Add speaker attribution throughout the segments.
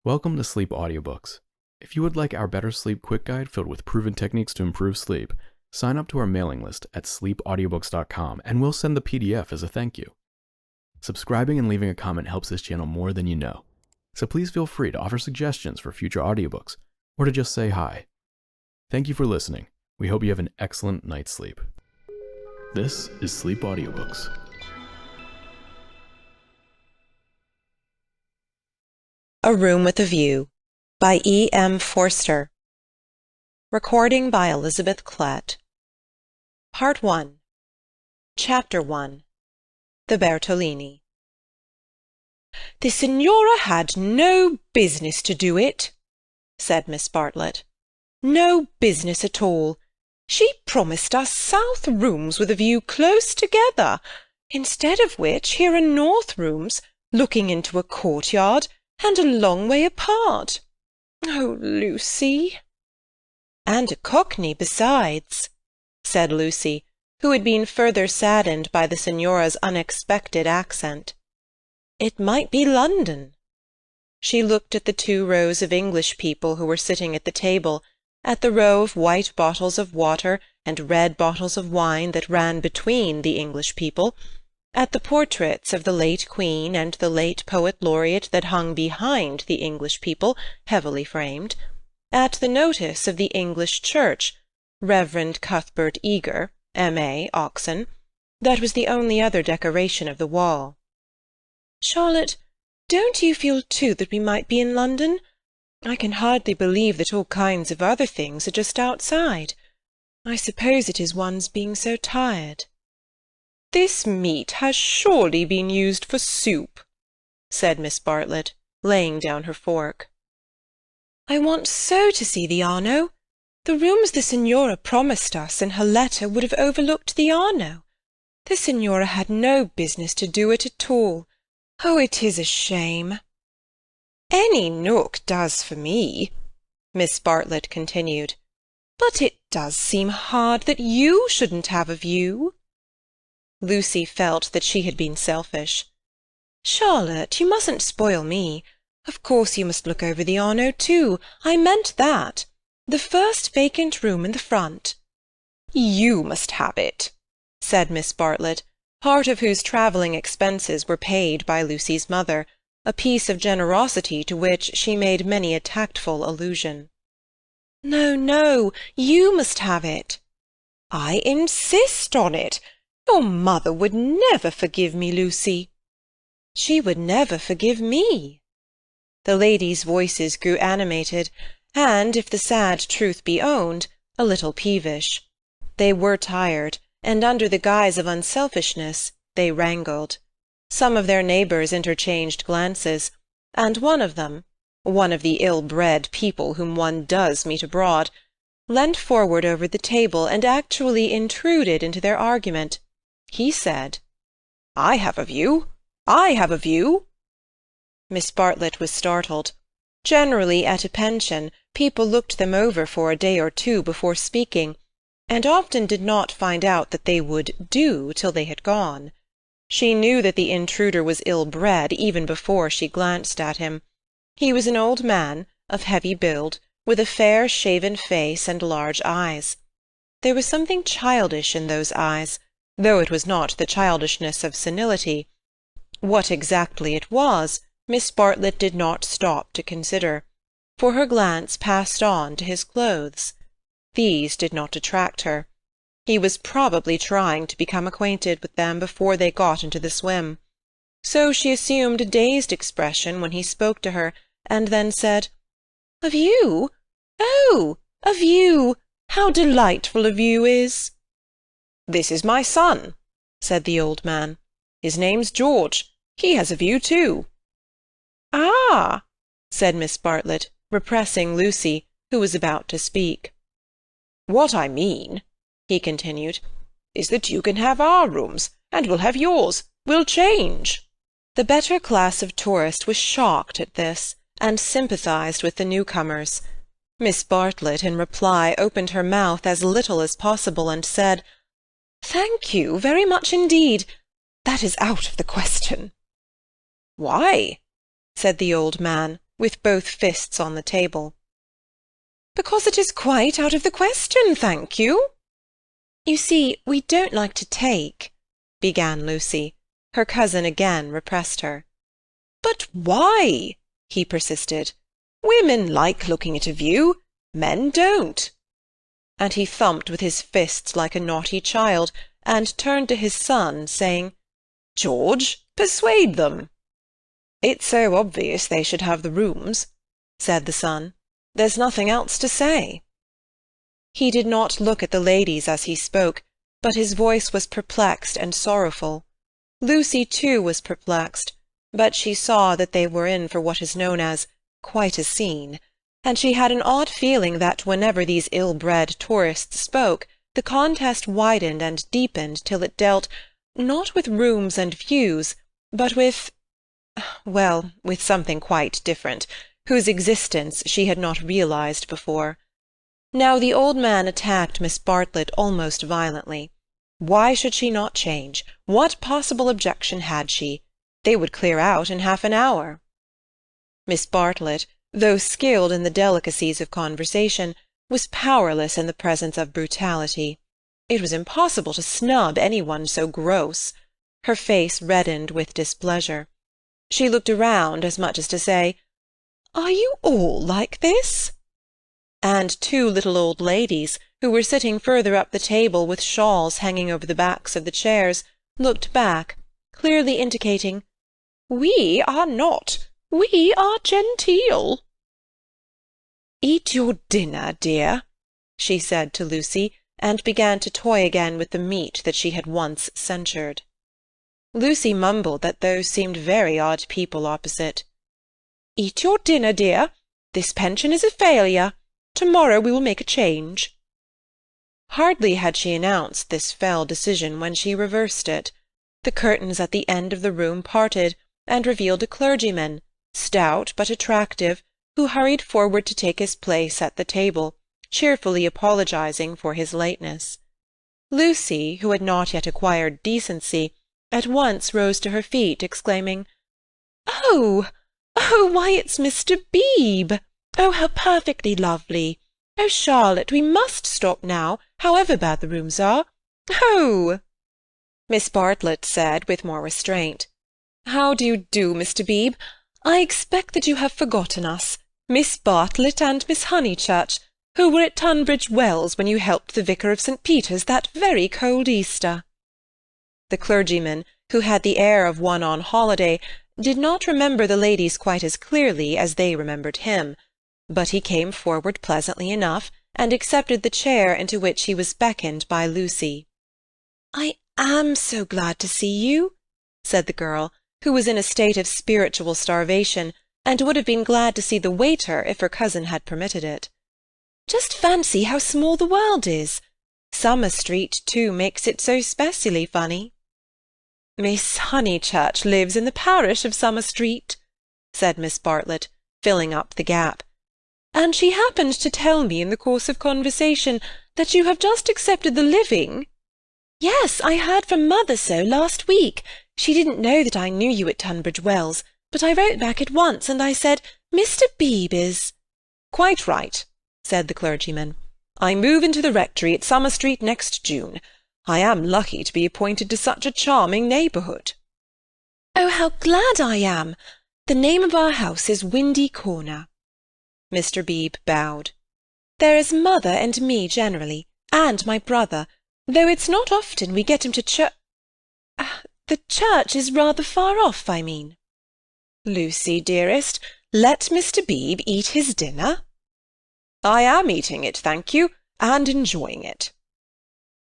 Speaker 1: Welcome to Sleep Audiobooks. If you would like our Better Sleep Quick Guide filled with proven techniques to improve sleep, sign up to our mailing list at sleepaudiobooks.com and we'll send the PDF as a thank you. Subscribing and leaving a comment helps this channel more than you know, so please feel free to offer suggestions for future audiobooks or to just say hi. Thank you for listening. We hope you have an excellent night's sleep. This is Sleep Audiobooks.
Speaker 2: A Room with a View by E.M. Forster. Recording by Elizabeth Klett. Part 1. Chapter 1. The Bertolini.
Speaker 3: "The Signora had no business to do it," said Miss Bartlett. "No business at all. She promised us south rooms with a view close together, instead of which here are north rooms looking into a courtyard and a long way apart. Oh, Lucy!"
Speaker 2: "And a cockney besides," said Lucy, who had been further saddened by the Signora's unexpected accent. "It might be London." She looked at the 2 rows of English people who were sitting at the table, at the row of white bottles of water and red bottles of wine that ran between the English people, at the portraits of the late Queen and the late Poet Laureate that hung behind the English people, heavily framed, at the notice of the English Church, Reverend Cuthbert Eager, M.A., Oxon, that was the only other decoration of the wall.
Speaker 3: "Charlotte, don't you feel too that we might be in London? I can hardly believe that all kinds of other things are just outside. I suppose it is one's being so tired." "This meat has surely been used for soup," said Miss Bartlett, laying down her fork. "I want so to see the Arno. The rooms the Signora promised us in her letter would have overlooked the Arno. The Signora had no business to do it at all. Oh, it is a shame."
Speaker 2: "Any nook does for me," Miss Bartlett continued.
Speaker 3: "But it does seem hard that you shouldn't have a view."
Speaker 2: Lucy felt that she had been selfish.
Speaker 3: "Charlotte, you mustn't spoil me. Of course you must look over the Arno too. I meant that. The first vacant room in the front."
Speaker 2: "You must have it," said Miss Bartlett, part of whose travelling expenses were paid by Lucy's mother, a piece of generosity to which she made many a tactful allusion.
Speaker 3: "No, no, you must have it."
Speaker 2: "I insist on it. Your mother would never forgive me, Lucy."
Speaker 3: "She would never forgive me."
Speaker 2: The ladies' voices grew animated, and, if the sad truth be owned, a little peevish. They were tired, and under the guise of unselfishness they wrangled. Some of their neighbours interchanged glances, and one of them, one of the ill-bred people whom one does meet abroad, leant forward over the table and actually intruded into their argument. He said, "I have a view. I have a view." Miss Bartlett was startled. Generally, at a pension, people looked them over for a day or two before speaking, and often did not find out that they would do till they had gone. She knew that the intruder was ill-bred even before she glanced at him. He was an old man, of heavy build, with a fair shaven face and large eyes. There was something childish in those eyes, though it was not the childishness of senility. What exactly it was, Miss Bartlett did not stop to consider, for her glance passed on to his clothes. These did not attract her. He was probably trying to become acquainted with them before they got into the swim. So she assumed a dazed expression when he spoke to her, and then said, "A view? Oh, a view! How delightful a view is!" "This is my son," said the old man. "His name's George. He has a view too."
Speaker 3: "Ah!"
Speaker 2: said Miss Bartlett, repressing Lucy, who was about to speak. "What I mean," he continued, "is that you can have our rooms, and we'll have yours. We'll change." The better class of tourist was shocked at this, and sympathized with the newcomers. Miss Bartlett, in reply, opened her mouth as little as possible, and said, "Thank you very much indeed. That is out of the question." "Why?" said the old man, with both fists on the table.
Speaker 3: "Because it is quite out of the question, thank you."
Speaker 2: "You see, we don't like to take—" began Lucy. Her cousin again repressed her.
Speaker 3: "But why?" he persisted. "Women like looking at a view. Men don't."
Speaker 2: And he thumped with his fists like a naughty child, and turned to his son, saying,
Speaker 3: "George, persuade them."
Speaker 2: "It's so obvious they should have the rooms," said the son. "There's nothing else to say." He did not look at the ladies as he spoke, but his voice was perplexed and sorrowful. Lucy, too, was perplexed, but she saw that they were in for what is known as quite a scene, and she had an odd feeling that whenever these ill-bred tourists spoke, the contest widened and deepened till it dealt, not with rooms and views, but with—well, with something quite different, whose existence she had not realized before. Now the old man attacked Miss Bartlett almost violently. Why should she not change? What possible objection had she? They would clear out in half an hour. Miss Bartlett, though skilled in the delicacies of conversation, was powerless in the presence of brutality. It was impossible to snub any one so gross. Her face reddened with displeasure. She looked around as much as to say, "Are you all like this?" And two little old ladies, who were sitting further up the table with shawls hanging over the backs of the chairs, looked back, clearly indicating, "We are not. We are genteel." "Eat your dinner, dear," she said to Lucy, and began to toy again with the meat that she had once censured. Lucy mumbled that those seemed very odd people opposite. "Eat your dinner, dear. This pension is a failure. To-morrow we will make a change." Hardly had she announced this fell decision when she reversed it. The curtains at the end of the room parted, and revealed a clergyman, stout but attractive, who hurried forward to take his place at the table, cheerfully apologizing for his lateness. Lucy, who had not yet acquired decency, at once rose to her feet, exclaiming, "Oh! Oh, why, it's Mr. Beebe! Oh, how perfectly lovely! Oh, Charlotte, we must stop now, however bad the rooms are. Oh!" Miss Bartlett said with more restraint, "How do you do, Mr. Beebe? I expect that you have forgotten us, Miss Bartlett and Miss Honeychurch, who were at Tunbridge Wells when you helped the vicar of St. Peter's that very cold Easter." The clergyman, who had the air of one on holiday, did not remember the ladies quite as clearly as they remembered him, but he came forward pleasantly enough, and accepted the chair into which he was beckoned by Lucy. "I am so glad to see you," said the girl, who was in a state of spiritual starvation, and would have been glad to see the waiter if her cousin had permitted it. "Just fancy how small the world is. Summer Street, too, makes it so specially funny." "Miss Honeychurch lives in the parish of Summer Street," said Miss Bartlett, filling up the gap. "And she happened to tell me in the course of conversation that you have just accepted the living." "Yes, I heard from mother so last week. She didn't know that I knew you at Tunbridge Wells, but I wrote back at once, and I said, 'Mr. Beebe is—'" "Quite right," said the clergyman. "I move into the rectory at Summer Street next June. I am lucky to be appointed to such a charming neighbourhood." "Oh, how glad I am! The name of our house is Windy Corner." Mr. Beebe bowed. "There is mother and me generally, and my brother, though it's not often we get him to the church is rather far off, I mean." "Lucy, dearest, let Mr. Beebe eat his dinner." "I am eating it, thank you, and enjoying it."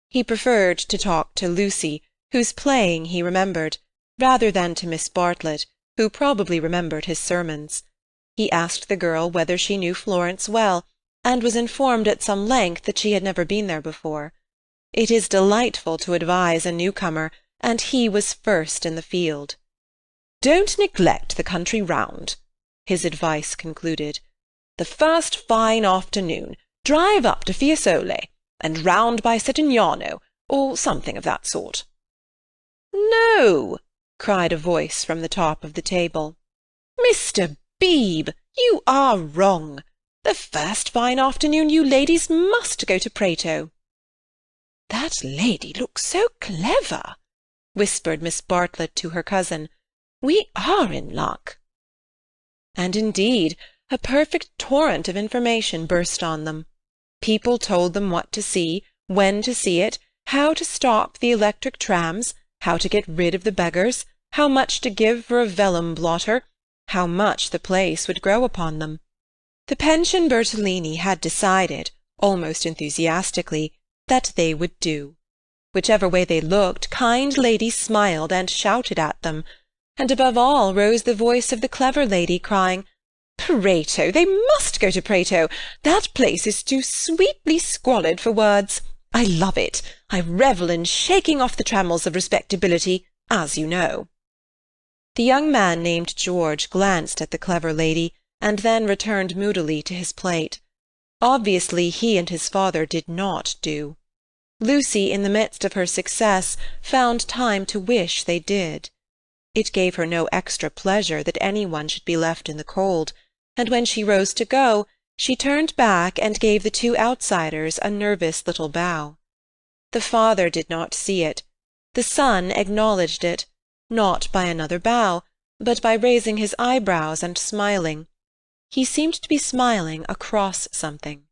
Speaker 2: He preferred to talk to Lucy, whose playing he remembered, rather than to Miss Bartlett, who probably remembered his sermons. He asked the girl whether she knew Florence well, and was informed at some length that she had never been there before. It is delightful to advise a newcomer, and he was first in the field. "Don't neglect the country round," his advice concluded. "The first fine afternoon, drive up to Fiesole, and round by Settignano, or something of that sort." "No!" cried a voice from the top of the table. "Mr. Beebe, you are wrong. The first fine afternoon you ladies must go to Prato." "That lady looks so clever," whispered Miss Bartlett to her cousin. "We are in luck." And indeed, a perfect torrent of information burst on them. People told them what to see, when to see it, how to stop the electric trams, how to get rid of the beggars, how much to give for a vellum blotter, how much the place would grow upon them. The Pension Bertolini had decided, almost enthusiastically, that they would do. Whichever way they looked, kind ladies smiled and shouted at them, and above all rose the voice of the clever lady, crying, "Prato! They must go to Prato! That place is too sweetly squalid for words. I love it. I revel in shaking off the trammels of respectability, as you know." The young man named George glanced at the clever lady, and then returned moodily to his plate. Obviously he and his father did not do. Lucy, in the midst of her success, found time to wish they did. It gave her no extra pleasure that any one should be left in the cold, and when she rose to go, she turned back and gave the two outsiders a nervous little bow. The father did not see it. The son acknowledged it, not by another bow, but by raising his eyebrows and smiling. He seemed to be smiling across something.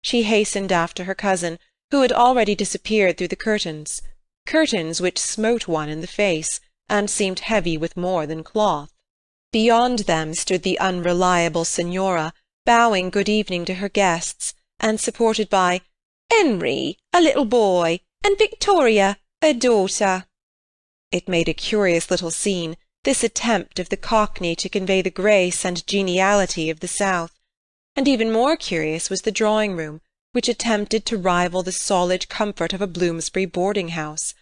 Speaker 2: She hastened after her cousin, who had already disappeared through the curtains which smote one in the face, and seemed heavy with more than cloth. Beyond them stood the unreliable Signora, bowing good evening to her guests, and supported by "Henry, a little boy, and Victoria, a daughter." It made a curious little scene, this attempt of the Cockney to convey the grace and geniality of the South, and even more curious was the drawing-room, which attempted to rival the solid comfort of a Bloomsbury boarding-house.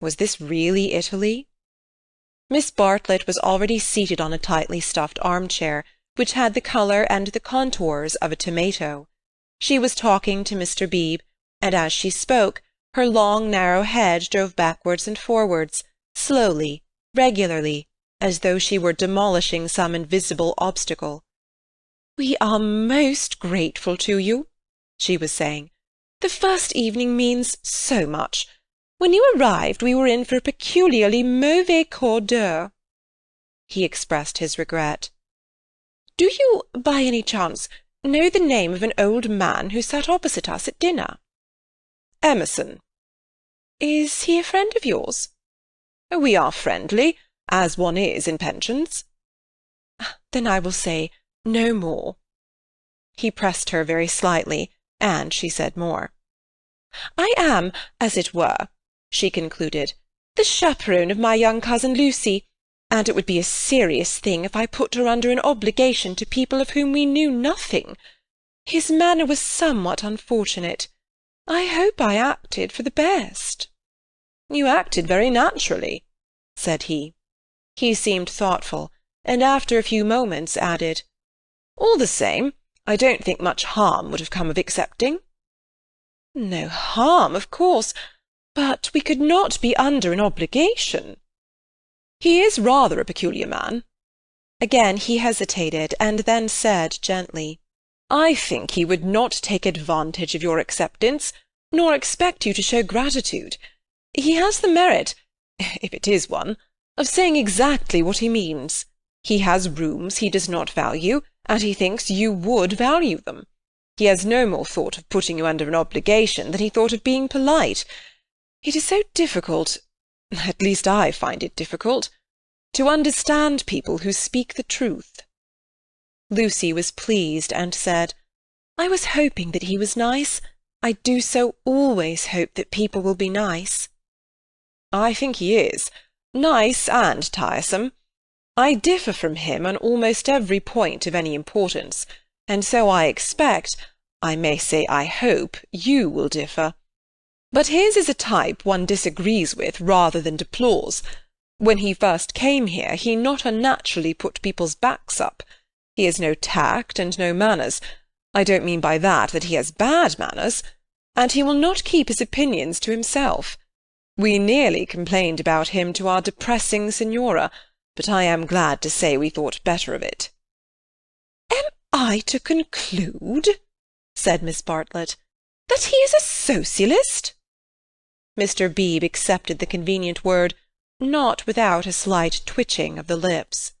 Speaker 2: Was this really Italy? Miss Bartlett was already seated on a tightly stuffed armchair, which had the colour and the contours of a tomato. She was talking to Mr. Beebe, and as she spoke, her long narrow head drove backwards and forwards, slowly, regularly, as though she were demolishing some invisible obstacle. "We are most grateful to you," she was saying. "The first evening means so much. When you arrived, we were in for a peculiarly mauvais quart d'heure." He expressed his regret. "Do you, by any chance, know the name of an old man who sat opposite us at dinner?" "Emerson." "Is he a friend of yours?" "We are friendly, as one is in pensions." "Then I will say no more." He pressed her very slightly, and she said more. "I am, as it were," she concluded, "the chaperone of my young cousin Lucy, and it would be a serious thing if I put her under an obligation to people of whom we knew nothing. His manner was somewhat unfortunate. I hope I acted for the best." "You acted very naturally," said he. He seemed thoughtful, and after a few moments added, "All the same, I don't think much harm would have come of accepting." "No harm, of course, but we could not be under an obligation." "He is rather a peculiar man." Again he hesitated, and then said gently, "I think he would not take advantage of your acceptance, nor expect you to show gratitude. He has the merit, if it is one, of saying exactly what he means. He has rooms he does not value, and he thinks you would value them. He has no more thought of putting you under an obligation than he thought of being polite. It is so difficult, at least I find it difficult, to understand people who speak the truth." Lucy was pleased, and said, "I was hoping that he was nice. I do so always hope that people will be nice." "I think he is, nice and tiresome. I differ from him on almost every point of any importance, and so I expect, I may say I hope, you will differ. But his is a type one disagrees with rather than deplores. When he first came here, he not unnaturally put people's backs up. He has no tact and no manners. I don't mean by that he has bad manners, and he will not keep his opinions to himself. We nearly complained about him to our depressing Signora, but I am glad to say we thought better of it."
Speaker 3: I to conclude," said Miss Bartlett, "that he is a socialist?"
Speaker 2: Mr. Beebe accepted the convenient word, not without a slight twitching of the lips.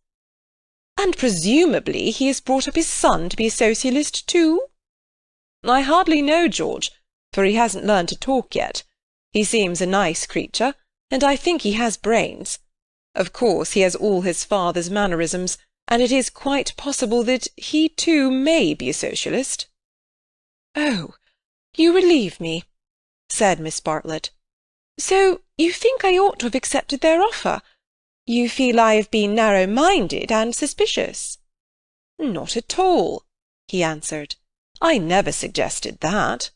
Speaker 3: "And presumably he has brought up his son to be a socialist too?"
Speaker 2: "I hardly know George, for he hasn't learned to talk yet. He seems a nice creature, and I think he has brains. Of course he has all his father's mannerisms, and it is quite possible that he too may be a socialist."
Speaker 3: "Oh, you relieve me," said Miss Bartlett. "So you think I ought to have accepted their offer? You feel I have been narrow-minded and suspicious?"
Speaker 2: "Not at all," he answered. "I never suggested that."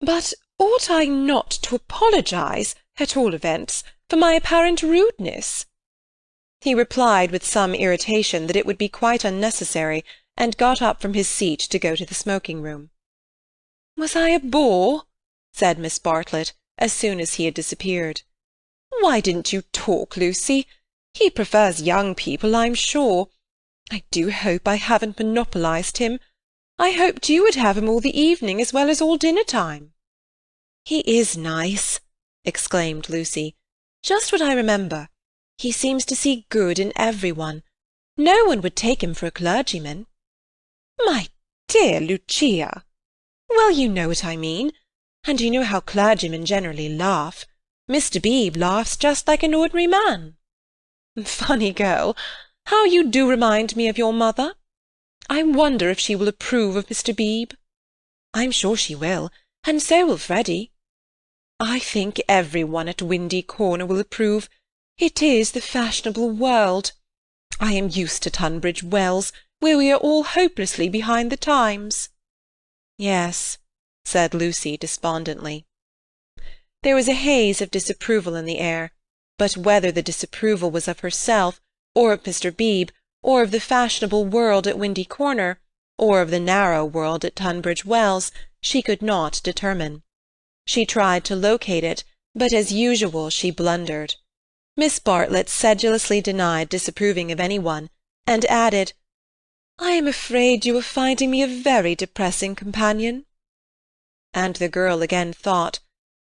Speaker 3: "But ought I not to apologize, at all events, for my apparent rudeness?"
Speaker 2: He replied with some irritation that it would be quite unnecessary, and got up from his seat to go to the smoking-room.
Speaker 3: "Was I a bore?"
Speaker 2: said Miss Bartlett, as soon as he had disappeared.
Speaker 3: "Why didn't you talk, Lucy? He prefers young people, I'm sure. I do hope I haven't monopolized him. I hoped you would have him all the evening as well as all dinner-time."
Speaker 2: "He is nice," exclaimed Lucy. "Just what I remember. He seems to see good in everyone. No one would take him for a clergyman."
Speaker 3: "My dear Lucia!"
Speaker 2: "Well, you know what I mean. And you know how clergymen generally laugh. Mr. Beebe laughs just like an ordinary man."
Speaker 3: "Funny girl! How you do remind me of your mother! I wonder if she will approve of Mr. Beebe."
Speaker 2: "I'm sure she will, and so will Freddy."
Speaker 3: "I think every one at Windy Corner will approve. It is the fashionable world. I am used to Tunbridge Wells, where we are all hopelessly behind the times."
Speaker 2: "Yes," said Lucy despondently. There was a haze of disapproval in the air, but whether the disapproval was of herself, or of Mr. Beebe, or of the fashionable world at Windy Corner, or of the narrow world at Tunbridge Wells, she could not determine. She tried to locate it, but as usual she blundered. Miss Bartlett sedulously denied disapproving of any one, and added,
Speaker 3: "I am afraid you are finding me a very depressing companion."
Speaker 2: And the girl again thought,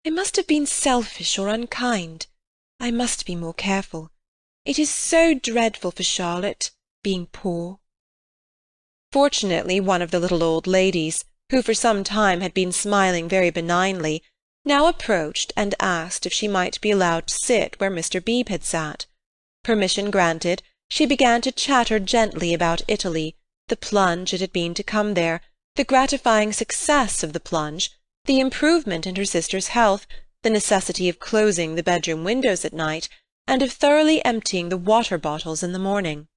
Speaker 3: "I must have been selfish or unkind. I must be more careful. It is so dreadful for Charlotte, being poor."
Speaker 2: Fortunately, one of the little old ladies, who for some time had been smiling very benignly, now approached and asked if she might be allowed to sit where Mr. Beebe had sat. Permission granted, she began to chatter gently about Italy, the plunge it had been to come there, the gratifying success of the plunge, the improvement in her sister's health, the necessity of closing the bedroom windows at night, and of thoroughly emptying the water-bottles in the morning.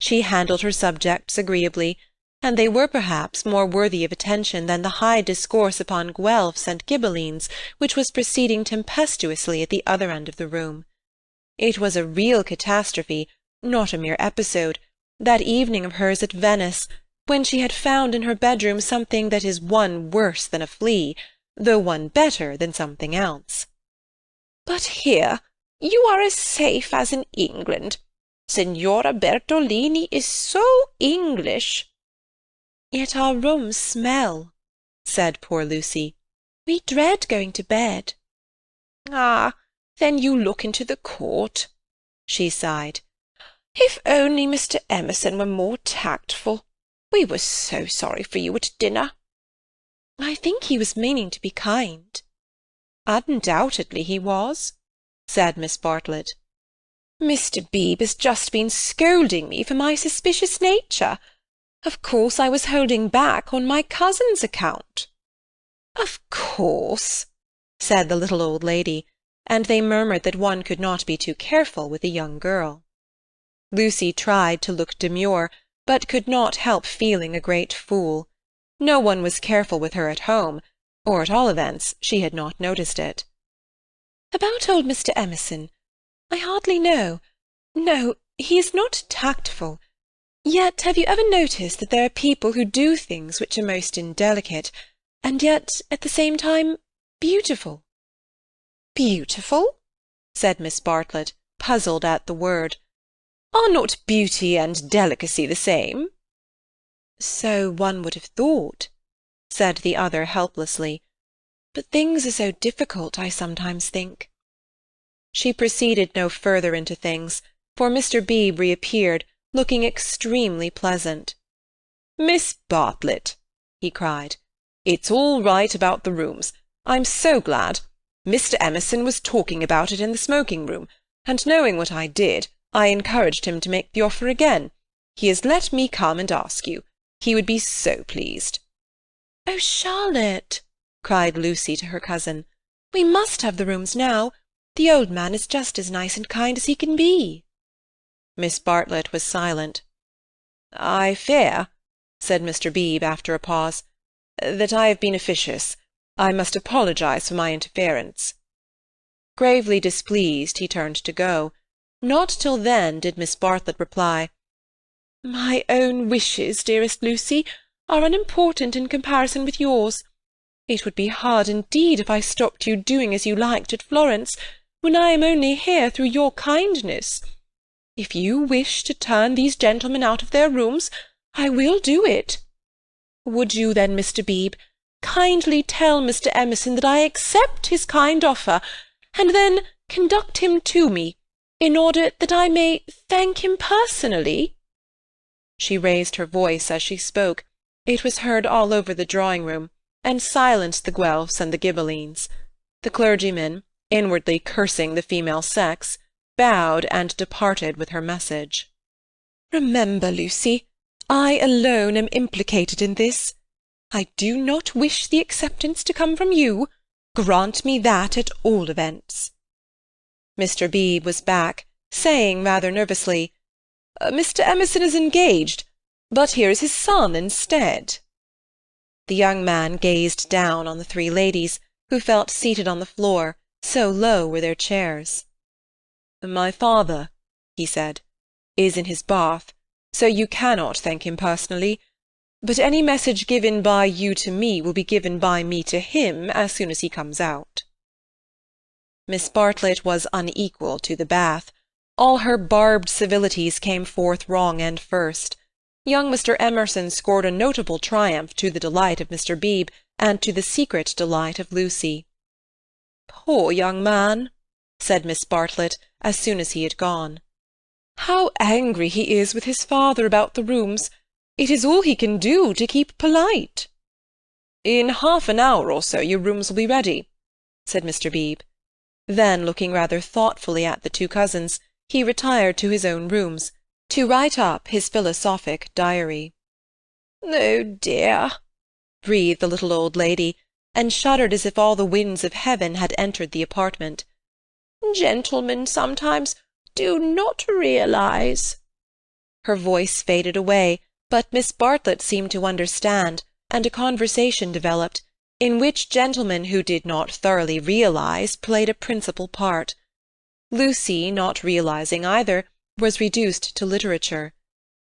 Speaker 2: She handled her subjects agreeably, and they were perhaps more worthy of attention than the high discourse upon Guelphs and Ghibellines which was proceeding tempestuously at the other end of the room. It was a real catastrophe, not a mere episode, that evening of hers at Venice, when she had found in her bedroom something that is one worse than a flea, though one better than something else.
Speaker 3: "But here you are as safe as in England. Signora Bertolini is so English."
Speaker 2: "Yet our rooms smell," said poor Lucy.
Speaker 3: "We dread going to bed." "Ah, then you look into the court," she sighed. "If only Mr. Emerson were more tactful. We were so sorry for you at dinner."
Speaker 2: "I think he was meaning to be kind."
Speaker 3: "Undoubtedly he was," said Miss Bartlett. "Mr. Beebe has just been scolding me for my suspicious nature. Of course I was holding back on my cousin's account."
Speaker 2: "Of course," said the little old lady, and they murmured that one could not be too careful with a young girl. Lucy tried to look demure, but could not help feeling a great fool. No one was careful with her at home, or at all events she had not noticed it.
Speaker 3: "About old Mr. Emerson, I hardly know. No, he is not tactful. Yet have you ever noticed that there are people who do things which are most indelicate, and yet, at the same time, beautiful?"
Speaker 2: "Beautiful?" said Miss Bartlett, puzzled at the word.
Speaker 3: "Are not beauty and delicacy the same?"
Speaker 2: "So one would have thought," said the other helplessly. "But things are so difficult, I sometimes think." She proceeded no further into things, for Mr. Beebe reappeared, looking extremely pleasant. "Miss Bartlett," he cried, "it's all right about the rooms. I'm so glad. Mr. Emerson was talking about it in the smoking-room, and knowing what I did, I encouraged him to make the offer again. He has let me come and ask you. He would be so pleased."
Speaker 3: "Oh, Charlotte," cried Lucy to her cousin, "we must have the rooms now. The old man is just as nice and kind as he can be."
Speaker 2: Miss Bartlett was silent. "I fear," said Mr. Beebe after a pause, "that I have been officious. I must apologize for my interference." Gravely displeased, he turned to go. Not till then did Miss Bartlett reply,
Speaker 3: "My own wishes, dearest Lucy, are unimportant in comparison with yours. It would be hard indeed if I stopped you doing as you liked at Florence, when I am only here through your kindness. If you wish to turn these gentlemen out of their rooms, I will do it. Would you then, Mr. Beebe, kindly tell Mr. Emerson that I accept his kind offer, and then conduct him to me, in order that I may thank him personally?" She raised her voice as she spoke. It was heard all over the drawing-room, and silenced the Guelphs and the Ghibellines. The clergyman, inwardly cursing the female sex, bowed and departed with her message. "Remember, Lucy, I alone am implicated in this. I do not wish the acceptance to come from you. Grant me that at all events." Mr. Beebe was back, saying rather nervously, "Mr. Emerson is engaged, but here is his son instead." The young man gazed down on the three ladies, who felt seated on the floor, so low were their chairs. "My father," he said, "is in his bath, so you cannot thank him personally, but any message given by you to me will be given by me to him as soon as he comes out." Miss Bartlett was unequal to the bath. All her barbed civilities came forth wrong end first. Young Mr. Emerson scored a notable triumph to the delight of Mr. Beebe and to the secret delight of Lucy. "Poor young man," said Miss Bartlett, as soon as he had gone. "How angry he is with his father about the rooms! It is all he can do to keep polite." "In half an hour or so your rooms will be ready," said Mr. Beebe. Then, looking rather thoughtfully at the two cousins, he retired to his own rooms, to write up his philosophic diary. "Oh, dear!" breathed the little old lady, and shuddered as if all the winds of heaven had entered the apartment. "Gentlemen sometimes do not realize—" Her voice faded away, but Miss Bartlett seemed to understand, and a conversation developed, in which gentlemen who did not thoroughly realize played a principal part. Lucy, not realizing either, was reduced to literature.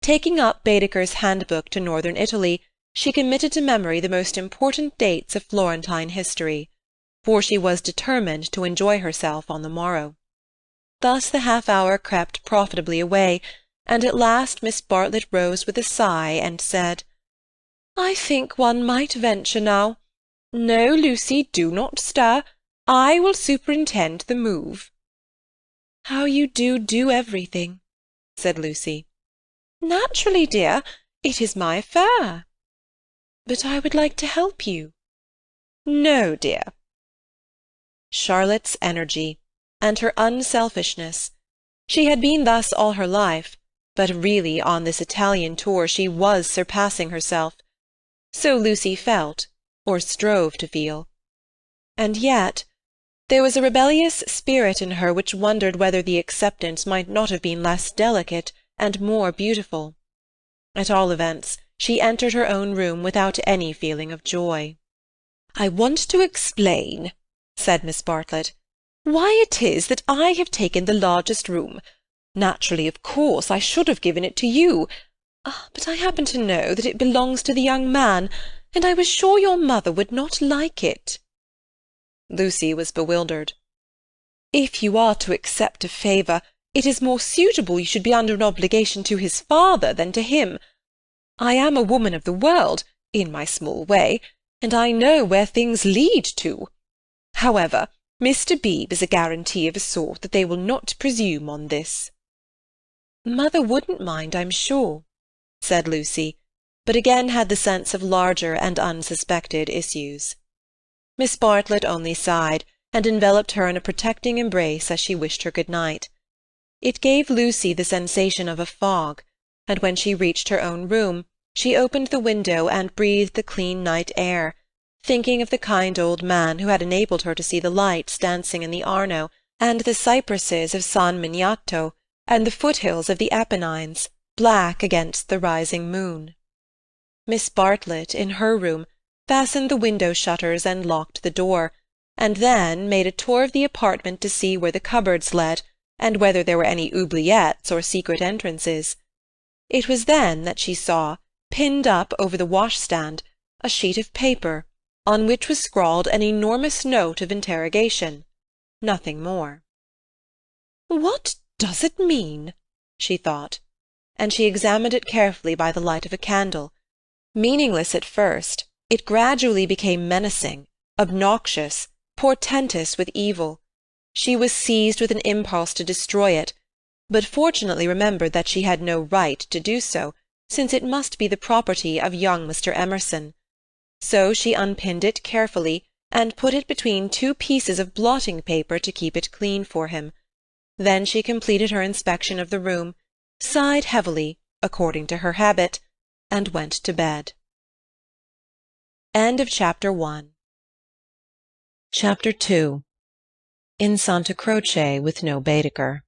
Speaker 3: Taking up Baedeker's Handbook to Northern Italy, she committed to memory the most important dates of Florentine history, for she was determined to enjoy herself on the morrow. Thus the half-hour crept profitably away, and at last Miss Bartlett rose with a sigh and said, "I think one might venture now. No, Lucy, do not stir. I will superintend the move." "How you do everything," said Lucy. "Naturally, dear. It is my affair." "But I would like to help you." "No, dear." Charlotte's energy, and her unselfishness. She had been thus all her life, but really on this Italian tour she was surpassing herself. So Lucy felt, or strove to feel. And yet there was a rebellious spirit in her which wondered whether the acceptance might not have been less delicate and more beautiful. At all events, she entered her own room without any feeling of joy. "I want to explain," said Miss Bartlett, "why it is that I have taken the largest room. Naturally, of course, I should have given it to you, but I happen to know that it belongs to the young man, and I was sure your mother would not like it." Lucy was bewildered. "If you are to accept a favour, it is more suitable you should be under an obligation to his father than to him. I am a woman of the world, in my small way, and I know where things lead to. However, Mr. Beebe is a guarantee of a sort that they will not presume on this." "Mother wouldn't mind, I'm sure," said Lucy, but again had the sense of larger and unsuspected issues. Miss Bartlett only sighed, and enveloped her in a protecting embrace as she wished her good night. It gave Lucy the sensation of a fog, and when she reached her own room, she opened the window and breathed the clean night air, thinking of the kind old man who had enabled her to see the lights dancing in the Arno, and the cypresses of San Miniato, and the foothills of the Apennines, black against the rising moon. Miss Bartlett, in her room, fastened the window-shutters and locked the door, and then made a tour of the apartment to see where the cupboards led, and whether there were any oubliettes or secret entrances. It was then that she saw, pinned up over the washstand, a sheet of paper, on which was scrawled an enormous note of interrogation. Nothing more. "What does it mean?" she thought, and she examined it carefully by the light of a candle. Meaningless at first, it gradually became menacing, obnoxious, portentous with evil. She was seized with an impulse to destroy it, but fortunately remembered that she had no right to do so, since it must be the property of young Mr. Emerson. So she unpinned it carefully, and put it between two pieces of blotting-paper to keep it clean for him. Then she completed her inspection of the room, sighed heavily, according to her habit, and went to bed. End of Chapter 1. Chapter 2. In Santa Croce with no Baedeker.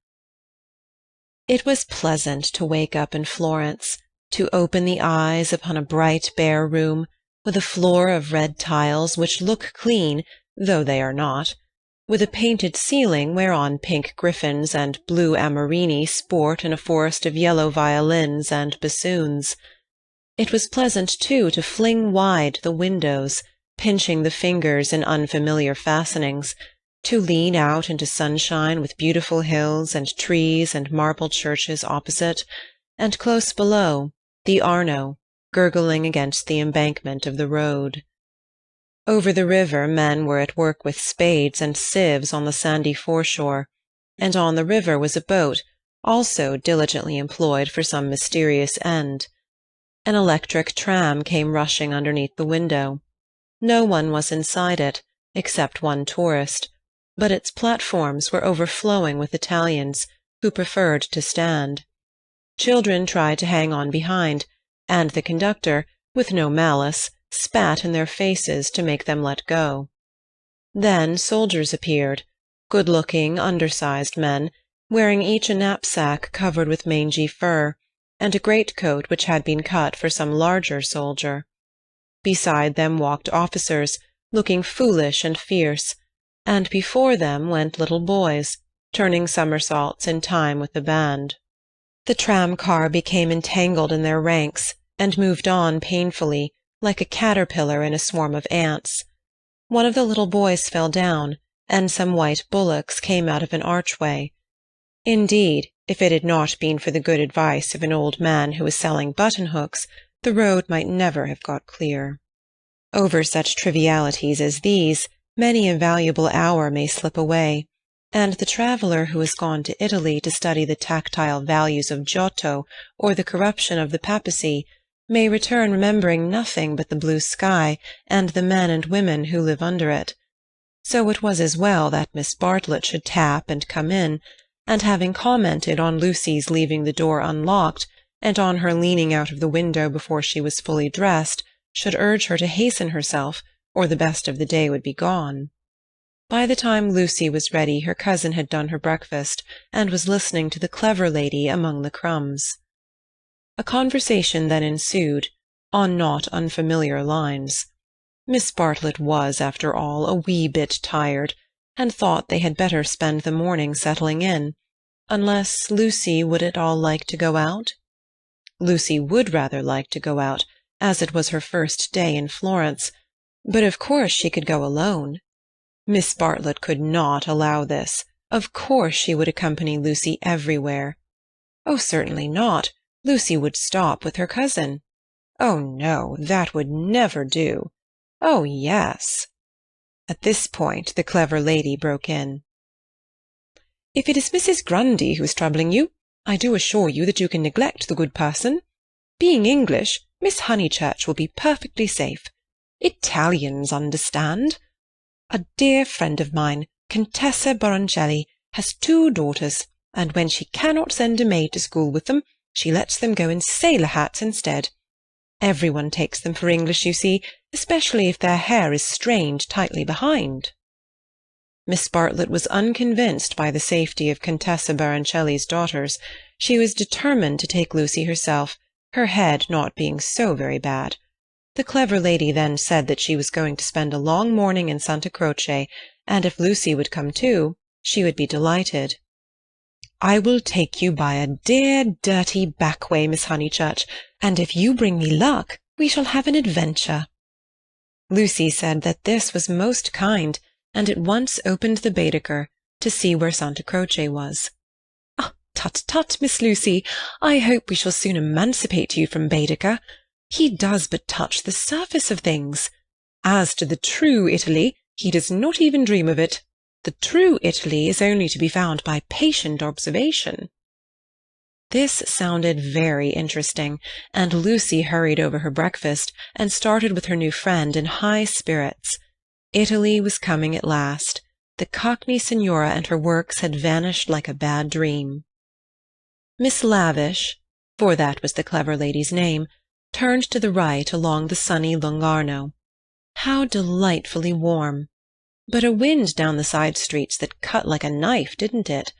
Speaker 3: It was pleasant to wake up in Florence, to open the eyes upon a bright bare room, with a floor of red tiles which look clean, though they are not, with a painted ceiling whereon pink griffins and blue amorini sport in a forest of yellow violins and bassoons. It was pleasant, too, to fling wide the windows, pinching the fingers in unfamiliar fastenings, to lean out into sunshine with beautiful hills and trees and marble churches opposite, and close below, the Arno, gurgling against the embankment of the road. Over the river men were at work with spades and sieves on the sandy foreshore, and on the river was a boat, also diligently employed for some mysterious end. An electric tram came rushing underneath the window. No one was inside it, except one tourist, but its platforms were overflowing with Italians, who preferred to stand. Children tried to hang on behind, and the conductor, with no malice, spat in their faces to make them let go. Then soldiers appeared, good-looking, undersized men, wearing each a knapsack covered with mangy fur, and a greatcoat which had been cut for some larger soldier. Beside them walked officers, looking foolish and fierce, and before them went little boys, turning somersaults in time with the band. The tram-car became entangled in their ranks, and moved on painfully, like a caterpillar in a swarm of ants. One of the little boys fell down, and some white bullocks came out of an archway. Indeed, if it had not been for the good advice of an old man who was selling button-hooks, the road might never have got clear. Over such trivialities as these, many a valuable hour may slip away, and the traveller who has gone to Italy to study the tactile values of Giotto or the corruption of the papacy may return remembering nothing but the blue sky and the men and women who live under it. So it was as well that Miss Bartlett should tap and come in, and having commented on Lucy's leaving the door unlocked, and on her leaning out of the window before she was fully dressed, should urge her to hasten herself, or the best of the day would be gone. By the time Lucy was ready, her cousin had done her breakfast, and was listening to the clever lady among the crumbs. A conversation then ensued, on not unfamiliar lines. Miss Bartlett was, after all, a wee bit tired, and thought they had better spend the morning settling in, unless Lucy would at all like to go out? Lucy would rather like to go out, as it was her first day in Florence, but of course she could go alone. Miss Bartlett could not allow this. Of course she would accompany Lucy everywhere. Oh, certainly not. Lucy would stop with her cousin.
Speaker 2: Oh, no, that would never do. Oh, yes. At this point the clever lady broke in. If it is Mrs. Grundy who is troubling you, I do assure you that you can neglect the good person. Being English, Miss Honeychurch will be perfectly safe. Italians understand. A dear friend of mine, Contessa Baroncelli, has 2 daughters, and when she cannot send a maid to school with them, she lets them go in sailor hats instead. Everyone takes them for English, you see, especially if their hair is strained tightly behind. Miss Bartlett was unconvinced by the safety of Contessa Baroncelli's daughters. She was determined to take Lucy herself, her head not being so very bad. The clever lady then said that she was going to spend a long morning in Santa Croce, and if Lucy would come too, she would be delighted. I will take you by a dear, dirty back way, Miss Honeychurch, and if you bring me luck, we shall have an adventure. Lucy said that this was most kind, and at once opened the Baedeker to see where Santa Croce was. Ah, tut, Miss Lucy, I hope we shall soon emancipate you from Baedeker. He does but touch the surface of things. As to the true Italy, he does not even dream of it. The true Italy is only to be found by patient observation. This sounded very interesting, and Lucy hurried over her breakfast and started with her new friend in high spirits. Italy was coming at last. The Cockney Signora and her works had vanished like a bad dream. Miss Lavish, for that was the clever lady's name, turned to the right along the sunny Lungarno. How delightfully warm! But a wind down the side streets that cut like a knife, didn't it?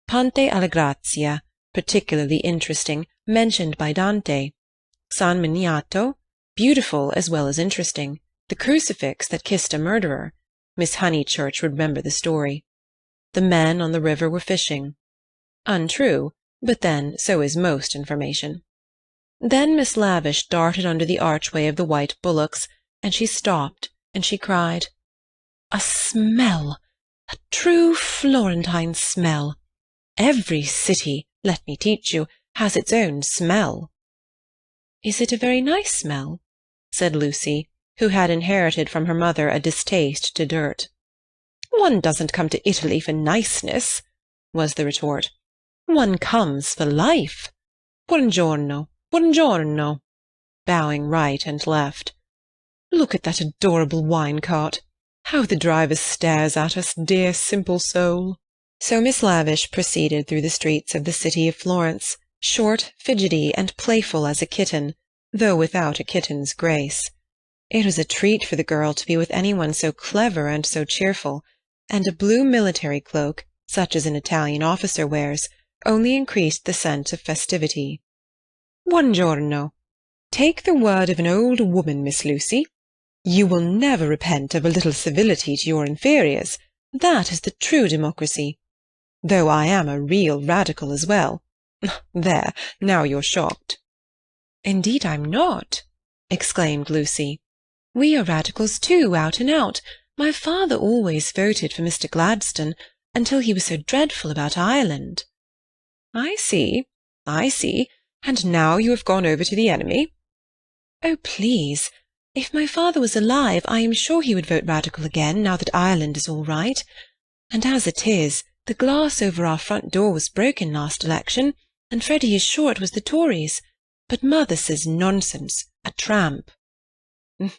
Speaker 2: Ponte alla Grazia, particularly interesting, mentioned by Dante. San Miniato, beautiful as well as interesting. The crucifix that kissed a murderer. Miss Honeychurch would remember the story. The men on the river were fishing. Untrue, but then so is most information. Then Miss Lavish darted under the archway of the white bullocks, and she stopped, and she cried, "A smell! A true Florentine smell! Every city, let me teach you, has its own smell." "Is it a very nice smell?" said Lucy, who had inherited from her mother a distaste to dirt. "One doesn't come to Italy for niceness," was the retort. "One comes for life. Buongiorno, buongiorno," bowing right and left. "Look at that adorable wine-cart. How the driver stares at us, dear simple soul." So Miss Lavish proceeded through the streets of the city of Florence, short, fidgety, and playful as a kitten, though without a kitten's grace. It was a treat for the girl to be with anyone so clever and so cheerful, and a blue military cloak, such as an Italian officer wears, only increased the sense of festivity. "Buongiorno. Take the word of an old woman, Miss Lucy. You will never repent of a little civility to your inferiors. That is the true democracy. Though I am a real radical as well. There, now you're shocked." "Indeed I'm not," exclaimed Lucy. "We are radicals too, out and out. My father always voted for Mr. Gladstone, until he was so dreadful about Ireland." I see, and now you have gone over to the enemy?" "Oh, please, if my father was alive, I am sure he would vote radical again, now that Ireland is all right. And as it is, the glass over our front door was broken last election, and Freddie is sure it was the Tories. But mother says nonsense, a tramp."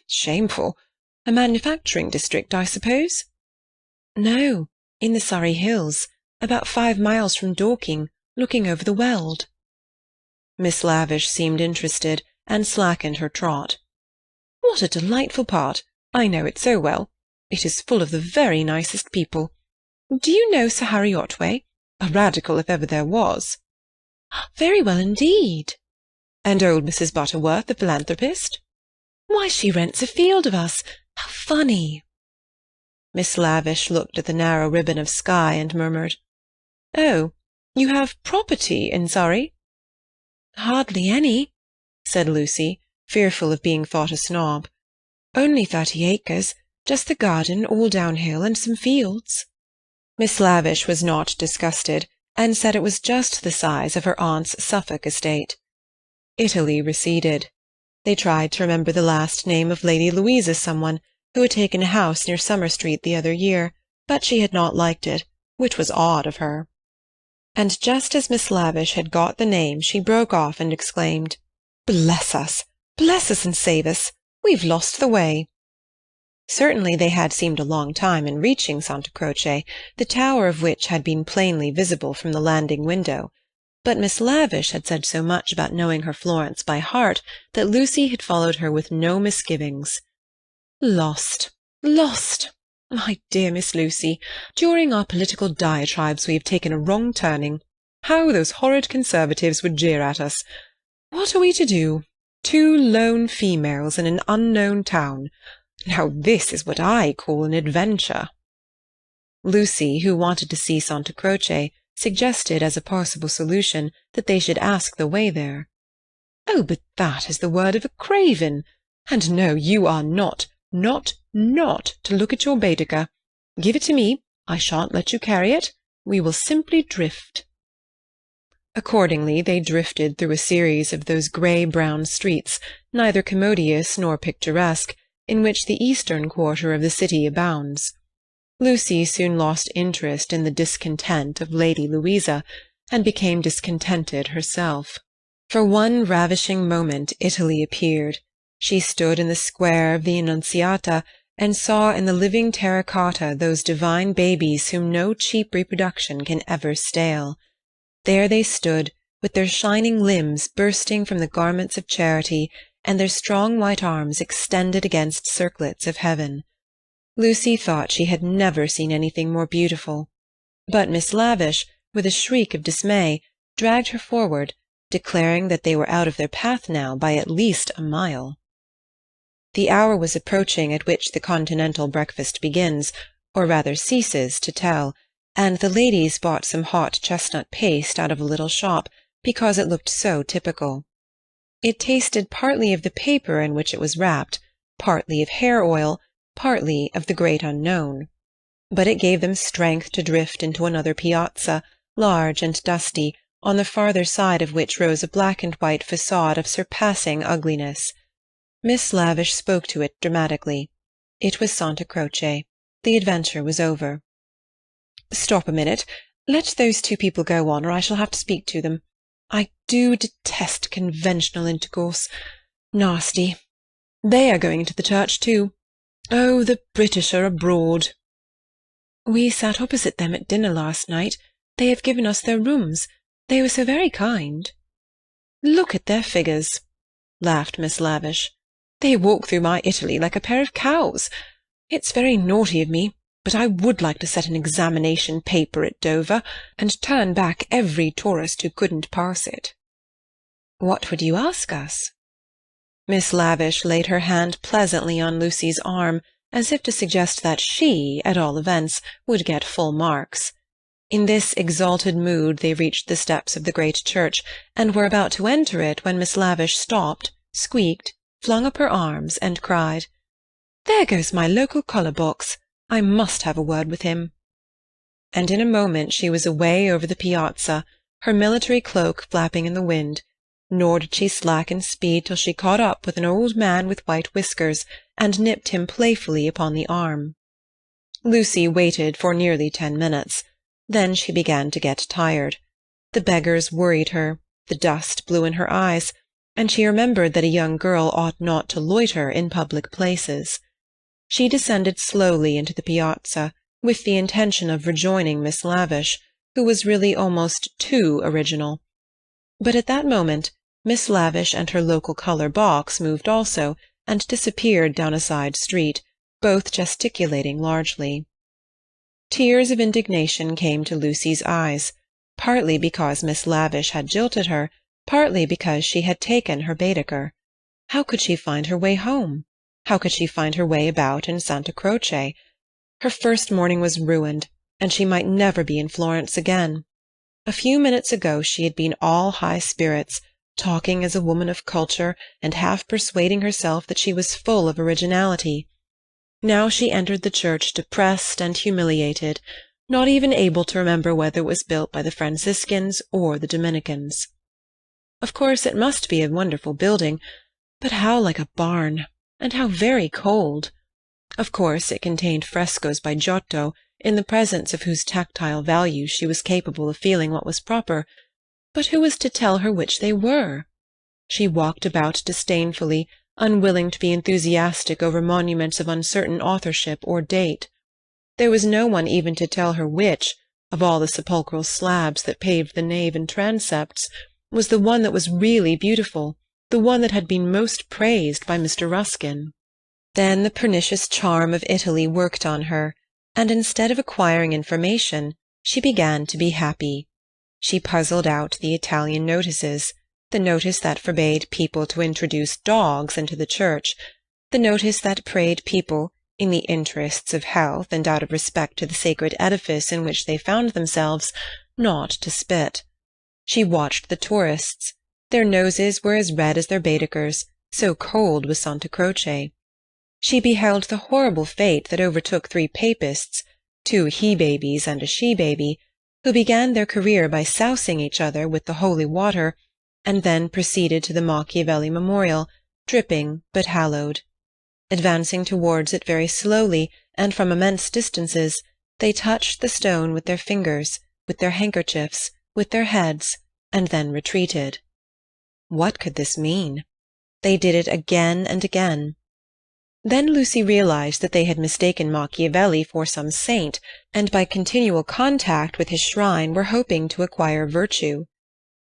Speaker 2: "Shameful. A manufacturing district, I suppose?" "No, in the Surrey Hills, about 5 miles from Dorking, looking over the Weald." Miss Lavish seemed interested, and slackened her trot. "What a delightful part! I know it so well. It is full of the very nicest people. Do you know Sir Harry Otway? A radical if ever there was." "Very well indeed." "And old Mrs. Butterworth, the philanthropist?" "Why, she rents a field of us. How funny!" Miss Lavish looked at the narrow ribbon of sky and murmured, "Oh, you have property in Surrey?" "Hardly any," said Lucy, fearful of being thought a snob. "Only 30 acres, just the garden, all downhill, and some fields." Miss Lavish was not disgusted, and said it was just the size of her aunt's Suffolk estate. Italy receded. They tried to remember the last name of Lady Louisa someone, who had taken a house near Summer Street the other year, but she had not liked it, which was odd of her. And just as Miss Lavish had got the name, she broke off and exclaimed, "Bless us! Bless us and save us! We've lost the way." Certainly they had seemed a long time in reaching Santa Croce, the tower of which had been plainly visible from the landing window, but Miss Lavish had said so much about knowing her Florence by heart that Lucy had followed her with no misgivings. Lost! Lost! My dear Miss Lucy, during our political diatribes we have taken a wrong turning. How those horrid Conservatives would jeer at us! What are we to do? 2 lone females in an unknown town. Now this is what I call an adventure." Lucy, who wanted to see Santa Croce, suggested as a possible solution that they should ask the way there. "Oh, but that is the word of a craven. And no, you are not to look at your Baedeker. Give it to me. I shan't let you carry it. We will simply drift." Accordingly they drifted through a series of those grey-brown streets, neither commodious nor picturesque, in which the eastern quarter of the city abounds. Lucy soon lost interest in the discontent of Lady Louisa, and became discontented herself. For one ravishing moment Italy appeared. She stood in the square of the Annunziata, and saw in the living terracotta those divine babies whom no cheap reproduction can ever stale. There they stood, with their shining limbs bursting from the garments of charity, and their strong white arms extended against circlets of heaven. Lucy thought she had never seen anything more beautiful. But Miss Lavish, with a shriek of dismay, dragged her forward, declaring that they were out of their path now by at least a mile. The hour was approaching at which the continental breakfast begins, or rather ceases, to tell, and the ladies bought some hot chestnut paste out of a little shop, because it looked so typical. It tasted partly of the paper in which it was wrapped, partly of hair oil, partly of the great unknown. But it gave them strength to drift into another piazza, large and dusty, on the farther side of which rose a black and white facade of surpassing ugliness. Miss Lavish spoke to it dramatically. It was Santa Croce. The adventure was over. "Stop a minute. Let those 2 people go on, or I shall have to speak to them. I do detest conventional intercourse. Nasty. They are going into the church too. Oh, the British are abroad." "We sat opposite them at dinner last night. They have given us their rooms. They were so very kind." "Look at their figures," laughed Miss Lavish. "They walk through my Italy like a pair of cows. It's very naughty of me, but I would like to set an examination paper at Dover, and turn back every tourist who couldn't pass it." "What would you ask us?" Miss Lavish laid her hand pleasantly on Lucy's arm, as if to suggest that she, at all events, would get full marks. In this exalted mood they reached the steps of the great church, and were about to enter it when Miss Lavish stopped, squeaked, flung up her arms, and cried, "There goes my local colour-box. I must have a word with him." And in a moment she was away over the piazza, her military cloak flapping in the wind, nor did she slacken speed till she caught up with an old man with white whiskers, and nipped him playfully upon the arm. Lucy waited for nearly 10 minutes. Then she began to get tired. The beggars worried her, the dust blew in her eyes, and she remembered that a young girl ought not to loiter in public places. She descended slowly into the piazza, with the intention of rejoining Miss Lavish, who was really almost too original. But at that moment Miss Lavish and her local colour-box moved also, and disappeared down a side street, both gesticulating largely. Tears of indignation came to Lucy's eyes, partly because Miss Lavish had jilted her, partly because she had taken her Baedeker. How could she find her way home? How could she find her way about in Santa Croce? Her first morning was ruined, and she might never be in Florence again. A few minutes ago she had been all high spirits, talking as a woman of culture, and half persuading herself that she was full of originality. Now she entered the church depressed and humiliated, not even able to remember whether it was built by the Franciscans or the Dominicans. Of course it must be a wonderful building, But how like a barn, and how very cold! Of course it contained frescoes by Giotto, in the presence of whose tactile values she was capable of feeling what was proper, but who was to tell her which they were? She walked about disdainfully, unwilling to be enthusiastic over monuments of uncertain authorship or date. There was no one even to tell her which, of all the sepulchral slabs that paved the nave and transepts, was the one that was really beautiful, the one that had been most praised by Mr. Ruskin. Then the pernicious charm of Italy worked on her, and instead of acquiring information, she began to be happy. She puzzled out the Italian notices, the notice that forbade people to introduce dogs into the church, the notice that prayed people, in the interests of health and out of respect to the sacred edifice in which they found themselves, not to spit. She watched the tourists. Their noses were as red as their Baedekers, so cold was Santa Croce. She beheld the horrible fate that overtook 3 papists, 2 he-babies and a she-baby, who began their career by sousing each other with the holy water, and then proceeded to the Machiavelli memorial, dripping but hallowed. Advancing towards it very slowly, and from immense distances, they touched the stone with their fingers, with their handkerchiefs, with their heads, and then retreated. What could this mean? They did it again and again. Then Lucy realized that they had mistaken Machiavelli for some saint, and by continual contact with his shrine were hoping to acquire virtue.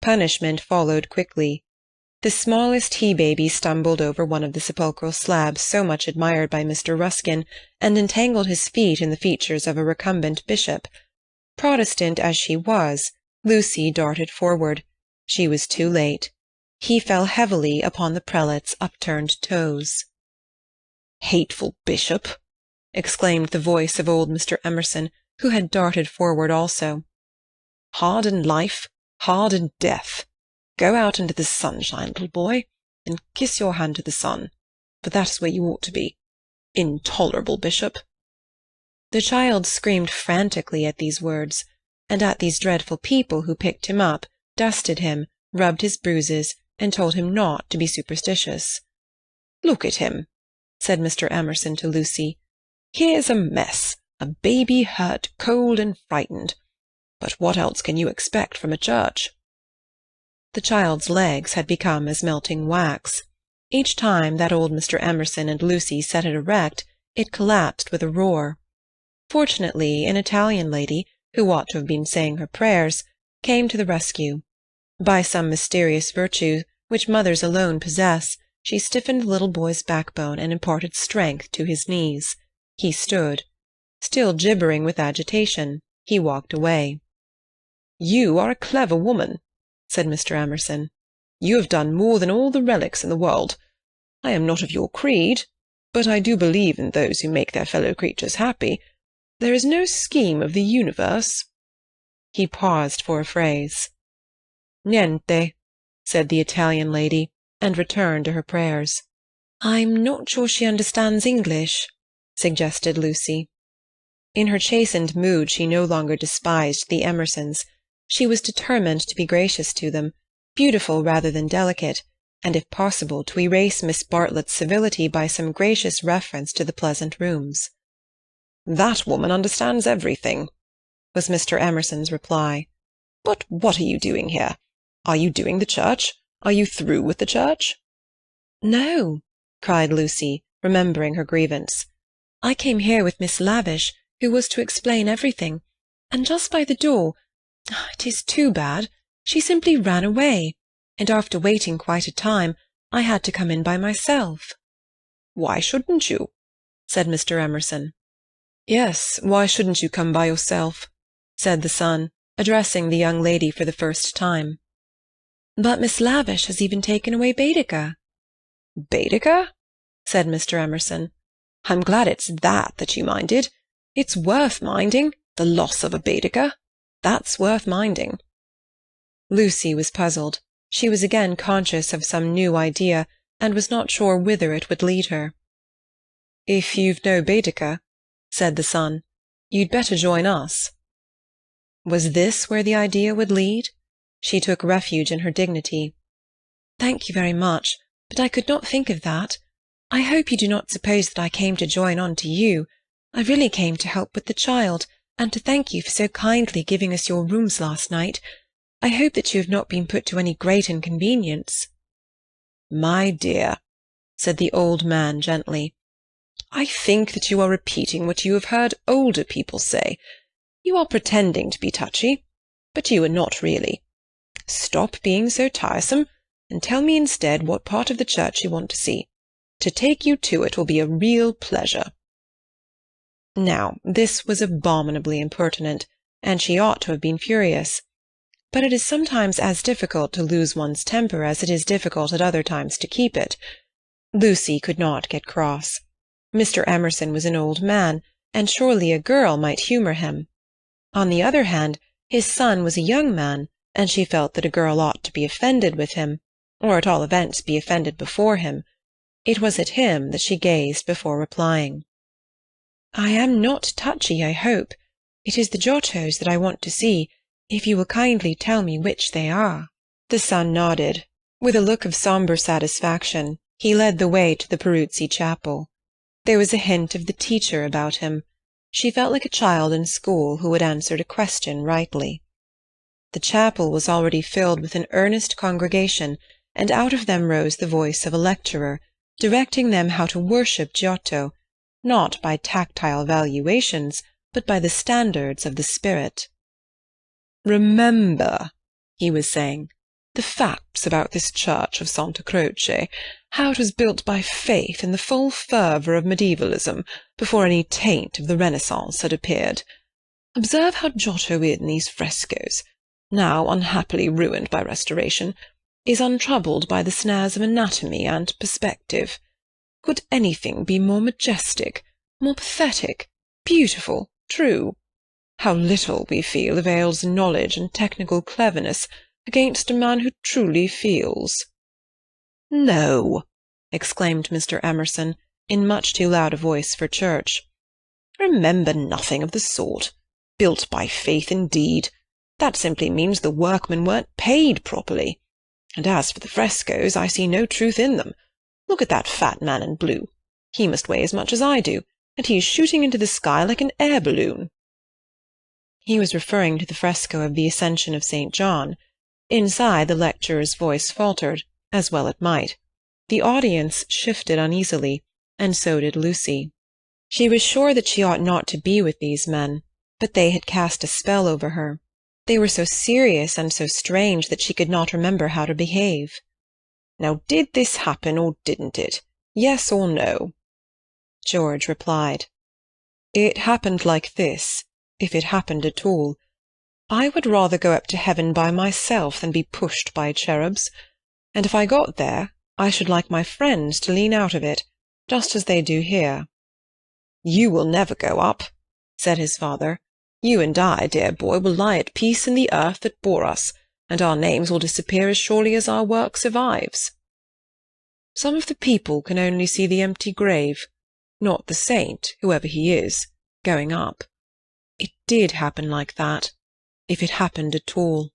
Speaker 2: Punishment followed quickly. The smallest he-baby stumbled over one of the sepulchral slabs so much admired by Mr. Ruskin, and entangled his feet in the features of a recumbent bishop. Protestant as she was, Lucy darted forward. She was too late. He fell heavily upon the prelate's upturned toes. "Hateful bishop!" exclaimed the voice of old Mr. Emerson, who had darted forward also. "Hard in life, hard in death. Go out into the sunshine, little boy, and kiss your hand to the sun, for that is where you ought to be. Intolerable bishop!" The child screamed frantically at these words, and at these dreadful people who picked him up, dusted him, rubbed his bruises, and told him not to be superstitious. "Look at him," said Mr. Emerson to Lucy. "Here's a mess, a baby hurt, cold, and frightened. But what else can you expect from a church?" The child's legs had become as melting wax. Each time that old Mr. Emerson and Lucy set it erect, it collapsed with a roar. Fortunately, an Italian lady, who ought to have been saying her prayers, came to the rescue. By some mysterious virtue, which mothers alone possess, she stiffened the little boy's backbone and imparted strength to his knees. He stood. Still gibbering with agitation, he walked away. "You are a clever woman," said Mr. Emerson. "You have done more than all the relics in the world. I am not of your creed, but I do believe in those who make their fellow creatures happy. There is no scheme of the universe—" He paused for a phrase. "Niente," said the Italian lady, and returned to her prayers. "I'm not sure she understands English," suggested Lucy. In her chastened mood she no longer despised the Emersons. She was determined to be gracious to them, beautiful rather than delicate, and if possible to erase Miss Bartlett's civility by some gracious reference to the pleasant rooms. "That woman understands everything," was Mr. Emerson's reply. "But what are you doing here? Are you doing the church? Are you through with the church?" "No," cried Lucy, remembering her grievance. "I came here with Miss Lavish, who was to explain everything, and just by the door, it is too bad, she simply ran away, and after waiting quite a time, I had to come in by myself." "Why shouldn't you?" said Mr. Emerson. "Yes, why shouldn't you come by yourself?" said the son, addressing the young lady for the first time. "But Miss Lavish has even taken away Baedeker." "Baedeker?" said Mr. Emerson. "I'm glad it's that you minded. It's worth minding, the loss of a Baedeker. That's worth minding." Lucy was puzzled. She was again conscious of some new idea, and was not sure whither it would lead her. "If you've no Baedeker," said the son, "you'd better join us." Was this where the idea would lead? She took refuge in her dignity. "Thank you very much.
Speaker 3: but I could not think of that. I hope you do not suppose that I came to join on to you. I really came to help with the child, and to thank you for so kindly giving us your rooms last night. I hope that you have not been put to any great inconvenience."
Speaker 2: "My dear," said the old man gently, "I think that you are repeating what you have heard older people say. You are pretending to be touchy, but you are not really. Stop being so tiresome, and tell me instead what part of the church you want to see. To take you to it will be a real pleasure." Now, this was abominably impertinent, and she ought to have been furious. But it is sometimes as difficult to lose one's temper as it is difficult at other times to keep it. Lucy could not get cross. Mr. Emerson was an old man, and surely a girl might humour him. On the other hand, his son was a young man, and she felt that a girl ought to be offended with him, or at all events be offended before him. It was at him that she gazed before replying.
Speaker 3: "I am not touchy, I hope. It is the Giottos that I want to see, if you will kindly tell me which they are."
Speaker 2: The son nodded. With a look of sombre satisfaction, he led the way to the Peruzzi chapel. There was a hint of the teacher about him. She felt like a child in school who had answered a question rightly. The chapel was already filled with an earnest congregation, and out of them rose the voice of a lecturer, directing them how to worship Giotto, not by tactile valuations, but by the standards of the spirit. "Remember," he was saying, "the facts about this church of Santa Croce, how it was built by faith in the full fervour of medievalism, before any taint of the Renaissance had appeared. Observe how Giotto in these frescoes, now unhappily ruined by restoration, is untroubled by the snares of anatomy and perspective. Could anything be more majestic, more pathetic, beautiful, true? How little, we feel, avails knowledge and technical cleverness against a man who truly feels." "No," exclaimed Mr. Emerson, in much too loud a voice for church. "Remember nothing of the sort. Built by faith indeed. That simply means the workmen weren't paid properly. And as for the frescoes, I see no truth in them. Look at that fat man in blue. He must weigh as much as I do, and he is shooting into the sky like an air balloon." He was referring to the fresco of the Ascension of St. John. Inside, the lecturer's voice faltered, as well it might. The audience shifted uneasily, and so did Lucy. She was sure that she ought not to be with these men, but they had cast a spell over her. They were so serious and so strange that she could not remember how to behave. "Now, did this happen, or didn't it? Yes or no?" George replied, "It happened like this, if it happened at all. I would rather go up to heaven by myself than be pushed by cherubs, and if I got there, I should like my friends to lean out of it, just as they do here." "You will never go up," said his father. "You and I, dear boy, will lie at peace in the earth that bore us, and our names will disappear as surely as our work survives. Some of the people can only see the empty grave, not the saint, whoever he is, going up. It did happen like that, if it happened at all."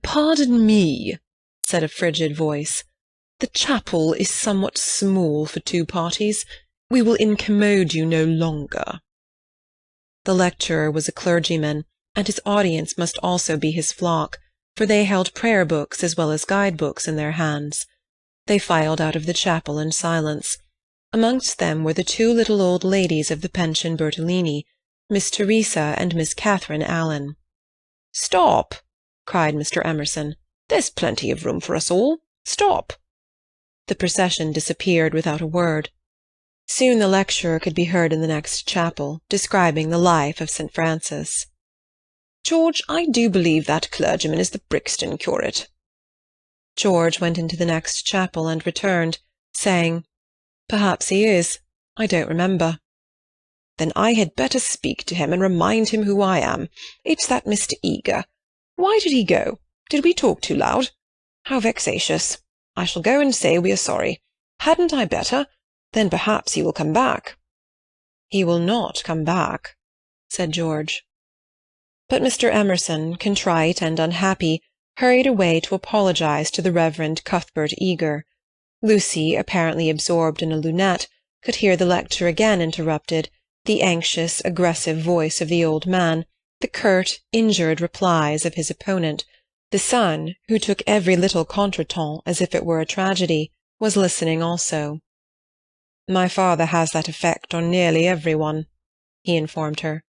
Speaker 2: "Pardon me," said a frigid voice. "The chapel is somewhat small for two parties. We will incommode you no longer." The lecturer was a clergyman, and his audience must also be his flock, for they held prayer-books as well as guide-books in their hands. They filed out of the chapel in silence. Amongst them were the two little old ladies of the pension Bertolini, Miss Teresa and Miss Catherine Allen. "Stop!" cried Mr. Emerson. "There's plenty of room for us all. Stop!" The procession disappeared without a word. Soon the lecturer could be heard in the next chapel, describing the life of St. Francis. "George, I do believe that clergyman is the Brixton curate." George went into the next chapel and returned, saying, "Perhaps he is. I don't remember." "Then I had better speak to him and remind him who I am. It's that Mr. Eager. Why did he go? Did we talk too loud? How vexatious. I shall go and say we are sorry. Hadn't I better? Then perhaps he will come back." "He will not come back," said George. But Mr. Emerson, contrite and unhappy, hurried away to apologize to the Reverend Cuthbert Eager. Lucy, apparently absorbed in a lunette, could hear the lecture again interrupted, the anxious, aggressive voice of the old man, the curt, injured replies of his opponent. The son, who took every little contretemps as if it were a tragedy, was listening also. "My father has that effect on nearly every one," he informed her.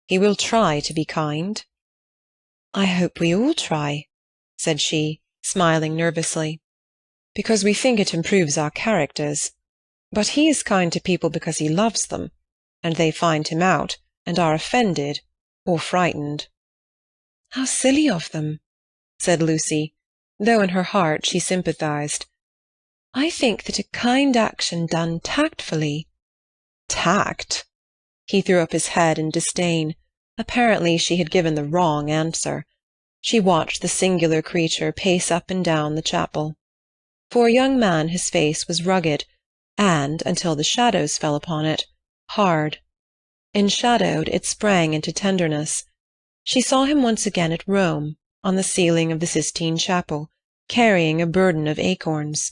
Speaker 2: "He will try to be kind." "I hope we all try," said she, smiling nervously, "because we think it improves our characters. But he is kind to people because he loves them, and they find him out, and are offended or frightened." "How silly of them," said Lucy, though in her heart she sympathized. "I think that a kind action done tactfully—" "Tact?" He threw up his head in disdain. Apparently she had given the wrong answer. She watched the singular creature pace up and down the chapel. For a young man his face was rugged, and, until the shadows fell upon it, hard. Enshadowed, it sprang into tenderness. She saw him once again at Rome, on the ceiling of the Sistine Chapel, carrying a burden of acorns.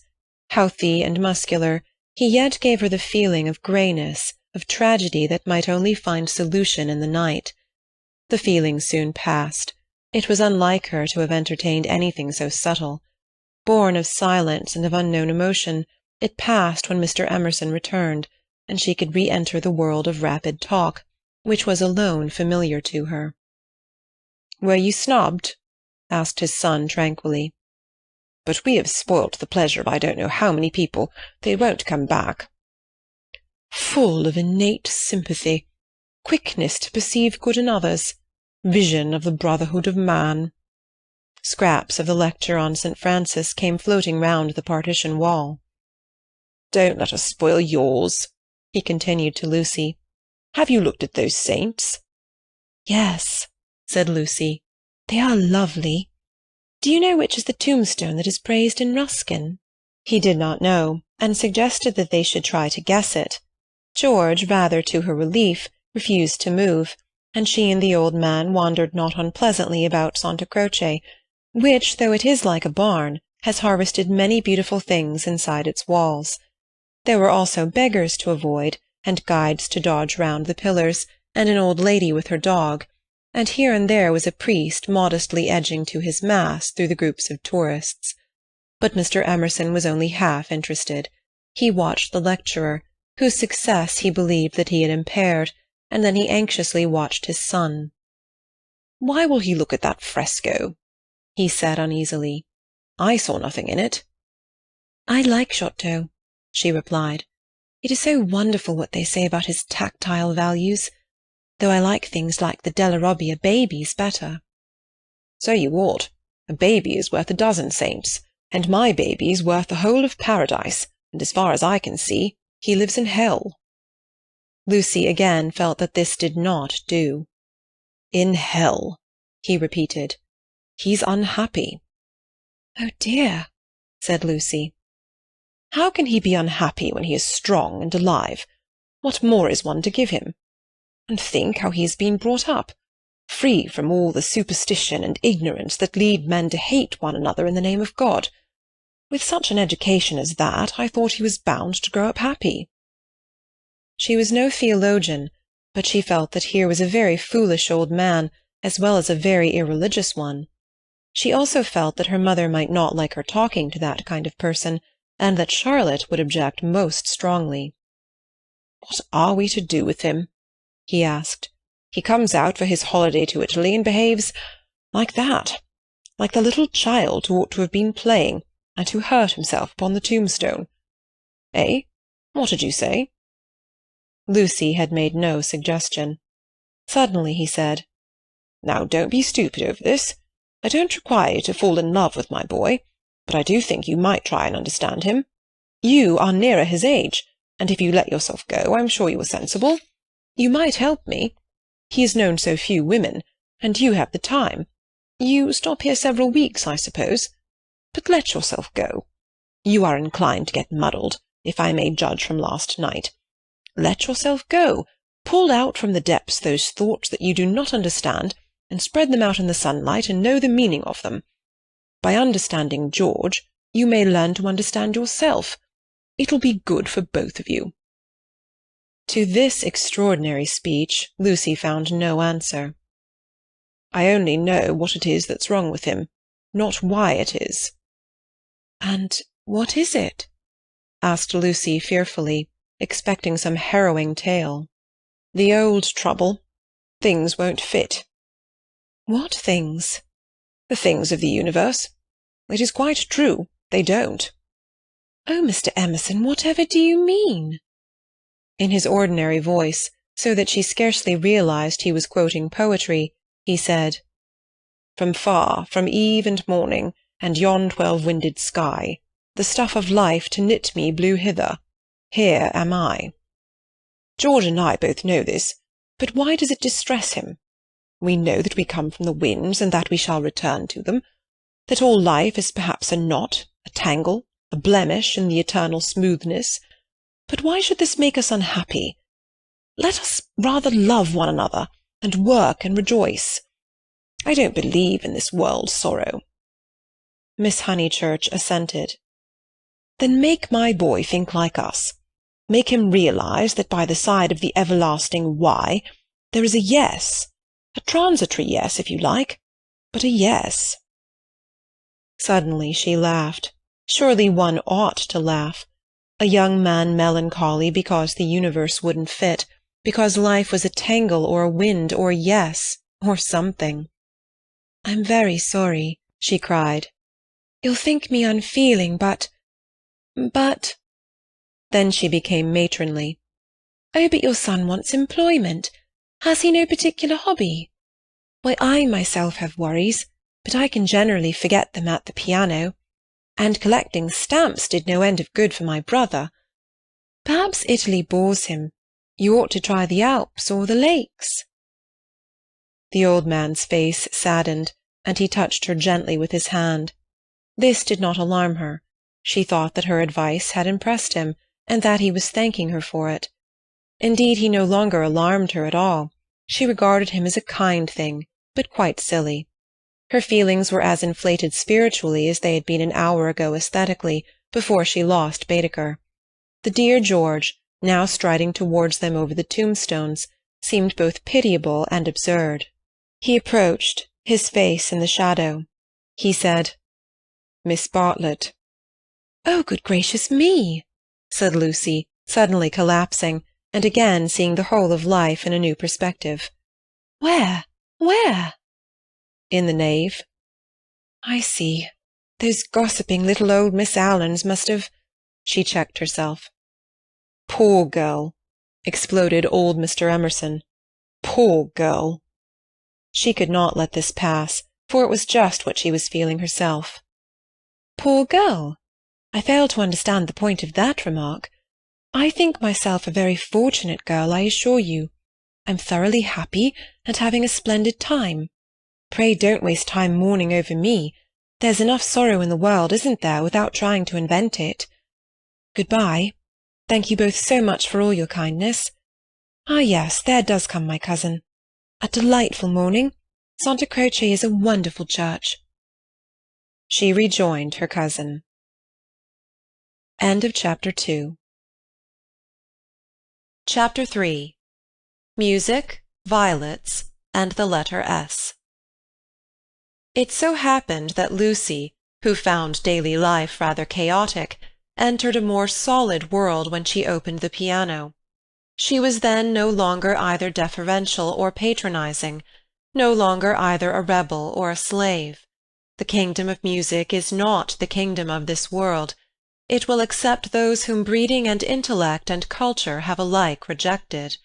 Speaker 2: Healthy and muscular, he yet gave her the feeling of greyness, of tragedy that might only find solution in the night. The feeling soon passed. It was unlike her to have entertained anything so subtle. Born of silence and of unknown emotion, it passed when Mr. Emerson returned, and she could re-enter the world of rapid talk, which was alone familiar to her. "Were you snubbed?" asked his son tranquilly. "But we have spoilt the pleasure of I don't know how many people. They won't come back." "Full of innate sympathy, quickness to perceive good in others, vision of the brotherhood of man." Scraps of the lecture on St. Francis came floating round the partition wall. "Don't let us spoil yours," he continued to Lucy. "Have you looked at those saints?" "Yes," said Lucy. "They are lovely. Do you know which is the tombstone that is praised in Ruskin?" He did not know, and suggested that they should try to guess it. George, rather to her relief, refused to move, and she and the old man wandered not unpleasantly about Santa Croce, which, though it is like a barn, has harvested many beautiful things inside its walls. There were also beggars to avoid, and guides to dodge round the pillars, and an old lady with her dog, and here and there was a priest modestly edging to his mass through the groups of tourists. But Mr. Emerson was only half interested. He watched the lecturer, whose success he believed that he had impaired, and then he anxiously watched his son. "Why will he look at that fresco?" he said uneasily. "I saw nothing in it." "I like Giotto," she replied. "It is so wonderful what they say about his tactile values, though I like things like the Della Robbia babies better." "So you ought. A baby is worth a dozen saints, and my baby's worth the whole of paradise, and as far as I can see, he lives in hell." Lucy again felt that this did not do. "In hell," he repeated. "He's unhappy." "Oh dear," said Lucy. "How can he be unhappy when he is strong and alive? What more is one to give him? And think how he has been brought up, free from all the superstition and ignorance that lead men to hate one another in the name of God. With such an education as that, I thought he was bound to grow up happy." She was no theologian, but she felt that here was a very foolish old man, as well as a very irreligious one. She also felt that her mother might not like her talking to that kind of person, and that Charlotte would object most strongly. "What are we to do with him?" he asked. "He comes out for his holiday to Italy and behaves like that, like the little child who ought to have been playing, and who hurt himself upon the tombstone. Eh? What did you say?" Lucy had made no suggestion. Suddenly he said, "Now don't be stupid over this. I don't require you to fall in love with my boy, but I do think you might try and understand him. You are nearer his age, and if you let yourself go, I'm sure you are sensible. You might help me. He has known so few women, and you have the time. You stop here several weeks, I suppose. But let yourself go. You are inclined to get muddled, if I may judge from last night. Let yourself go. Pull out from the depths those thoughts that you do not understand, and spread them out in the sunlight and know the meaning of them. By understanding George, you may learn to understand yourself,
Speaker 3: It'll be good for both of you." To this extraordinary speech Lucy found no answer. "I only know what it is that's wrong with him, not why it is." "And what is it?" asked Lucy fearfully, expecting some harrowing tale. "The old trouble. Things won't fit." "What things?" "The things of the universe. It is quite true, they don't." "Oh, Mr. Emerson, whatever do you mean?" In his ordinary voice, so that she scarcely realized he was quoting poetry, he said, From eve and morning, and yon 12-winded sky, the stuff of life to knit me blew hither. Here am I." George and I both know this, but why does it distress him? We know that we come from the winds, and that we shall return to them, that all life is perhaps a knot, a tangle, a blemish in the eternal smoothness. But why should this make us unhappy? Let us rather love one another, and work and rejoice. I don't believe in this world sorrow." Miss Honeychurch assented. "Then make my boy think like us. Make him realize that by the side of the everlasting why there is a yes, a transitory yes, if you like, but a yes." Suddenly she laughed. Surely one ought to laugh. A young man melancholy because the universe wouldn't fit, because life was a tangle or a wind or a yes, or something. "I'm very sorry," she cried. "You'll think me unfeeling, but— Then she became matronly. "Oh, but your son wants employment. Has he no particular hobby?" "Why, I myself have worries, but I can generally forget them at the piano. And collecting stamps did no end of good for my brother. Perhaps Italy bores him. You ought to try the Alps or the lakes." The old man's face saddened, and he touched her gently with his hand. This did not alarm her. She thought that her advice had impressed him, and that he was thanking her for it. Indeed, he no longer alarmed her at all. She regarded him as a kind thing, but quite silly. Her feelings were as inflated spiritually as they had been an hour ago aesthetically, before she lost Baedeker. The dear George, now striding towards them over the tombstones, seemed both pitiable and absurd. He approached, his face in the shadow. He said, "Miss Bartlett." "Oh, good gracious me!" said Lucy, suddenly collapsing, and again seeing the whole of life in a new perspective. "Where? Where?" "In the nave." "I see. Those gossiping little old Miss Allens must have—" She checked herself. "Poor girl!" exploded old Mr. Emerson. "Poor girl!" She could not let this pass, for it was just what she was feeling herself. "Poor girl? I fail to understand the point of that remark. I think myself a very fortunate girl, I assure you. I'm thoroughly happy, and having a splendid time. Pray don't waste time mourning over me. There's enough sorrow in the world, isn't there, without trying to invent it? Good-bye. Thank you both so much for all your kindness. Ah, yes, there does come my cousin. A delightful morning. Santa Croce is a wonderful church." She rejoined her cousin. End of Chapter 2. Chapter 3. Music, Violets, and the Letter S. It so happened that Lucy, who found daily life rather chaotic, entered a more solid world when she opened the piano. She was then no longer either deferential or patronizing, no longer either a rebel or a slave. The kingdom of music is not the kingdom of this world. It will accept those whom breeding and intellect and culture have alike rejected.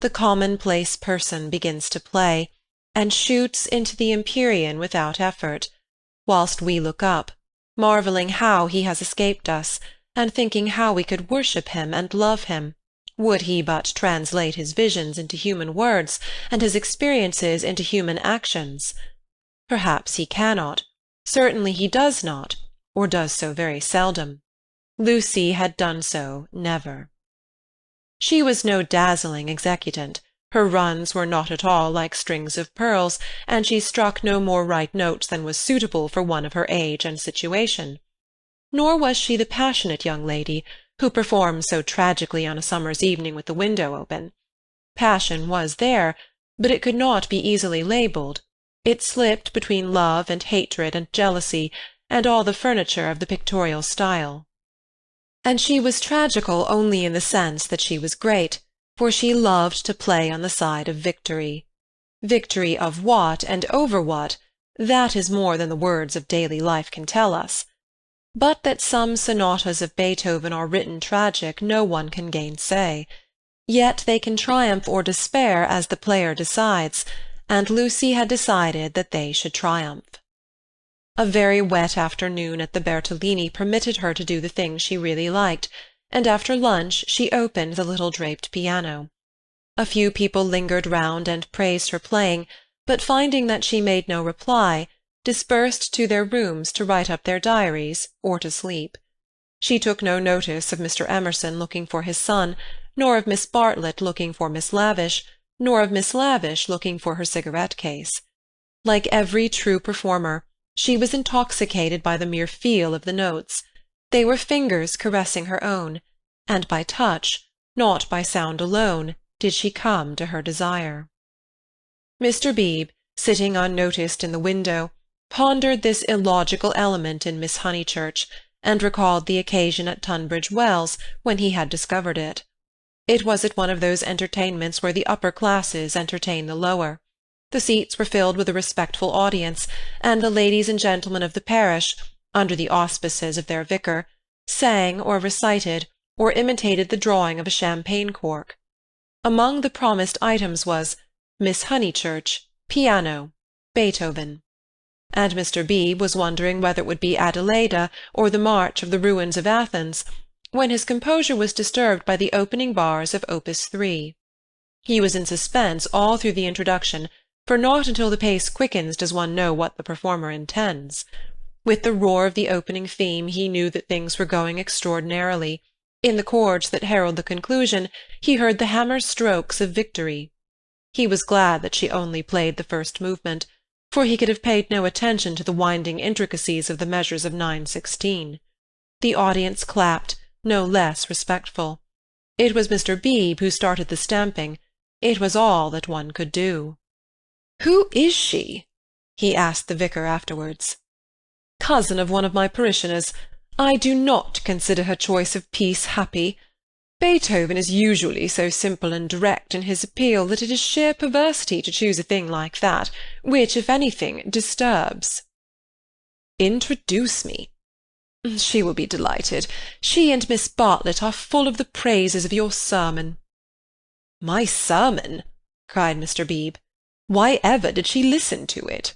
Speaker 3: The commonplace person begins to play, and shoots into the empyrean without effort, whilst we look up, marvelling how he has escaped us, and thinking how we could worship him and love him, would he but translate his visions into human words, and his experiences into human actions. Perhaps he cannot, certainly he does not, or does so very seldom. Lucy had done so never. She was no dazzling executant. Her runs were not at all like strings of pearls, and she struck no more right notes than was suitable for one of her age and situation. Nor was she the passionate young lady
Speaker 2: who performs so tragically on a summer's evening with the window open. Passion was there, but it could not be easily labelled. It slipped between love and hatred and jealousy, and all the furniture of the pictorial style. And she was tragical only in the sense that she was great, for she loved to play on the side of victory. Victory of what and over what, that is more than the words of daily life can tell us. But that some sonatas of Beethoven are written tragic no one can gainsay. Yet they can triumph or despair as the player decides, and Lucy had decided that they should triumph. A very wet afternoon at the Bertolini permitted her to do the things she really liked, and after lunch she opened the little draped piano. A few people lingered round and praised her playing, but finding that she made no reply, dispersed to their rooms to write up their diaries or to sleep. She took no notice of Mr. Emerson looking for his son, nor of Miss Bartlett looking for Miss Lavish, nor of Miss Lavish looking for her cigarette-case. Like every true performer, she was intoxicated by the mere feel of the notes. They were fingers caressing her own, and by touch, not by sound alone, did she come to her desire. Mr. Beebe, sitting unnoticed in the window, pondered this illogical element in Miss Honeychurch, and recalled the occasion at Tunbridge Wells when he had discovered it. It was at one of those entertainments where the upper classes entertain the lower. The seats were filled with a respectful audience, and the ladies and gentlemen of the parish, under the auspices of their vicar, sang or recited or imitated the drawing of a champagne cork. Among the promised items was Miss Honeychurch, piano, Beethoven. And Mr. Beebe was wondering whether it would be Adelaida or the March of the Ruins of Athens, when his composure was disturbed by the opening bars of Opus 3. He was in suspense all through the introduction, for not until the pace quickens does one know what the performer intends. With the roar of the opening theme he knew that things were going extraordinarily. In the chords that herald the conclusion he heard the hammer strokes of victory. He was glad that she only played the first movement, for he could have paid no attention to the winding intricacies of the measures of 9/16. The audience clapped, no less respectful. It was Mr. Beebe who started the stamping. It was all that one could do. "Who is she?" he asked the vicar afterwards. "Cousin of one of my parishioners. I do not consider her choice of piece happy. Beethoven is usually so simple and direct in his appeal that it is sheer perversity to choose a thing like that, which, if anything, disturbs." "Introduce me." "She will be delighted. She and Miss Bartlett are full of the praises of your sermon." "My sermon?" cried Mr. Beebe. "Why ever did she listen to it?"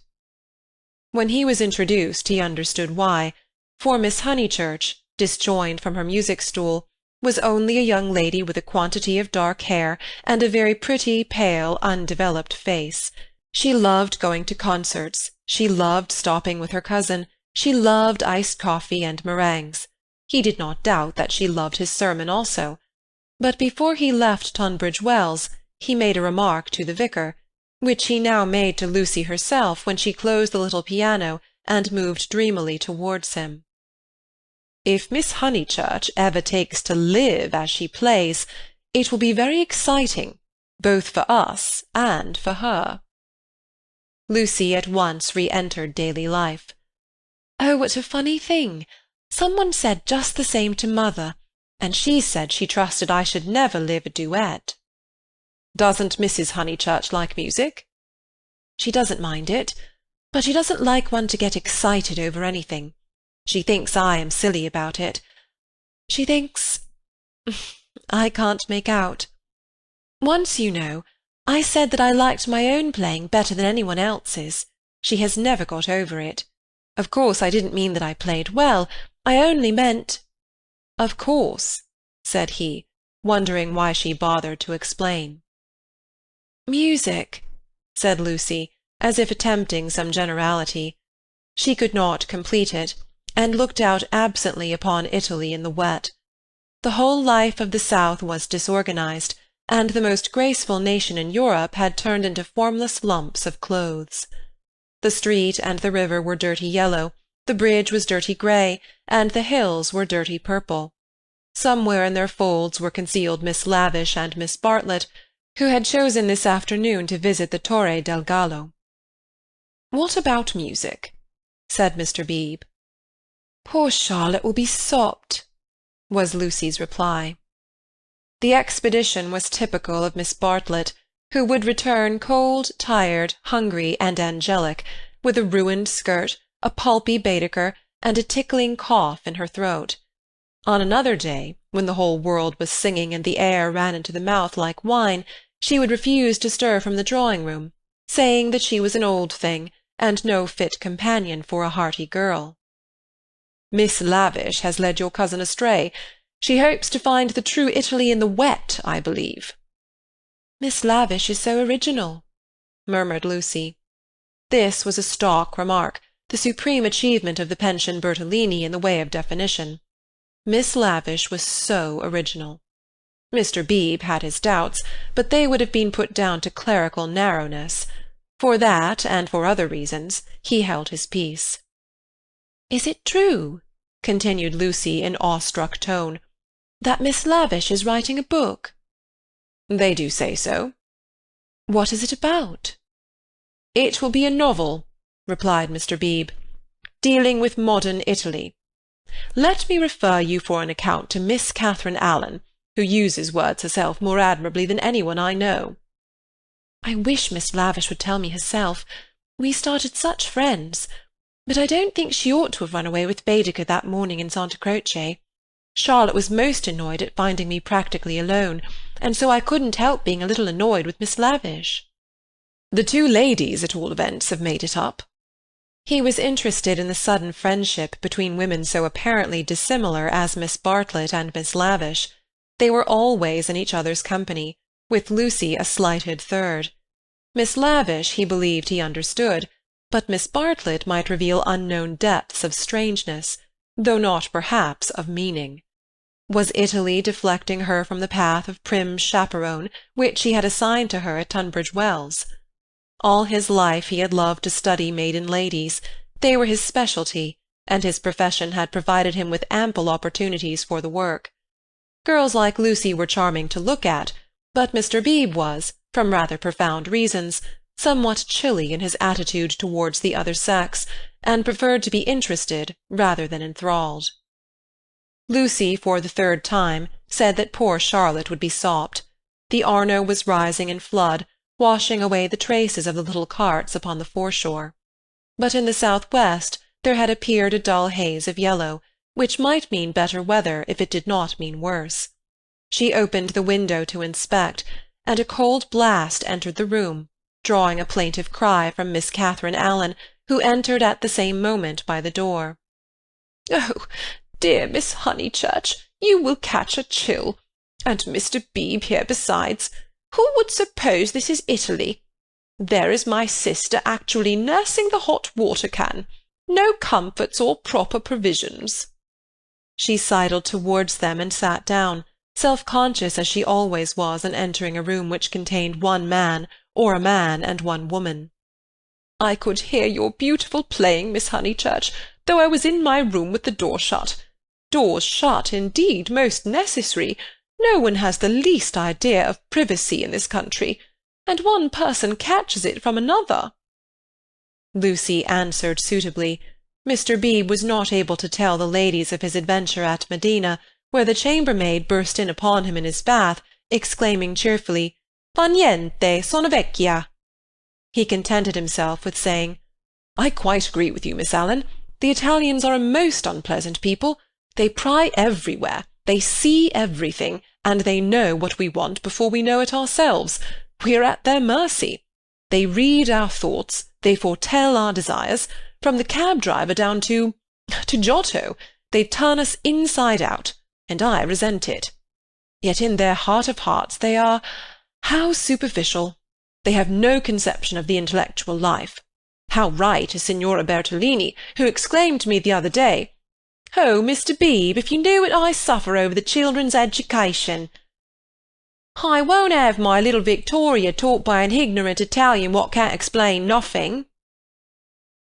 Speaker 2: When he was introduced he understood why, for Miss Honeychurch, disjoined from her music-stool, was only a young lady with a quantity of dark hair and a very pretty, pale, undeveloped face. She loved going to concerts, she loved stopping with her cousin, she loved iced coffee and meringues. He did not doubt that she loved his sermon also. But before he left Tunbridge Wells he made a remark to the vicar, which he now made to Lucy herself when she closed the little piano and moved dreamily towards him. "If Miss Honeychurch ever takes to live as she plays, it will be very exciting, both for us and for her." Lucy at once re-entered daily life. "Oh, what a funny thing! Someone said just the same to mother, and she said she trusted I should never live a duet." "Doesn't Mrs. Honeychurch like music?" "She doesn't mind it, but she doesn't like one to get excited over anything. She thinks I am silly about it. She thinks I can't make out. Once, you know, I said that I liked my own playing better than anyone else's. She has never got over it. Of course I didn't mean that I played well. I only meant—" "Of course," said he, wondering why she bothered to explain. "Music," said Lucy, as if attempting some generality. She could not complete it, and looked out absently upon Italy in the wet. The whole life of the South was disorganized, and the most graceful nation in Europe had turned into formless lumps of clothes. The street and the river were dirty yellow, the bridge was dirty grey, and the hills were dirty purple. Somewhere in their folds were concealed Miss Lavish and Miss Bartlett, who had chosen this afternoon to visit the Torre del Gallo. "What about music?" said Mr. Beebe. "Poor Charlotte will be sopped," was Lucy's reply. The expedition was typical of Miss Bartlett, who would return cold, tired, hungry, and angelic, with a ruined skirt, a pulpy Baedeker, and a tickling cough in her throat. On another day, when the whole world was singing and the air ran into the mouth like wine, she would refuse to stir from the drawing-room, saying that she was an old thing, and no fit companion for a hearty girl. "Miss Lavish has led your cousin astray. She hopes to find the true Italy in the wet, I believe." "Miss Lavish is so original," murmured Lucy. This was a stock remark, the supreme achievement of the Pension Bertolini in the way of definition. Miss Lavish was so original. Mr. Beebe had his doubts, but they would have been put down to clerical narrowness. For that, and for other reasons, he held his peace. "Is it true," continued Lucy in awestruck tone, "that Miss Lavish is writing a book?" "They do say so." "What is it about?" "It will be a novel," replied Mr. Beebe, "dealing with modern Italy. Let me refer you for an account to Miss Catherine Allen, who uses words herself more admirably than anyone I know." "I wish Miss Lavish would tell me herself. We started such friends. But I don't think she ought to have run away with Baedeker that morning in Santa Croce. Charlotte was most annoyed at finding me practically alone, and so I couldn't help being a little annoyed with Miss Lavish." "The two ladies, at all events, have made it up." He was interested in the sudden friendship between women so apparently dissimilar as Miss Bartlett and Miss Lavish. They were always in each other's company, with Lucy a slighted third. Miss Lavish he believed he understood, but Miss Bartlett might reveal unknown depths of strangeness, though not perhaps of meaning. Was Italy deflecting her from the path of prim chaperone which he had assigned to her at Tunbridge Wells? All his life he had loved to study maiden ladies. They were his specialty, and his profession had provided him with ample opportunities for the work. Girls like Lucy were charming to look at, but Mr. Beebe was, from rather profound reasons, somewhat chilly in his attitude towards the other sex, and preferred to be interested rather than enthralled. Lucy, for the third time, said that poor Charlotte would be sopped. The Arno was rising in flood, washing away the traces of the little carts upon the foreshore. But in the south-west there had appeared a dull haze of yellow, which might mean better weather if it did not mean worse. She opened the window to inspect, and a cold blast entered the room, drawing a plaintive cry from Miss Catherine Allen, who entered at the same moment by the door. "Oh, dear Miss Honeychurch, you will catch a chill. And Mr. Beebe here besides. Who would suppose this is Italy? There is my sister actually nursing the hot water can. No comforts or proper provisions." She sidled towards them and sat down, self-conscious as she always was on entering a room which contained one man, or a man and one woman. "I could hear your beautiful playing, Miss Honeychurch, though I was in my room with the door shut. Doors shut, indeed, most necessary. No one has the least idea of privacy in this country, and one person catches it from another." Lucy answered suitably. Mr. Beebe was not able to tell the ladies of his adventure at Medina, where the chambermaid burst in upon him in his bath, exclaiming cheerfully, "Fa niente, sono vecchia." He contented himself with saying, "I quite agree with you, Miss Allen. The Italians are a most unpleasant people. They pry everywhere, they see everything, and they know what we want before we know it ourselves. We are at their mercy. They read our thoughts, they foretell our desires. From the cab-driver down to Giotto, they turn us inside out, and I resent it. Yet in their heart of hearts they are, how superficial! They have no conception of the intellectual life. How right is Signora Bertolini, who exclaimed to me the other day, 'Oh, Mr. Beebe, if you knew what I suffer over the children's education!' I won't have my little Victoria taught by an ignorant Italian what can't explain nothing."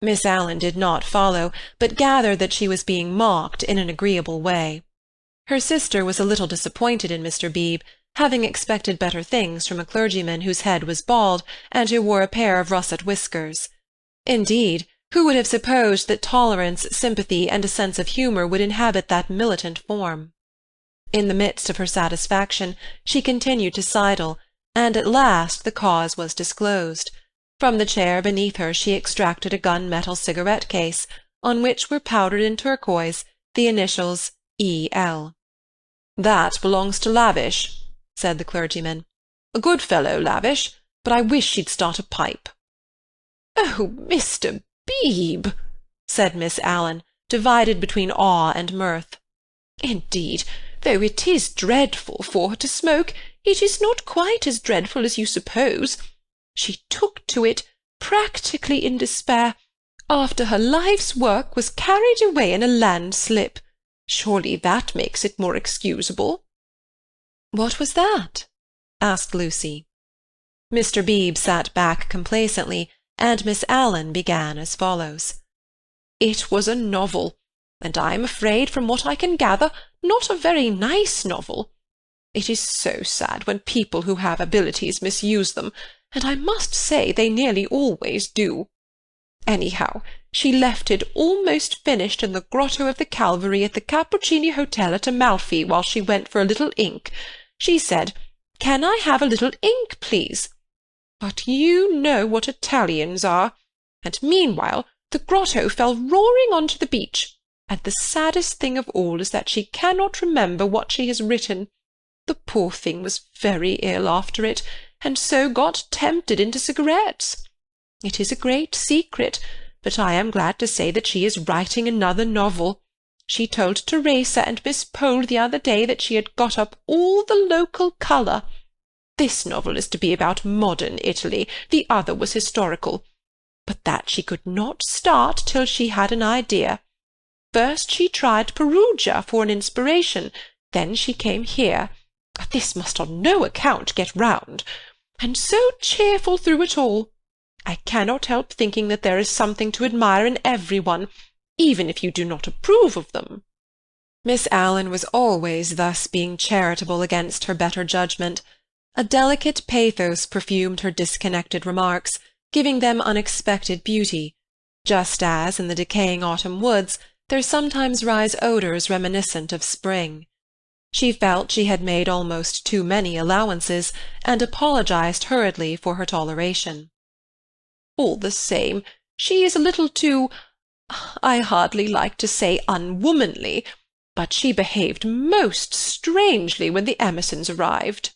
Speaker 2: Miss Allen did not follow, but gathered that she was being mocked in an agreeable way. Her sister was a little disappointed in Mr. Beebe, having expected better things from a clergyman whose head was bald and who wore a pair of russet whiskers. Indeed, who would have supposed that tolerance, sympathy, and a sense of humour would inhabit that militant form? In the midst of her satisfaction, she continued to sidle, and at last the cause was disclosed. From the chair beneath her she extracted a gun-metal cigarette-case, on which were powdered in turquoise the initials E.L. "That belongs to Lavish," said the clergyman. "A good fellow, Lavish, but I wish she'd start a pipe." "Oh, Mr. Beebe!" said Miss Allen, divided between awe and mirth. "Indeed, though it is dreadful for her to smoke, it is not quite as dreadful as you suppose. She took to it, practically in despair, after her life's work was carried away in a landslip. Surely that makes it more excusable." "What was that?" asked Lucy. Mr. Beebe sat back complacently, and Miss Allen began as follows. "It was a novel, and I am afraid, from what I can gather, not a very nice novel. It is so sad when people who have abilities misuse them, and I must say they nearly always do. Anyhow, she left it almost finished in the grotto of the Calvary at the Cappuccini Hotel at Amalfi while she went for a little ink. She said, 'Can I have a little ink, please?' But you know what Italians are. And meanwhile the grotto fell roaring on to the beach, and the saddest thing of all is that she cannot remember what she has written. The poor thing was very ill after it, and so got tempted into cigarettes. It is a great secret, but I am glad to say that she is writing another novel. She told Teresa and Miss Pole the other day that she had got up all the local colour. This novel is to be about modern Italy, the other was historical. But that she could not start till she had an idea. First she tried Perugia for an inspiration, then she came here. This must on no account get round. And so cheerful through it all. I cannot help thinking that there is something to admire in everyone, even if you do not approve of them." Miss Allen was always thus being charitable against her better judgment. A delicate pathos perfumed her disconnected remarks, giving them unexpected beauty, just as in the decaying autumn woods there sometimes rise odours reminiscent of spring. She felt she had made almost too many allowances, and apologized hurriedly for her toleration. "All the same, she is a little too, I hardly like to say unwomanly, but she behaved most strangely when the Emersons arrived."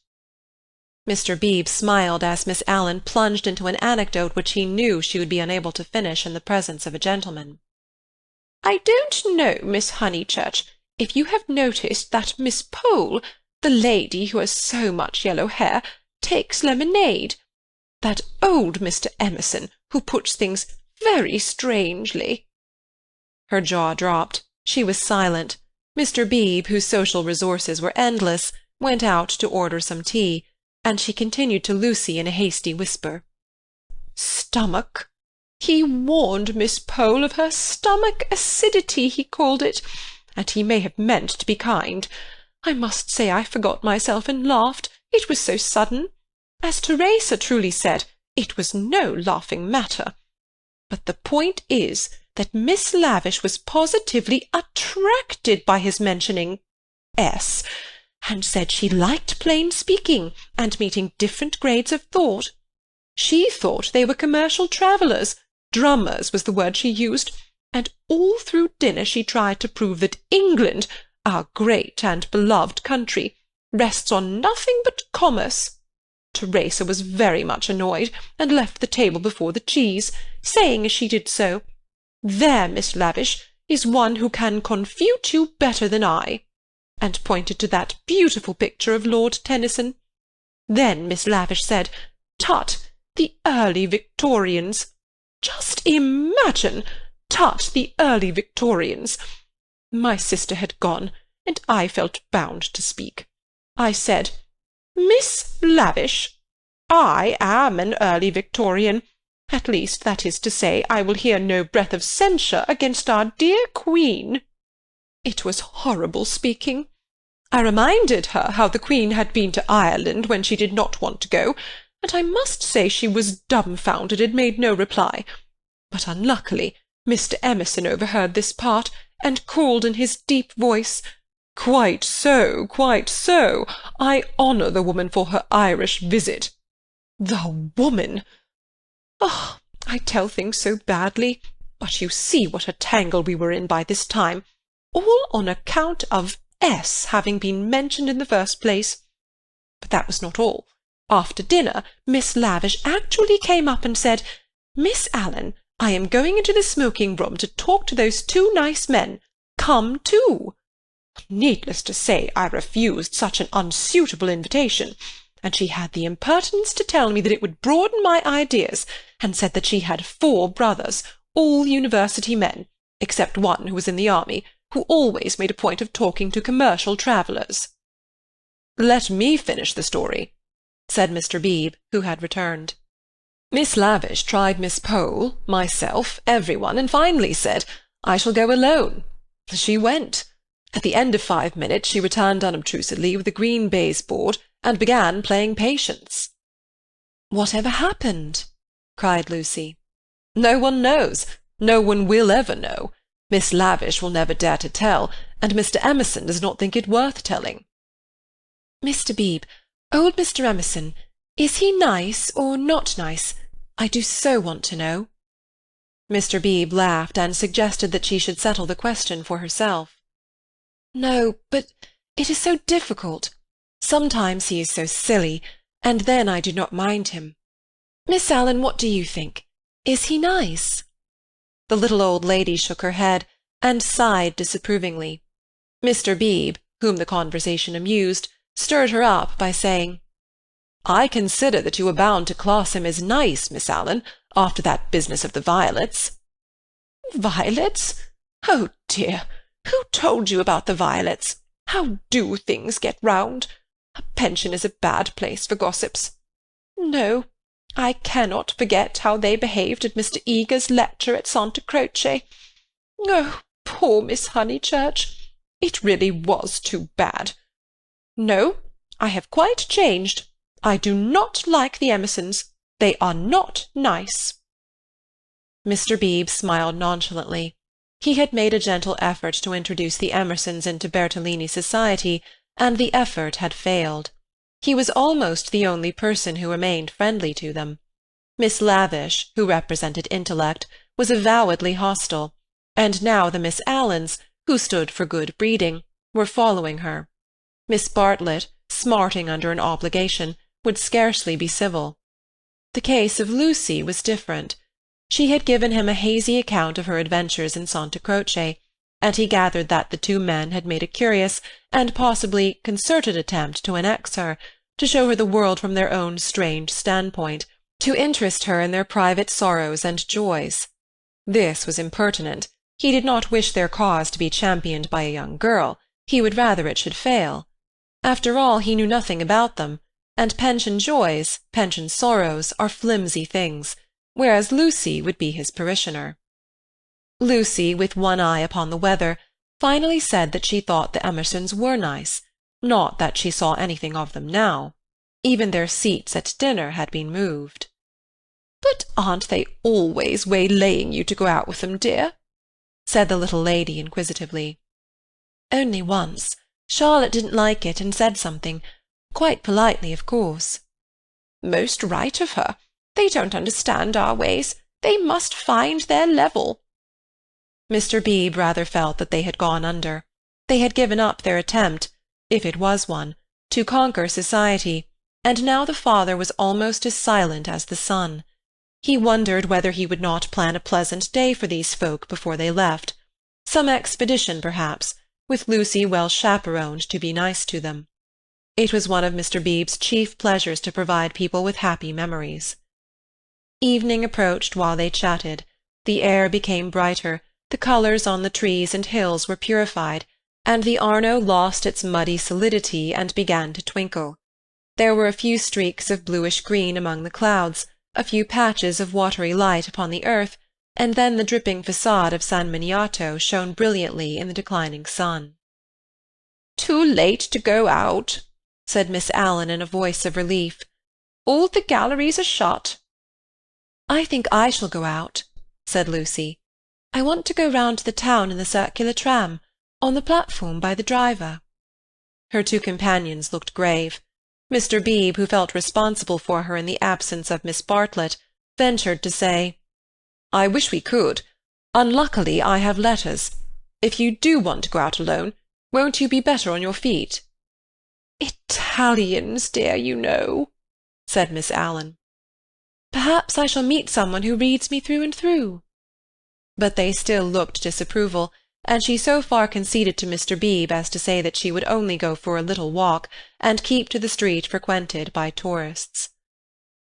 Speaker 2: Mr. Beebe smiled as Miss Allen plunged into an anecdote which he knew she would be unable to finish in the presence of a gentleman. "I don't know, Miss Honeychurch, if you have noticed that Miss Pole, the lady who has so much yellow hair, takes lemonade. That old Mr. Emerson, who puts things very strangely." Her jaw dropped. She was silent. Mr. Beebe, whose social resources were endless, went out to order some tea, and she continued to Lucy in a hasty whisper. "Stomach. He warned Miss Pole of her stomach acidity, he called it, and he may have meant to be kind. I must say I forgot myself and laughed. It was so sudden. As Teresa truly said, it was no laughing matter. But the point is that Miss Lavish was positively attracted by his mentioning S, and said she liked plain speaking and meeting different grades of thought. She thought they were commercial travellers, drummers was the word she used, and all through dinner she tried to prove that England, our great and beloved country, rests on nothing but commerce. Teresa was very much annoyed, and left the table before the cheese, saying as she did so, 'There, Miss Lavish, is one who can confute you better than I,' and pointed to that beautiful picture of Lord Tennyson. Then Miss Lavish said, 'Tut, the early Victorians!' Just imagine! 'Tut, the early Victorians!' My sister had gone, and I felt bound to speak. I said, 'Miss Lavish, I am an early Victorian. At least, that is to say, I will hear no breath of censure against our dear Queen.' It was horrible speaking.
Speaker 3: I reminded her how the Queen had been to Ireland when she did not want to go, and I must say she was dumbfounded and made no reply. But unluckily Mr. Emerson overheard this part, and called in his deep voice, 'Quite so, quite so. I honour the woman for her Irish visit.' The woman! Oh, I tell things so badly, but you see what a tangle we were in by this time, all on account of S having been mentioned in the first place. But that was not all. After dinner, Miss Lavish actually came up and said, 'Miss Allen, I am going into the smoking-room to talk to those two nice men. Come too.' Needless to say, I refused such an unsuitable invitation, and she had the impertinence to tell me that it would broaden my ideas, and said that she had 4 brothers, all university men, except one who was in the army, who always made a point of talking to commercial travellers." "Let me finish the story," said Mr. Beebe, who had returned. "Miss Lavish tried Miss Pole, myself, everyone, and finally said, 'I shall go alone.' She went. At the end of 5 minutes she returned unobtrusively with a green baize board, and began playing Patience." "Whatever happened?" cried Lucy. "No one knows. No one will ever know. Miss Lavish will never dare to tell, and Mr. Emerson does not think it worth telling." "Mr. Beebe, old Mr. Emerson, is he nice or not nice? I do so want to know." Mr. Beebe laughed and suggested that she should settle the question for herself. "No, but it is so difficult. Sometimes he is so silly, and then I do not mind him. Miss Allen, what do you think? Is he nice?" The little old lady shook her head, and sighed disapprovingly. Mr. Beebe, whom the conversation amused, stirred her up by saying, "I consider that you were bound to class him as nice, Miss Allen, after that business of the violets." "Violets? Oh dear! Who told you about the violets? How do things get round? A pension is a bad place for gossips. No, I cannot forget how they behaved at Mr. Eager's lecture at Santa Croce. Oh, poor Miss Honeychurch! It really was too bad. No, I have quite changed. I do not like the Emersons. They are not nice." Mr. Beebe smiled nonchalantly. He had made a gentle effort to introduce the Emersons into Bertolini society, and the effort had failed. He was almost the only person who remained friendly to them. Miss Lavish, who represented intellect, was avowedly hostile, and now the Miss Allens, who stood for good breeding, were following her. Miss Bartlett, smarting under an obligation, would scarcely be civil. The case of Lucy was different. She had given him a hazy account of her adventures in Santa Croce, and he gathered that the 2 men had made a curious and possibly concerted attempt to annex her, to show her the world from their own strange standpoint, to interest her in their private sorrows and joys. This was impertinent. He did not wish their cause to be championed by a young girl. He would rather it should fail. After all, he knew nothing about them, and pension joys, pension sorrows, are flimsy things, whereas Lucy would be his parishioner. Lucy, with one eye upon the weather, finally said that she thought the Emersons were nice, not that she saw anything of them now. Even their seats at dinner had been moved. "But aren't they always waylaying you to go out with them, dear?" said the little lady inquisitively. "Only once. Charlotte didn't like it and said something, quite politely, of course." "Most right of her. They don't understand our ways. They must find their level." Mr. Beebe rather felt that they had gone under. They had given up their attempt, if it was one, to conquer society, and now the father was almost as silent as the son. He wondered whether he would not plan a pleasant day for these folk before they left. Some expedition, perhaps, with Lucy well chaperoned to be nice to them. It was one of Mr. Beebe's chief pleasures to provide people with happy memories. Evening approached while they chatted. The air became brighter, the colours on the trees and hills were purified, and the Arno lost its muddy solidity and began to twinkle. There were a few streaks of bluish-green among the clouds, a few patches of watery light upon the earth, and then the dripping façade of San Miniato shone brilliantly in the declining sun. "Too late to go out," said Miss Allen in a voice of relief. "All the galleries are shut." "I think I shall go out," said Lucy. "I want to go round to the town in the circular tram, on the platform by the driver." Her two companions looked grave. Mr. Beebe, who felt responsible for her in the absence of Miss Bartlett, ventured to say, "I wish we could. Unluckily I have letters. If you do want to go out alone, won't you be better on your feet?" "Italians, dear, you know," said Miss Allen. "Perhaps I shall meet someone who reads me through and through." But they still looked disapproval, and she so far conceded to Mr. Beebe as to say that she would only go for a little walk, and keep to the street frequented by tourists.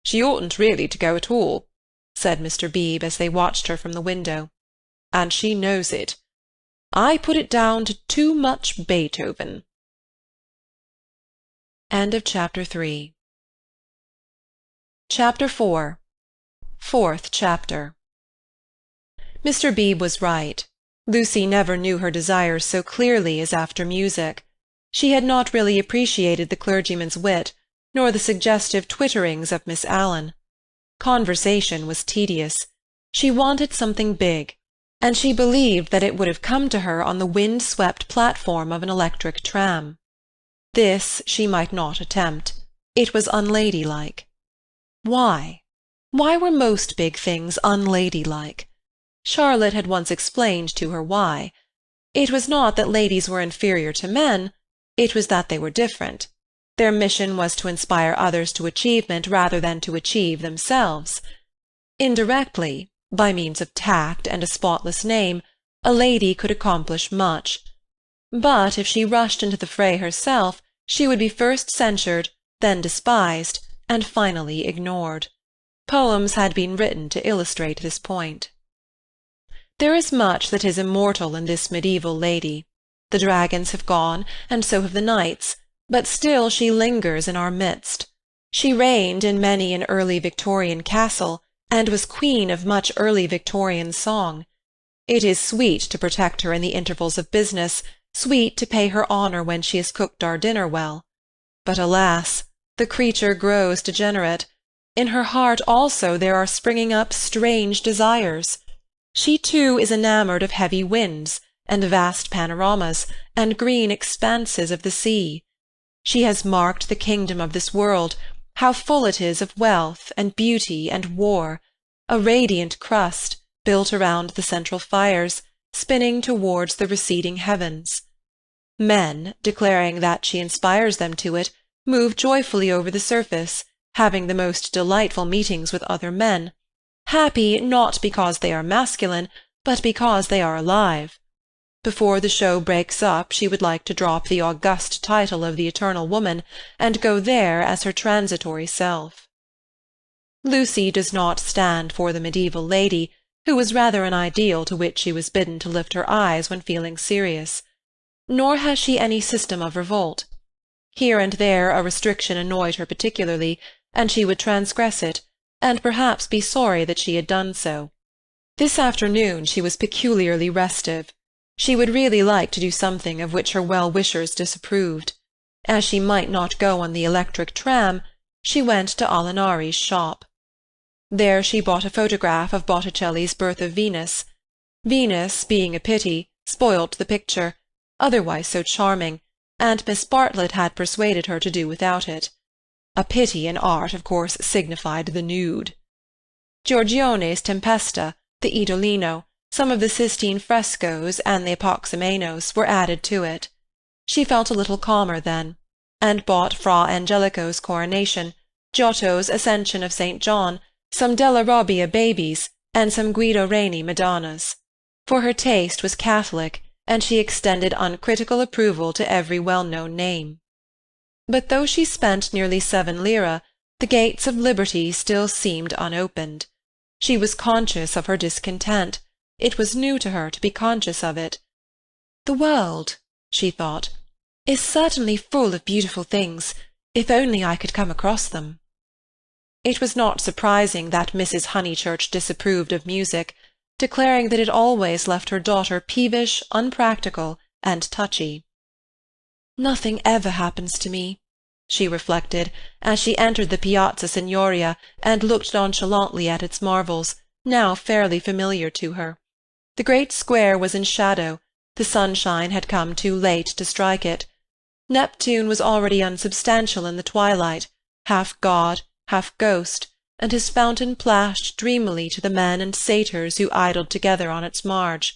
Speaker 3: "She oughtn't really to go at all," said Mr. Beebe as they watched her from the window, "and she knows it. I put it down to too much Beethoven." End of Chapter 3. Chapter 4. Fourth Chapter. Mr. Beebe was right. Lucy never knew her desires so clearly as after music. She had not really appreciated the clergyman's wit, nor the suggestive twitterings of Miss Allen. Conversation was tedious. She wanted something big, and she believed that it would have come to her on the wind-swept platform of an electric tram. This she might not attempt. It was unladylike. Why? Why were most big things unladylike? Charlotte had once explained to her why. It was not that ladies were inferior to men, it was that they were different. Their mission was to inspire others to achievement rather than to achieve themselves. Indirectly, by means of tact and a spotless name, a lady could accomplish much. But if she rushed into the fray herself, she would be first censured, then despised, and finally ignored. Poems had been written to illustrate this point. There is much that is immortal in this medieval lady. The dragons have gone, and so have the knights, but still she lingers in our midst. She reigned in many an early Victorian castle, and was queen of much early Victorian song. It is sweet to protect her in the intervals of business, sweet to pay her honour when she has cooked our dinner well. But alas, the creature grows degenerate. In her heart also there are springing up strange desires. She too is enamoured of heavy winds, and vast panoramas, and green expanses of the sea. She has marked the kingdom of this world, how full it is of wealth, and beauty, and war, a radiant crust, built around the central fires, spinning towards the receding heavens. Men, declaring that she inspires them to it, move joyfully over the surface, having the most delightful meetings with other men, happy not because they are masculine, but because they are alive. Before the show breaks up she would like to drop the august title of the eternal woman, and go there as her transitory self. Lucy does not stand for the medieval lady, who was rather an ideal to which she was bidden to lift her eyes when feeling serious. Nor has she any system of revolt. Here and there a restriction annoyed her particularly, and she would transgress it, and perhaps be sorry that she had done so. This afternoon she was peculiarly restive. She would really like to do something of which her well-wishers disapproved. As she might not go on the electric tram, she went to Alinari's shop. There she bought a photograph of Botticelli's Birth of Venus. Venus, being a pity, spoilt the picture, otherwise so charming, and Miss Bartlett had persuaded her to do without it. A pity in art, of course, signified the nude. Giorgione's Tempesta, the Idolino, some of the Sistine frescoes, and the Apoxymenos were added to it. She felt a little calmer then, and bought Fra Angelico's Coronation, Giotto's Ascension of St. John, some Della Robbia babies, and some Guido Reni Madonnas. For her taste was Catholic, and she extended uncritical approval to every well-known name. But though she spent nearly 7 lire, the gates of liberty still seemed unopened. She was conscious of her discontent. It was new to her to be conscious of it. The world, she thought, is certainly full of beautiful things, if only I could come across them. It was not surprising that Mrs. Honeychurch disapproved of music, declaring that it always left her daughter peevish, unpractical, and touchy.
Speaker 2: Nothing ever happens to me, she reflected, as she entered the Piazza Signoria and looked nonchalantly at its marvels, now fairly familiar to her. The great square was in shadow, the sunshine had come too late to strike it. Neptune was already unsubstantial in the twilight, half god, half ghost, and his fountain plashed dreamily to the men and satyrs who idled together on its marge.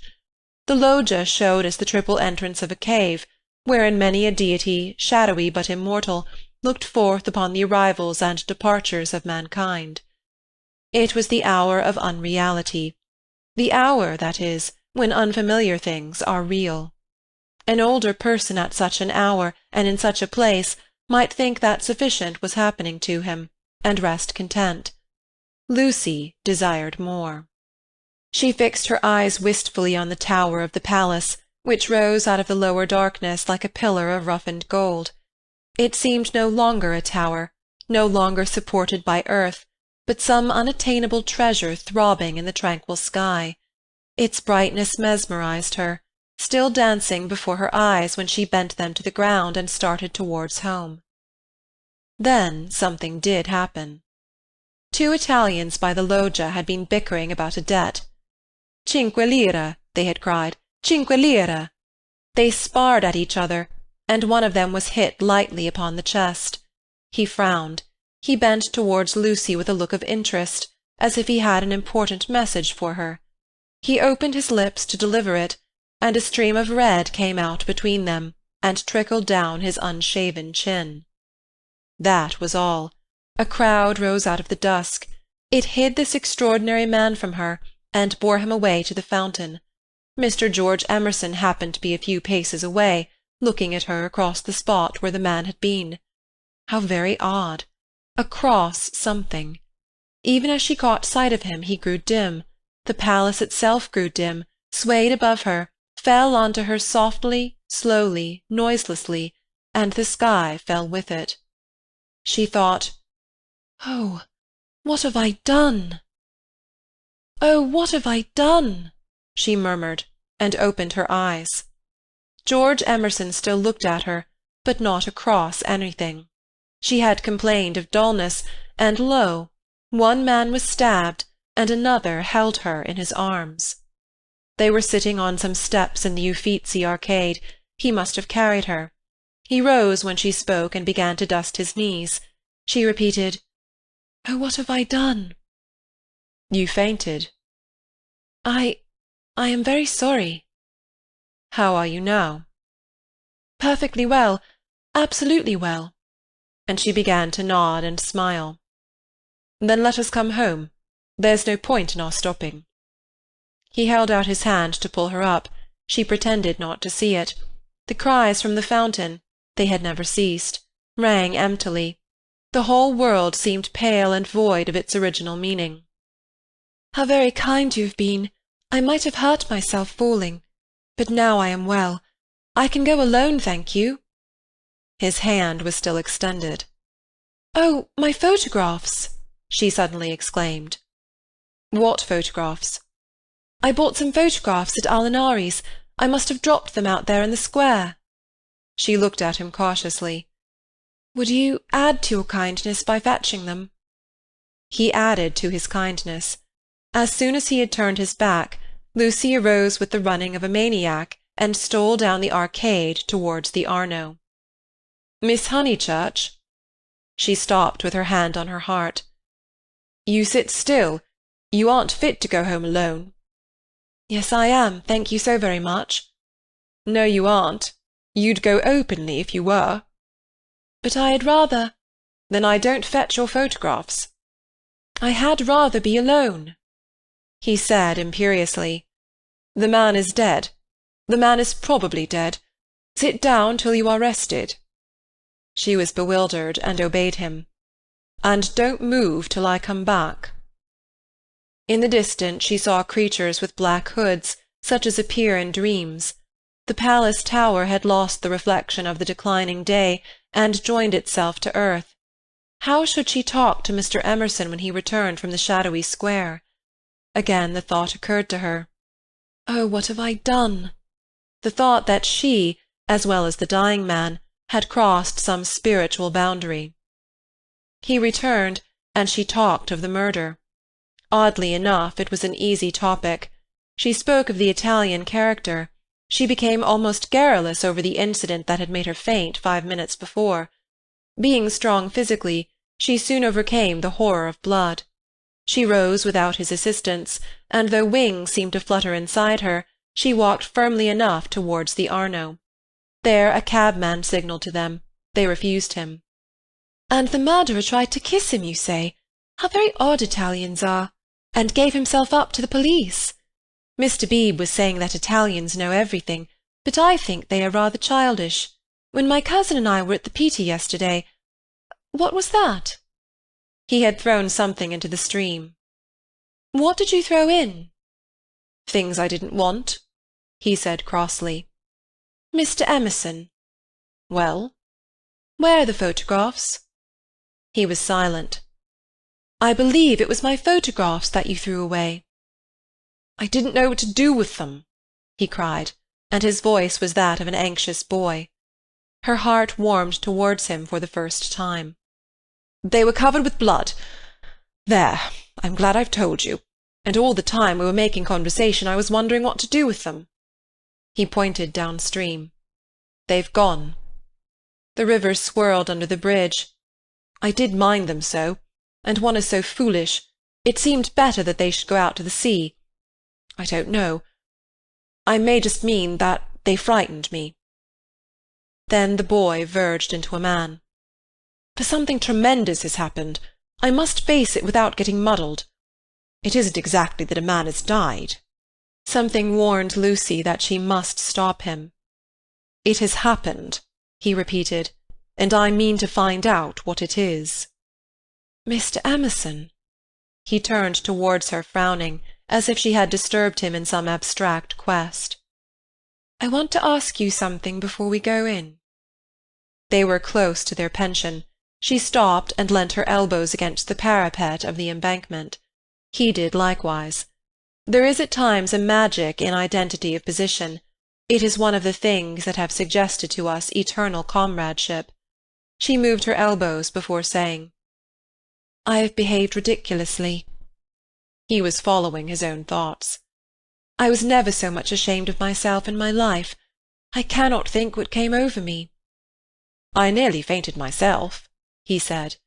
Speaker 2: The loggia showed as the triple entrance of a cave, wherein many a deity, shadowy but immortal, looked forth upon the arrivals and departures of mankind. It was the hour of unreality, the hour, that is, when unfamiliar things are real. An older person at such an hour and in such a place might think that sufficient was happening to him, and rest content. Lucy desired more. She fixed her eyes wistfully on the tower of the palace, which rose out of the lower darkness like a pillar of roughened gold. It seemed no longer a tower, no longer supported by earth, but some unattainable treasure throbbing in the tranquil sky. Its brightness mesmerized her, still dancing before her eyes when she bent them to the ground and started towards home. Then something did happen. 2 Italians by the loggia had been bickering about a debt. "Cinque lire," they had cried, "cinque lire." They sparred at each other, and one of them was hit lightly upon the chest. He frowned. He bent towards Lucy with a look of interest, as if he had an important message for her. He opened his lips to deliver it, and a stream of red came out between them, and trickled down his unshaven chin. That was all. A crowd rose out of the dusk. It hid this extraordinary man from her, and bore him away to the fountain. Mr. George Emerson happened to be a few paces away, looking at her across the spot where the man had been. How very odd! Across something. Even as she caught sight of him he grew dim. The palace itself grew dim, swayed above her, fell on to her softly, slowly, noiselessly, and the sky fell with it. She thought, "Oh, what have I done? Oh, what have I done?" she murmured, and opened her eyes. George Emerson still looked at her, but not across anything. She had complained of dullness, and lo, one man was stabbed, and another held her in his arms. They were sitting on some steps in the Uffizi arcade. He must have carried her. He rose when she spoke and began to dust his knees. She repeated, "Oh, what have I done?" "You fainted." I am very sorry." "How are you now?" "Perfectly well, absolutely well." And she began to nod and smile. "Then let us come home. There's no point in our stopping." He held out his hand to pull her up. She pretended not to see it. The cries from the fountain, they had never ceased, rang emptily. The whole world seemed pale and void of its original meaning. "How very kind you have been! I might have hurt myself falling. But now I am well. I can go alone, thank you." His hand was still extended. "Oh, my photographs!" she suddenly exclaimed. "What photographs?" "I bought some photographs at Alinari's. I must have dropped them out there in the square." She looked at him cautiously. "Would you add to your kindness by fetching them?" He added to his kindness. As soon as he had turned his back, Lucy arose with the running of a maniac and stole down the arcade towards the Arno. "Miss Honeychurch?" She stopped with her hand on her heart. "You sit still. You aren't fit to go home alone." "Yes, I am, thank you so very much." "No, you aren't. You'd go openly if you were." "But I had rather—" "Then I don't fetch your photographs." "I had rather be alone." He said imperiously, "The man is dead. The man is probably dead. Sit down till you are rested." She was bewildered and obeyed him. "And don't move till I come back." In the distance she saw creatures with black hoods, such as appear in dreams. The palace tower had lost the reflection of the declining day, and joined itself to earth. How should she talk to Mr. Emerson when he returned from the shadowy square? Again the thought occurred to her. Oh, what have I done? The thought that she, as well as the dying man, had crossed some spiritual boundary. He returned, and she talked of the murder. Oddly enough, it was an easy topic. She spoke of the Italian character. She became almost garrulous over the incident that had made her faint 5 minutes before. Being strong physically, she soon overcame the horror of blood. She rose without his assistance, and though wings seemed to flutter inside her, she walked firmly enough towards the Arno. There a cabman signalled to them. They refused him. "And the murderer tried to kiss him, you say? How very odd Italians are! And gave himself up to the police. Mr. Beebe was saying that Italians know everything, but I think they are rather childish. When my cousin and I were at the Pitti yesterday— What was that?" He had thrown something into the stream. "What did you throw in?" "Things I didn't want," he said crossly. "Mr. Emerson." "Well?" "Where are the photographs?" He was silent. "I believe it was my photographs that you threw away." "I didn't know what to do with them," he cried, and his voice was that of an anxious boy. Her heart warmed towards him for the first time. "They were covered with blood. There, I'm glad I've told you. And all the time we were making conversation I was wondering what to do with them." He pointed downstream. "They've gone." The river swirled under the bridge. "I did mind them so, and one is so foolish. It seemed better that they should go out to the sea. I don't know. I may just mean that they frightened me." Then the boy verged into a man. "For something tremendous has happened. I must face it without getting muddled. It isn't exactly that a man has died." Something warned Lucy that she must stop him. "It has happened," he repeated, "and I mean to find out what it is." "Mr. Emerson." He turned towards her, frowning, as if she had disturbed him in some abstract quest. "I want to ask you something before we go in." They were close to their pension. She stopped and leant her elbows against the parapet of the embankment. He did likewise. There is at times a magic in identity of position. It is one of the things that have suggested to us eternal comradeship. She moved her elbows before saying, "I have behaved ridiculously." He was following his own thoughts. "I was never so much ashamed of myself in my life. I cannot think what came over me." "I nearly fainted myself," he said,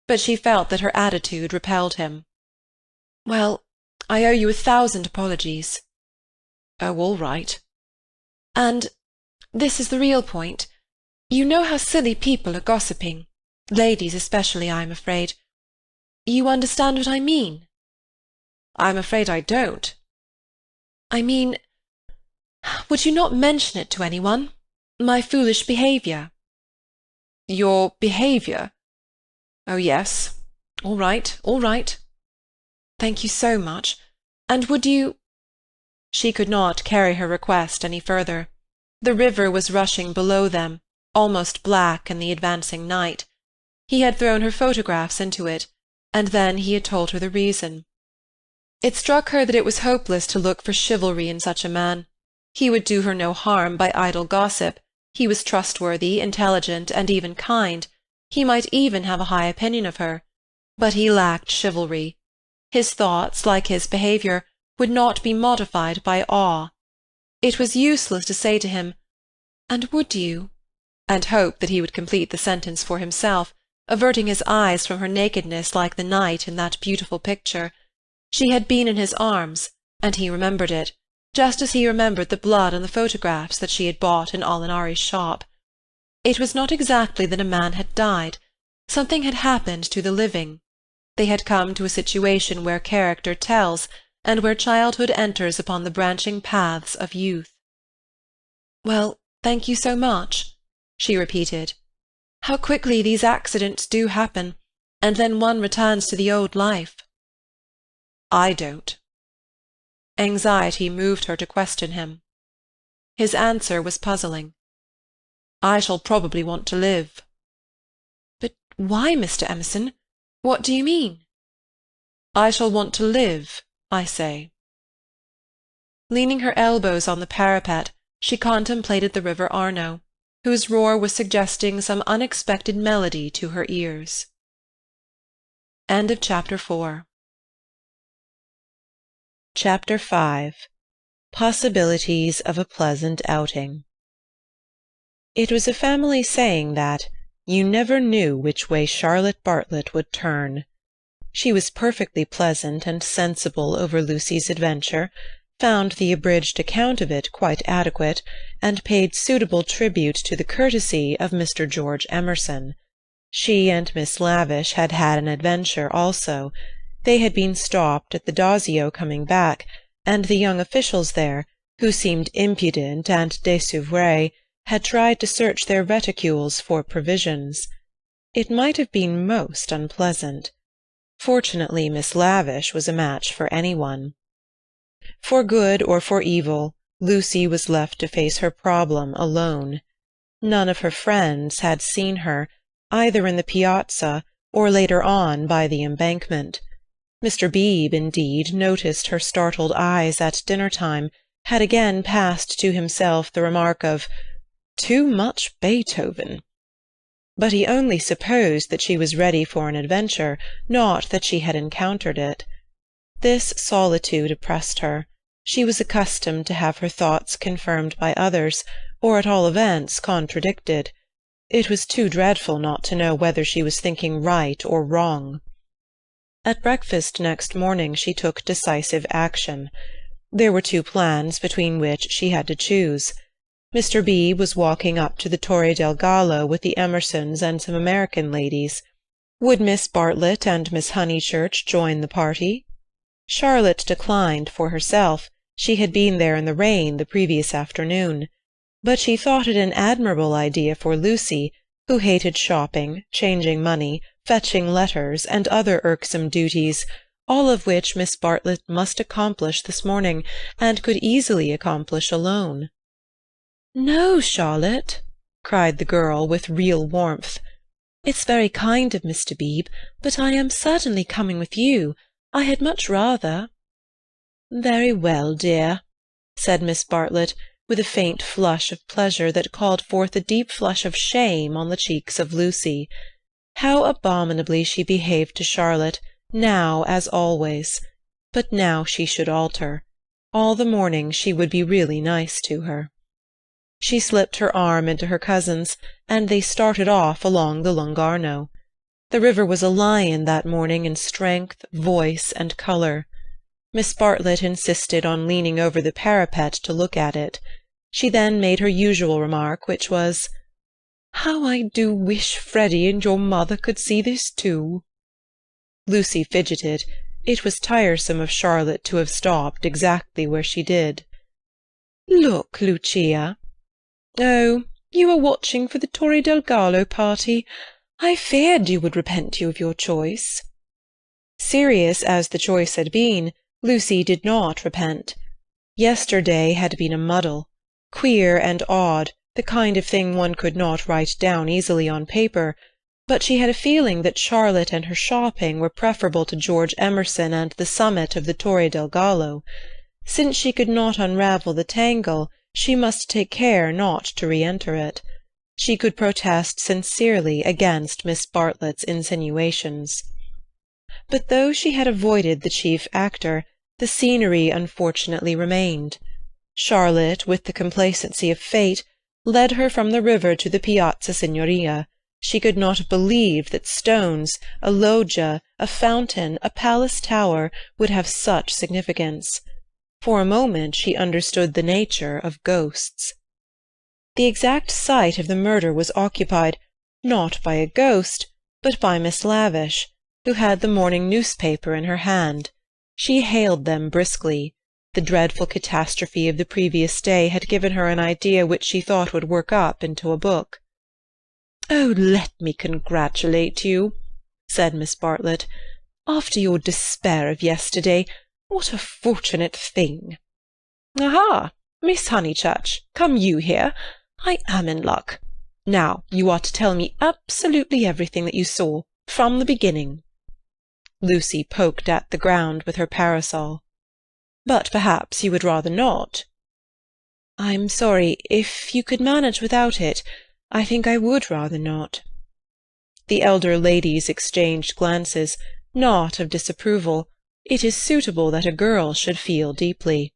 Speaker 2: but she felt that her attitude repelled him. "Well, I owe you 1,000 apologies." "Oh, all right." "And this is the real point. You know how silly people are gossiping, ladies especially, I am afraid. You understand what I mean?" "I'm afraid I don't." "I mean, would you not mention it to anyone? My foolish behaviour?" "Your behaviour? Oh, yes. All right, all right." "Thank you so much. And would you—" She could not carry her request any further. The river was rushing below them, almost black in the advancing night. He had thrown her photographs into it, and then he had told her the reason. It struck her that it was hopeless to look for chivalry in such a man. He would do her no harm by idle gossip. He was trustworthy, intelligent, and even kind. He might even have a high opinion of her. But he lacked chivalry. His thoughts, like his behaviour, would not be modified by awe. It was useless to say to him, "And would you?" and hope that he would complete the sentence for himself, averting his eyes from her nakedness like the knight in that beautiful picture. She had been in his arms, and he remembered it, just as he remembered the blood on the photographs that she had bought in Alinari's shop. It was not exactly that a man had died. Something had happened to the living. They had come to a situation where character tells, and where childhood enters upon the branching paths of youth. "Well, thank you so much," she repeated. "How quickly these accidents do happen, and then one returns to the old life." "I don't." Anxiety moved her to question him. His answer was puzzling. "I shall probably want to live." "But why, Mr. Emerson? What do you mean?" "I shall want to live, I say." Leaning her elbows on the parapet, she contemplated the river Arno. whose roar was suggesting some unexpected melody to her ears. End of Chapter 4. Chapter 5. Possibilities of a Pleasant Outing. It was a family saying that you never knew which way Charlotte Bartlett would turn. She was perfectly pleasant and sensible over Lucy's adventure, found the abridged account of it quite adequate, and paid suitable tribute to the courtesy of Mr. George Emerson. She and Miss Lavish had had an adventure also. They had been stopped at the Dazio coming back, and the young officials there, who seemed impudent and désoeuvré, had tried to search their reticules for provisions. It might have been most unpleasant. Fortunately, Miss Lavish was a match for anyone. For good or for evil, Lucy was left to face her problem alone. None of her friends had seen her, either in the piazza or later on by the Embankment. Mr. Beebe, indeed, noticed her startled eyes at dinner-time, had again passed to himself the remark of "too much Beethoven." But he only supposed that she was ready for an adventure, not that she had encountered it. This solitude oppressed her. She was accustomed to have her thoughts confirmed by others, or at all events contradicted. It was too dreadful not to know whether she was thinking right or wrong. At breakfast next morning she took decisive action. There were two plans between which she had to choose. Mr. B. was walking up to the Torre del Gallo with the Emersons and some American ladies. Would Miss Bartlett and Miss Honeychurch join the party? Charlotte declined for herself. She had been there in the rain the previous afternoon. But she thought it an admirable idea for Lucy, who hated shopping, changing money, fetching letters, and other irksome duties, all of which Miss Bartlett must accomplish this morning, and could easily accomplish alone. "No, Charlotte," cried the girl with real warmth. "It's very kind of Mr. Beebe, but I am certainly coming with you. I had much rather." "Very well, dear," said Miss Bartlett, with a faint flush of pleasure that called forth a deep flush of shame on the cheeks of Lucy. How abominably she behaved to Charlotte, now as always! But now she should alter. All the morning she would be really nice to her. She slipped her arm into her cousin's, and they started off along the Lungarno. The river was a lion that morning in strength, voice, and colour. Miss Bartlett insisted on leaning over the parapet to look at it. She then made her usual remark, which was, "How I do wish Freddy and your mother could see this too." Lucy fidgeted. It was tiresome of Charlotte to have stopped exactly where she did. "Look, Lucia." "Oh, you are watching for the Torre del Gallo party. I feared you would repent you of your choice." Serious as the choice had been, Lucy did not repent. Yesterday had been a muddle, queer and odd, the kind of thing one could not write down easily on paper, but she had a feeling that Charlotte and her shopping were preferable to George Emerson and the summit of the Torre del Gallo. Since she could not unravel the tangle, she must take care not to re-enter it. She could protest sincerely against Miss Bartlett's insinuations. But though she had avoided the chief actor, the scenery unfortunately remained. Charlotte, with the complacency of fate, led her from the river to the Piazza Signoria. She could not have believed that stones, a loggia, a fountain, a palace tower would have such significance. For a moment she understood the nature of ghosts. The exact site of the murder was occupied, not by a ghost, but by Miss Lavish, who had the morning newspaper in her hand. She hailed them briskly. The dreadful catastrophe of the previous day had given her an idea which she thought would work up into a book. "Oh, let me congratulate you," said Miss Bartlett. "After your despair of yesterday, what a fortunate thing! Aha! Miss Honeychurch, come you here. I am in luck. Now you are to tell me absolutely everything that you saw, from the beginning." Lucy poked at the ground with her parasol. "But perhaps you would rather not." "I'm sorry. If you could manage without it.
Speaker 3: I think I would rather not." The elder ladies exchanged glances, not of disapproval. It is suitable that a girl should feel deeply.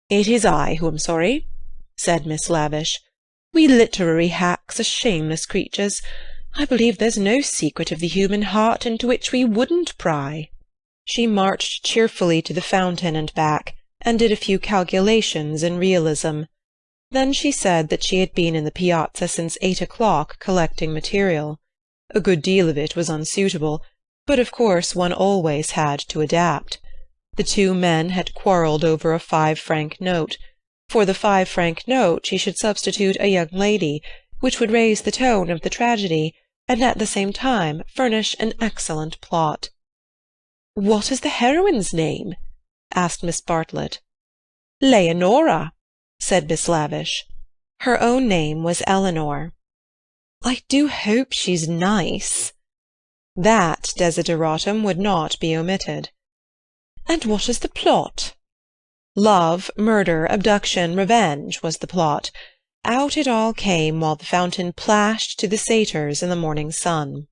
Speaker 3: "It is I who am sorry," said Miss Lavish. "We literary hacks are shameless creatures. I believe there's no secret of the human heart into which we wouldn't pry." She marched cheerfully to the fountain and back, and did a few calculations in realism. Then she said that she had been in the piazza since 8 o'clock collecting material. A good deal of it was unsuitable, but of course one always had to adapt. The two men had quarrelled over a 5-franc note. For the 5-franc note she should substitute a young lady, which would raise the tone of the tragedy, and at the same time furnish an excellent plot. "What is the heroine's name?" asked Miss Bartlett. "Leonora," said Miss Lavish. Her own name was Eleanor. "I do hope she's nice." That desideratum would not be omitted. "And what is the plot?" Love, murder, abduction, revenge was the plot. Out it all came while the fountain plashed to the satyrs in the morning sun.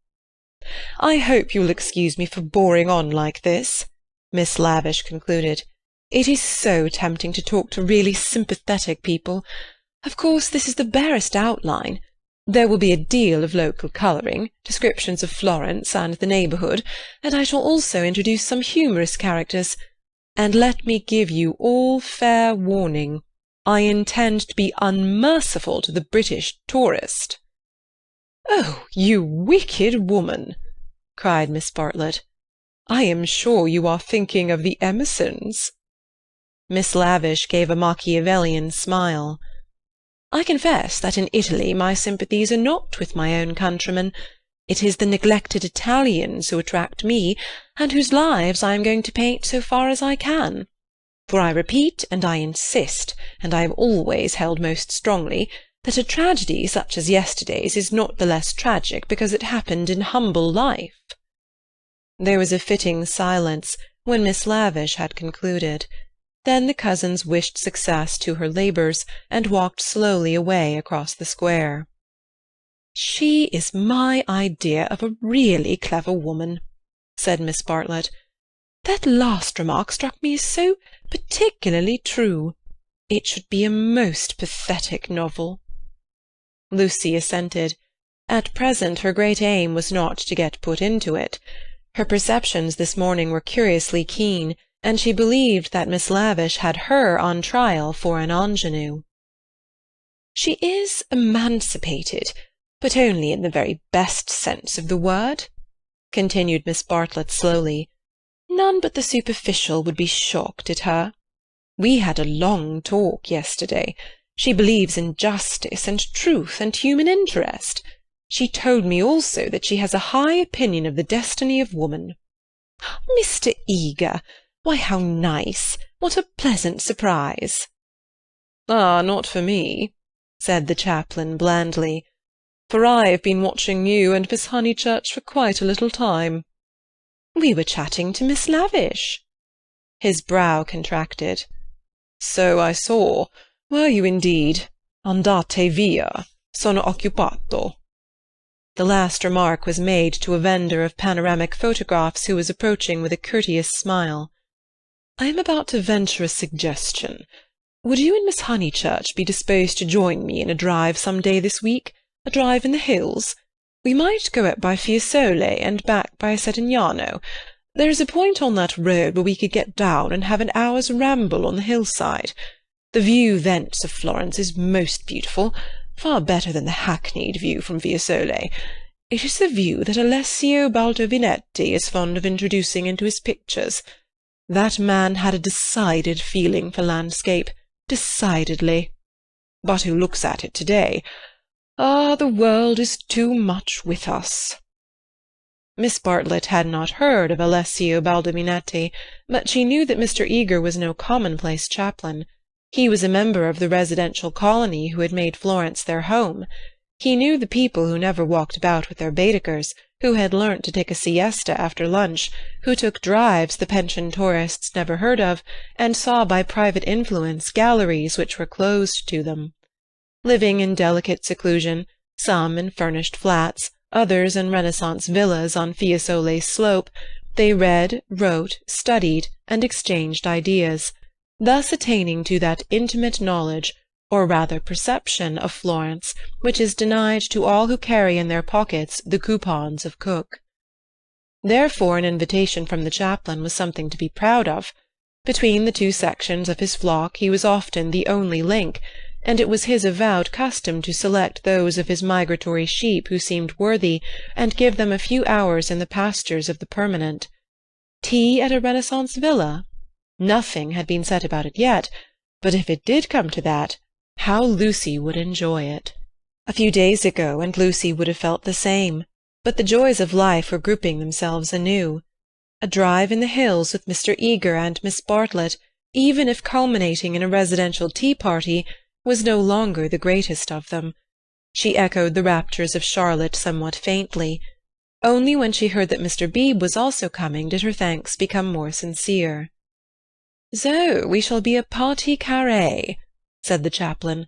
Speaker 3: "I hope you'll excuse me for boring on like this," Miss Lavish concluded. "It is so tempting to talk to really sympathetic people. Of course, this is the barest outline. There will be a deal of local colouring, descriptions of Florence and the neighbourhood, and I shall also introduce some humorous characters. And let me give you all fair warning. I intend to be unmerciful to the British tourist." "Oh, you wicked woman!" cried Miss Bartlett. "I am sure you are thinking of the Emersons." Miss Lavish gave a Machiavellian smile. "I confess that in Italy my sympathies are not with my own countrymen. It is the neglected Italians who attract me, and whose lives I am going to paint so far as I can. For I repeat, and I insist, and I have always held most strongly, that a tragedy such as yesterday's is not the less tragic because it happened in humble life." There was a fitting silence when Miss Lavish had concluded. Then the cousins wished success to her labours, and walked slowly away across the square. "She is my idea of a really clever woman," said Miss Bartlett. "That last remark struck me as so particularly true. It should be a most pathetic novel." Lucy assented. At present her great aim was not to get put into it. Her perceptions this morning were curiously keen, and she believed that Miss Lavish had her on trial for an ingenue. "She is emancipated, but only in the very best sense of the word," continued Miss Bartlett slowly. "None but the superficial would be shocked at her. We had a long talk yesterday. She believes in justice and truth and human interest. She told me also that she has a high opinion of the destiny of woman. Mr. Eager! Why, how nice! What a pleasant surprise!" "Ah, not for me," said the chaplain blandly, "for I have been watching you and Miss Honeychurch for quite a little time." "We were chatting to Miss Lavish." His brow contracted. "So I saw. Were you indeed? Andate via. Sono occupato." The last remark was made to a vendor of panoramic photographs who was approaching with a courteous smile. "I am about to venture a suggestion. Would you and Miss Honeychurch be disposed to join me in a drive some day this week? A drive in the hills? We might go up by Fiesole and back by Settignano. There is a point on that road where we could get down and have an hour's ramble on the hillside. The view thence of Florence is most beautiful, far better than the hackneyed view from Fiesole. It is the view that Alessio Baldovinetti is fond of introducing into his pictures. That man had a decided feeling for landscape, decidedly. But who looks at it to-day? Ah, the world is too much with us." Miss Bartlett had not heard of Alessio Baldovinetti, but she knew that Mr. Eager was no commonplace chaplain. He was a member of the residential colony who had made Florence their home. He knew the people who never walked about with their Baedekers, who had learnt to take a siesta after lunch, who took drives the pensioned tourists never heard of, and saw by private influence galleries which were closed to them. Living in delicate seclusion,
Speaker 2: some in furnished flats, others in Renaissance villas on Fiesole slope. They read, wrote, studied, and exchanged ideas, thus attaining to that intimate knowledge, or rather perception, of Florence, which is denied to all who carry in their pockets the coupons of Cook. Therefore an invitation from the chaplain was something to be proud of. Between the two sections of his flock he was often the only link, and it was his avowed custom to select those of his migratory sheep who seemed worthy, and give them a few hours in the pastures of the permanent. Tea at a Renaissance villa? Nothing had been said about it yet, but if it did come to that, how Lucy would enjoy it! A few days ago, and Lucy would have felt the same, but the joys of life were grouping themselves anew. A drive in the hills with Mr. Eager and Miss Bartlett, even if culminating in a residential tea-party, was no longer the greatest of them. She echoed the raptures of Charlotte somewhat faintly. Only when she heard that Mr. Beebe was also coming did her thanks become more sincere. "So we shall be a partie carrée," said the chaplain.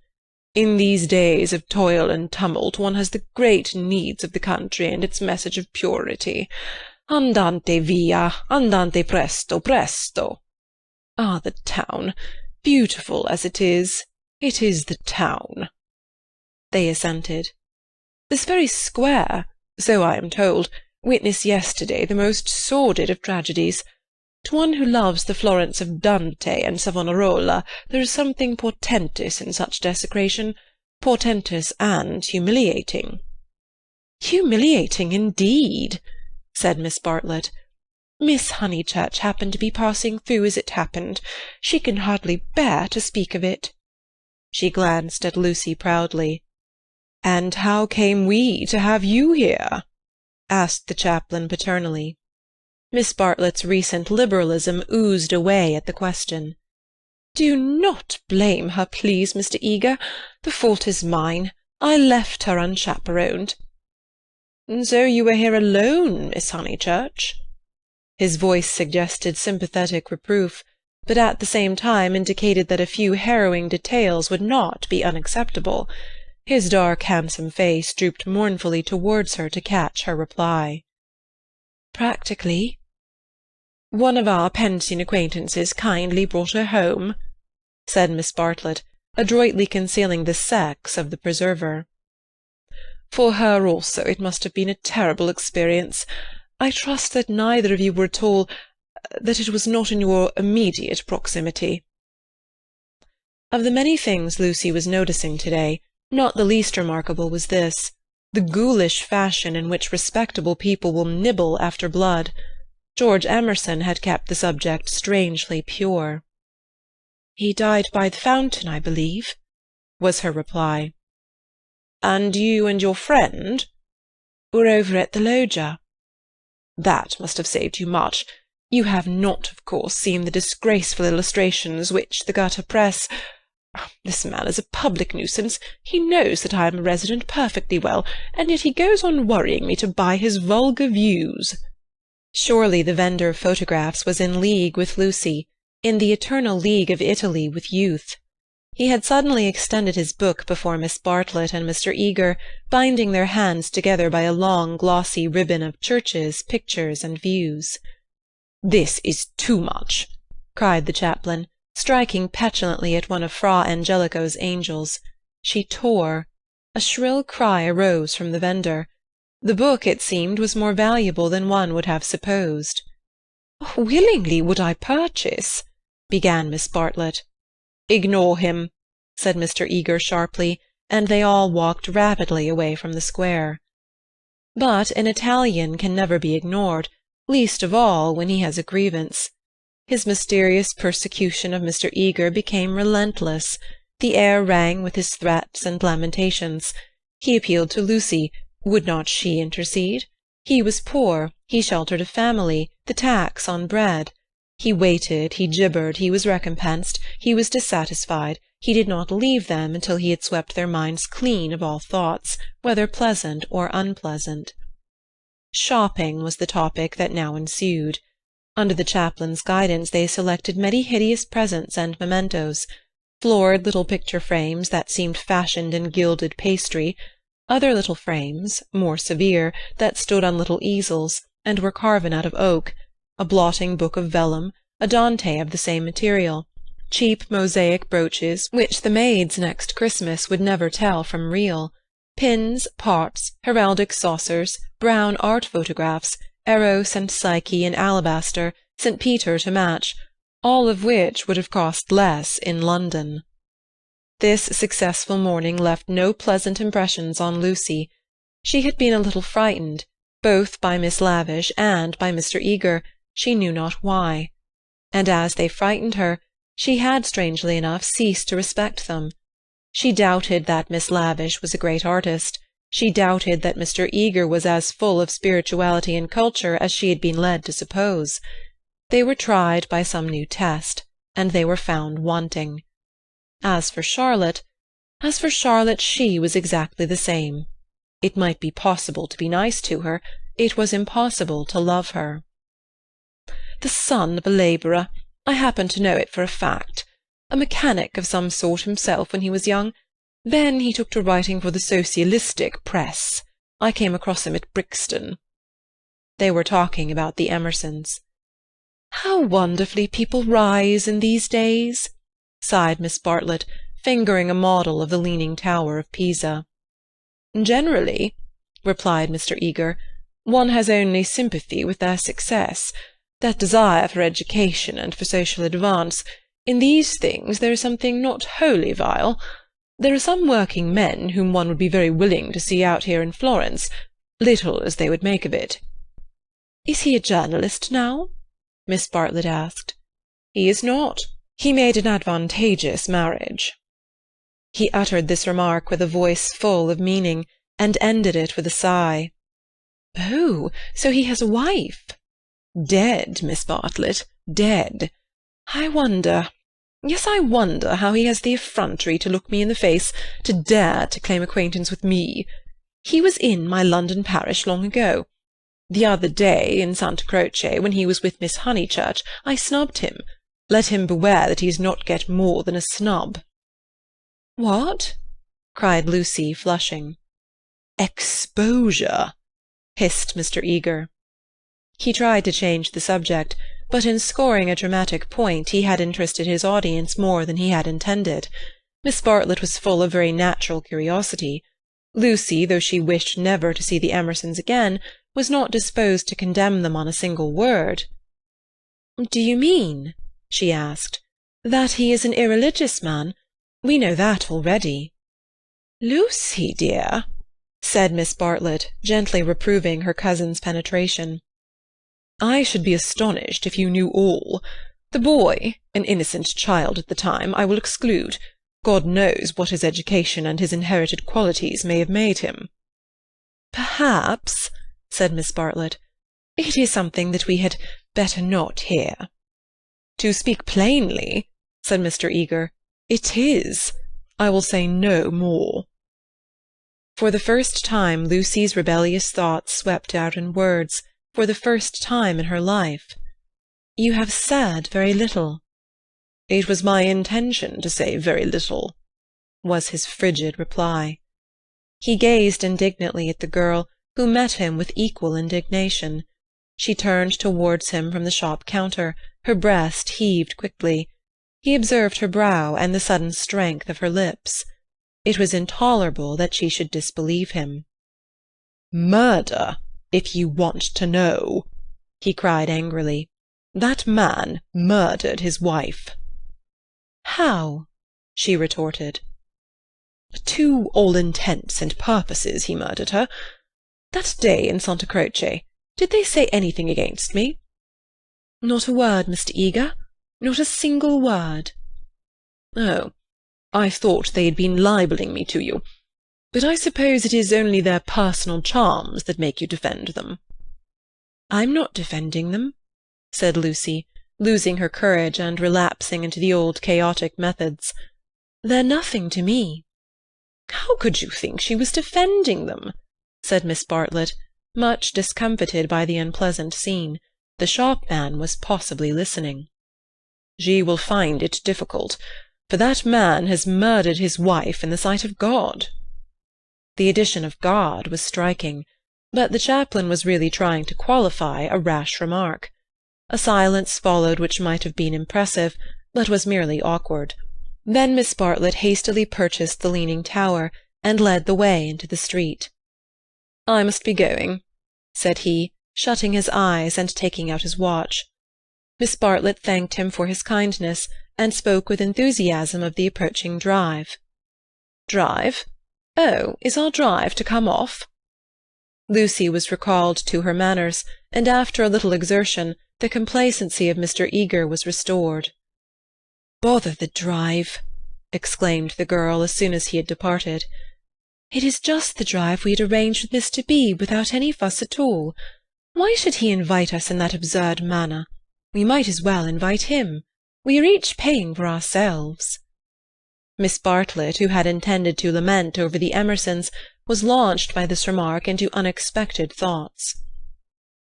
Speaker 2: "In these days of toil and tumult one has the great needs of the country and its message of purity. Andante via, andante presto, presto. Ah, the town! Beautiful as it is the town." They assented. "This very square, so I am told, witnessed yesterday the most sordid of tragedies. To one who loves the Florence of Dante and Savonarola, there is something portentous in such desecration, portentous and humiliating." "Humiliating indeed," said Miss Bartlett. "Miss Honeychurch happened to be passing through as it happened. She can hardly bear to speak of it." She glanced at Lucy proudly. "And how came we to have you here?" asked the chaplain paternally. Miss Bartlett's recent liberalism oozed away at the question. "Do not blame her, please, Mr. Eager. The fault is mine. I left her unchaperoned." "So you were here alone, Miss Honeychurch?" His voice suggested sympathetic reproof, but at the same time indicated that a few harrowing details would not be unacceptable. His dark, handsome face drooped mournfully towards her to catch her reply. "Practically. One of our Pensian acquaintances kindly brought her home," said Miss Bartlett, adroitly concealing the sex of the preserver. "For her also it must have been a terrible experience. I trust that neither of you were at all—that it was not in your immediate proximity." Of the many things Lucy was noticing to-day, not the least remarkable was this, the ghoulish fashion in which respectable people will nibble after blood. George Emerson had kept the subject strangely pure. "He died by the fountain, I believe," was her reply. "And you and your friend?" "Were over at the loggia." "That must have saved you much. You have not, of course, seen the disgraceful illustrations which the gutter press. This man is a public nuisance. He knows that I am a resident perfectly well, and yet he goes on worrying me to buy his vulgar views." Surely the vendor of photographs was in league with Lucy, in the eternal league of Italy with youth. He had suddenly extended his book before Miss Bartlett and Mr. Eager, binding their hands together by a long, glossy ribbon of churches, pictures, and views. "This is too much," cried the chaplain, striking petulantly at one of Fra Angelico's angels. She tore. A shrill cry arose from the vendor. The book, it seemed, was more valuable than one would have supposed. "Willingly would I purchase—" began Miss Bartlett. "Ignore him," said Mr. Eager sharply, and they all walked rapidly away from the square. But an Italian can never be ignored, least of all when he has a grievance. His mysterious persecution of Mr. Eager became relentless. The air rang with his threats and lamentations. He appealed to Lucy. Would not she intercede? He was poor, he sheltered a family, the tax on bread. He waited, he gibbered, he was recompensed, he was dissatisfied, he did not leave them until he had swept their minds clean of all thoughts, whether pleasant or unpleasant. Shopping was the topic that now ensued. Under the chaplain's guidance they selected many hideous presents and mementos, florid little picture frames that seemed fashioned in gilded pastry, other little frames, more severe, that stood on little easels, and were carven out of oak, a blotting-book of vellum, a Dante of the same material, cheap mosaic brooches which the maids next Christmas would never tell from real, pins, pots, heraldic saucers, brown art photographs, Eros and Psyche in alabaster, St. Peter to match, all of which would have cost less in London. This successful morning left no pleasant impressions on Lucy. She had been a little frightened, both by Miss Lavish and by Mr. Eager, she knew not why. And as they frightened her, she had, strangely enough, ceased to respect them. She doubted that Miss Lavish was a great artist. She doubted that Mr. Eager was as full of spirituality and culture as she had been led to suppose. They were tried by some new test, and they were found wanting. As for Charlotte, she was exactly the same. It might be possible to be nice to her, it was impossible to love her. The son of a labourer, I happen to know it for a fact. A mechanic of some sort himself when he was young. Then he took to writing for the socialistic press. I came across him at Brixton. They were talking about the Emersons. "How wonderfully people rise in these days!" sighed Miss Bartlett, fingering a model of the Leaning Tower of Pisa. "Generally," replied Mr. Eager, "one has only sympathy with their success, that desire for education and for social advance. In these things there is something not wholly vile. There are some working men whom one would be very willing to see out here in Florence, little as they would make of it." "Is he a journalist now?" Miss Bartlett asked. "He is not. He made an advantageous marriage." He uttered this remark with a voice full of meaning, and ended it with a sigh. "Oh, so he has a wife?" "Dead, Miss Bartlett, dead. I wonder how he has the effrontery to look me in the face, to dare to claim acquaintance with me. He was in my London parish long ago. The other day, in Santa Croce, when he was with Miss Honeychurch, I snubbed him. Let him beware that he does not get more than a snub." "What?" cried Lucy, flushing. "Exposure," hissed Mr. Eager. He tried to change the subject, but in scoring a dramatic point he had interested his audience more than he had intended. Miss Bartlett was full of very natural curiosity. Lucy, though she wished never to see the Emersons again, was not disposed to condemn them on a single word. "Do you mean," she asked, "that he is an irreligious man? We know that already." "Lucy, dear," said Miss Bartlett, gently reproving her cousin's penetration, "I should be astonished if you knew all. The boy, an innocent child at the time, I will exclude. God knows what his education and his inherited qualities may have made him." "Perhaps," said Miss Bartlett, "it is something that we had better not hear." "To speak plainly," said Mr. Eager, "it is. I will say no more." For the first time Lucy's rebellious thoughts swept out in words, for the first time in her life. "You have said very little." "It was my intention to say very little," was his frigid reply. He gazed indignantly at the girl, who met him with equal indignation. She turned towards him from the shop counter, her breast heaved quickly. He observed her brow and the sudden strength of her lips. It was intolerable that she should disbelieve him. "Murder, if you want to know," he cried angrily. "That man murdered his wife." "How?" she retorted. "To all intents and purposes he murdered her. That day in Santa Croce, did they say anything against me?" "Not a word, Mr. Eager, not a single word." "Oh, I thought they had been libelling me to you. But I suppose it is only their personal charms that make you defend them." "I'm not defending them," said Lucy, losing her courage and relapsing into the old chaotic methods. "They're nothing to me." "How could you think she was defending them?" said Miss Bartlett, much discomfited by the unpleasant scene. The shopman was possibly listening. "She will find it difficult, for that man has murdered his wife in the sight of God." The addition of God was striking, but the chaplain was really trying to qualify a rash remark. A silence followed which might have been impressive, but was merely awkward. Then Miss Bartlett hastily purchased the Leaning Tower, and led the way into the street. "I must be going," said he, shutting his eyes and taking out his watch. Miss Bartlett thanked him for his kindness, and spoke with enthusiasm of the approaching drive. "Drive? Oh, is our drive to come off?" Lucy was recalled to her manners, and after a little exertion the complacency of Mr. Eager was restored. "Bother the drive!" exclaimed the girl as soon as he had departed. "It is just the drive we had arranged with Mr. Beebe without any fuss at all. Why should he invite us in that absurd manner? We might as well invite him. We are each paying for ourselves." Miss Bartlett, who had intended to lament over the Emersons, was launched by this remark into unexpected thoughts.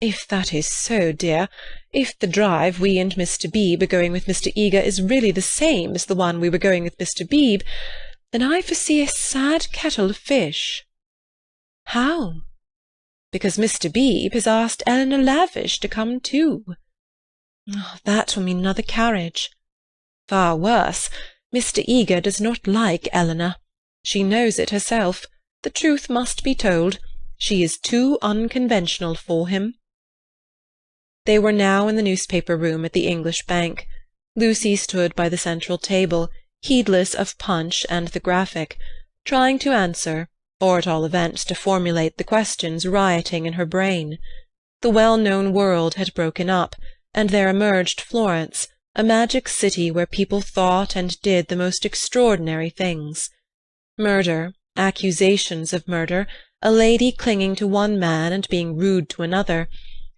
Speaker 2: "If that is so, dear, if the drive we and Mr. Beebe are going with Mr. Eager is really the same as the one we were going with Mr. Beebe, then I foresee a sad kettle of fish." "How?" "Because Mr. Beebe has asked Eleanor Lavish to come too." "That will mean another carriage." "Far worse. Mr. Eager does not like Eleanor. She knows it herself. The truth must be told. She is too unconventional for him." They were now in the newspaper room at the English Bank. Lucy stood by the central table, heedless of Punch and the Graphic, trying to answer, or at all events to formulate the questions rioting in her brain. The well-known world had broken up, and there emerged Florence, a magic city where people thought and did the most extraordinary things. Murder, accusations of murder, a lady clinging to one man and being rude to another,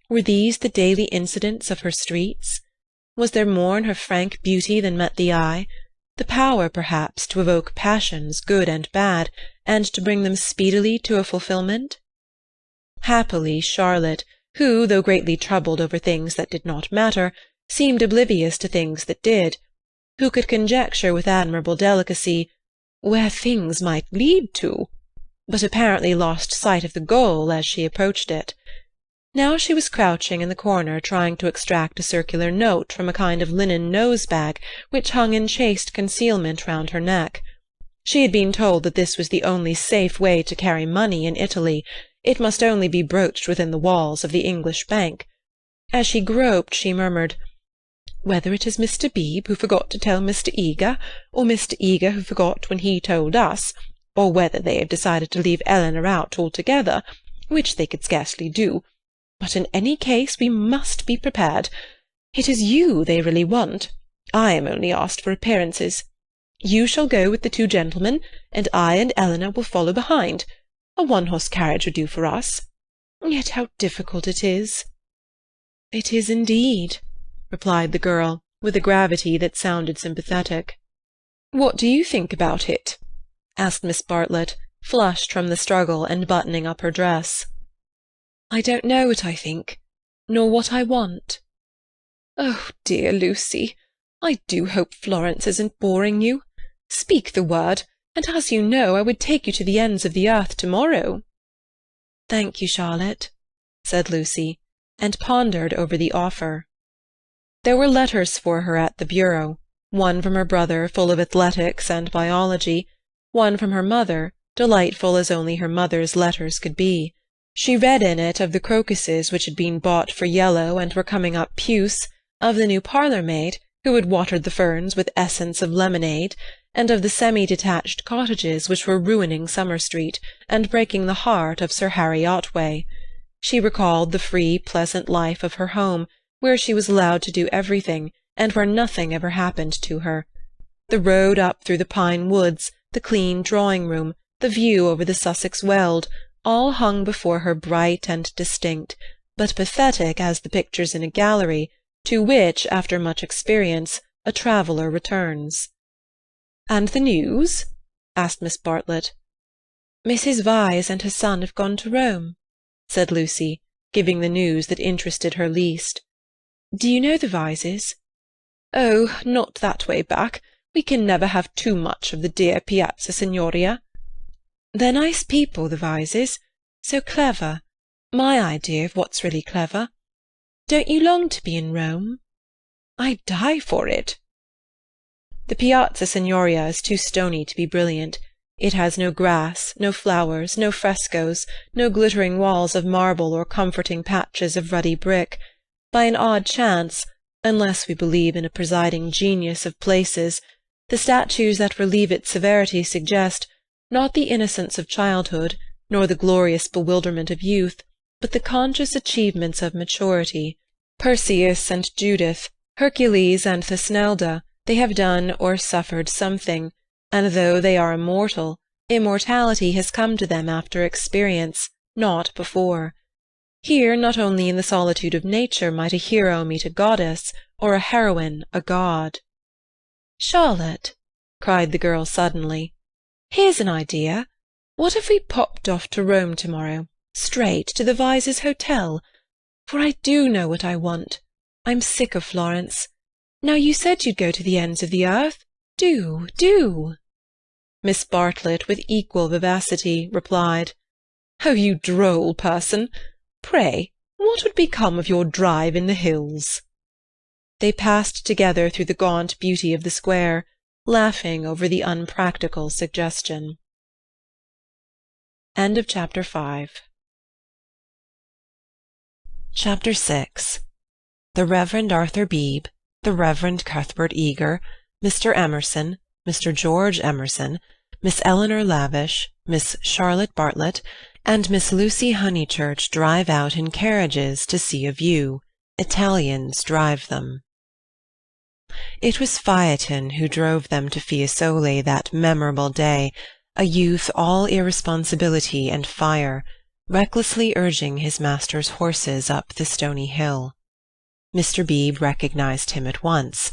Speaker 2: were these the daily incidents of her streets? Was there more in her frank beauty than met the eye? The power, perhaps, to evoke passions, good and bad, and to bring them speedily to a fulfilment? Happily Charlotte, who, though greatly troubled over things that did not matter, seemed oblivious to things that did, who could conjecture with admirable delicacy where things might lead to, but apparently lost sight of the goal as she approached it. Now she was crouching in the corner trying to extract a circular note from a kind of linen nose-bag which hung in chaste concealment round her neck. She had been told that this was the only safe way to carry money in Italy. It must only be broached within the walls of the English Bank. As she groped, she murmured, "Whether it is Mr. Beebe who forgot to tell Mr. Eager, or Mr. Eager who forgot when he told us, or whether they have decided to leave Eleanor out altogether, which they could scarcely do, but in any case we must be prepared. It is you they really want. I am only asked for appearances. You shall go with the two gentlemen, and I and Eleanor will follow behind. A one-horse carriage would do for us. Yet how difficult it is." "It is indeed," replied the girl, with a gravity that sounded sympathetic. "What do you think about it?" asked Miss Bartlett, flushed from the struggle and buttoning up her dress. "I don't know what I think, nor what I want." "Oh, dear Lucy, I do hope Florence isn't boring you. Speak the word, and as you know, I would take you to the ends of the earth to-morrow." "Thank you, Charlotte," said Lucy, and pondered over the offer. There were letters for her at the bureau, one from her brother full of athletics and biology, one from her mother, delightful as only her mother's letters could be. She read in it of the crocuses which had been bought for yellow and were coming up puce, of the new parlour-maid, who had watered the ferns with essence of lemonade, and of the semi-detached cottages which were ruining Summer Street, and breaking the heart of Sir Harry Otway. She recalled the free, pleasant life of her home, where she was allowed to do everything, and where nothing ever happened to her. The road up through the pine woods, the clean drawing-room, the view over the Sussex Weald, all hung before her bright and distinct, but pathetic as the pictures in a gallery, to which, after much experience, a traveller returns. "And the news?" asked Miss Bartlett. "Mrs. Vyse and her son have gone to Rome," said Lucy, giving the news that interested her least. "Do you know the Vyses?" "Oh, not that way back. We can never have too much of the dear Piazza Signoria."
Speaker 3: They're nice people, the Vyses. So clever. My idea of what's really clever. Don't you long to be in Rome? I'd die for it. The Piazza Signoria is too stony to be brilliant. It has no grass, no flowers, no frescoes, no glittering walls of marble or comforting patches of ruddy brick. By an odd chance, unless we believe in a presiding genius of places, the statues that relieve its severity suggest, not the innocence of childhood, nor the glorious bewilderment of youth, but the conscious achievements of maturity. Perseus and Judith, Hercules and Thusnelda, they have done or suffered something, and though they are immortal, immortality has come to them after experience, not before. Here not only in the solitude of nature might a hero meet a goddess, or a heroine a god. "Charlotte," cried the girl suddenly, "here's an idea. What if we popped off to Rome tomorrow, straight to the Vyses' hotel? For I do know what I want. I'm sick of Florence. Now you said you'd go to the ends of the earth. Do, do." Miss Bartlett, with equal vivacity, replied, "Oh, you droll person! Pray, what would become of your drive in the hills?" They passed together through the gaunt beauty of the square, laughing over the unpractical suggestion. Chapter 6. The Reverend Arthur Beebe, the Reverend Cuthbert Eager, Mr. Emerson, Mr. George Emerson, Miss Eleanor Lavish, Miss Charlotte Bartlett, and Miss Lucy Honeychurch drive out in carriages to see a view. Italians drive them. It was Phaeton who drove them to Fiesole that memorable day, a youth all irresponsibility and fire, recklessly urging his master's horses up the stony hill. Mr. Beebe recognized him at once.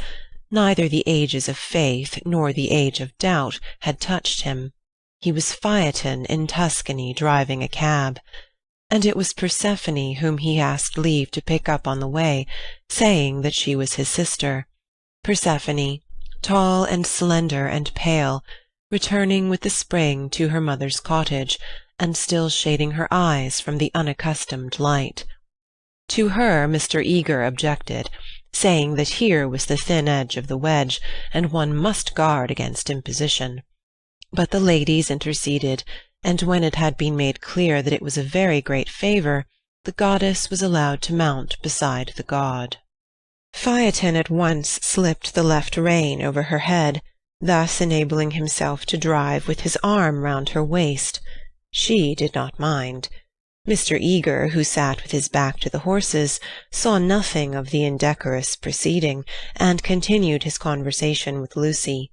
Speaker 3: Neither the ages of faith nor the age of doubt had touched him. He was Phaeton in Tuscany driving a cab, and it was Persephone whom he asked leave to pick up on the way, saying that she was his sister. Persephone, tall and slender and pale, returning with the spring to her mother's cottage, and still shading her eyes from the unaccustomed light. To her Mr. Eager objected, saying that here was the thin edge of the wedge, and one must guard against imposition. But the ladies interceded, and when it had been made clear that it was a very great favour, the goddess was allowed to mount beside the god. Phaeton at once slipped the left rein over her head, thus enabling himself to drive with his arm round her waist. She did not mind. Mr. Eager, who sat with his back to the horses, saw nothing of the indecorous proceeding, and continued his conversation with Lucy.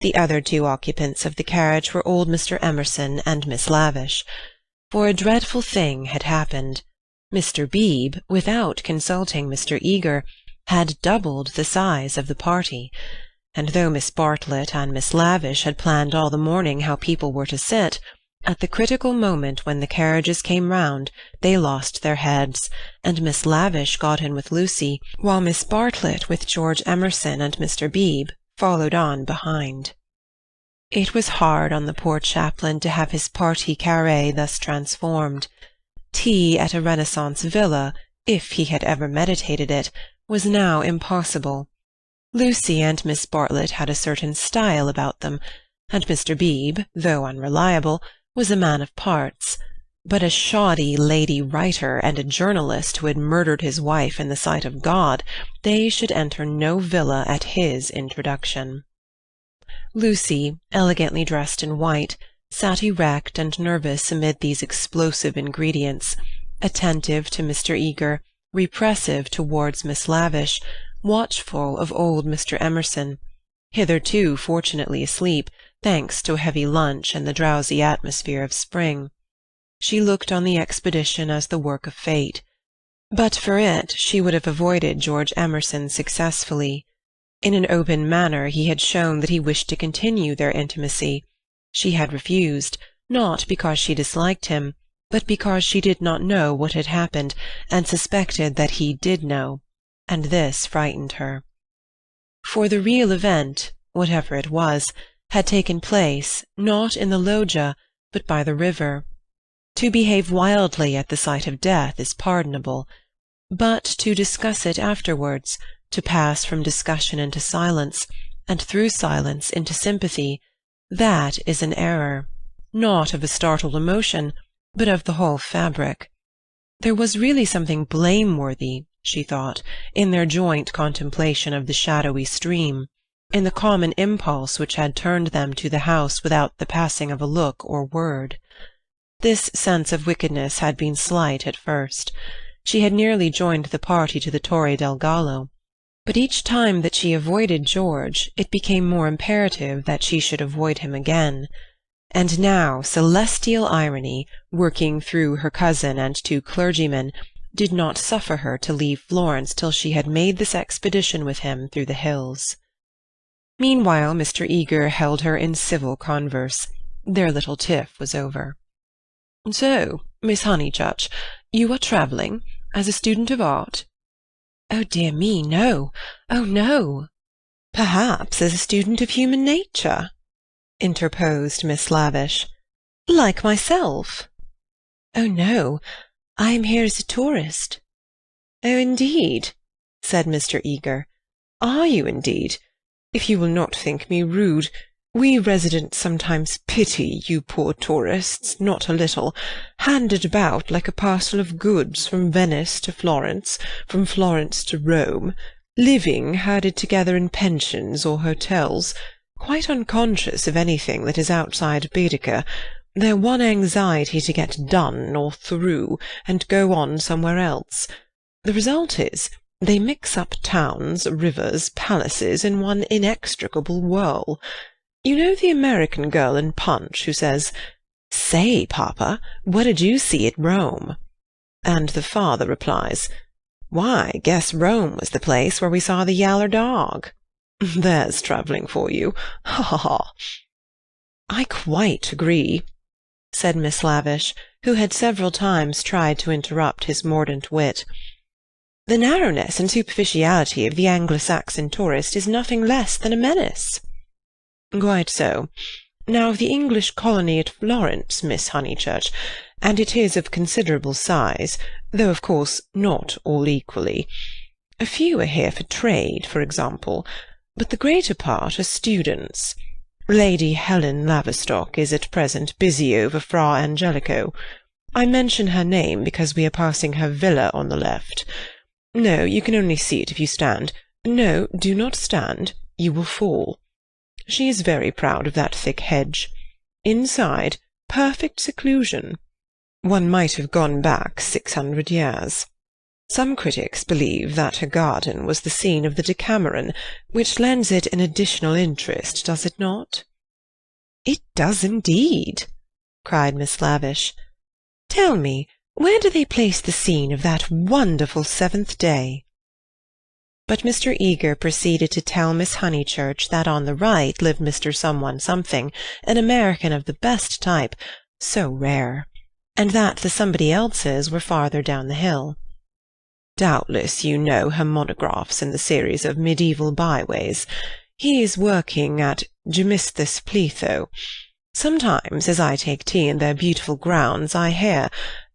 Speaker 3: The other two occupants of the carriage were old Mr. Emerson and Miss Lavish. For a dreadful thing had happened. Mr. Beebe, without consulting Mr. Eager, had doubled the size of the party, and though Miss Bartlett and Miss Lavish had planned all the morning how people were to sit, at the critical moment when the carriages came round, they lost their heads, and Miss Lavish got in with Lucy, while Miss Bartlett with George Emerson and Mr. Beebe followed on behind. It was hard on the poor chaplain to have his partie carrée thus transformed. Tea at a Renaissance villa, if he had ever meditated it, was now impossible. Lucy and Miss Bartlett had a certain style about them, and Mr. Beebe, though unreliable, was a man of parts, but a shoddy lady writer and a journalist who had murdered his wife in the sight of God, they should enter no villa at his introduction. Lucy, elegantly dressed in white, sat erect and nervous amid these explosive ingredients, attentive to Mr. Eager, repressive towards Miss Lavish, watchful of old Mr. Emerson, hitherto fortunately asleep, thanks to a heavy lunch and the drowsy atmosphere of spring. She looked on the expedition as the work of fate. But for it she would have avoided George Emerson successfully. In an open manner he had shown that he wished to continue their intimacy. She had refused, not because she disliked him, but because she did not know what had happened, and suspected that he did know, and this frightened her. For the real event, whatever it was, had taken place, not in the loggia,
Speaker 2: but by the river. To behave wildly at the sight of death is pardonable, but to discuss it afterwards, to pass from discussion into silence, and through silence into sympathy, that is an error, not of a startled emotion, but of the whole fabric. There was really something blameworthy, she thought, in their joint contemplation of the shadowy stream, in the common impulse which had turned them to the house without the passing of a look or word. This sense of wickedness had been slight at first. She had nearly joined the party to the Torre del Gallo, but each time that she avoided George it became more imperative that she should avoid him again. And now celestial irony, working through her cousin and two clergymen, did not suffer her to leave Florence till she had made this expedition with him through the hills. Meanwhile Mr. Eager held her in civil converse. Their little tiff was over. "So, Miss Honeychurch, you are travelling as a student of art?" "Oh, dear me, no. Oh, no." "Perhaps as a student of human nature?" interposed Miss Lavish. "Like myself?" "Oh, no. I am here as a tourist." "Oh, indeed," said Mr. Eager. "Are you, indeed? If you will not think me rude, we residents sometimes pity you poor tourists not a little, handed about like a parcel of goods from Venice to Florence, from Florence to Rome, living herded together in pensions or hotels, quite unconscious of anything that is outside Baedeker, their one anxiety to get done or through, and go on somewhere else. The result is, they mix up towns, rivers, palaces in one inextricable whirl. You know the American girl in Punch who says, 'Say, Papa, what did you see at Rome?' And the father replies, 'Why, guess Rome was the place where we saw the yaller dog.' There's travelling for you. Ha ha ha." "I quite agree," said Miss Lavish, who had several times tried to interrupt his mordant wit. "The narrowness and superficiality of the Anglo-Saxon tourist is nothing less than a menace." "Quite so. Now of the English colony at Florence, Miss Honeychurch, and it is of considerable size, though of course not all equally. A few are here for trade, for example, but the greater part are students. Lady Helen Laverstock is at present busy over Fra Angelico. I mention her name because we are passing her villa on the left. No, you can only see it if you stand. No, do not stand. You will fall. She is very proud of that thick hedge. Inside, perfect seclusion. One might have gone back 600 years. Some critics believe that her garden was the scene of the Decameron, which lends it an additional interest, does it not?" "It does indeed," cried Miss Lavish. "Tell me, where do they place the scene of that wonderful seventh day?" But Mr. Eager proceeded to tell Miss Honeychurch that on the right lived Mr. Someone Something, an American of the best type, so rare, and that the somebody else's were farther down the hill. "Doubtless you know her monographs in the series of medieval byways. He is working at Gemistus Pletho. Sometimes, as I take tea in their beautiful grounds, I hear,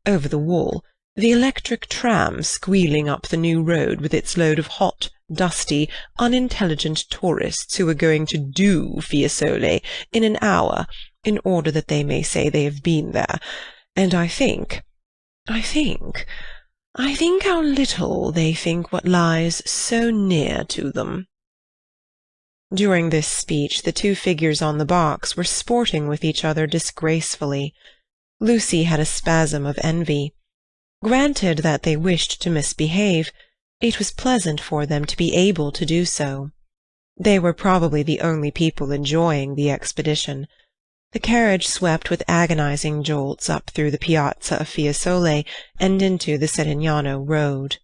Speaker 2: over the wall, the electric tram squealing up the new road with its load of hot, dusty, unintelligent tourists who are going to do Fiesole in an hour, in order that they may say they have been there, and I think how little they think what lies so near to them." During this speech the two figures on the box were sporting with each other disgracefully. Lucy had a spasm of envy. Granted that they wished to misbehave, it was pleasant for them to be able to do so. They were probably the only people enjoying the expedition. The carriage swept with agonizing jolts up through the piazza of Fiesole and into the Settignano road.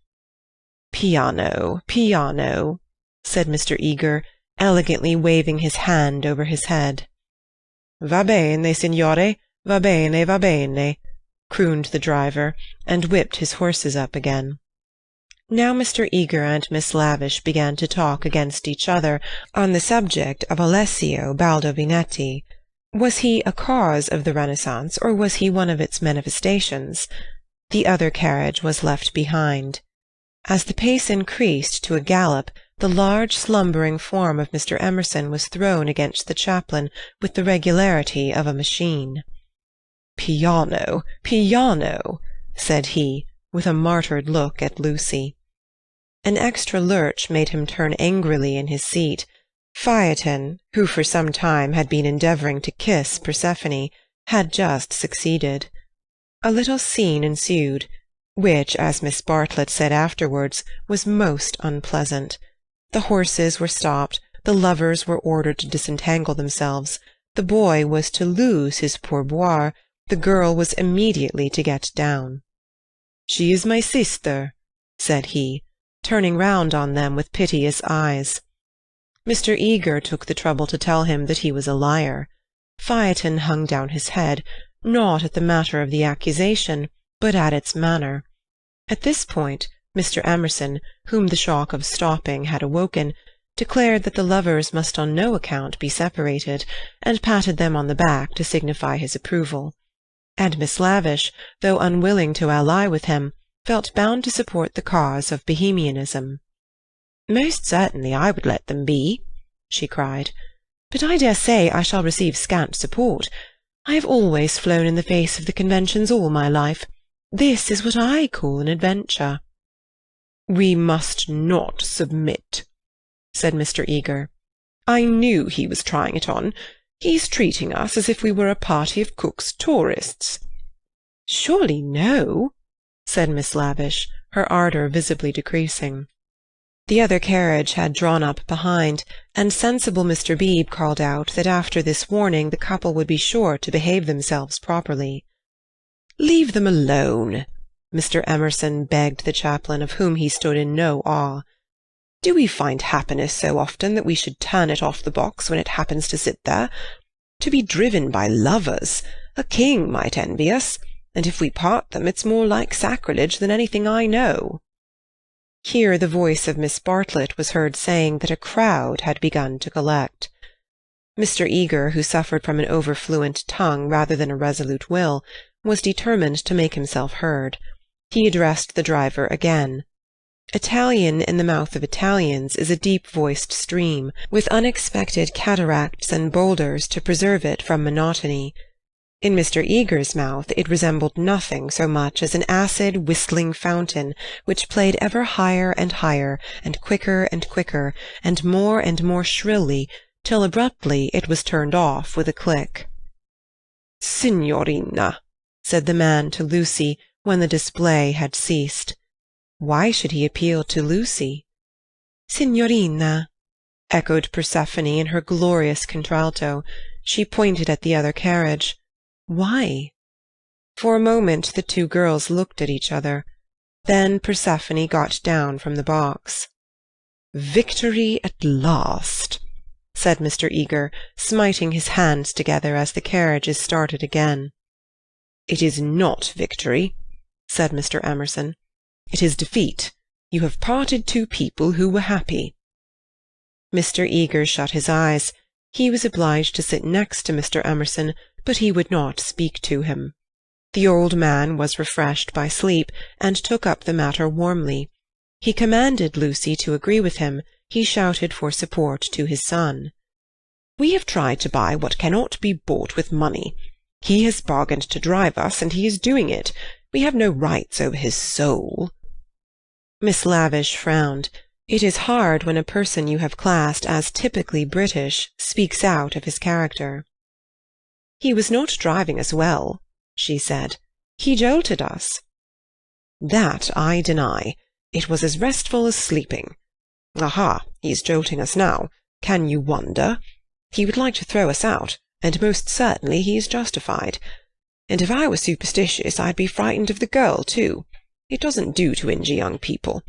Speaker 2: "Piano, piano," said Mr. Eager, elegantly waving his hand over his head. "Va bene, signore, va bene, va bene," crooned the driver, and whipped his horses up again. Now Mr. Eager and Miss Lavish began to talk against each other on the subject of Alessio Baldovinetti. Was he a cause of the Renaissance, or was he one of its manifestations? The other carriage was left behind. As the pace increased to a gallop, the large slumbering form of Mr. Emerson was thrown against the chaplain with the regularity of a machine. "Piano, piano," said he, with a martyred look at Lucy. An extra lurch made him turn angrily in his seat. Phaeton, who for some time had been endeavouring to kiss Persephone, had just succeeded. A little scene ensued, which, as Miss Bartlett said afterwards, was most unpleasant. The horses were stopped, the lovers were ordered to disentangle themselves, the boy was to lose his pourboire, the girl was immediately to get down. "She is my sister," said he, turning round on them with piteous eyes. Mr. Eager took the trouble to tell him that he was a liar. Phaeton hung down his head, not at the matter of the accusation, but at its manner. At this point, Mr. Emerson, whom the shock of stopping had awoken, declared that the lovers must on no account be separated, and patted them on the back to signify his approval. And Miss Lavish, though unwilling to ally with him, felt bound to support the cause of Bohemianism. "Most certainly I would let them be," she cried, "but I dare say I shall receive scant support. I have always flown in the face of the conventions all my life. This is what I call an adventure." "We must not submit," said Mr. Eager. "I knew he was trying it on. He's treating us as if we were a party of Cook's tourists." "Surely no," said Miss Lavish, her ardour visibly decreasing. The other carriage had drawn up behind, and sensible Mr. Beebe called out that after this warning the couple would be sure to behave themselves properly. "Leave them alone," Mr. Emerson begged the chaplain, of whom he stood in no awe. "Do we find happiness so often that we should turn it off the box when it happens to sit there? To be driven by lovers! A king might envy us, and if we part them it's more like sacrilege than anything I know." Here the voice of Miss Bartlett was heard saying that a crowd had begun to collect. Mr. Eager, who suffered from an overfluent tongue rather than a resolute will, was determined to make himself heard. He addressed the driver again. Italian in the mouth of Italians is a deep-voiced stream, with unexpected cataracts and boulders to preserve it from monotony. In Mr. Eager's mouth it resembled nothing so much as an acid whistling fountain, which played ever higher and higher, and quicker, and more shrilly, till abruptly it was turned off with a click. "Signorina," said the man to Lucy, when the display had ceased. Why should he appeal to Lucy? "Signorina," echoed Persephone in her glorious contralto. She pointed at the other carriage. Why? For a moment the two girls looked at each other. Then Persephone got down from the box. "Victory at last," said Mr. Eager, smiting his hands together as the carriages started again. "It is not victory," said Mr. Emerson. "It is defeat. You have parted two people who were happy." Mr. Eager shut his eyes. He was obliged to sit next to Mr. Emerson, but he would not speak to him. The old man was refreshed by sleep, and took up the matter warmly. He commanded Lucy to agree with him. He shouted for support to his son. "We have tried to buy what cannot be bought with money. He has bargained to drive us, and he is doing it. We have no rights over his soul." Miss Lavish frowned. It is hard when a person you have classed as typically British speaks out of his character. "He was not driving us well," she said. "He jolted us." "That I deny. It was as restful as sleeping. Aha, he's jolting us now. Can you wonder? He would like to throw us out, and most certainly he is justified. And if I were superstitious, I'd be frightened of the girl, too. It doesn't do to injure young people.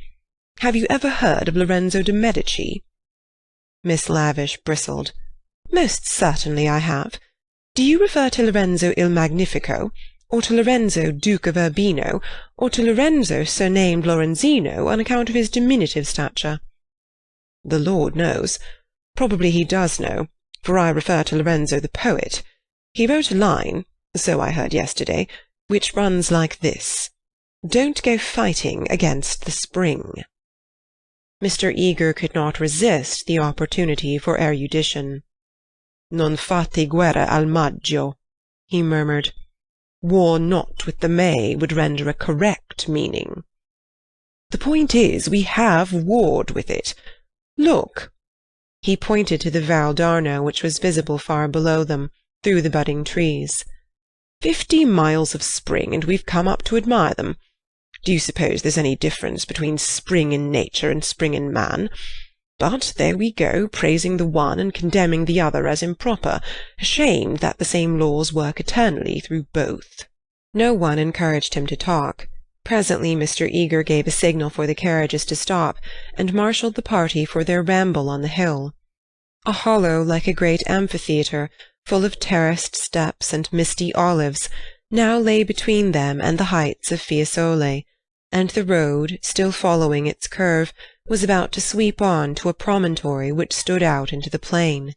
Speaker 2: Have you ever heard of Lorenzo de Medici?" Miss Lavish bristled. "Most certainly I have. Do you refer to Lorenzo il Magnifico, or to Lorenzo, Duke of Urbino, or to Lorenzo surnamed Lorenzino on account of his diminutive stature?" "The Lord knows. Probably he does know, for I refer to Lorenzo the poet.
Speaker 3: He wrote a line, so I heard yesterday, which runs like this: 'Don't go fighting against the spring.'" Mr. Eager could not resist the opportunity for erudition. "Non fate guerra al maggio," he murmured. "War not with the May would render a correct meaning. The point is, we have warred with it. Look." He pointed to the Val d'Arno, which was visible far below them, through the budding trees. 50 miles of spring, and we've come up to admire them. Do you suppose there's any difference between spring in nature and spring in man? But there we go, praising the one and condemning the other as improper, ashamed that the same laws work eternally through both. No one encouraged him to talk. Presently Mr. Eager gave a signal for the carriages to stop, and marshalled the party for their ramble on the hill. A hollow like a great amphitheatre, full of terraced steps and misty olives, now lay between them and the heights of Fiesole, and the road, still following its curve, was about to sweep on to a promontory which stood out into the plain.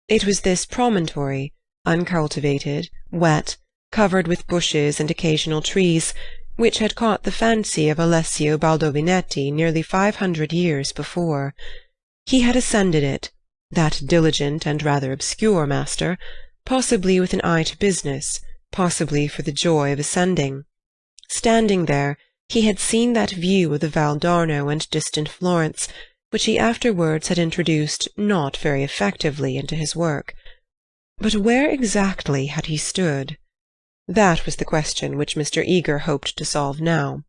Speaker 3: It was this promontory, uncultivated, wet, covered with bushes and occasional trees, which had caught the fancy of Alessio Baldovinetti nearly 500 years before. He had ascended it, that diligent and rather obscure master, possibly with an eye to business, possibly for the joy of ascending. Standing there, he had seen that view of the Val d'Arno and distant Florence, which he afterwards had introduced not very effectively into his work. But where exactly had he stood? That was the question which Mr. Eager hoped to solve now,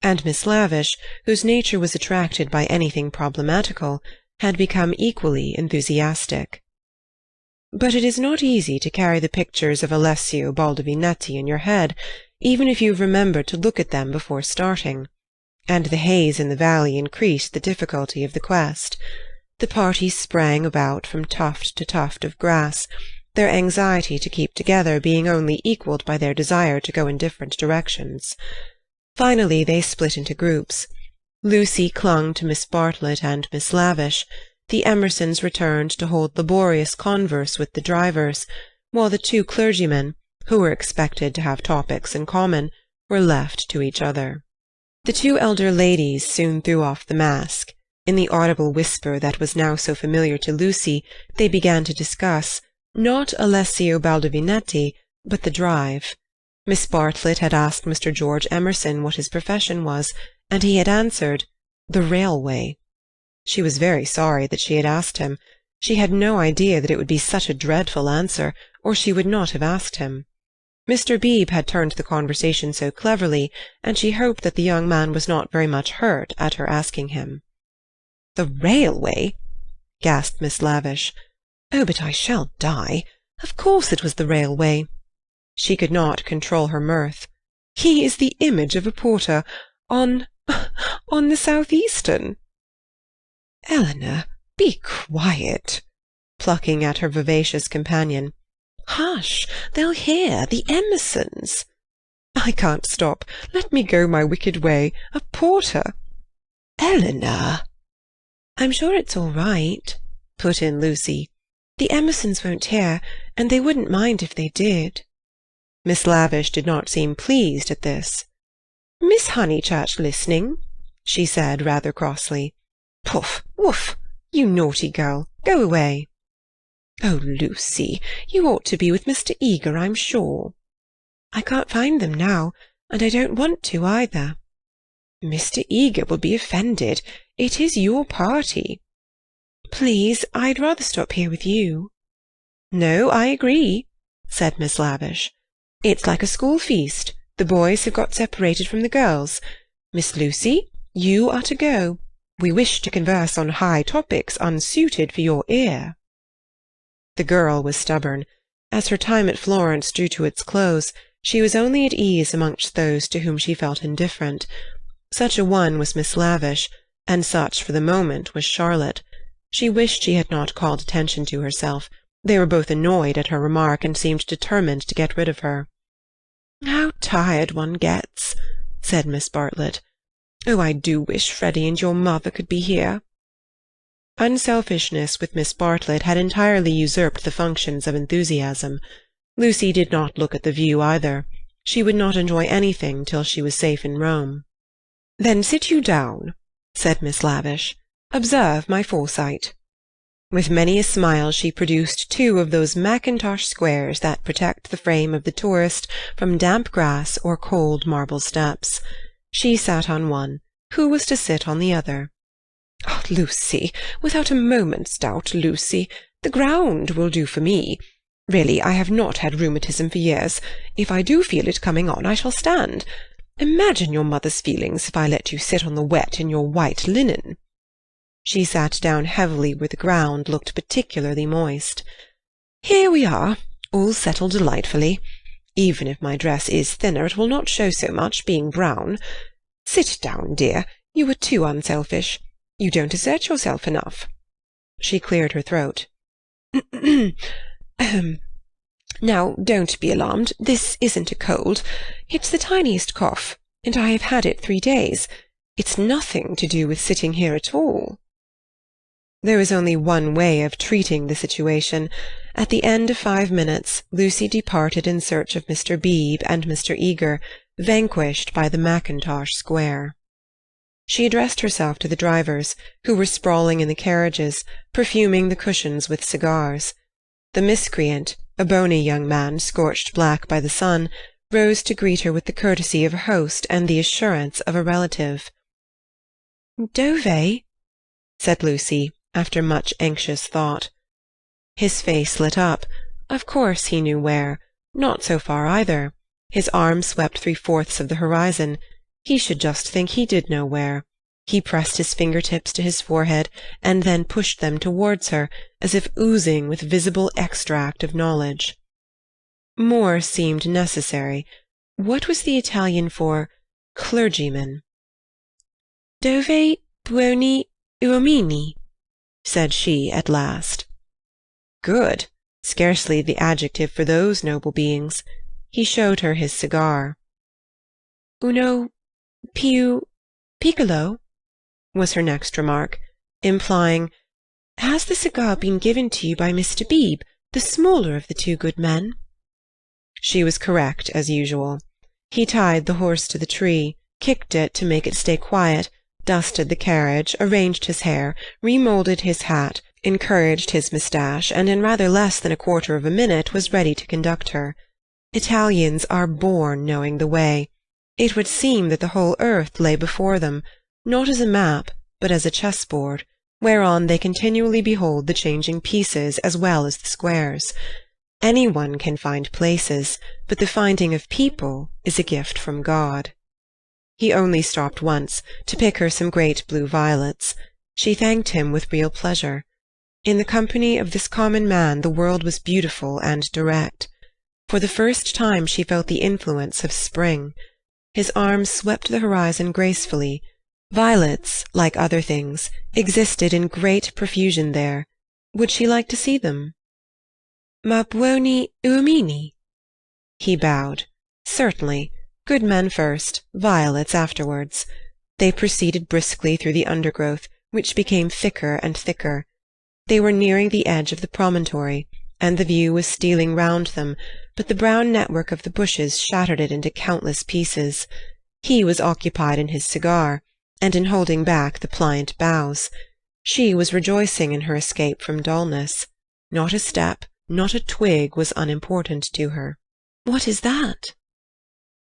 Speaker 3: and Miss Lavish, whose nature was attracted by anything problematical, had become equally enthusiastic. But it is not easy to carry the pictures of Alessio Baldovinetti in your head, even if you have remembered to look at them before starting, and the haze in the valley increased the difficulty of the quest. The party sprang about from tuft to tuft of grass, their anxiety to keep together being only equalled by their desire to go in different directions. Finally they split into groups. Lucy clung to Miss Bartlett and Miss Lavish. The Emersons returned to hold laborious converse with the drivers, while the two clergymen, who were expected to have topics in common, were left to each other. The two elder ladies soon threw off the mask. In the audible whisper that was now so familiar to Lucy, they began to discuss, not Alessio Baldovinetti, but the drive. Miss Bartlett had asked Mr. George Emerson what his profession was, and he had answered, "The railway." She was very sorry that she had asked him. She had no idea that it would be such a dreadful answer, or she would not have asked him. Mr. Beebe had turned the conversation so cleverly, and she hoped that the young man was not very much hurt at her asking him. "The railway?" gasped Miss Lavish. "Oh, but I shall die. Of course it was the railway." She could not control her mirth. "He is the image of a porter on the South-Eastern." "Eleanor, be quiet," plucking at her vivacious companion. "Hush, they'll hear, the Emersons." "I can't stop. Let me go my wicked way. A porter." "Eleanor." "I'm sure it's all right," put in Lucy. "The Emersons won't hear, and they wouldn't mind if they did." Miss Lavish did not seem pleased at this. "Miss Honeychurch listening?" she said rather crossly. "Puff! Woof! You naughty girl! Go away." "Oh, Lucy, you ought to be with Mr. Eager, I'm sure." "I can't find them now, and I don't want to either." "Mr. Eager will be offended. It is your party." "Please, I'd rather stop here with you." "No, I agree," said Miss Lavish. "It's like a school feast. The boys have got separated from the girls. Miss Lucy, you are to go. We wish to converse on high topics unsuited for your ear." The girl was stubborn. As her time at Florence drew to its close, she was only at ease amongst those to whom she felt indifferent. Such a one was Miss Lavish, and such for the moment was Charlotte. She wished she had not called attention to herself. They were both annoyed at her remark, and seemed determined to get rid of her. "How tired one gets," said Miss Bartlett. "Oh, I do wish Freddy and your mother could be here." Unselfishness with Miss Bartlett had entirely usurped the functions of enthusiasm.
Speaker 2: Lucy did not look at the view either. She would not enjoy anything till she was safe in Rome. "Then sit you down," said Miss Lavish. "Observe my foresight." With many a smile she produced 2 of those mackintosh squares that protect the frame of the tourist from damp grass or cold marble steps. She sat on one. Who was to sit on the other? "Oh, Lucy, without a moment's doubt, Lucy. The ground will do for me. Really, I have not had rheumatism for years. If I do feel it coming on, I shall stand. Imagine your mother's feelings if I let you sit on the wet in your white linen." She sat down heavily where the ground looked particularly moist. "Here we are, all settled delightfully. Even if my dress is thinner, it will not show so much, being brown. Sit down, dear. You are too unselfish. You don't assert yourself enough." She cleared her throat. "Now, don't be alarmed. This isn't a cold. It's the tiniest cough, and I have had it 3 days. It's nothing to do with sitting here at all." There was only one way of treating the situation. At the end of 5 minutes, Lucy departed in search of Mr. Beebe and Mr. Eager, vanquished by the mackintosh square. She addressed herself to the drivers, who were sprawling in the carriages, perfuming the cushions with cigars. The miscreant, a bony young man scorched black by the sun, rose to greet her with the courtesy of a host and the assurance of a relative. "Dove?" said Lucy, after much anxious thought. His face lit up. Of course he knew where. Not so far either. His arm swept 3/4 of the horizon. He should just think he did know where. He pressed his fingertips to his forehead, and then pushed them towards her, as if oozing with visible extract of knowledge. More seemed necessary. What was the Italian for clergyman? "Dove buoni uomini?" said she at last. Good! Scarcely the adjective for those noble beings. He showed her his cigar. "Uno più piccolo?" was her next remark, implying, "Has the cigar been given to you by Mr. Beebe, the smaller of the 2 good men?" She was correct, as usual. He tied the horse to the tree, kicked it to make it stay quiet, dusted the carriage, arranged his hair, remoulded his hat, encouraged his moustache, and in rather less than 1/4 of a minute was ready to conduct her. Italians are born knowing the way. It would seem that the whole earth lay before them, not as a map, but as a chessboard, whereon they continually behold the changing pieces as well as the squares. Any one can find places, but the finding of people is a gift from God. He only stopped once, to pick her some great blue violets. She thanked him with real pleasure. In the company of this common man the world was beautiful and direct. For the first time she felt the influence of spring. His arm swept the horizon gracefully. Violets, like other things, existed in great profusion there. Would she like to see them? "Ma buoni uomini?" He bowed. Certainly. Good men first, violets afterwards. They proceeded briskly through the undergrowth, which became thicker and thicker. They were nearing the edge of the promontory, and the view was stealing round them, but the brown network of the bushes shattered it into countless pieces. He was occupied in his cigar, and in holding back the pliant boughs. She was rejoicing in her escape from dullness. Not a step, not a twig was unimportant to her. "What is that?"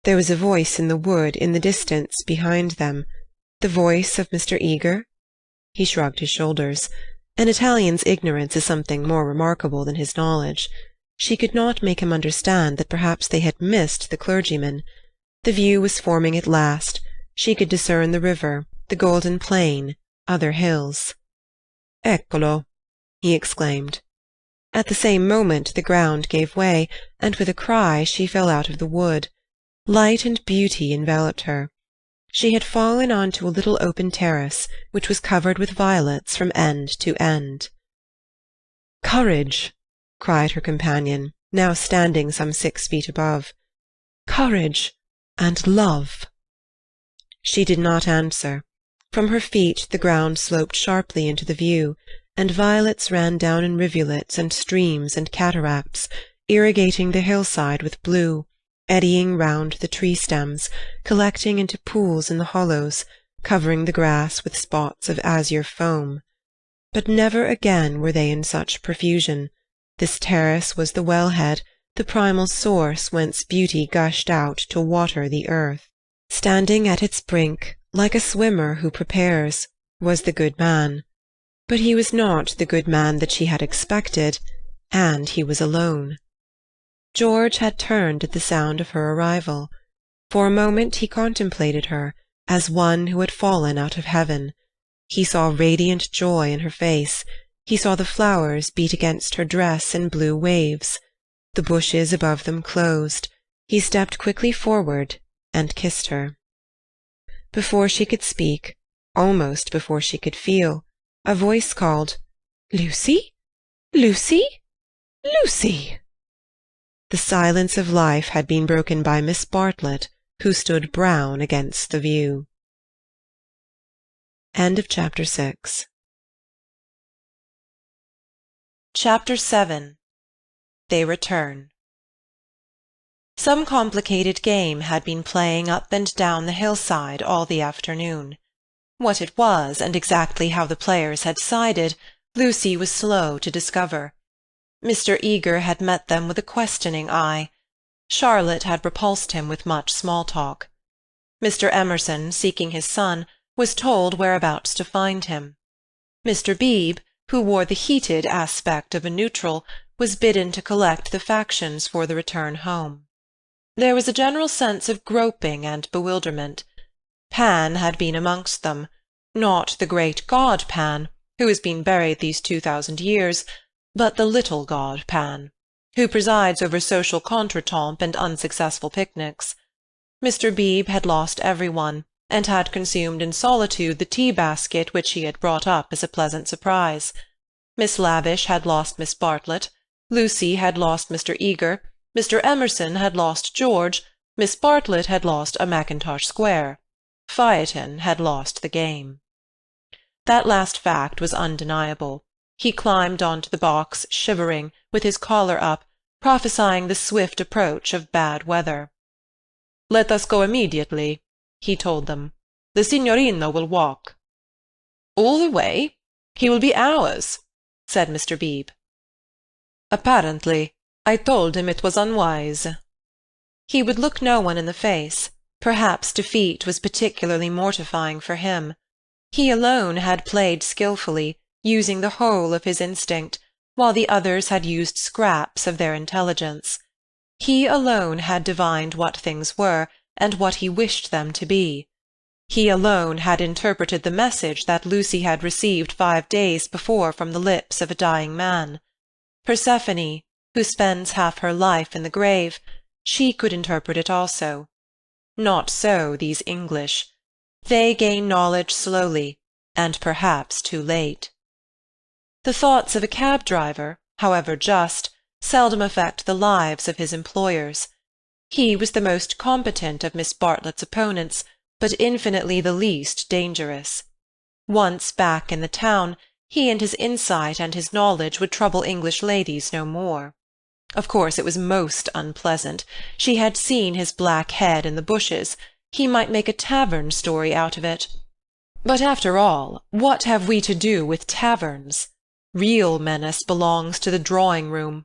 Speaker 2: There was a voice in the wood in the distance behind them. The voice of Mr. Eager? He shrugged his shoulders. An Italian's ignorance is something more remarkable than his knowledge. She could not make him understand that perhaps they had missed the clergyman. The view was forming at last. She could discern the river, the golden plain, other hills. "Eccolo!" he exclaimed. At the same moment the ground gave way, and with a cry she fell out of the wood. Light and beauty enveloped her. She had fallen on to a little open terrace, which was covered with violets from end to end. "Courage!" cried her companion, now standing some 6 feet above. "Courage and love!" She did not answer. From her feet the ground sloped sharply into the view, and violets ran down in rivulets and streams and cataracts, irrigating the hillside with blue, eddying round the tree stems, collecting into pools in the hollows, covering the grass with spots of azure foam. But never again were they in such profusion. This terrace was the wellhead, the primal source whence beauty gushed out to water the earth. Standing at its brink, like a swimmer who prepares, was the good man. But he was not the good man that she had expected, and he was alone. George had turned at the sound of her arrival. For a moment he contemplated her, as one who had fallen out of heaven. He saw radiant joy in her face. He saw the flowers beat against her dress in blue waves. The bushes above them closed. He stepped quickly forward and kissed her. Before she could speak, almost before she could feel, a voice called, "Lucy? Lucy? Lucy!" The silence of life had been broken by Miss Bartlett, who stood brown against the view. End of Chapter 6.
Speaker 3: Chapter 7. They Return. Some complicated game had been playing up and down the hillside all the afternoon. What it was, and exactly how the players had sided, Lucy was slow to discover. Mr. Eager had met them with a questioning eye. Charlotte had repulsed him with much small talk. Mr. Emerson, seeking his son, was told whereabouts to find him. Mr. Beebe, who wore the heated aspect of a neutral, was bidden to collect the factions for the return home. There was a general sense of groping and bewilderment. Pan had been amongst them, not the great god Pan, who has been buried these 2,000 years, but the little god Pan, who presides over social contretemps and unsuccessful picnics. Mr. Beebe had lost everyone, and had consumed in solitude the tea-basket which he had brought up as a pleasant surprise. Miss Lavish had lost Miss Bartlett, Lucy had lost Mr. Eager, Mr. Emerson had lost George, Miss Bartlett had lost a Mackintosh square. Phaeton had lost the game. That last fact was undeniable. He climbed onto the box, shivering, with his collar up, prophesying the swift approach of bad weather. "Let us go immediately," he told them. "The signorino will walk." "All the way? He will be ours," said Mr. Beebe. "Apparently. I told him it was unwise." He would look no one in the face. Perhaps defeat was particularly mortifying for him. He alone had played skilfully, using the whole of his instinct, while the others had used scraps of their intelligence. He alone had divined what things were, and what he wished them to be. He alone had interpreted the message that Lucy had received 5 days before from the lips of a dying man. Persephone, who spends half her life in the grave, she could interpret it also. Not so these English. They gain knowledge slowly, and perhaps too late. The thoughts of a cab-driver, however just, seldom affect the lives of his employers. He was the most competent of Miss Bartlett's opponents, but infinitely the least dangerous. Once back in the town, he and his insight and his knowledge would trouble English ladies no more. Of course it was most unpleasant. She had seen his black head in the bushes. He might make a tavern story out of it. But after all, what have we to do with taverns? Real menace belongs to the drawing-room.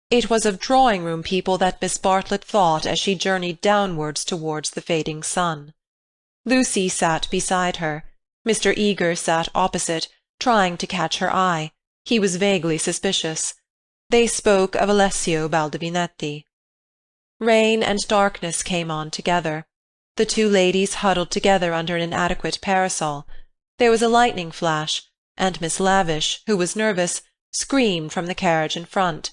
Speaker 3: It was of drawing-room people that Miss Bartlett thought as she journeyed downwards towards the fading sun. Lucy sat beside her. Mr. Eager sat opposite, trying to catch her eye. He was vaguely suspicious. They spoke of Alessio Baldovinetti. Rain and darkness came on together. The two ladies huddled together under an inadequate parasol. There was a lightning flash, and Miss Lavish, who was nervous, screamed from the carriage in front.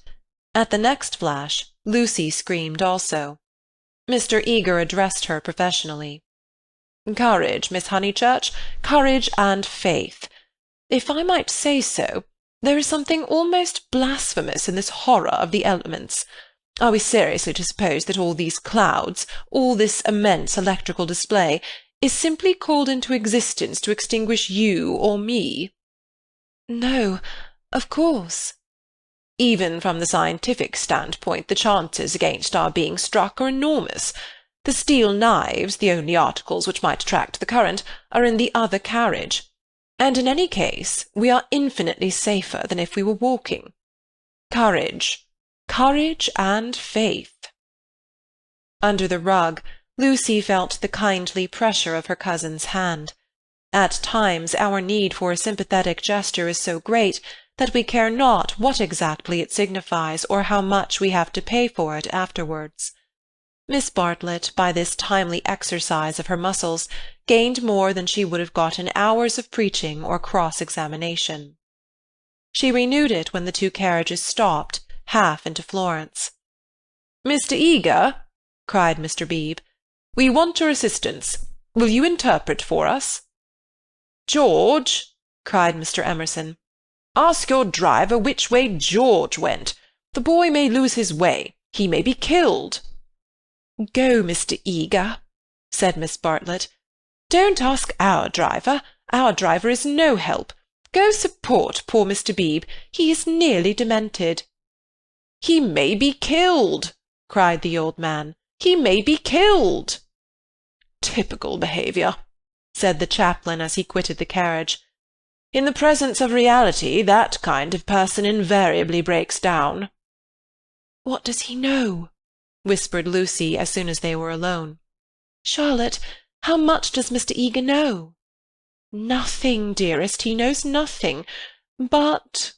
Speaker 3: At the next flash, Lucy screamed also. Mr. Eager addressed her professionally. "Courage, Miss Honeychurch, courage and faith. If I might say so, there is something almost blasphemous in this horror of the elements. Are we seriously to suppose that all these clouds, all this immense electrical display, is simply called into existence to extinguish you or me?" "No, of course." Even from the scientific standpoint, the chances against our being struck are enormous. The steel knives, the only articles which might attract the current, are in the other carriage, and in any case we are infinitely safer than if we were walking. Courage, courage and faith." Under the rug, Lucy felt the kindly pressure of her cousin's hand. At times our need for a sympathetic gesture is so great that we care not what exactly it signifies or how much we have to pay for it afterwards. Miss Bartlett, by this timely exercise of her muscles, gained more than she would have got in hours of preaching or cross-examination. She renewed it when the two carriages stopped, half into Florence. "Mr. Eager," cried Mr. Beebe, "we want your assistance. Will you interpret for us?" "George," cried Mr. Emerson, "ask your driver which way George went. The boy may lose his way. He may be killed." "Go, Mr. Eager," said Miss Bartlett. "Don't ask our driver. Our driver is no help. Go support poor Mr. Beebe. He is nearly demented." "He may be killed," cried the old man. "He may be killed." "Typical behaviour," said the chaplain as he quitted the carriage. "In the presence of reality, that kind of person invariably breaks down."
Speaker 2: "What does he know?" whispered Lucy as soon as they were alone. "Charlotte, how much does Mr. Eager know?"
Speaker 3: "Nothing, dearest, he knows nothing. But—"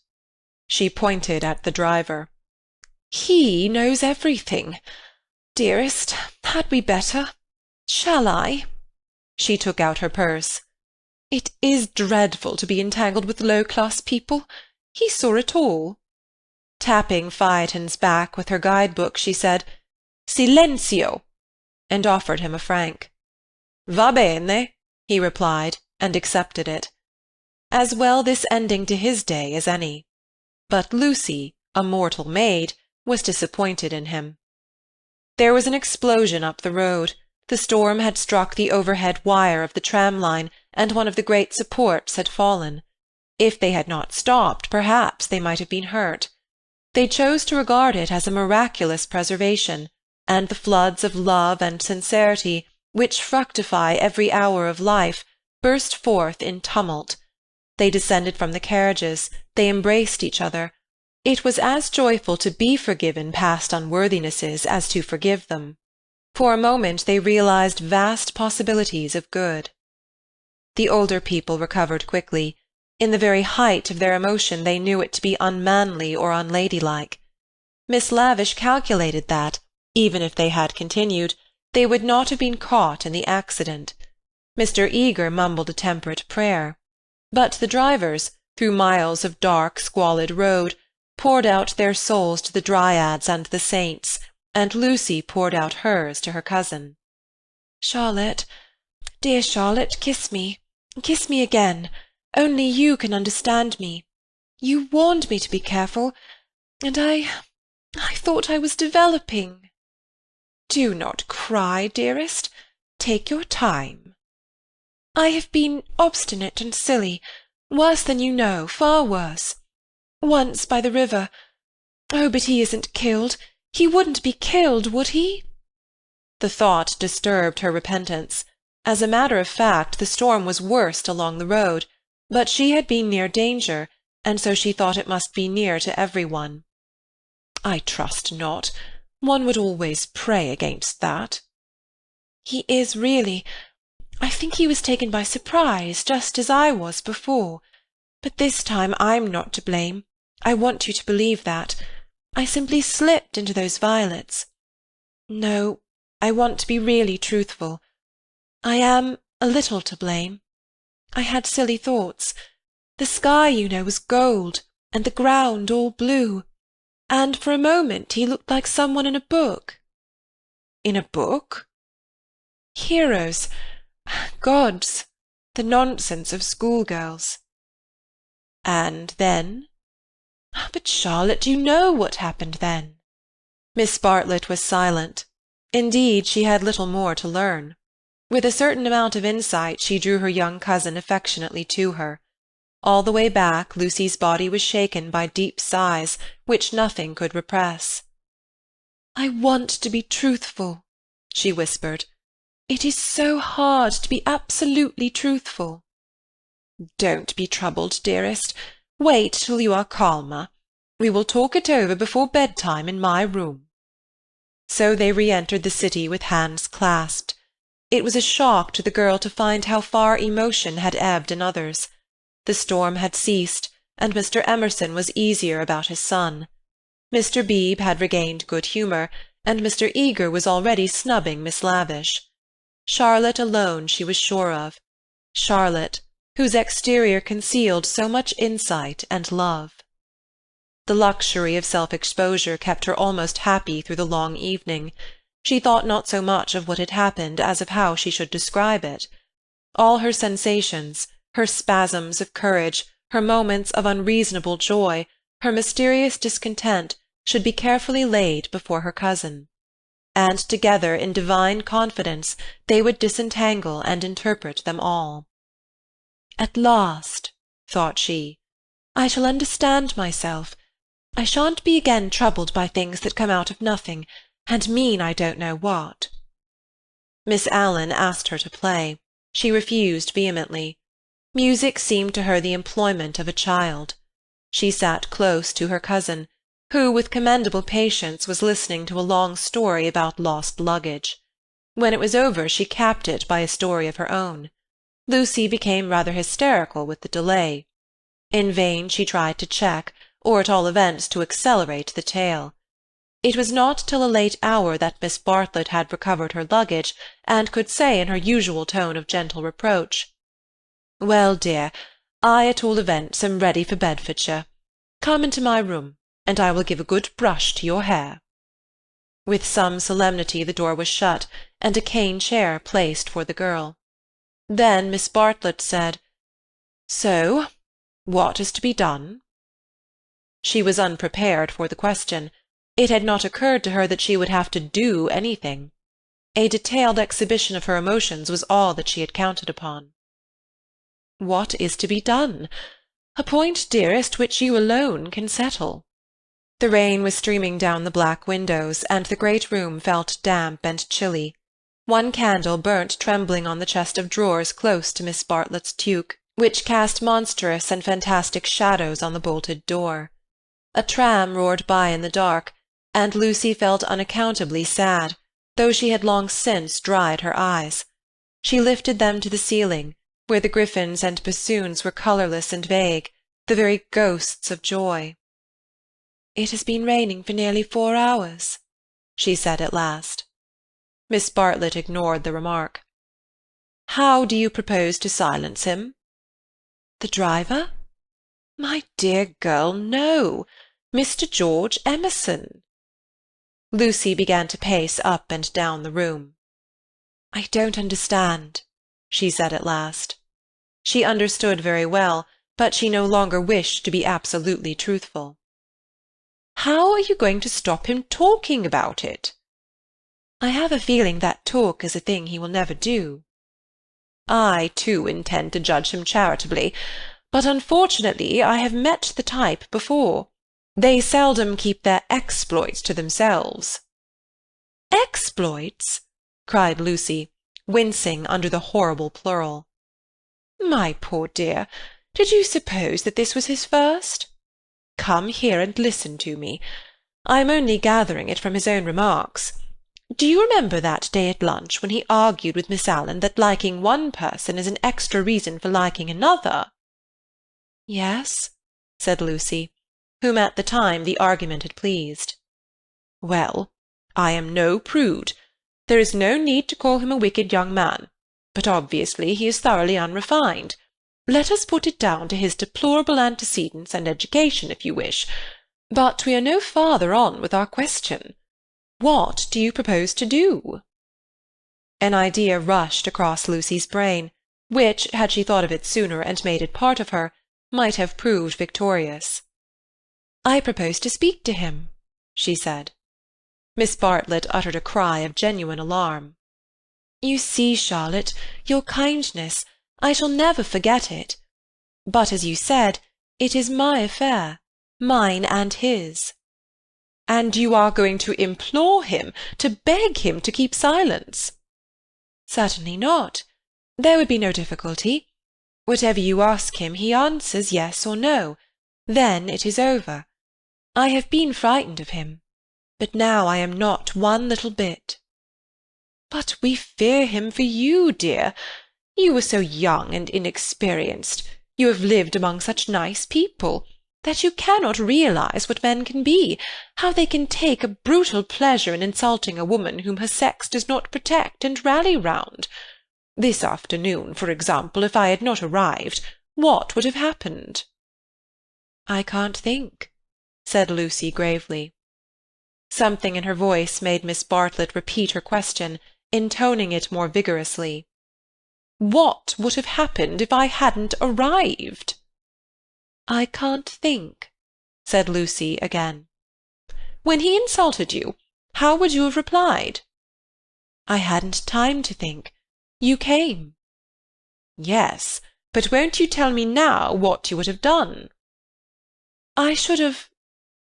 Speaker 3: she pointed at the driver. "He knows everything. Dearest, had we better? Shall I?" She took out her purse. "It is dreadful to be entangled with low-class people. He saw it all." Tapping Phaeton's back with her guide-book, she said, "Silenzio!" and offered him a franc. "Va bene," he replied, and accepted it. As well this ending to his day as any. But Lucy, a mortal maid, was disappointed in him. There was an explosion up the road. The storm had struck the overhead wire of the tram line, and one of the great supports had fallen. If they had not stopped, perhaps they might have been hurt. They chose to regard it as a miraculous preservation, and the floods of love and sincerity, which fructify every hour of life, burst forth in tumult. They descended from the carriages, they embraced each other. It was as joyful to be forgiven past unworthinesses as to forgive them. For a moment they realized vast possibilities of good. The older people recovered quickly. In the very height of their emotion they knew it to be unmanly or unladylike. Miss Lavish calculated that, even if they had continued, they would not have been caught in the accident. Mr. Eager mumbled a temperate prayer. But the drivers, through miles of dark, squalid road, poured out their souls to the dryads and the saints, and Lucy poured out hers to her cousin.
Speaker 2: "Charlotte, dear Charlotte, kiss me again. Only you can understand me. You warned me to be careful, and I thought I was developing."
Speaker 3: "Do not cry, dearest. Take your time."
Speaker 2: "I have been obstinate and silly, worse than you know, far worse. Once by the river. Oh, but he isn't killed. He wouldn't be killed, would he?"
Speaker 3: The thought disturbed her repentance. As a matter of fact, the storm was worst along the road, but she had been near danger, and so she thought it must be near to every one. "I trust not. One would always pray against that."
Speaker 2: "He is really. I think he was taken by surprise, just as I was before. But this time I'm not to blame. I want you to believe that. I simply slipped into those violets. No, I want to be really truthful. I am a little to blame. I had silly thoughts. The sky, you know, was gold, and the ground all blue, and for a moment he looked like someone in a book."
Speaker 3: "In a book?"
Speaker 2: "Heroes, gods, the nonsense of schoolgirls."
Speaker 3: "And then?"
Speaker 2: "But, Charlotte, you know what happened then."
Speaker 3: Miss Bartlett was silent. Indeed, she had little more to learn. With a certain amount of insight she drew her young cousin affectionately to her.
Speaker 2: All the way back Lucy's body was shaken by deep sighs, which nothing could repress.
Speaker 3: "I want to be truthful," she whispered. "It is so hard to be absolutely truthful."
Speaker 2: "Don't be troubled, dearest. Wait till you are calmer. We will talk it over before bedtime in my room." So they re-entered the city with hands clasped. It was a shock to the girl to find how far emotion had ebbed in others. The storm had ceased, and Mr. Emerson was easier about his son. Mr. Beebe had regained good humour, and Mr. Eager was already snubbing Miss Lavish. Charlotte alone she was sure of. Charlotte, whose exterior concealed so much insight and love. The luxury of self-exposure kept her almost happy through the long evening. She thought not so much of what had happened as of how she should describe it. All her sensations, her spasms of courage, her moments of unreasonable joy, her mysterious discontent, should be carefully laid before her cousin. And together in divine confidence they would disentangle and interpret them all.
Speaker 3: "At last," thought she, "I shall understand myself. I shan't be again troubled by things that come out of nothing, and mean I don't know what."
Speaker 2: Miss Allen asked her to play. She refused vehemently. Music seemed to her the employment of a child. She sat close to her cousin, who with commendable patience was listening to a long story about lost luggage. When it was over she capped it by a story of her own. Lucy became rather hysterical with the delay. In vain she tried to check, or at all events to accelerate the tale. It was not till a late hour that Miss Bartlett had recovered her luggage, and could say in her usual tone of gentle reproach, "Well, dear, I at all events am ready for Bedfordshire. Come into my room, and I will give a good brush to your hair." With some solemnity the door was shut, and a cane chair placed for the girl. Then Miss Bartlett said, "So, what is to be done?" She was unprepared for the question. It had not occurred to her that she would have to do anything. A detailed exhibition of her emotions was all that she had counted upon. "What is to be done? A point, dearest, which you alone can settle." The rain was streaming down the black windows, and the great room felt damp and chilly. One candle burnt trembling on the chest of drawers close to Miss Bartlett's toque, which cast monstrous and fantastic shadows on the bolted door. A tram roared by in the dark, and Lucy felt unaccountably sad, though she had long since dried her eyes. She lifted them to the ceiling, where the griffins and bassoons were colourless and vague, the very ghosts of joy. "It has been raining for nearly 4 hours," she said at last. Miss Bartlett ignored the remark. "How do you propose to silence him?" "The driver?" "My dear girl, no. Mr. George Emerson." Lucy began to pace up and down the room. "I don't understand," she said at last. She understood very well, but she no longer wished to be absolutely truthful. "How are you going to stop him talking about it?" "I have a feeling that talk is a thing he will never do." "I, too, intend to judge him charitably, but unfortunately I have met the type before. They seldom keep their exploits to themselves." "Exploits?" cried Lucy, wincing under the horrible plural. "My poor dear, did you suppose that this was his first? Come here and listen to me. I am only gathering it from his own remarks. Do you remember that day at lunch when he argued with Miss Allen that liking one person is an extra reason for liking another?" "Yes," said Lucy, whom at the time the argument had pleased. "Well, I am no prude. There is no need to call him a wicked young man, but obviously he is thoroughly unrefined. Let us put it down to his deplorable antecedents and education, if you wish. But we are no farther on with our question. What do you propose to do?" An idea rushed across Lucy's brain, which, had she thought of it sooner and made it part of her, might have proved victorious. "I propose to speak to him," she said. Miss Bartlett uttered a cry of genuine alarm. "You see, Charlotte, your kindness, I shall never forget it. But, as you said, it is my affair, mine and his."
Speaker 3: "And you are going to implore him, to beg him to keep silence?"
Speaker 2: "Certainly not. There would be no difficulty. Whatever you ask him, he answers yes or no. Then it is over. I have been frightened of him, but now I am not one little bit."
Speaker 3: "But we fear him for you, dear. You are so young and inexperienced, you have lived among such nice people, that you cannot realize what men can be, how they can take a brutal pleasure in insulting a woman whom her sex does not protect and rally round. This afternoon, for example, if I had not arrived, what would have happened?"
Speaker 2: "I can't think," said Lucy gravely. Something in her voice made Miss Bartlett repeat her question, intoning it more vigorously.
Speaker 3: "What would have happened if I hadn't arrived?"
Speaker 2: "I can't think," said Lucy again.
Speaker 3: "When he insulted you, how would you have replied?"
Speaker 2: "I hadn't time to think. You came."
Speaker 3: "Yes, but won't you tell me now what you would have done?"
Speaker 2: "I should have—"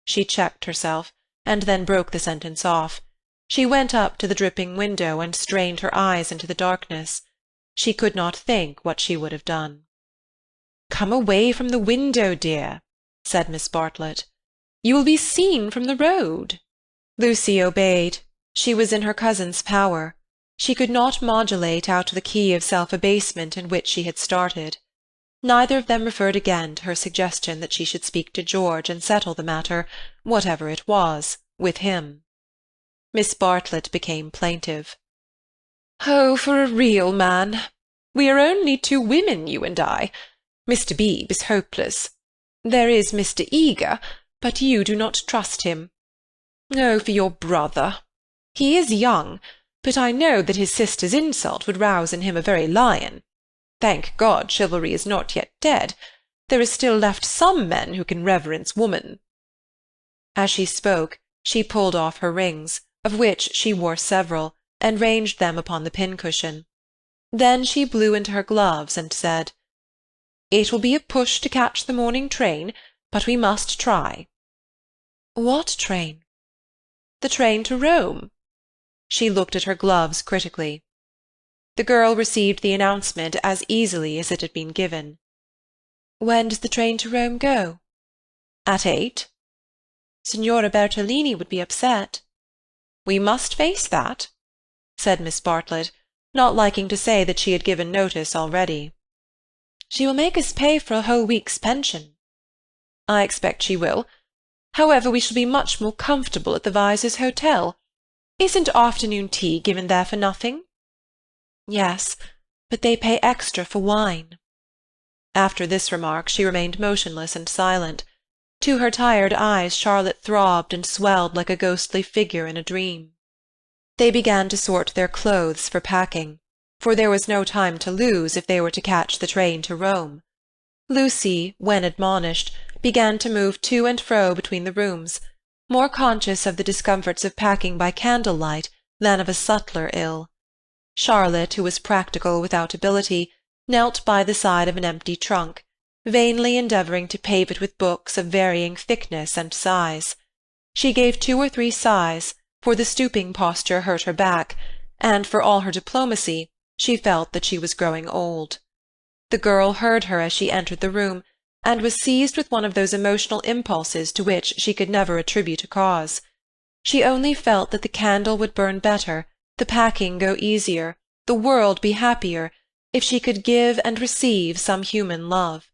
Speaker 2: She checked herself, and then broke the sentence off. She went up to the dripping window and strained her eyes into the darkness. She could not think what she would have done.
Speaker 3: "Come away from the window, dear," said Miss Bartlett. "You will be seen from the road."
Speaker 2: Lucy obeyed. She was in her cousin's power. She could not modulate out the key of self-abasement in which she had started. Neither of them referred again to her suggestion that she should speak to George and settle the matter, whatever it was, with him. Miss Bartlett became plaintive.
Speaker 3: "Oh, for a real man! We are only two women, you and I. Mr. Beebe is hopeless. There is Mr. Eager, but you do not trust him. Oh, for your brother! He is young, but I know that his sister's insult would rouse in him a very lion. Thank God, chivalry is not yet dead. There is still left some men who can reverence woman."
Speaker 2: As she spoke, she pulled off her rings, of which she wore several, and ranged them upon the pincushion. Then she blew into her gloves and said,
Speaker 3: "It will be a push to catch the morning train, but we must try."
Speaker 2: "What train?"
Speaker 3: "The train to Rome."
Speaker 2: She looked at her gloves critically. The girl received the announcement as easily as it had been given. "When does the train to Rome go?"
Speaker 3: "At 8."
Speaker 2: "Signora Bertolini would be upset."
Speaker 3: "We must face that,"
Speaker 2: said Miss Bartlett, not liking to say that she had given notice already.
Speaker 3: "She will make us pay for a whole week's pension." "I expect she will. However, we shall be much more comfortable at the Vyses' hotel. Isn't afternoon tea given there for nothing?"
Speaker 2: "Yes, but they pay extra for wine."
Speaker 3: After this remark she remained motionless and silent.
Speaker 2: To her tired eyes Charlotte throbbed and swelled like a ghostly figure in a dream. They began to sort their clothes for packing, for there was no time to lose if they were to catch the train to Rome. Lucy, when admonished, began to move to and fro between the rooms, more conscious of the discomforts of packing by candlelight than of a subtler ill. Charlotte, who was practical without ability, knelt by the side of an empty trunk, vainly endeavouring to pave it with books of varying thickness and size. She gave 2 or 3 sighs, for the stooping posture hurt her back, and for all her diplomacy, she felt that she was growing old. The girl heard her as she entered the room, and was seized with one of those emotional impulses to which she could never attribute a cause. She only felt that the candle would burn better, the packing go easier, the world be happier, if she could give and receive some human love.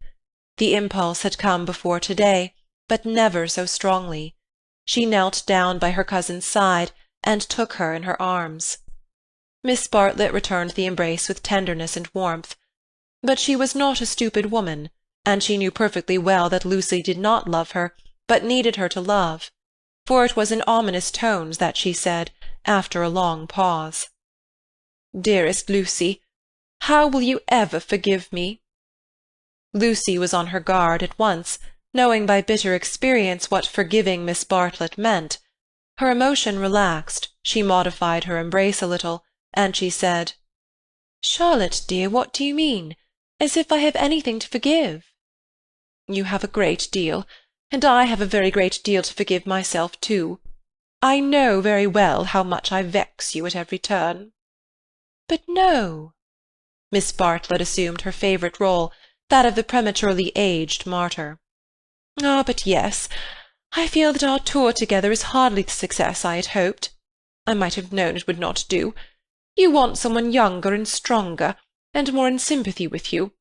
Speaker 2: The impulse had come before to-day, but never so strongly. She knelt down by her cousin's side and took her in her arms. Miss Bartlett returned the embrace with tenderness and warmth. But she was not a stupid woman, and she knew perfectly well that Lucy did not love her, but needed her to love. For it was in ominous tones that she said, after a long pause, "Dearest Lucy, how will you ever forgive me?" Lucy was on her guard at once, knowing by bitter experience what forgiving Miss Bartlett meant. Her emotion relaxed, she modified her embrace a little, and she said, "Charlotte, dear, what do you mean? As if I have anything to forgive."
Speaker 3: You have a great deal, and I have a very great deal to forgive myself too. I know very well how much I vex you at every turn." "But no." Miss Bartlett assumed her favourite rôle, that of the prematurely aged martyr. "Ah, but yes. I feel that our tour together is hardly the success I had hoped. I might have known it would not do. You want someone younger and stronger, and more in sympathy with you.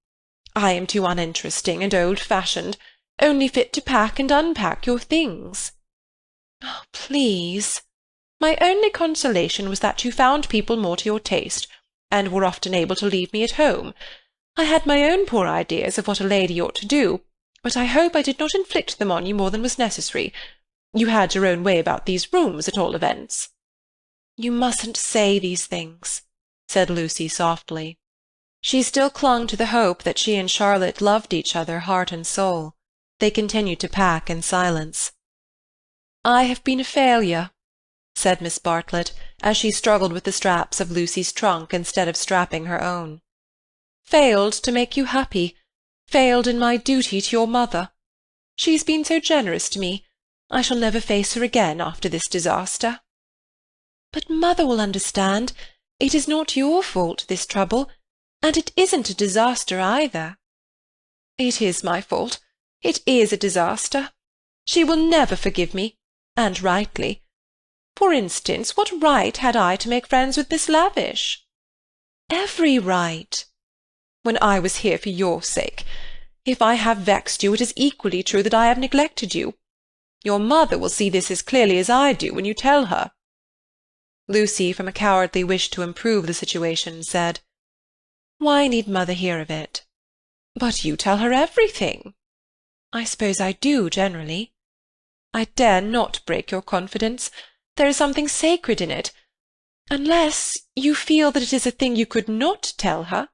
Speaker 3: I am too uninteresting and old-fashioned, only fit to pack and unpack your things." "Oh, please." "My only consolation was that you found people more to your taste, and were often able to leave me at home. I had my own poor ideas of what a lady ought to do, but I hope I did not inflict them on you more than was necessary. You had your own way about these rooms, at all events." "You mustn't say these things," said Lucy softly. She still clung to the hope that she and Charlotte loved each other heart and soul. They continued to pack in silence. "I have been a failure," said Miss Bartlett, as she struggled with the straps of Lucy's trunk instead of strapping her own. "Failed to make you happy, failed in my duty to your mother. She's been so generous to me. I shall never face her again after this disaster." "But mother will understand. It is not your fault, this trouble, and it isn't a disaster either." "It is my fault. It is a disaster. She will never forgive me, and rightly. For instance, what right had I to make friends with Miss Lavish?" "Every right." "When I was here for your sake. If I have vexed you, it is equally true that I have neglected you. Your mother will see this as clearly as I do when you tell her." Lucy, from a cowardly wish to improve the situation, said, "Why need mother hear of it?" "But you tell her everything." "I suppose I do, generally." "I dare not break your confidence. There is something sacred in it. Unless you feel that it is a thing you could not tell her."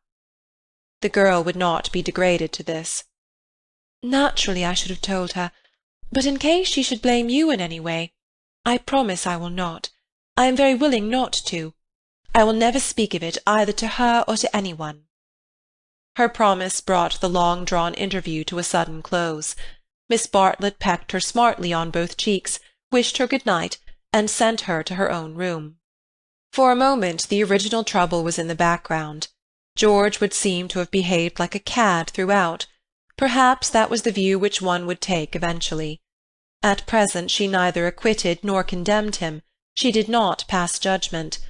Speaker 3: The girl would not be degraded to this. "Naturally I should have told her, but in case she should blame you in any way, I promise I will not. I am very willing not to. I will never speak of it either to her or to anyone." Her promise brought the long-drawn interview to a sudden close. Miss Bartlett pecked her smartly on both cheeks, wished her good night, and sent her to her own room. For a moment the original trouble was in the background. George would seem to have behaved like a cad throughout. Perhaps that was the view which one would take eventually. At present she neither acquitted nor condemned him. She did not pass judgment.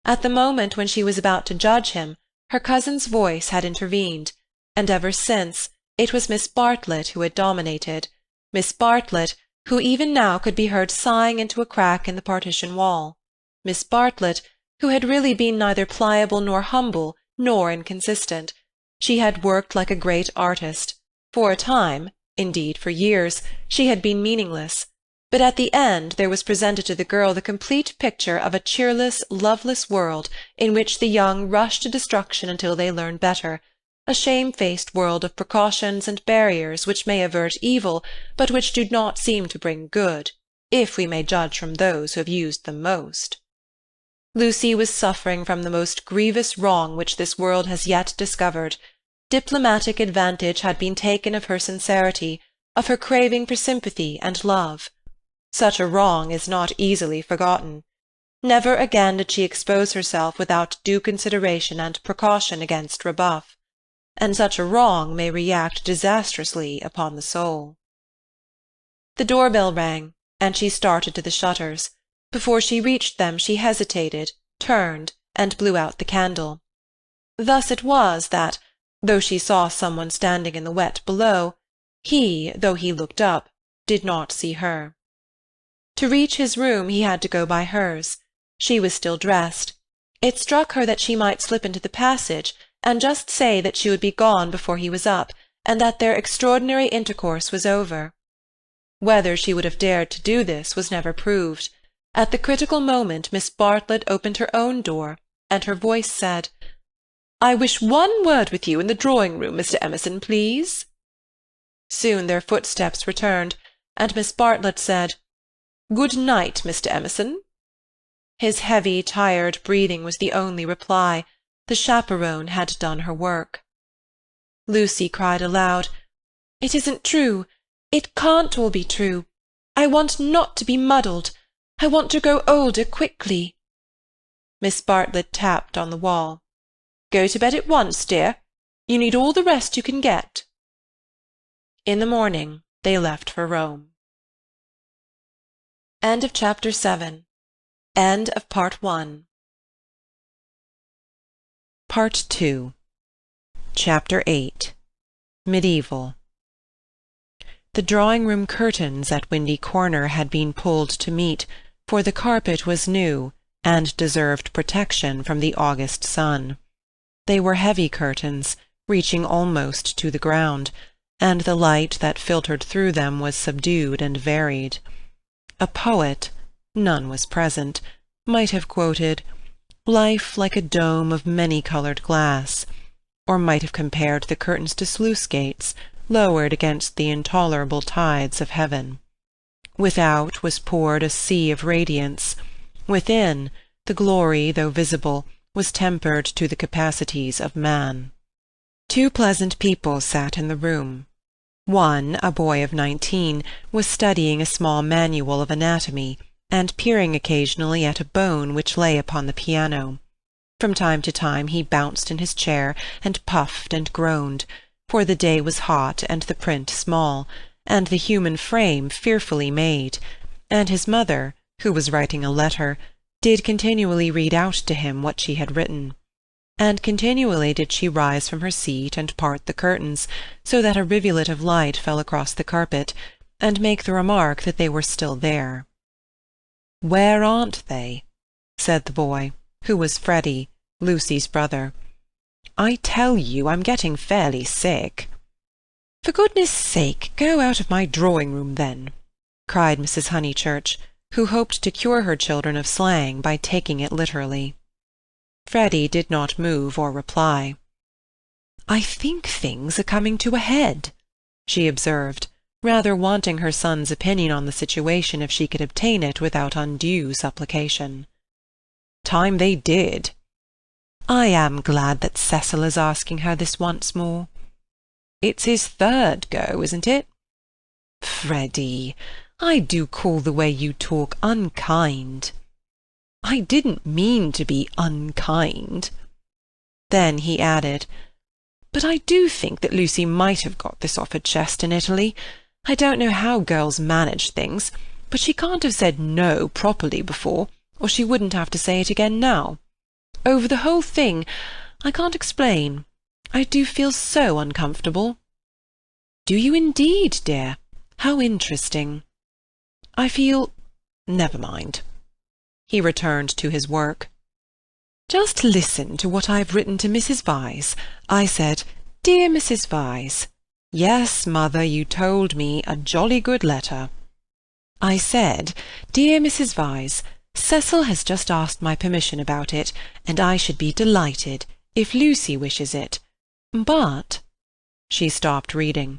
Speaker 3: At the moment when she was about to judge him, her cousin's voice had intervened, and ever since it was Miss Bartlett who had dominated, Miss Bartlett, who even now could be heard sighing into a crack in the partition wall, Miss Bartlett, who had really been neither pliable nor humble nor inconsistent. She had worked like a great artist. For a time, indeed for years, she had been meaningless, but at the end there was presented to the girl the complete picture of a cheerless, loveless world in which the young rush to destruction until they learn better, a shamefaced world of precautions and barriers which may avert evil, but which do not seem to bring good, if we may judge from those who have used them most. Lucy was suffering from the most grievous wrong which this world has yet discovered. Diplomatic advantage had been taken of her sincerity, of her craving for sympathy and love. Such a wrong is not easily forgotten. Never again did she expose herself without due consideration and precaution against rebuff, and such a wrong may react disastrously upon the soul. The door-bell rang, and she started to the shutters. Before she reached them she hesitated, turned, and blew out the candle. Thus it was that, though she saw someone standing in the wet below, he, though he looked up, did not see her. To reach his room he had to go by hers. She was still dressed. It struck her that she might slip into the passage and just say that she would be gone before he was up, and that their extraordinary intercourse was over. Whether she would have dared to do this was never proved. At the critical moment Miss Bartlett opened her own door, and her voice said, "I wish one word with you in the drawing-room, Mr. Emerson, please." Soon their footsteps returned, and Miss Bartlett said, "Good night, Mr. Emerson." His heavy, tired breathing was the only reply. The chaperone had done her work. Lucy cried aloud, It isn't true. It can't all be true. I want not to be muddled. I want to grow older quickly." Miss Bartlett tapped on the wall. "Go to bed at once, dear. You need all the rest you can get." In the morning they left for Rome. End of Chapter 7. End of Part 1. Part 2. Chapter 8. Medieval. The drawing-room curtains at Windy Corner had been pulled to meet, for the carpet was new and deserved protection from the August sun. They were heavy curtains, reaching almost to the ground, and the light that filtered through them was subdued and varied. A poet, none was present, might have quoted, "Life like a dome of many-coloured glass," or might have compared the curtains to sluice-gates, lowered against the intolerable tides of heaven. Without was poured a sea of radiance. Within, the glory, though visible, was tempered to the capacities of man. Two pleasant people sat in the room. One, a boy of 19, was studying a small manual of anatomy, and peering occasionally at a bone which lay upon the piano. From time to time he bounced in his chair, and puffed and groaned, for the day was hot and the print small, and the human frame fearfully made, and his mother, who was writing a letter, did continually read out to him what she had written. And continually did she rise from her seat and part the curtains, so that a rivulet of light fell across the carpet, and make the remark that they were still there. "Where aren't they?" said the boy, who was Freddy, Lucy's brother. "I tell you I'm getting fairly sick." "For goodness' sake, go out of my drawing-room, then," cried Mrs. Honeychurch, who hoped to cure her children of slang by taking it literally. Freddy did not move or reply. "I think things are coming to a head," she observed, rather wanting her son's opinion on the situation if she could obtain it without undue supplication. "Time they did." "I am glad that Cecil is asking her this once more." "It's his third go, isn't it?" "Freddy, I do call the way you talk unkind." "I didn't mean to be unkind." Then he added, "But I do think that Lucy might have got this off her chest in Italy. I don't know how girls manage things, but she can't have said no properly before, or she wouldn't have to say it again now. Over the whole thing, I can't explain. I do feel so uncomfortable." "Do you indeed, dear? How interesting." "I feel— never mind." He returned to his work. "Just listen to what I've written to Mrs. Vyse. I said, 'Dear Mrs. Vyse.' Yes, mother, you told me, a jolly good letter. I said, 'Dear Mrs. Vyse, Cecil has just asked my permission about it, and I should be delighted, if Lucy wishes it. But—' She stopped reading.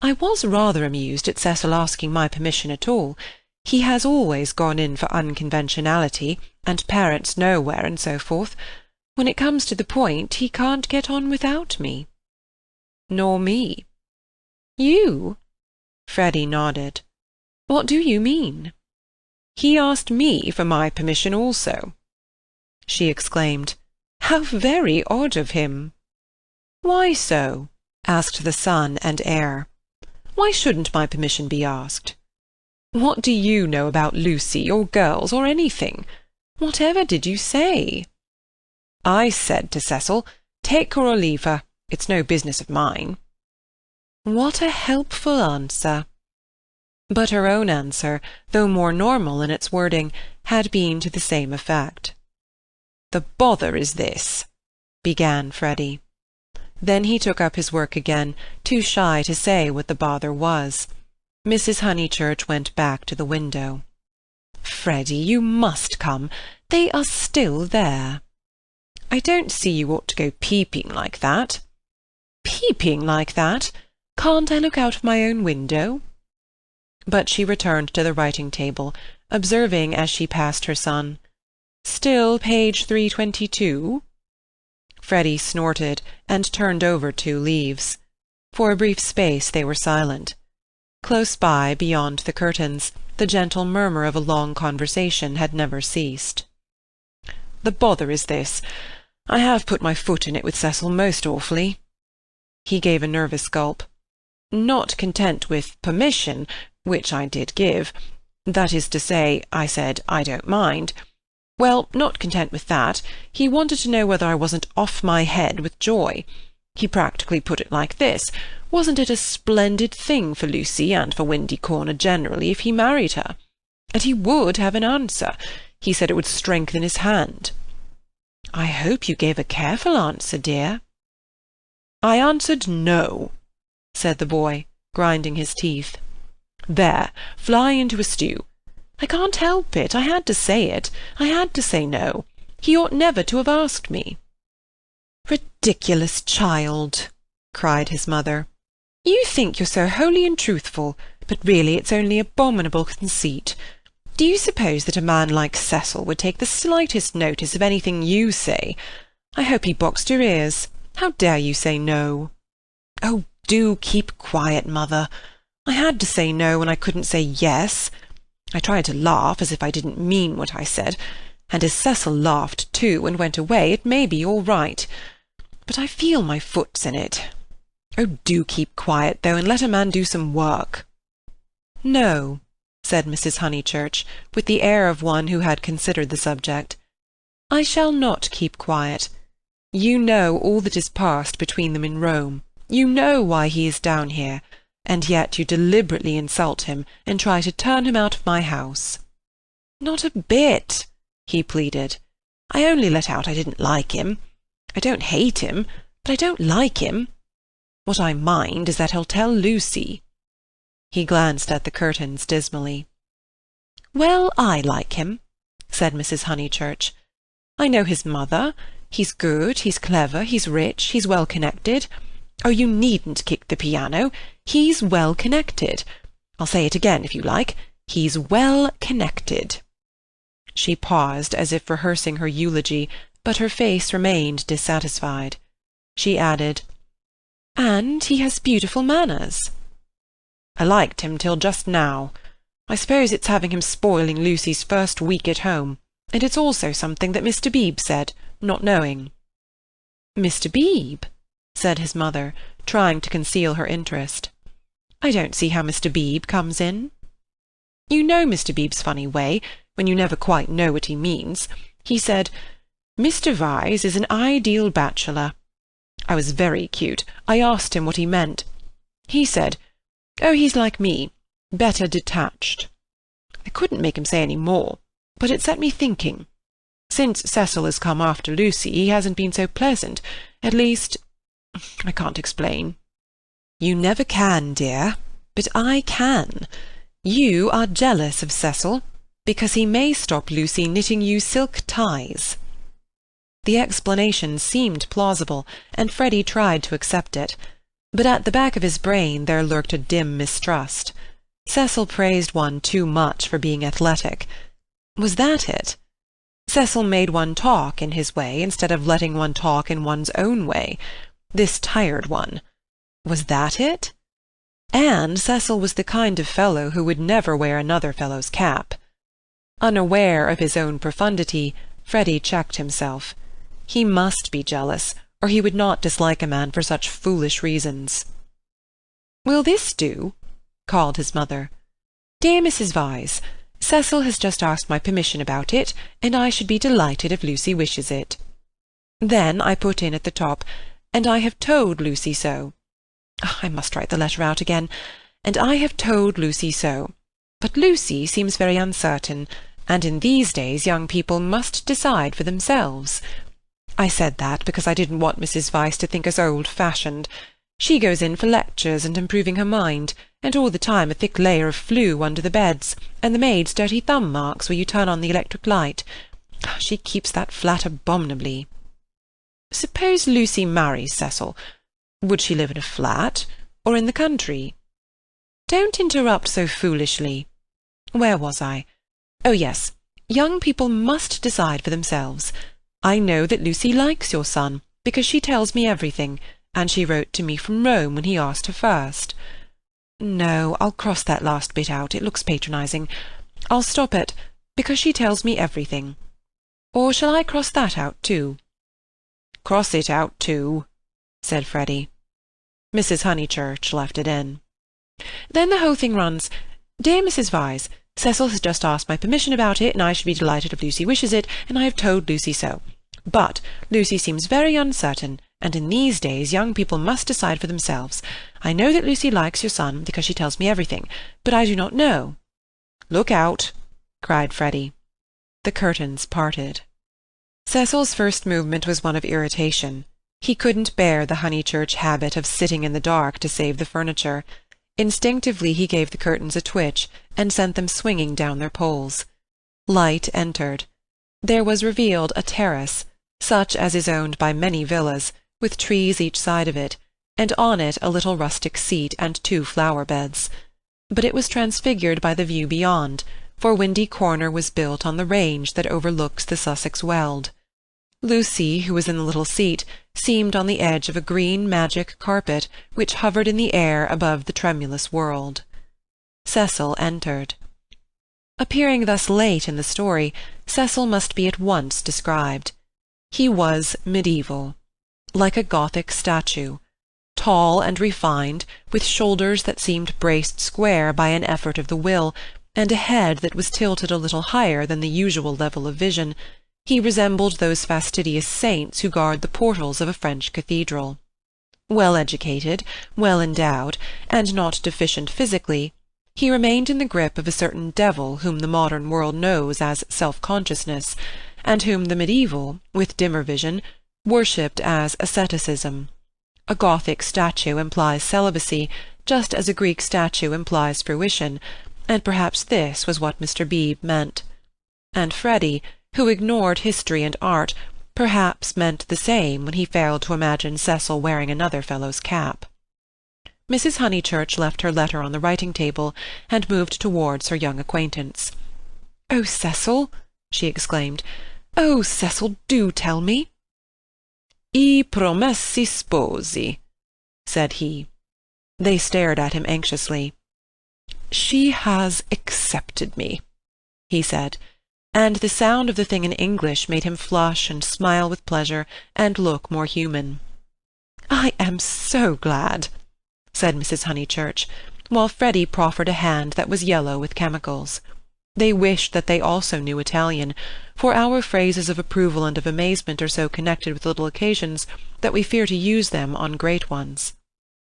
Speaker 3: I was rather amused at Cecil asking my permission at all. He has always gone in for unconventionality, and parents nowhere, and so forth. When it comes to the point, he can't get on without me." "Nor me." "You?" Freddy nodded. "What do you mean?" "He asked me for my permission also." She exclaimed, "How very odd of him!" "Why so?" asked the son and heir. "Why shouldn't my permission be asked?" "What do you know about Lucy, or girls, or anything? Whatever did you say?" "I said to Cecil, 'Take her or leave her. It's no business of mine.'" "What a helpful answer!" But her own answer, though more normal in its wording, had been to the same effect. "The bother is this," began Freddy. Then he took up his work again, too shy to say what the bother was. Mrs. Honeychurch went back to the window. "Freddy, you must come. They are still there." "I don't see you ought to go peeping like that." "Peeping like that? Can't I look out of my own window?" But she returned to the writing-table, observing as she passed her son, "Still page 322?" Freddy snorted, and turned over 2 leaves.
Speaker 2: For a brief space they were silent. Close by, beyond the curtains, the gentle murmur of a long conversation had never ceased. "The bother is this. I have put my foot in it with Cecil most awfully." He gave a nervous gulp. "Not content with permission, which I did give. That is to say, I said, I don't mind. Well, not content with that, he wanted to know whether I wasn't off my head with joy. He practically put it like this: wasn't it a splendid thing for Lucy and for Windy Corner generally if he married her? And he would have an answer. He said it would strengthen his hand." "I hope you gave a careful answer, dear." "I answered no," said the boy, grinding his teeth. "There, fly into a stew. I can't help it. I had to say it. I had to say no. He ought never to have asked me." "Ridiculous child!" cried his mother. "You think you're so holy and truthful, but really it's only abominable conceit. Do you suppose that a man like Cecil would take the slightest notice of anything you say? I hope he boxed your ears. How dare you say no?" "Oh, do keep quiet, mother. I had to say no when I couldn't say yes. I tried to laugh as if I didn't mean what I said, and as Cecil laughed too and went away, it may be all right. But I feel my foot's in it. Oh, do keep quiet, though, and let a man do some work." "No," said Mrs. Honeychurch, with the air of one who had considered the subject. "I shall not keep quiet. You know all that has passed between them in Rome. You know why he is down here, and yet you deliberately insult him and try to turn him out of my house." "Not a bit," he pleaded. "I only let out I didn't like him. I don't hate him, but I don't like him. What I mind is that he'll tell Lucy." He glanced at the curtains dismally. "Well, I like him," said Mrs. Honeychurch. "I know his mother. He's good, he's clever, he's rich, he's well-connected. Oh, you needn't kick the piano. He's well-connected. I'll say it again, if you like. He's well-connected." She paused, as if rehearsing her eulogy, but her face remained dissatisfied. She added, "And he has beautiful manners." "I liked him till just now. I suppose it's having him spoiling Lucy's first week at home, and it's also something that Mr. Beebe said, not knowing." "Mr. Beebe?" said his mother, trying to conceal her interest. "I don't see how Mr. Beebe comes in." "You know Mr. Beebe's funny way, when you never quite know what he means. He said, 'Mr. Vyse is an ideal bachelor.' I was very cute. I asked him what he meant. He said, 'Oh, he's like me, better detached.' I couldn't make him say any more, but it set me thinking. Since Cecil has come after Lucy, he hasn't been so pleasant. At least, I can't explain." "You never can, dear, but I can. You are jealous of Cecil, because he may stop Lucy knitting you silk ties." The explanation seemed plausible, and Freddy tried to accept it, but at the back of his brain there lurked a dim mistrust. Cecil praised one too much for being athletic. Was that it? Cecil made one talk in his way instead of letting one talk in one's own way. This tired one. Was that it? And Cecil was the kind of fellow who would never wear another fellow's cap. Unaware of his own profundity, Freddy checked himself. He must be jealous, or he would not dislike a man for such foolish reasons. "Will this do?" called his mother. "Dear Mrs. Vyse, Cecil has just asked my permission about it, and I should be delighted if Lucy wishes it." Then I put in at the top, "and I have told Lucy so." I must write the letter out again. "And I have told Lucy so. But Lucy seems very uncertain, and in these days young people must decide for themselves." I said that because I didn't want Mrs. Vyse to think us old-fashioned. She goes in for lectures and improving her mind, and all the time a thick layer of flue under the beds, and the maid's dirty thumb marks where you turn on the electric light. She keeps that flat abominably. Suppose Lucy marries Cecil. Would she live in a flat, or in the country? Don't interrupt so foolishly. Where was I? Oh, yes. Young people must decide for themselves. I know that Lucy likes your son, because she tells me everything,
Speaker 3: and she wrote to me from Rome when he asked her first. No, I'll cross that last bit out. It looks patronising. I'll stop at because she tells me everything. Or shall I cross that out too? Cross it out too, said Freddy. Mrs. Honeychurch left it in. Then the whole thing runs, Dear Mrs. Vyse, Cecil has just asked my permission about it, and I should be delighted if Lucy wishes it, and I have told Lucy so. But Lucy seems very uncertain, and in these days young people must decide for themselves. I know that Lucy likes your son, because she tells me everything, but I do not know. Look out, cried Freddy. The curtains parted. Cecil's first movement was one of irritation. He couldn't bear the Honeychurch habit of sitting in the dark to save the furniture. Instinctively he gave the curtains a twitch, and sent them swinging down their poles. Light entered. There was revealed a terrace, such as is owned by many villas, with trees each side of it, and on it a little rustic seat and 2 flower-beds. But it was transfigured by the view beyond, for Windy Corner was built on the range that overlooks the Sussex Weald. Lucy, who was in the little seat, seemed on the edge of a green magic carpet which hovered in the air above the tremulous world. Cecil entered. Appearing thus late in the story, Cecil must be at once described. He was medieval, like a Gothic statue, tall and refined, with shoulders that seemed braced square by an effort of the will, and a head that was tilted a little higher than the usual level of vision. He resembled those fastidious saints who guard the portals of a French cathedral. Well educated, well endowed, and not deficient physically, he remained in the grip of a certain devil whom the modern world knows as self-consciousness, and whom the medieval, with dimmer vision, worshipped as asceticism. A Gothic statue implies celibacy, just as a Greek statue implies fruition, and perhaps this was what Mr. Beebe meant. And Freddy, who ignored history and art, perhaps meant the same when he failed to imagine Cecil wearing another fellow's cap. Mrs. Honeychurch left her letter on the writing-table, and moved towards her young acquaintance. "Oh, Cecil!" she exclaimed. "Oh, Cecil, do tell me!" "I promessi sposi," said he. They stared at him anxiously. "She has accepted me," he said, and the sound of the thing in English made him flush and smile with pleasure and look more human. "I am so glad," said Mrs. Honeychurch, while Freddy proffered a hand that was yellow with chemicals. They wished that they also knew Italian, for our phrases of approval and of amazement are so connected with little occasions that we fear to use them on great ones.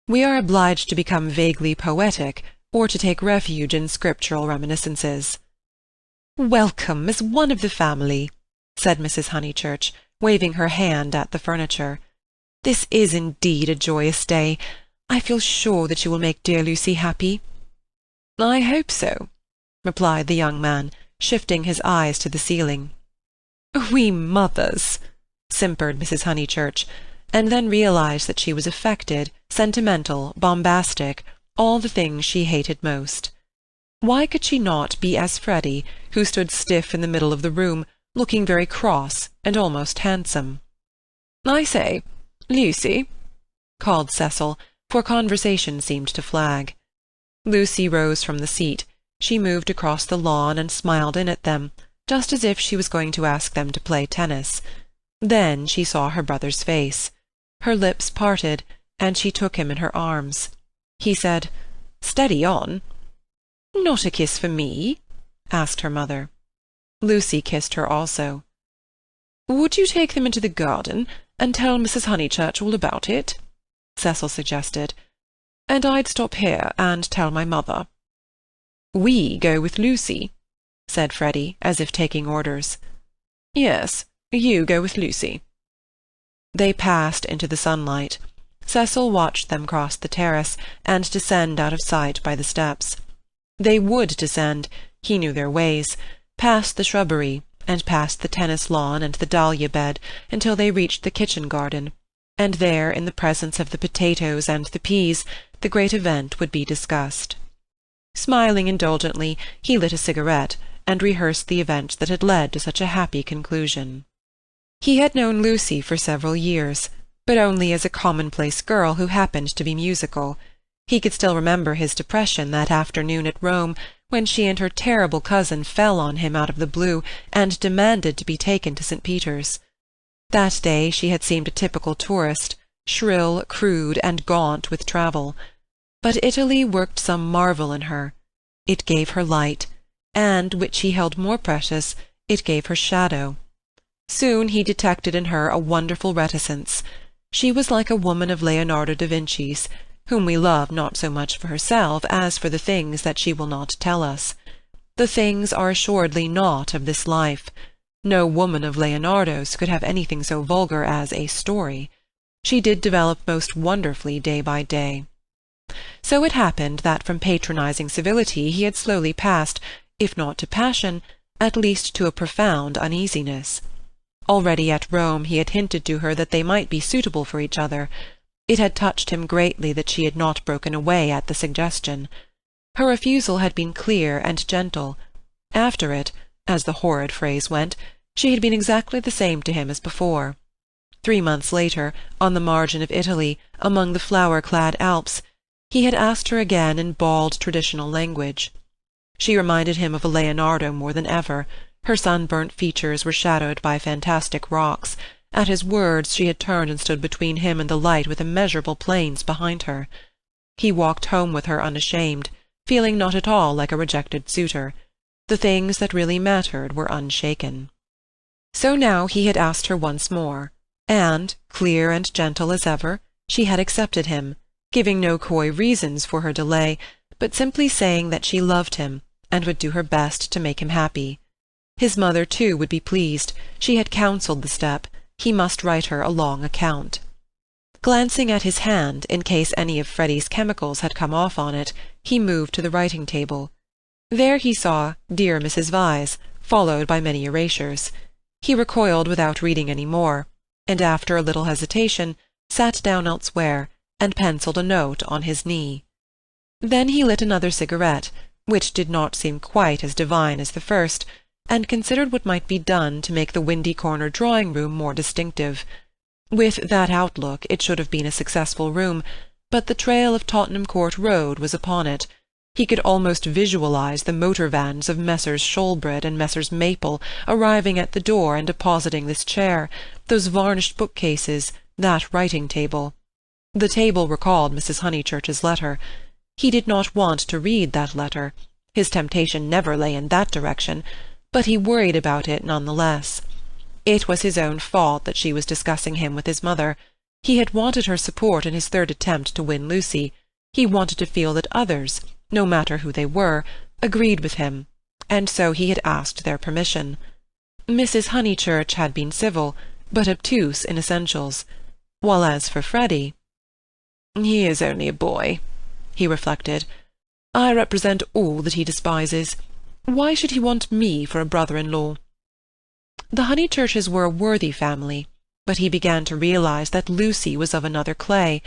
Speaker 3: We are obliged to become vaguely poetic, or to take refuge in scriptural reminiscences. "Welcome as one of the family," said Mrs. Honeychurch, waving her hand at the furniture. "This is indeed a joyous day. I feel sure that you will make dear Lucy happy." "I hope so," replied the young man, shifting his eyes to the ceiling. "We mothers," simpered Mrs. Honeychurch, and then realized that she was affected, sentimental, bombastic, all the things she hated most. Why could she not be as Freddy, who stood stiff in the middle of the room, looking very cross and almost handsome? "I say, Lucy," called Cecil, for conversation seemed to flag. Lucy rose from the seat. She moved across the lawn and smiled in at them, just as if she was going to ask them to play tennis. Then she saw her brother's face. Her lips parted, and she took him in her arms. He said, "Steady on." "Not a kiss for me?" asked her mother. Lucy kissed her also. "Would you take them into the garden, and tell Mrs. Honeychurch all about it?" Cecil suggested. "And I'd stop here and tell my mother." "We go with Lucy," said Freddy, as if taking orders. "Yes, you go with Lucy." They passed into the sunlight. Cecil watched them cross the terrace and descend out of sight by the steps. They would descend, he knew their ways, past the shrubbery, and past the tennis lawn and the dahlia bed, until they reached the kitchen garden, and there, in the presence of the potatoes and the peas, the great event would be discussed. Smiling indulgently, he lit a cigarette, and rehearsed the events that had led to such a happy conclusion. He had known Lucy for several years,
Speaker 2: but only as a commonplace girl who happened to be musical. He could still remember his depression that afternoon at Rome, when she and her terrible cousin fell on him out of the blue and demanded to be taken to St. Peter's. That day she had seemed a typical tourist, shrill, crude, and gaunt with travel. But Italy worked some marvel in her. It gave her light, and, which he held more precious, it gave her shadow. Soon he detected in her a wonderful reticence. She was like a woman of Leonardo da Vinci's, whom we love not so much for herself as for the things that she will not tell us. The things are assuredly not of this life. No woman of Leonardo's could have anything so vulgar as a story. She did develop most wonderfully day by day. So it happened that from patronizing civility he had slowly passed, if not to passion, at least to a profound uneasiness. Already at Rome he had hinted to her that they might be suitable for each other. It had touched him greatly that she had not broken away at the suggestion. Her refusal had been clear and gentle. After it, as the horrid phrase went, she had been exactly the same to him as before. 3 months later, on the margin of Italy, among the flower-clad Alps, he had asked her again in bald traditional language. She reminded him of a Leonardo more than ever. Her sunburnt features were shadowed by fantastic rocks. At his words she had turned and stood between him and the light with immeasurable plains behind her. He walked home with her unashamed, feeling not at all like a rejected suitor. The things that really mattered were unshaken. So now he had asked her once more, and, clear and gentle as ever, she had accepted him, giving no coy reasons for her delay, but simply saying that she loved him, and would do her best to make him happy. His mother, too, would be pleased. She had counselled the step. He must write her a long account. Glancing at his hand, in case any of Freddy's chemicals had come off on it, he moved to the writing-table. There he saw "Dear Mrs. Vyse," followed by many erasures. He recoiled without reading any more, and after a little hesitation sat down elsewhere, and pencilled a note on his knee. Then he lit another cigarette, which did not seem quite as divine as the first, and considered what might be done to make the Windy Corner drawing-room more distinctive. With that outlook it should have been a successful room, but the trail of Tottenham Court Road was upon it. He could almost visualize the motor vans of Messrs. Shoolbred and Messrs. Maple arriving at the door and depositing this chair, those varnished bookcases, that writing-table. The table recalled Mrs. Honeychurch's letter. He did not want to read that letter. His temptation never lay in that direction, but he worried about it none the less. It was his own fault that she was discussing him with his mother. He had wanted her support in his third attempt to win Lucy. He wanted to feel that others, no matter who they were, agreed with him, and so he had asked their permission. Mrs. Honeychurch had been civil, but obtuse in essentials, while as for Freddy— "He is only a boy," he reflected. "I represent all that he despises. Why should he want me for a brother-in-law?" The Honeychurches were a worthy family, but he began to realize that Lucy was of another clay,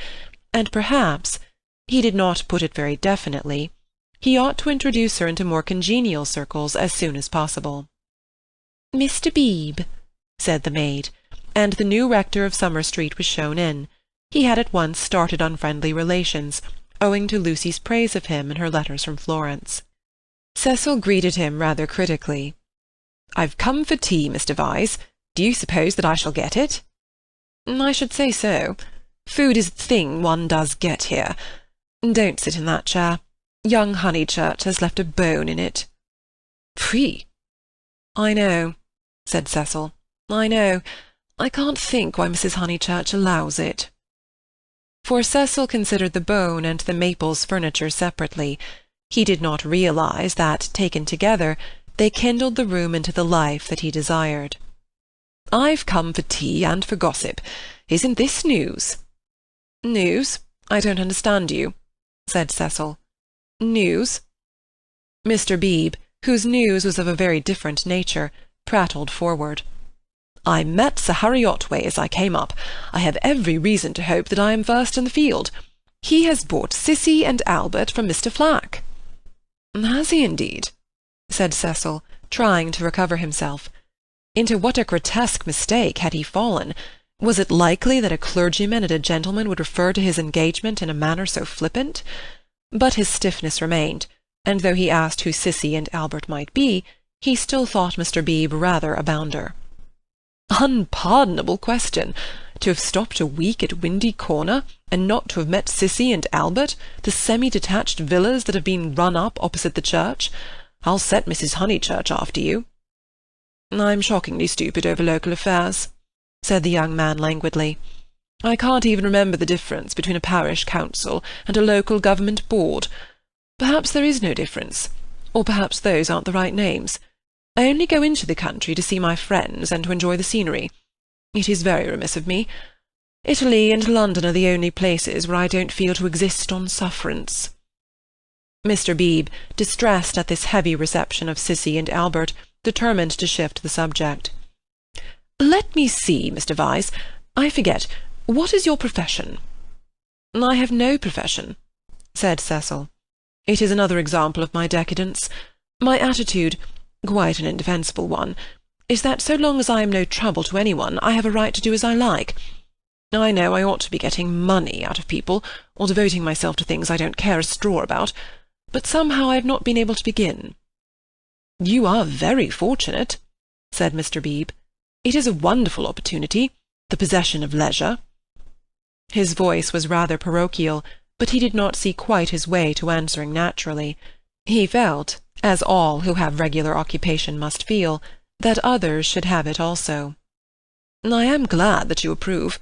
Speaker 2: and perhaps—he did not put it very definitely—he ought to introduce her into more congenial circles as soon as possible. "Mr. Beebe," said the maid, and the new rector of Summer Street was shown in. He had at once started on friendly relations, owing to Lucy's praise of him in her letters from Florence. Cecil greeted him rather critically. "I've come for tea, Mr. Vyse. Do you suppose that I shall get it?" "I should say so. Food is the thing one does get here. Don't sit in that chair. Young Honeychurch has left a bone in it." "Pfui!" "I know," said Cecil. "I know. I can't think why Mrs. Honeychurch allows it." For Cecil considered the bone and the Maples furniture separately. He did not realize that, taken together, they kindled the room into the life that he desired. "I've come for tea and for gossip. Isn't this news?" "News? I don't understand you," said Cecil. "News?" Mr. Beebe, whose news was of a very different nature, prattled forward. "I met Sir Harry Otway as I came up. I have every reason to hope that I am first in the field. He has bought Cissy and Albert from Mr. Flack." "Has he indeed?" said Cecil, trying to recover himself. Into what a grotesque mistake had he fallen!
Speaker 3: Was it likely that a clergyman and a gentleman would refer to his engagement in a manner so flippant? But his stiffness remained, and though he asked who Cissy and Albert might be, he still thought Mr. Beebe rather a bounder. Unpardonable question! To have stopped a week at Windy Corner, and not to have met Cissy and Albert, the semi-detached villas that have been run up opposite the church. I'll set Mrs. Honeychurch after you. I'm shockingly stupid over local affairs, said the young man languidly. I can't even remember the difference between a parish council and a local government board. Perhaps there is no difference, or perhaps those aren't the right names. I only go into the country to see my friends and to enjoy the scenery. It is very remiss of me. Italy and London are the only places where I don't feel to exist on sufferance. Mr. Beebe, distressed at this heavy reception of Cissy and Albert, determined to shift the subject. Let me see, Mr. Vyse. I forget. What is your profession? I have no profession, said Cecil. It is another example of my decadence. My attitude, quite an indefensible one, is that so long as I am no trouble to anyone, I have a right to do as I like. I know I ought to be getting money out of people, or devoting myself to things I don't care a straw about, but somehow I have not been able to begin. You are very fortunate, said Mr. Beebe. It is a wonderful opportunity, the possession of leisure. His voice was rather parochial, but he did not see quite his way to answering naturally. He felt, as all who have regular occupation must feel, that others should have it also. I am glad that you approve.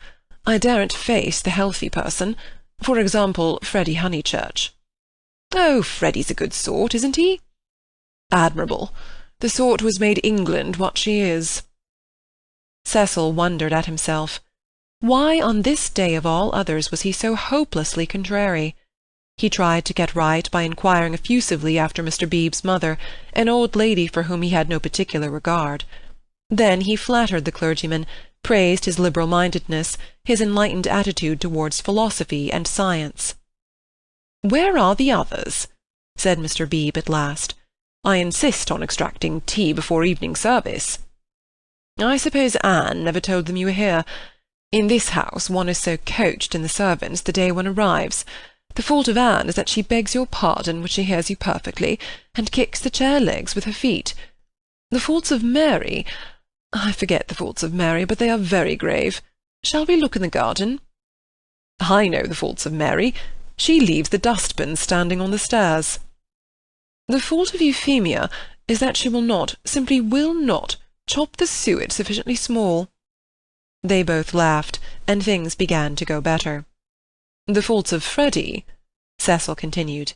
Speaker 3: I daren't face the healthy person. For example, Freddie Honeychurch. Oh, Freddie's a good sort, isn't he? Admirable. The sort who has made England what she is. Cecil wondered at himself. Why on this day of all others was he so hopelessly contrary? He tried to get right by inquiring effusively after Mr. Beebe's mother, an old lady for whom he had no particular regard. Then he flattered the clergyman, praised his liberal-mindedness, his enlightened attitude towards philosophy and science. "Where are the others?" said Mr. Beebe at last. "I insist on extracting tea before evening service." "I suppose Anne never told them you were here. In this house one is so coached in the servants the day one arrives. The fault of Anne is that she begs your pardon when she hears you perfectly, and kicks the chair-legs with her feet. The faults of Mary— I forget the faults of Mary, but they are very grave. Shall we look in the garden?" "I know the faults of Mary. She leaves the dustbin standing on the stairs." "The fault of Euphemia is that she will not, simply will not, chop the suet sufficiently small." They both laughed, and things began to go better. "The faults of Freddie," Cecil continued.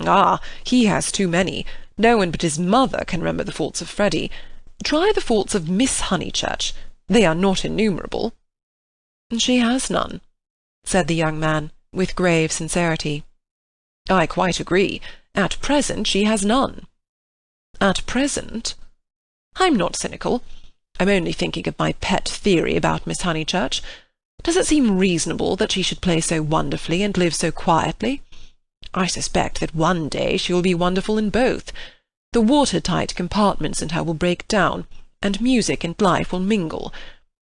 Speaker 3: "Ah, he has too many. No one but his mother can remember the faults of Freddie. Try the faults of Miss Honeychurch. They are not innumerable." "She has none," said the young man, with grave sincerity. "I quite agree. At present she has none." "At present?" "I'm not cynical. I'm only thinking of my pet theory about Miss Honeychurch. Does it seem reasonable that she should play so wonderfully and live so quietly? I suspect that one day she will be wonderful in both. The watertight compartments in her will break down, and music and life will mingle.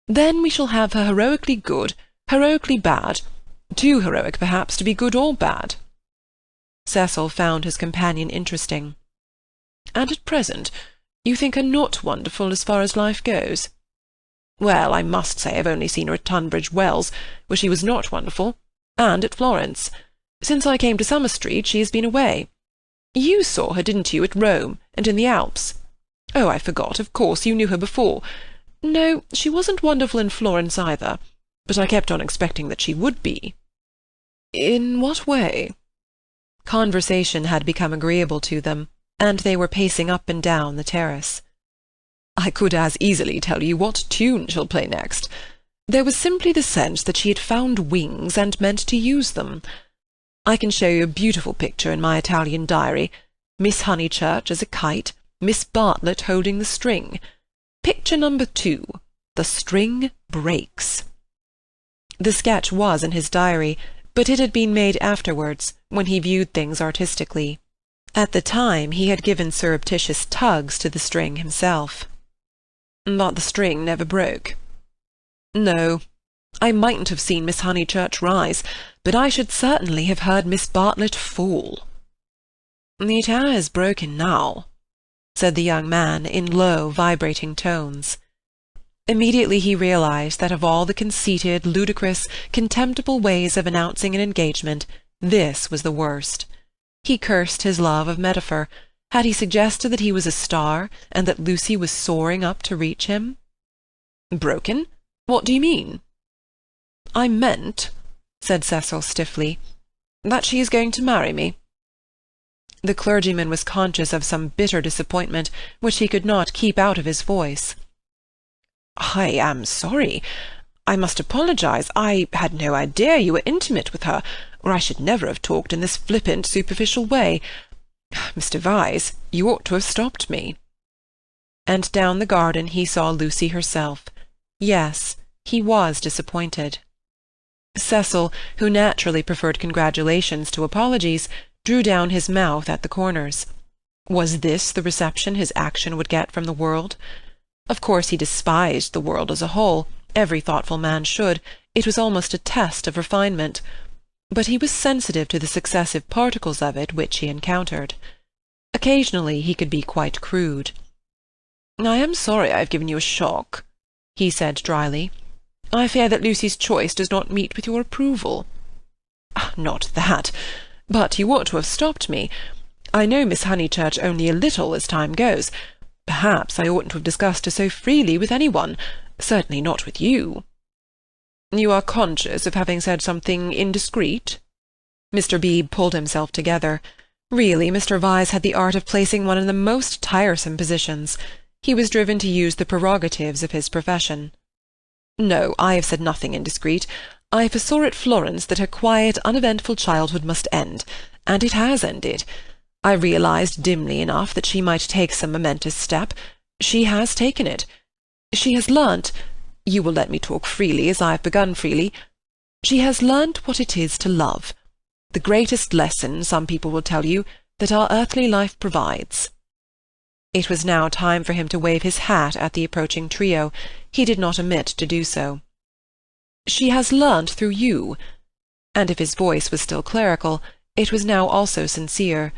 Speaker 3: Then we shall have her heroically good, heroically bad, too heroic perhaps to be good or bad." Cecil found his companion interesting. "And at present you think her not wonderful as far as life goes?" "Well, I must say I've only seen her at Tunbridge Wells, where she was not wonderful, and at Florence. Since I came to Summer Street she has been away. You saw her, didn't you, at Rome and in the Alps? Oh, I forgot, of course, you knew her before. No, she wasn't wonderful in Florence either, but I kept on expecting that she would be." "In what way?" Conversation had become agreeable to them, and they were pacing up and down the terrace. "I could as easily tell you what tune she'll play next. There was simply the sense that she had found wings and meant to use them. I can show you a beautiful picture in my Italian diary. Miss Honeychurch as a kite, Miss Bartlett holding the string. Picture number 2. The string breaks." The sketch was in his diary, but it had been made afterwards, when he viewed things artistically. At the time he had given surreptitious tugs to the string himself. "But the string never broke?" "No,
Speaker 4: I mightn't have seen Miss Honeychurch rise, but I should certainly have heard Miss Bartlett fall." "It has broken now," said the young man in low, vibrating tones. Immediately he realized that of all the conceited, ludicrous, contemptible ways of announcing an engagement, this was the worst. He cursed his love of metaphor. Had he suggested that he was a star, and that Lucy was soaring up to reach him? "Broken? What do you mean?" "I meant," said Cecil stiffly, "that she is going to marry me." The clergyman was conscious of some bitter disappointment which he could not keep out of his voice. "I am sorry. I must apologize. I had no idea you were intimate with her, or I should never have talked in this flippant, superficial way. Mr. Vyse, you ought to have stopped me." And down the garden he saw Lucy herself. Yes, he was disappointed. Cecil, who naturally preferred congratulations to apologies, drew down his mouth at the corners. Was this the reception his action would get from the world? Of course he despised the world as a whole. Every thoughtful man should. It was almost a test of refinement. But he was sensitive to the successive particles of it which he encountered. Occasionally he could be quite crude. "I am sorry I have given you a shock," he said dryly. "I fear that Lucy's choice does not meet with your approval." "Not that. But you ought to have stopped me. I know Miss Honeychurch only a little as time goes. Perhaps I oughtn't to have discussed her so freely with anyone, certainly not with you." "You are conscious of having said something indiscreet?" Mr. Beebe pulled himself together. Really, Mr. Vyse had the art of placing one in the most tiresome positions. He was driven to use the prerogatives of his profession. "No, I have said nothing indiscreet. I foresaw at Florence that her quiet, uneventful childhood must end, and it has ended. I realized dimly enough that she might take some momentous step. She has taken it. She has learnt—you will let me talk freely, as I have begun freely—she has learnt what it is to love, the greatest lesson, some people will tell you, that our earthly life provides." It was now time for him to wave his hat at the approaching trio. He did not omit to do so. "She has learnt through you," and if his voice was still clerical, it was now also sincere.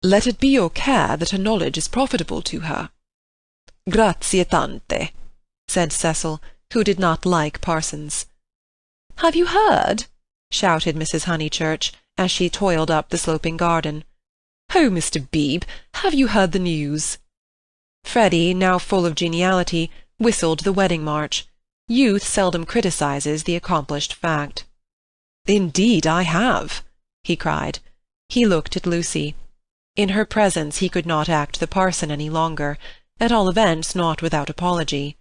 Speaker 4: "Let it be your care that her knowledge is profitable to her." "Grazie tante," said Cecil, who did not like parsons. "Have you heard?" shouted Mrs. Honeychurch, as she toiled up the sloping garden. "Oh, Mr. Beebe, have you heard the news?" Freddy, now full of geniality, whistled the wedding march. Youth seldom criticizes the accomplished fact. "Indeed I have," he cried. He looked at Lucy. In her presence he could not act the parson any longer, at all events not without apology.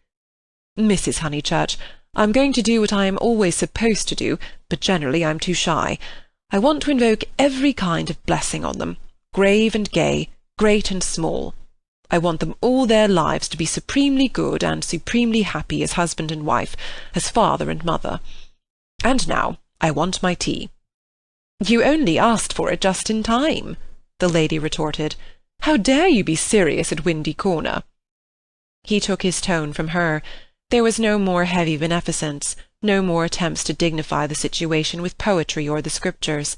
Speaker 4: "Mrs. Honeychurch, I'm going to do what I am always supposed to do, but generally I'm too shy. I want to invoke every kind of blessing on them, grave and gay, great and small. I want them all their lives to be supremely good and supremely happy as husband and wife, as father and mother. And now I want my tea." "You only asked for it just in time," the lady retorted. "How dare you be serious at Windy Corner?" He took his tone from her. There was no more heavy beneficence, no more attempts to dignify the situation with poetry or the Scriptures.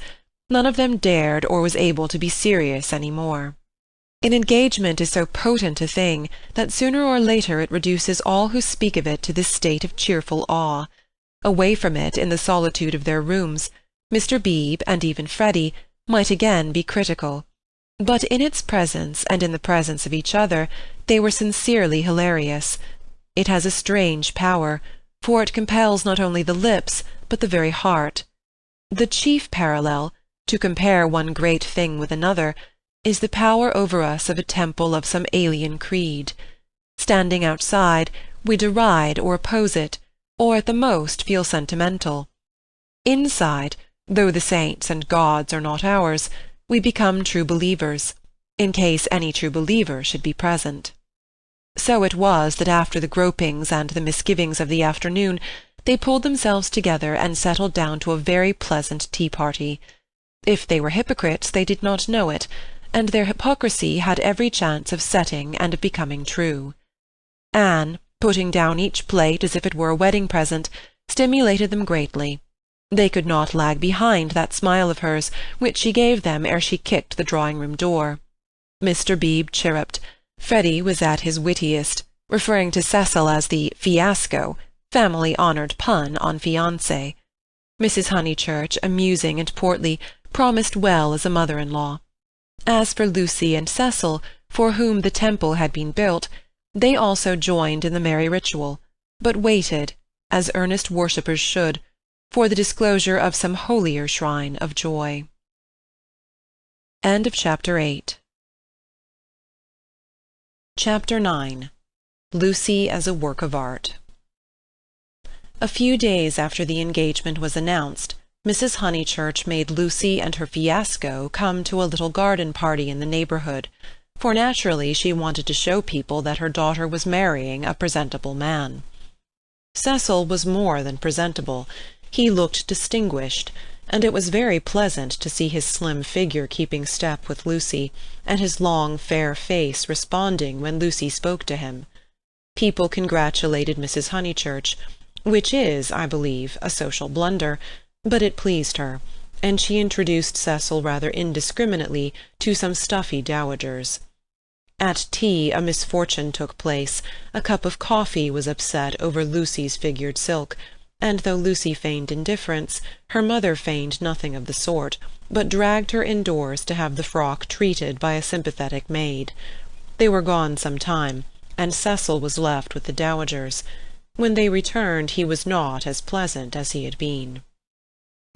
Speaker 4: None of them dared or was able to be serious any more. An engagement is so potent a thing that sooner or later it reduces all who speak of it to this state of cheerful awe. Away from it, in the solitude of their rooms, Mr. Beebe, and even Freddy, might again be critical. But in its presence, and in the presence of each other, they were sincerely hilarious. It has a strange power, for it compels not only the lips, but the very heart. The chief parallel, to compare one great thing with another, is the power over us of a temple of some alien creed. Standing outside, we deride or oppose it, or at the most feel sentimental. Inside, though the saints and gods are not ours, we become true believers, in case any true believer should be present. So it was that after the gropings and the misgivings of the afternoon, they pulled themselves together and settled down to a very pleasant tea-party. If they were hypocrites, they did not know it, and their hypocrisy had every chance of setting and of becoming true. Anne, putting down each plate as if it were a wedding present, stimulated them greatly. They could not lag behind that smile of hers, which she gave them ere she kicked the drawing-room door. Mr. Beebe chirruped. Freddy was at his wittiest, referring to Cecil as the fiasco, family-honoured pun on fiance. Mrs. Honeychurch, amusing and portly, promised well as a mother-in-law. As for Lucy and Cecil, for whom the temple had been built, they also joined in the merry ritual, but waited, as earnest worshippers should, for the disclosure of some holier shrine of joy. End of Chapter 8. Chapter 9. Lucy as a Work of Art. A few days after the engagement was announced, Mrs. Honeychurch made Lucy and her fiasco come to a little garden party in the neighbourhood, for naturally she wanted to show people that her daughter was marrying a presentable man. Cecil was more than presentable. He looked distinguished, and it was very pleasant to see his slim figure keeping step with Lucy, and his long, fair face responding when Lucy spoke to him. People congratulated Mrs. Honeychurch, which is, I believe, a social blunder, but it pleased her, and she introduced Cecil rather indiscriminately to some stuffy dowagers. At tea a misfortune took place. A cup of coffee was upset over Lucy's figured silk, and though Lucy feigned indifference, her mother feigned nothing of the sort, but dragged her indoors to have the frock treated by a sympathetic maid. They were gone some time, and Cecil was left with the dowagers. When they returned he was not as pleasant as he had been.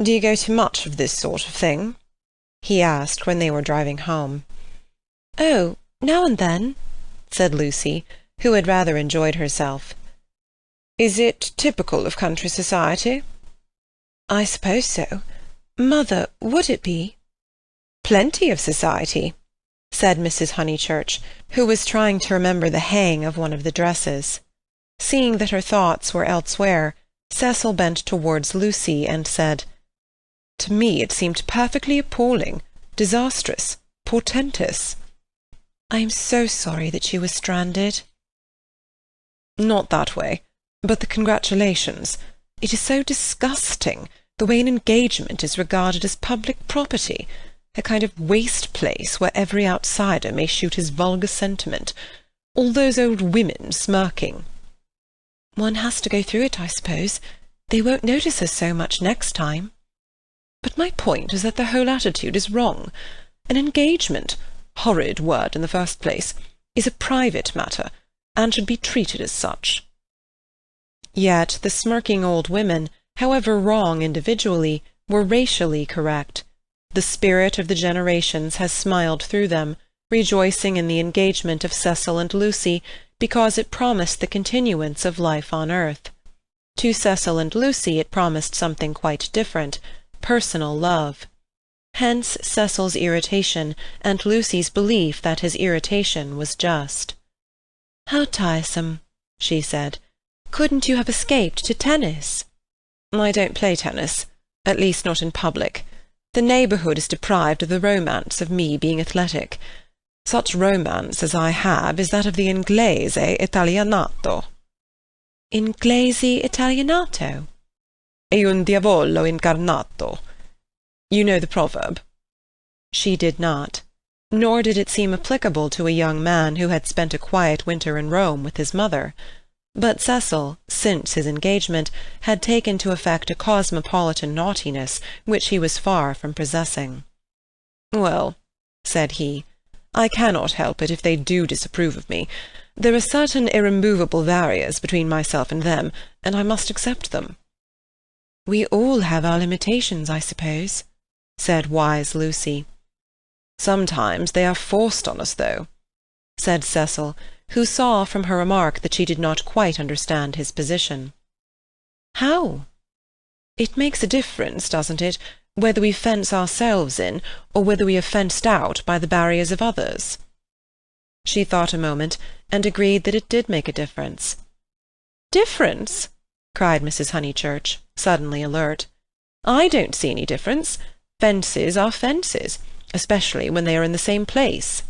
Speaker 2: "Do you go to much of this sort of thing?" he asked when they were driving home.
Speaker 3: "Oh, now and then,"
Speaker 2: said Lucy, who had rather enjoyed herself. "Is it typical of country society?"
Speaker 3: "I suppose so. Mother, would it be?"
Speaker 2: "Plenty of society," said Mrs. Honeychurch, who was trying to remember the hang of one of the dresses. Seeing that her thoughts were elsewhere, Cecil bent towards Lucy and said, "To me it seemed perfectly appalling, disastrous, portentous."
Speaker 3: "I am so sorry that you were stranded."
Speaker 2: "Not that way, but the congratulations. It is so disgusting, the way an engagement is regarded as public property, a kind of waste place where every outsider may shoot his vulgar sentiment. All those old women smirking."
Speaker 3: "One has to go through it, I suppose. They won't notice us so much next time."
Speaker 2: "But my point is that the whole attitude is wrong. An engagement, horrid word in the first place, is a private matter, and should be treated as such." Yet the smirking old women, however wrong individually, were racially correct. The spirit of the generations has smiled through them, rejoicing in the engagement of Cecil and Lucy, because it promised the continuance of life on earth. To Cecil and Lucy it promised something quite different, personal love. Hence Cecil's irritation, and Lucy's belief that his irritation was just.
Speaker 3: "How tiresome," she said. "Couldn't you have escaped to tennis?"
Speaker 2: "I don't play tennis, at least not in public. The neighbourhood is deprived of the romance of me being athletic. Such romance as I have is that of the Inglese Italianato."
Speaker 3: "Inglese Italianato?"
Speaker 2: "E un diavolo incarnato. You know the proverb?" She did not, nor did it seem applicable to a young man who had spent a quiet winter in Rome with his mother. But Cecil, since his engagement, had taken to affect a cosmopolitan naughtiness which he was far from possessing. "Well," said he, "I cannot help it if they do disapprove of me. There are certain irremovable barriers between myself and them, and I must accept them."
Speaker 3: "We all have our limitations, I suppose,"
Speaker 2: said wise Lucy. "Sometimes they are forced on us, though," said Cecil, who saw from her remark that she did not quite understand his position.
Speaker 3: "How?"
Speaker 2: "It makes a difference, doesn't it, whether we fence ourselves in, or whether we are fenced out by the barriers of others?" She thought a moment, and agreed that it did make a difference. "Difference?" cried Mrs. Honeychurch, suddenly alert. "I don't see any difference. Fences are fences, especially when they are in the same place."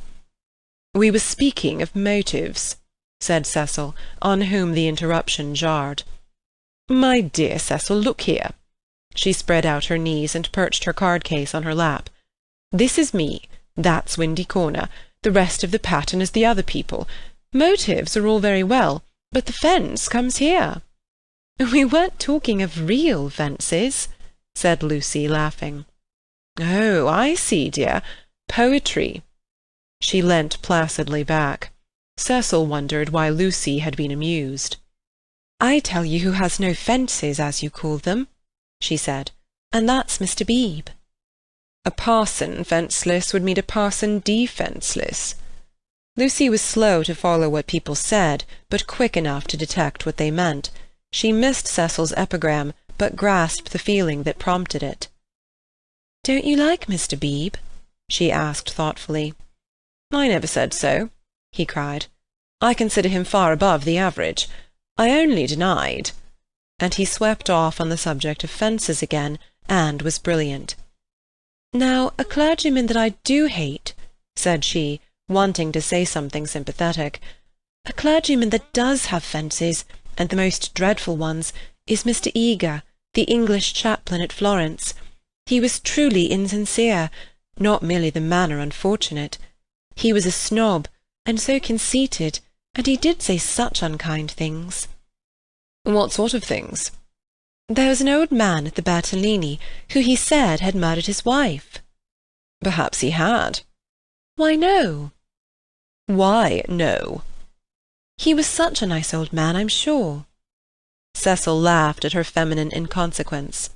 Speaker 2: "We were speaking of motives," said Cecil, on whom the interruption jarred. My dear Cecil, look here." She spread out her knees and perched her card-case on her lap. "This is me. That's Windy Corner. The rest of the pattern is the other people. Motives are all very well, but the fence comes here." "We weren't talking of real fences," said Lucy, laughing. "Oh, I see, dear. Poetry." She leant placidly back. Cecil wondered why Lucy had been amused. "I tell you who has no fences, as you call them," she said, "and that's Mr. Beebe." "A parson fenceless would mean a parson defenceless." Lucy was slow to follow what people said, but quick enough to detect what they meant. She missed Cecil's epigram, but grasped the feeling that prompted it. "Don't you like Mr. Beebe?" she asked thoughtfully. "I never said so," he cried. "I consider him far above the average. I only denied—" And he swept off on the subject of fences again, and was brilliant. "Now, a clergyman that I do hate," said she, wanting to say something sympathetic, "a clergyman that does have fences, and the most dreadful ones, is Mr. Eager, the English chaplain at Florence. He was truly insincere, not merely the manner unfortunate. He was a snob, and so conceited, and he did say such unkind things." "What sort of things?" "There was an old man at the Bertolini who he said had murdered his wife." "Perhaps he had." "Why, no." "Why, no?" "He was such a nice old man, I'm sure." Cecil laughed at her feminine inconsequence.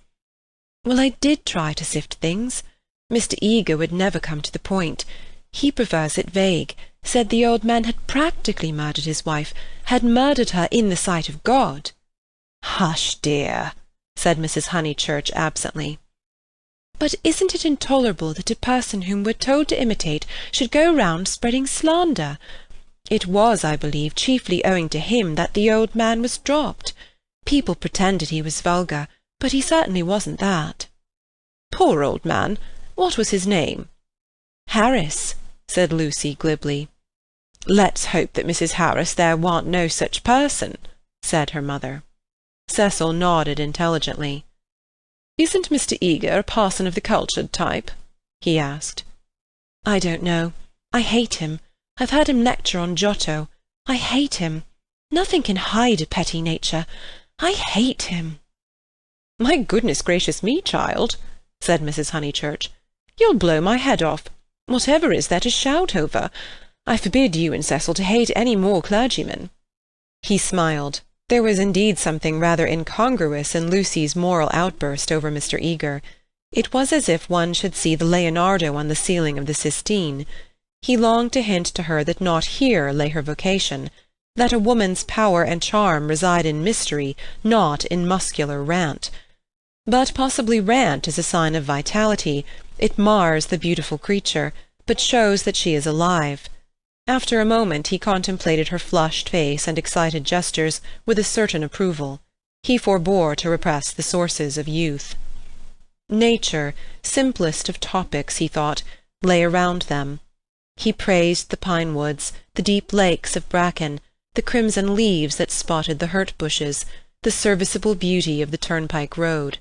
Speaker 2: "Well, I did try to sift things. Mr. Eager would never come to the point. He prefers it vague, said the old man had practically murdered his wife, had murdered her in the sight of God." "Hush, dear," said Mrs. Honeychurch absently. "But isn't it intolerable that a person whom we're told to imitate should go round spreading slander? It was, I believe, chiefly owing to him that the old man was dropped. People pretended he was vulgar, but he certainly wasn't that." "Poor old man! What was his name?" "Harris," said Lucy glibly. "Let's hope that Mrs. Harris there warn't no such person," said her mother. Cecil nodded intelligently. "Isn't Mr. Eager a parson of the cultured type?" he asked. "I don't know. I hate him. I've heard him lecture on Giotto. I hate him. Nothing can hide a petty nature. I hate him." "My goodness gracious me, child," said Mrs. Honeychurch. "You'll blow my head off. Whatever is there to shout over? I forbid you and Cecil to hate any more clergymen." He smiled. There was indeed something rather incongruous in Lucy's moral outburst over Mr. Eager. It was as if one should see the Leonardo on the ceiling of the Sistine. He longed to hint to her that not here lay her vocation, that a woman's power and charm reside in mystery, not in muscular rant. But possibly rant is a sign of vitality. It mars the beautiful creature, but shows that she is alive. After a moment he contemplated her flushed face and excited gestures with a certain approval. He forbore to repress the sources of youth. Nature, simplest of topics, he thought, lay around them. He praised the pine woods, the deep lakes of bracken, the crimson leaves that spotted the hurt bushes, the serviceable beauty of the turnpike road.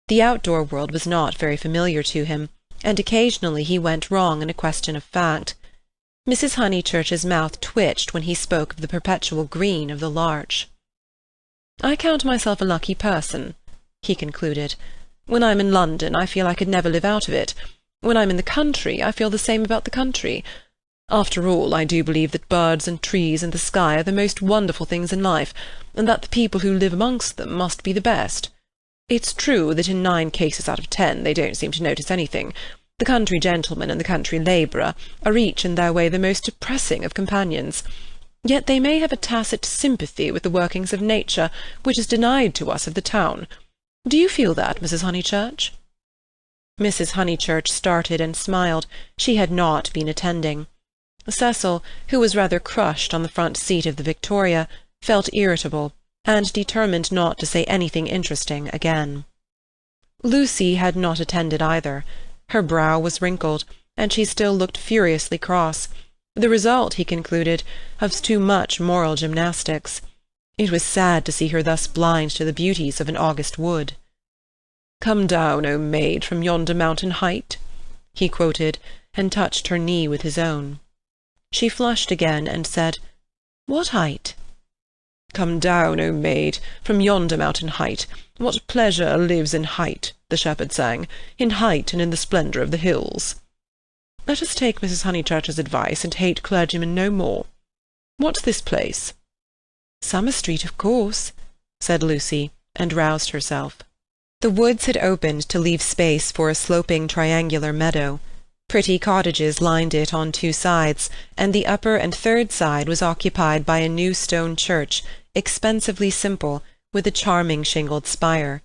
Speaker 2: The outdoor world was not very familiar to him, and occasionally he went wrong in a question of fact. Mrs. Honeychurch's mouth twitched when he spoke of the perpetual green of the larch. "I count myself a lucky person," he concluded. "When I'm in London I feel I could never live out of it. When I'm in the country I feel the same about the country. After all, I do believe that birds and trees and the sky are the most wonderful things in life, and that the people who live amongst them must be the best. It's true that in 9 cases out of 10 they don't seem to notice anything. The country gentleman and the country labourer are each in their way the most depressing of companions. Yet they may have a tacit sympathy with the workings of nature which is denied to us of the town. Do you feel that, Mrs. Honeychurch?" Mrs. Honeychurch started and smiled. She had not been attending. Cecil, who was rather crushed on the front seat of the Victoria, felt irritable, and determined not to say anything interesting again. Lucy had not attended either. Her brow was wrinkled, and she still looked furiously cross, the result, he concluded, of too much moral gymnastics.
Speaker 4: It was sad to see her thus blind to the beauties of an August wood. "Come down, O maid, from yonder mountain height," he quoted, and touched her knee with his own. She flushed again, and said, "What height?" "Come down, O maid, from yonder mountain height. What pleasure lives in height," the shepherd sang, "in height and in the splendour of the hills." "Let us take Mrs. Honeychurch's advice, and hate clergymen no more. What's this place?" "Summer Street, of course," said Lucy, and roused herself. The woods had opened to leave space for a sloping triangular meadow. Pretty cottages lined it on two sides, and the upper and third side was occupied by a new stone church, expensively simple, with a charming shingled spire.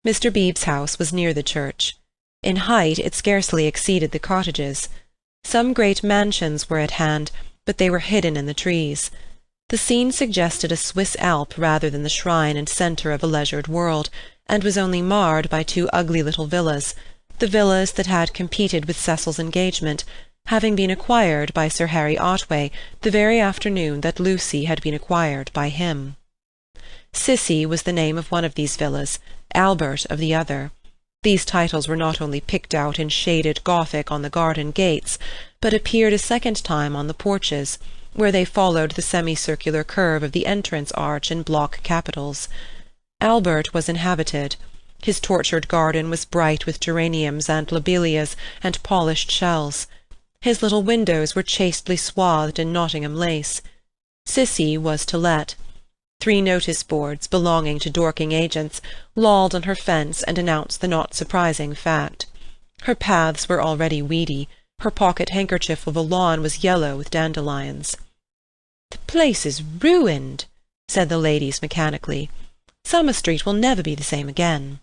Speaker 4: Mr. Beebe's house was near the church. In height it scarcely exceeded the cottages. Some great mansions were at hand, but they were hidden in the trees. The scene suggested a Swiss Alp rather than the shrine and centre of a leisured world, and was only marred by two ugly little villas, the villas that had competed with Cecil's engagement, having been acquired by Sir Harry Otway the very afternoon that Lucy had been acquired by him. Cissy was the name of one of these villas, Albert of the other. These titles were not only picked out in shaded Gothic on the garden gates, but appeared a second time on the porches, where they followed the semicircular curve of the entrance arch in block capitals. Albert was inhabited. His tortured garden was bright with geraniums and lobelias and polished shells. His little windows were chastely swathed in Nottingham lace. Cissy was to let. 3 notice-boards, belonging to Dorking agents, lolled on her fence and announced the not surprising fact. Her paths were already weedy. Her pocket-handkerchief of a lawn was yellow with dandelions. "The place is ruined," said the ladies mechanically. "Summer Street will never be the same again."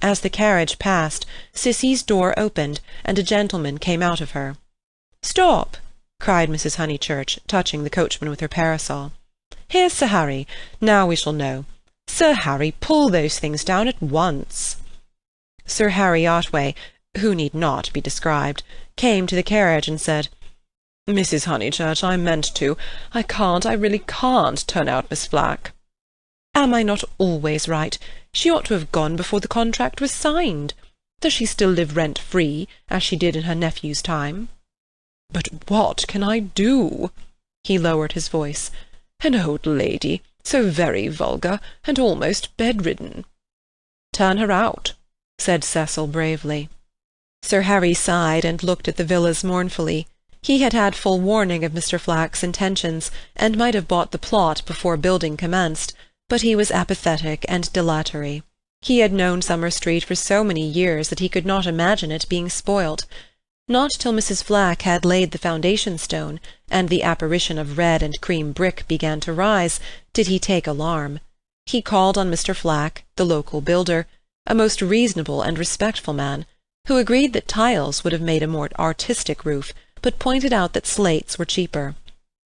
Speaker 4: As the carriage passed, Cissy's door opened, and a gentleman came out of her. "Stop!" cried Mrs. Honeychurch, touching the coachman with her parasol. "Here's Sir Harry. Now we shall know. Sir Harry, pull those things down at once." Sir Harry Otway, who need not be described, came to the carriage and said, "Mrs. Honeychurch, I meant to. I really can't turn out Miss Flack." "Am I not always right? She ought to have gone before the contract was signed. Does she still live rent-free, as she did in her nephew's time?" "But what can I do?" He lowered his voice. "An old lady, so very vulgar, and almost bedridden." "Turn her out," said Cecil bravely. Sir Harry sighed and looked at the villas mournfully. He had had full warning of Mr. Flack's intentions, and might have bought the plot before building commenced, but he was apathetic and dilatory. He had known Summer Street for so many years that he could not imagine it being spoilt. Not till Mrs. Flack had laid the foundation-stone, and the apparition of red and cream brick began to rise, did he take alarm. He called on Mr. Flack, the local builder, a most reasonable and respectful man, who agreed that tiles would have made a more artistic roof, but pointed out that slates were cheaper.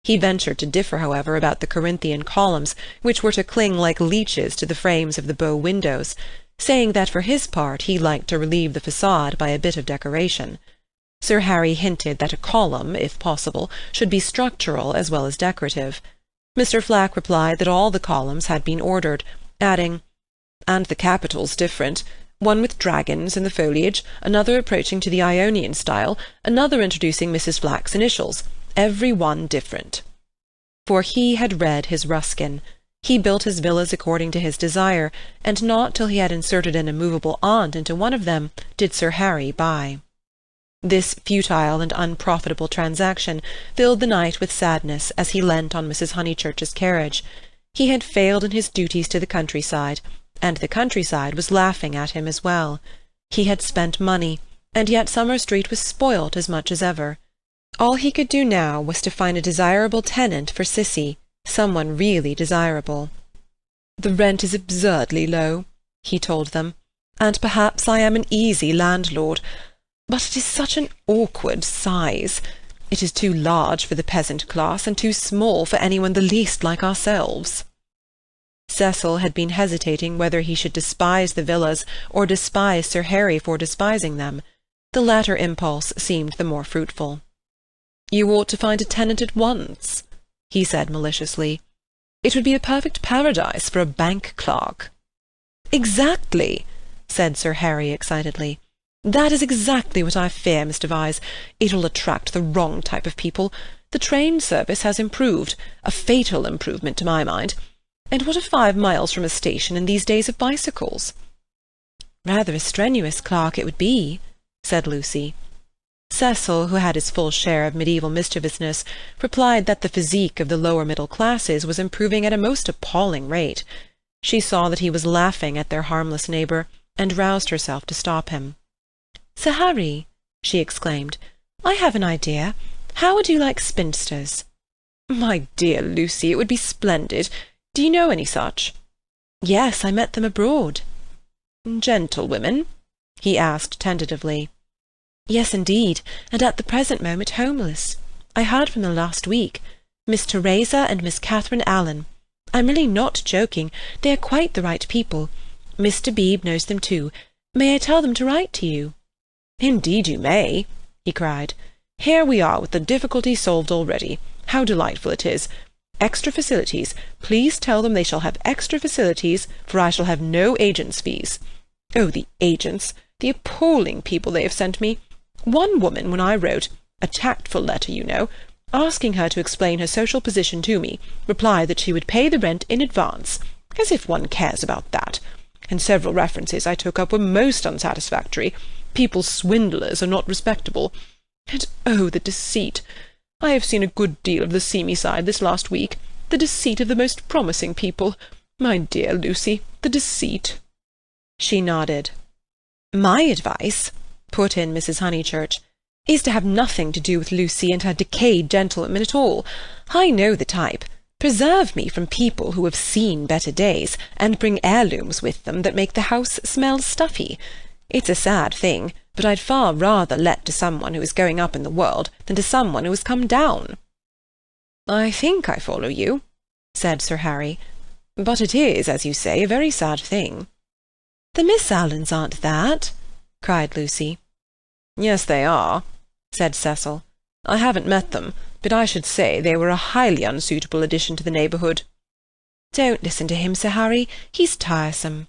Speaker 4: He ventured to differ, however, about the Corinthian columns, which were to cling like leeches to the frames of the bow windows, saying that for his part he liked to relieve the façade by a bit of decoration. Sir Harry hinted that a column, if possible, should be structural as well as decorative. Mr. Flack replied that all the columns had been ordered, adding, "And the capitals different. One with dragons in the foliage, another approaching to the Ionian style, another introducing Mrs. Flack's initials, every one different." For he had read his Ruskin. He built his villas according to his desire, and not till he had inserted an immovable aunt into one of them did Sir Harry buy. This futile and unprofitable transaction filled the knight with sadness as he leant on Mrs. Honeychurch's carriage. He had failed in his duties to the countryside, and the countryside was laughing at him as well. He had spent money, and yet Summer Street was spoilt as much as ever. All he could do now was to find a desirable tenant for Cissy, someone really desirable. "The rent is absurdly low," he told them, "and perhaps I am an easy landlord, but it is such an awkward size. It is too large for the peasant class, and too small for anyone the least like ourselves." Cecil had been hesitating whether he should despise the villas or despise Sir Harry for despising them. The latter impulse seemed the more fruitful. "You ought to find a tenant at once," he said maliciously. It would be a perfect paradise for a bank clerk." "Exactly," said Sir Harry excitedly. "That is exactly what I fear, Mr. Vyse. It will attract the wrong type of people. The train service has improved, a fatal improvement to my mind. And what are 5 miles from a station in these days of bicycles?" "Rather a strenuous clerk it would be," said Lucy. Cecil, who had his full share of medieval mischievousness, replied that the physique of the lower middle classes was improving at a most appalling rate. She saw that he was laughing at their harmless neighbour, and roused herself to stop him. "Sir Harry," she exclaimed, "I have an idea. How would you like spinsters?" "My dear Lucy, it would be splendid. Do you know any such?" "Yes, I met them abroad." "Gentlewomen?" he asked tentatively. "Yes, indeed, and at the present moment homeless. I heard from them last week. Miss Teresa and Miss Catherine Allen. I'm really not joking. They are quite the right people. Mr. Beebe knows them too. May I tell them to write to you?" "Indeed you may," he cried. "Here we are with the difficulty solved already. How delightful it is! Extra facilities. Please tell them they shall have extra facilities, for I shall have no agents' fees. Oh, the agents! The appalling people they have sent me! One woman, when I wrote, a tactful letter, you know, asking her to explain her social position to me, replied that she would pay the rent in advance. As if one cares about that! And several references I took up were most unsatisfactory. People swindlers are not respectable. And oh, the deceit! I have seen a good deal of the seamy side this last week. The deceit of the most promising people. My dear Lucy, the deceit." She nodded. "My advice," put in Mrs. Honeychurch, "is to have nothing to do with Lucy and her decayed gentlewomen at all. I know the type. Preserve me from people who have seen better days, and bring heirlooms with them that make the house smell stuffy. It's a sad thing, but I'd far rather let to someone who is going up in the world than to someone who has come down." "I think I follow you," said Sir Harry. "But it is, as you say, a very sad thing." "The Miss Allens aren't that," cried Lucy. "Yes, they are," said Cecil. "I haven't met them, but I should say they were a highly unsuitable addition to the neighbourhood." "Don't listen to him, Sir Harry. He's tiresome."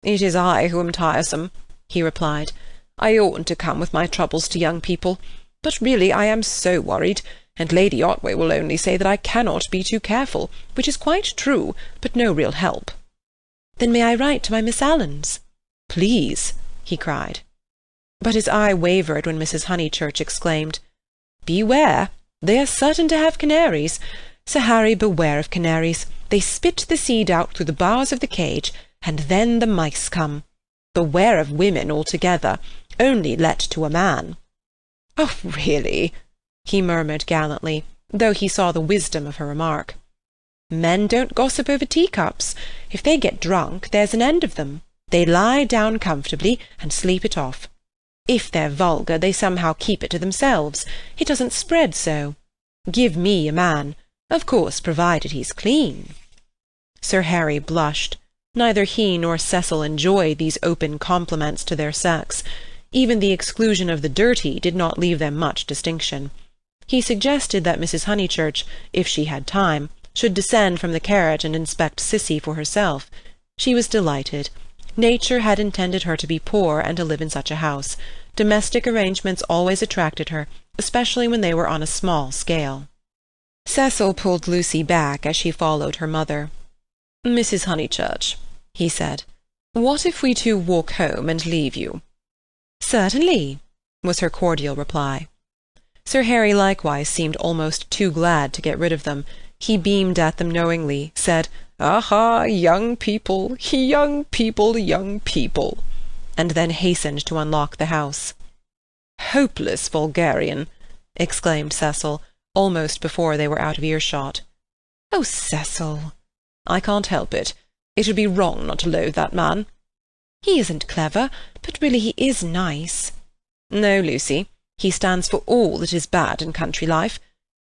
Speaker 4: "It is I who am tiresome," he replied. "I oughtn't to come with my troubles to young people. But really I am so worried, and Lady Otway will only say that I cannot be too careful, which is quite true, but no real help." "Then may I write to my Miss Allens?" "Please," he cried. But his eye wavered when Mrs. Honeychurch exclaimed, "Beware! They are certain to have canaries. Sir Harry, beware of canaries. They spit the seed out through the bars of the cage, and then the mice come. Beware of women altogether. Only let to a man." "Oh, really?" he murmured gallantly, though he saw the wisdom of her remark. "Men don't gossip over teacups. If they get drunk, there's an end of them. They lie down comfortably and sleep it off. If they're vulgar, they somehow keep it to themselves. It doesn't spread so. Give me a man, of course provided he's clean." Sir Harry blushed. Neither he nor Cecil enjoyed these open compliments to their sex. Even the exclusion of the dirty did not leave them much distinction. He suggested that Mrs. Honeychurch, if she had time, should descend from the carriage and inspect Cissy for herself. She was delighted. Nature had intended her to be poor and to live in such a house. Domestic arrangements always attracted her, especially when they were on a small scale. Cecil pulled Lucy back as she followed her mother. "Mrs. Honeychurch," he said, "what if we two walk home and leave you?" "Certainly," was her cordial reply. Sir Harry likewise seemed almost too glad to get rid of them. He beamed at them knowingly, said, "Aha, young people, young people, young people," and then hastened to unlock the house. "Hopeless vulgarian!" exclaimed Cecil, almost before they were out of earshot. "Oh, Cecil!" "I can't help it. It would be wrong not to loathe that man." "He isn't clever, but really he is nice." "No, Lucy. He stands for all that is bad in country life.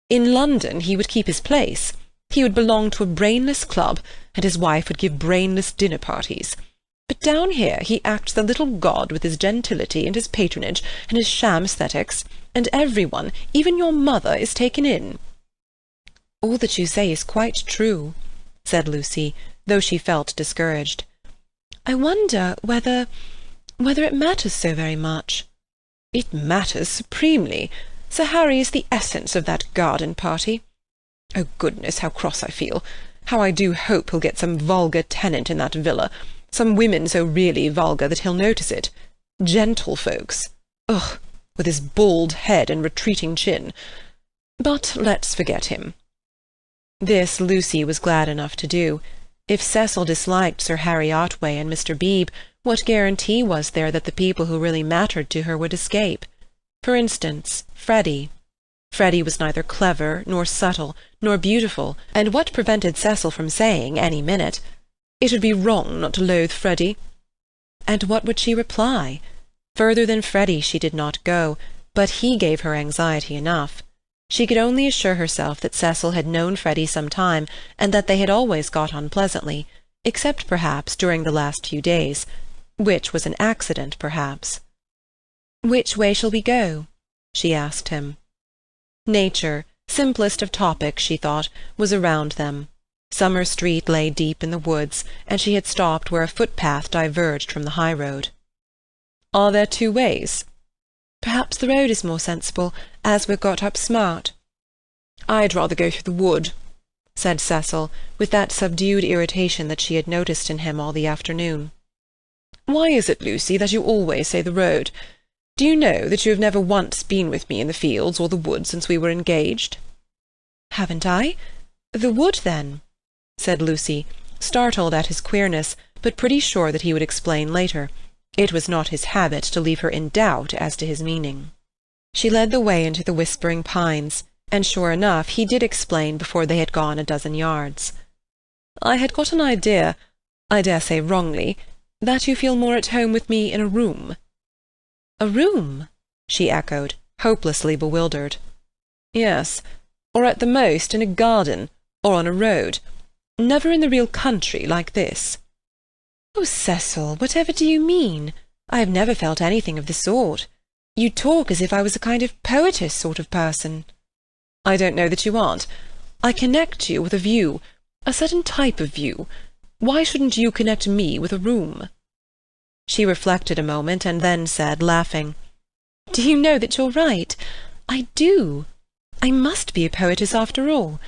Speaker 4: In London he would keep his place. He would belong to a brainless club, and his wife would give brainless dinner parties. But down here he acts the little god with his gentility and his patronage and his sham aesthetics, and every one, even your mother, is taken in." "All that you say is quite true,"
Speaker 2: said Lucy, though she felt discouraged. "I wonder whether it matters so very much." "It matters supremely. Sir Harry is the essence of that garden party. Oh, goodness, how cross I feel! How I do hope he'll get some vulgar tenant in that villa, some women so really vulgar that he'll notice it. Gentlefolks! Ugh! With his bald head and retreating chin. But let's forget him." This Lucy was glad enough to do. If Cecil disliked Sir Harry Otway and Mr. Beebe, what guarantee was there that the people who really mattered to her would escape? For instance, Freddy. Freddy was neither clever, nor subtle, nor beautiful, and what prevented Cecil from saying, any minute, "It would be wrong not to loathe Freddy"? And what would she reply? Further than Freddy she did not go, but he gave her anxiety enough. She could only assure herself that Cecil had known Freddy some time, and that they had always got on pleasantly, except perhaps during the last few days, which was an accident, perhaps. "Which way shall we go?" she asked him. Nature, simplest of topics, she thought, was around them. Summer Street lay deep in the woods, and she had stopped where a footpath diverged from the high road. "Are there two ways?" "Perhaps the road is more sensible, as we're got up smart." "I'd rather go through the wood," said Cecil, with that subdued irritation that she had noticed in him all the afternoon. "Why is it, Lucy, that you always say the road? Do you know that you have never once been with me in the fields or the wood since we were engaged?" "Haven't I? The wood, then?" said Lucy, startled at his queerness, but pretty sure that he would explain later. It was not his habit to leave her in doubt as to his meaning. She led the way into the whispering pines, and sure enough he did explain before they had gone a dozen yards. "I had got an idea, I dare say wrongly, that you feel more at home with me in a room." "A room?" she echoed, hopelessly bewildered. "Yes, or at the most in a garden, or on a road. Never in the real country like this." "Oh, Cecil, whatever do you mean? I have never felt anything of the sort. You talk as if I was a kind of poetess sort of person." "I don't know that you aren't. I connect you with a view, a certain type of view. Why shouldn't you connect me with a room?" She reflected a moment, and then said, laughing, "Do you know that you're right? I do. I must be a poetess after all.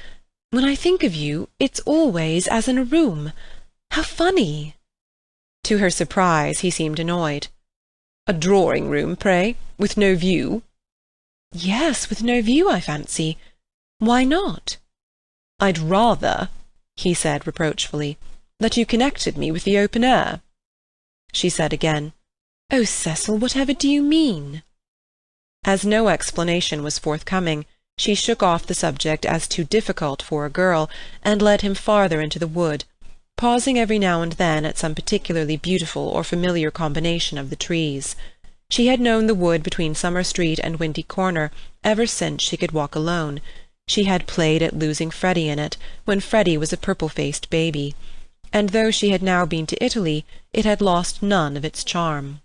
Speaker 2: When I think of you, it's always as in a room. How funny!" To her surprise, he seemed annoyed. "A drawing-room, pray, with no view?" "Yes, with no view, I fancy. Why not?" "I'd rather," he said reproachfully, "that you connected me with the open air." She said again, "Oh, Cecil, whatever do you mean?" As no explanation was forthcoming, she shook off the subject as too difficult for a girl, and led him farther into the wood, pausing every now and then at some particularly beautiful or familiar combination of the trees. She had known the wood between Summer Street and Windy Corner ever since she could walk alone. She had played at losing Freddy in it, when Freddy was a purple-faced baby, and though she had now been to Italy, it had lost none of its charm.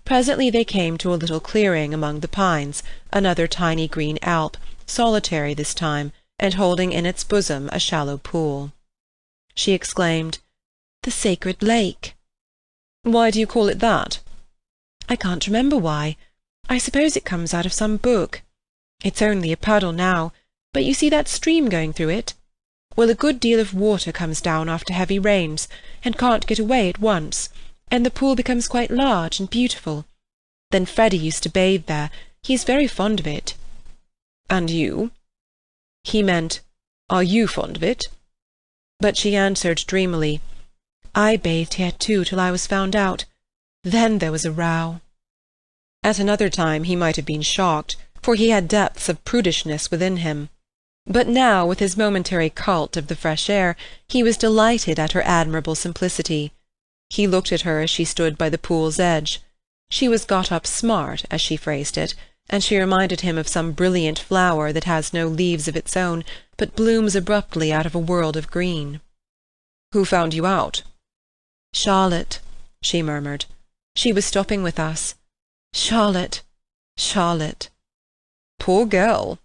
Speaker 2: Presently they came to a little clearing among the pines, another tiny green alp, solitary this time, and holding in its bosom a shallow pool. She exclaimed, "The Sacred Lake!" "Why do you call it that?" "I can't remember why. I suppose it comes out of some book. It's only a puddle now, but you see that stream going through it? Well, a good deal of water comes down after heavy rains, and can't get away at once, and the pool becomes quite large and beautiful. Then Freddy used to bathe there. He is very fond of it." "And you?" He meant, "Are you fond of it?" But she answered dreamily, "I bathed here too till I was found out. Then there was a row." At another time he might have been shocked, for he had depths of prudishness within him. But now, with his momentary cult of the fresh air, he was delighted at her admirable simplicity. He looked at her as she stood by the pool's edge. She was got up smart, as she phrased it, and she reminded him of some brilliant flower that has no leaves of its own, but blooms abruptly out of a world of green. "Who found you out?" "Charlotte," she murmured. "She was stopping with us. Charlotte, Charlotte." "Poor girl!"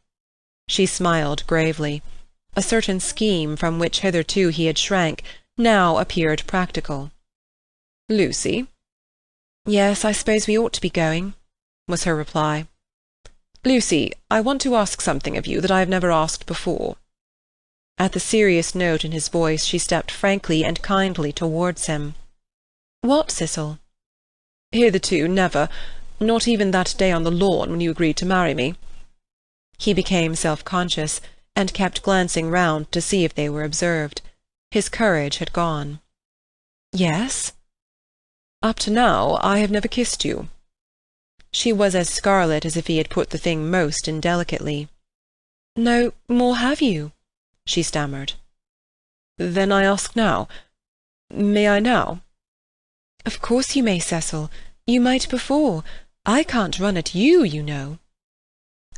Speaker 2: She smiled gravely. A certain scheme from which hitherto he had shrank now appeared practical.
Speaker 4: "Lucy?"
Speaker 2: "Yes, I suppose we ought to be going," was her reply.
Speaker 4: "Lucy, I want to ask something of you that I have never asked before."
Speaker 2: At the serious note in his voice she stepped frankly and kindly towards him. "What, Cecil?"
Speaker 4: "Hitherto never, not even that day on the lawn when you agreed to marry me."
Speaker 2: He became self-conscious, and kept glancing round to see if they were observed. His courage had gone. "Yes?"
Speaker 4: "Up to now I have never kissed you."
Speaker 2: She was as scarlet as if he had put the thing most indelicately. "No more have you?" she stammered.
Speaker 4: "Then I ask now. May I now?"
Speaker 2: "Of course you may, Cecil. You might before. I can't run at you, you know."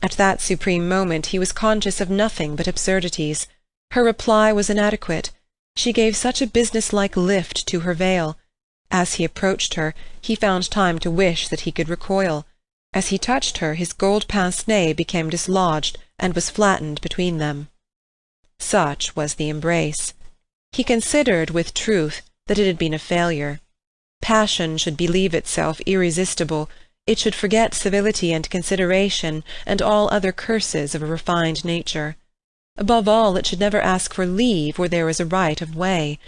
Speaker 2: At that supreme moment he was conscious of nothing but absurdities. Her reply was inadequate. She gave such a business-like lift to her veil. As he approached her, he found time to wish that he could recoil. As he touched her, his gold pince-nez became dislodged and was flattened between them. Such was the embrace. He considered, with truth, that it had been a failure. Passion should believe itself irresistible. It should forget civility and consideration and all other curses of a refined nature. Above all, it should never ask for leave where there was a right of way.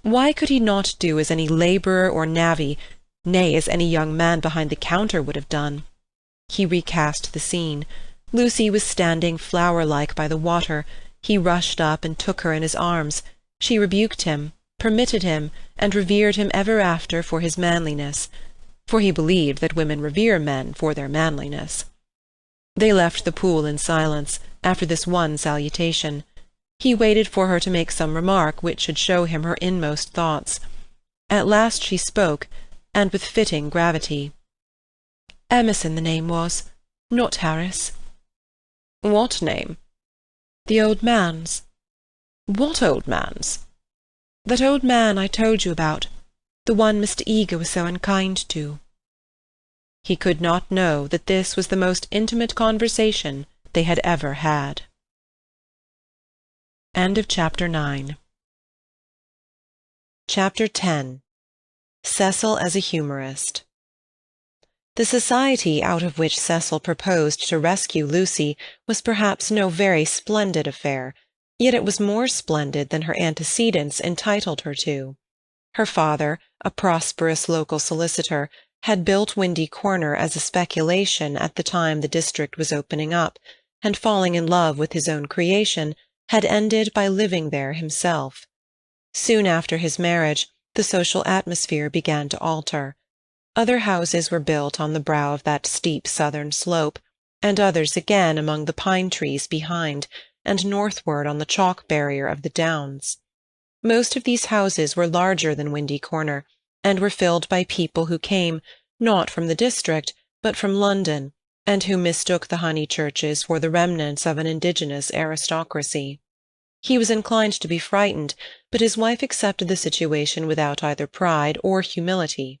Speaker 2: Why could he not do as any labourer or navvy, nay, as any young man behind the counter would have done? He recast the scene. Lucy was standing flower-like by the water. He rushed up and took her in his arms. She rebuked him, permitted him, and revered him ever after for his manliness, for he believed that women revere men for their manliness. They left the pool in silence, after this one salutation. He waited for her to make some remark which should show him her inmost thoughts. At last she spoke, and with fitting gravity. "Emerson the name was, not Harris."
Speaker 4: "What name?"
Speaker 2: "The old man's."
Speaker 4: "What old man's?"
Speaker 2: "That old man I told you about, the one Mr. Eager was so unkind to." He could not know that this was the most intimate conversation they had ever had. End of Chapter 9. Chapter 10. Cecil as a Humorist. The society out of which Cecil proposed to rescue Lucy was perhaps no very splendid affair, yet it was more splendid than her antecedents entitled her to. Her father, a prosperous local solicitor, had built Windy Corner as a speculation at the time the district was opening up, and falling in love with his own creation, had ended by living there himself. Soon after his marriage, the social atmosphere began to alter. Other houses were built on the brow of that steep southern slope, and others again among the pine trees behind, and northward on the chalk barrier of the downs. Most of these houses were larger than Windy Corner, and were filled by people who came, not from the district, but from London, and who mistook the Honeychurches for the remnants of an indigenous aristocracy. He was inclined to be frightened, but his wife accepted the situation without either pride or humility.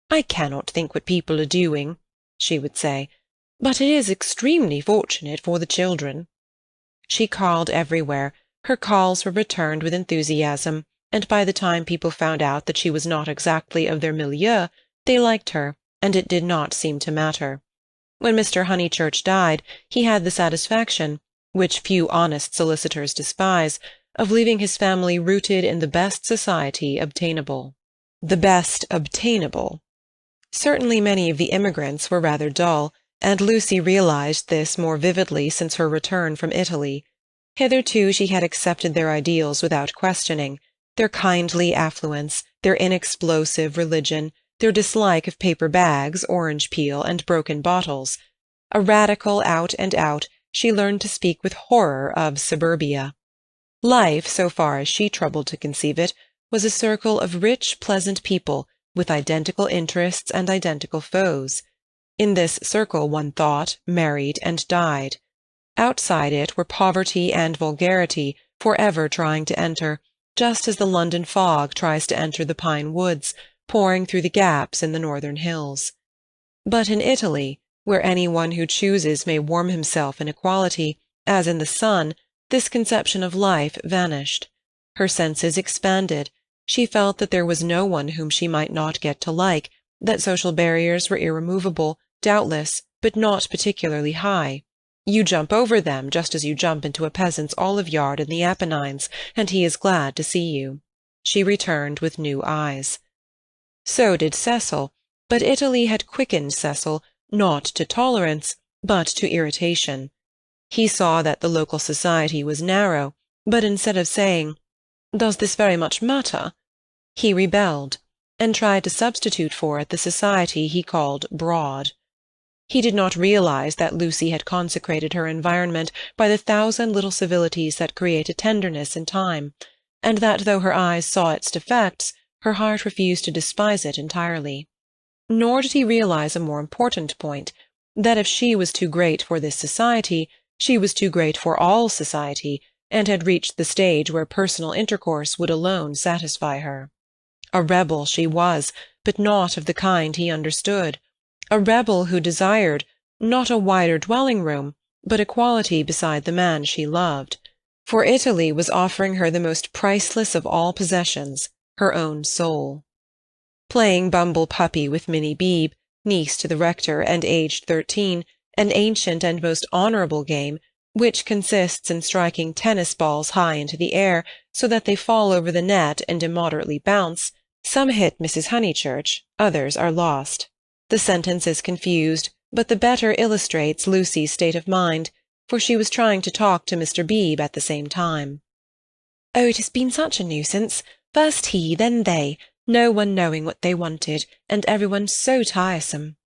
Speaker 2: "I cannot think what people are doing," she would say, "but it is extremely fortunate for the children." She called everywhere. Her calls were returned with enthusiasm, and by the time people found out that she was not exactly of their milieu, they liked her, and it did not seem to matter. When Mr. Honeychurch died, he had the satisfaction, which few honest solicitors despise, of leaving his family rooted in the best society obtainable. The best obtainable. Certainly many of the immigrants were rather dull, and Lucy realized this more vividly since her return from Italy. Hitherto she had accepted their ideals without questioning, their kindly affluence, their inexplosive religion, their dislike of paper bags, orange peel, and broken bottles. A radical out and out, she learned to speak with horror of suburbia. Life, so far as she troubled to conceive it, was a circle of rich, pleasant people, with identical interests and identical foes. In this circle one thought, married, and died. Outside it were poverty and vulgarity, forever trying to enter, just as the London fog tries to enter the pine woods, pouring through the gaps in the northern hills. But in Italy, where anyone who chooses may warm himself in equality, as in the sun, This conception of life vanished. Her senses expanded. She felt that there was no one whom she might not get to like, that social barriers were irremovable, doubtless, but not particularly high. You jump over them just as you jump into a peasant's olive yard in the Apennines, and he is glad to see you. She returned with new eyes. So did Cecil, but Italy had quickened Cecil, not to tolerance, but to irritation. He saw that the local society was narrow, but instead of saying, "Does this very much matter?" he rebelled, and tried to substitute for it the society he called broad. He did not realize that Lucy had consecrated her environment by the 1,000 little civilities that create a tenderness in time, and that though her eyes saw its defects, her heart refused to despise it entirely. Nor did he realize a more important point, that if she was too great for this society, she was too great for all society, and had reached the stage where personal intercourse would alone satisfy her. A rebel she was, but not of the kind he understood. A rebel who desired, not a wider dwelling-room, but equality beside the man she loved. For Italy was offering her the most priceless of all possessions, her own soul. Playing bumble-puppy with Minnie Beebe, niece to the rector and aged 13, an ancient and most honourable game, which consists in striking tennis balls high into the air so that they fall over the net and immoderately bounce. Some hit Mrs. Honeychurch, others are lost. The sentence is confused, but the better illustrates Lucy's state of mind, for she was trying to talk to Mr. Beebe at the same time. "Oh, it has been such a nuisance. First he, then they, no one knowing what they wanted, and everyone so tiresome."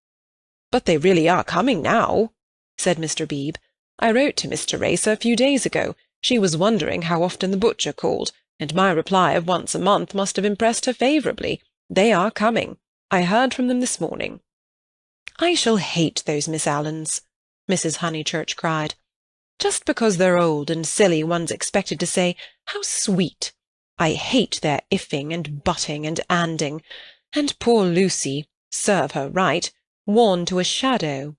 Speaker 2: "But they really are coming now," said Mr. Beebe. "I wrote to Miss Teresa a few days ago. She was wondering how often the butcher called, and my reply of once a month must have impressed her favourably. They are coming. I heard from them this morning." "I shall hate those Miss Allens," Mrs. Honeychurch cried. "Just because they're old and silly one's expected to say, 'How sweet!' I hate their ifing and butting and anding. And poor Lucy, serve her right, worn to a shadow."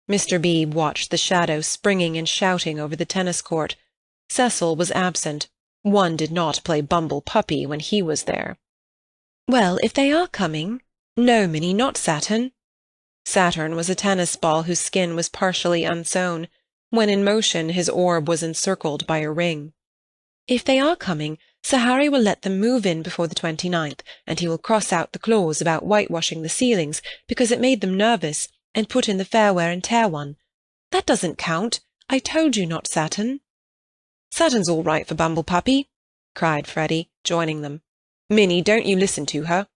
Speaker 2: Mr. Beebe watched the shadow springing and shouting over the tennis-court. Cecil was absent. One did not play bumble-puppy when he was there. "Well, if they are coming—" "No, Minnie, not Saturn." Saturn was a tennis ball whose skin was partially unsewn. When in motion, his orb was encircled by a ring. "If they are coming, Sir Harry will let them move in before the 29th, and he will cross out the clause about whitewashing the ceilings, because it made them nervous, and put in the fair wear and tear one. That doesn't count. I told you not Saturn." "Saturn's all right for bumble-puppy," cried Freddy, joining them. "Minnie, don't you listen to her."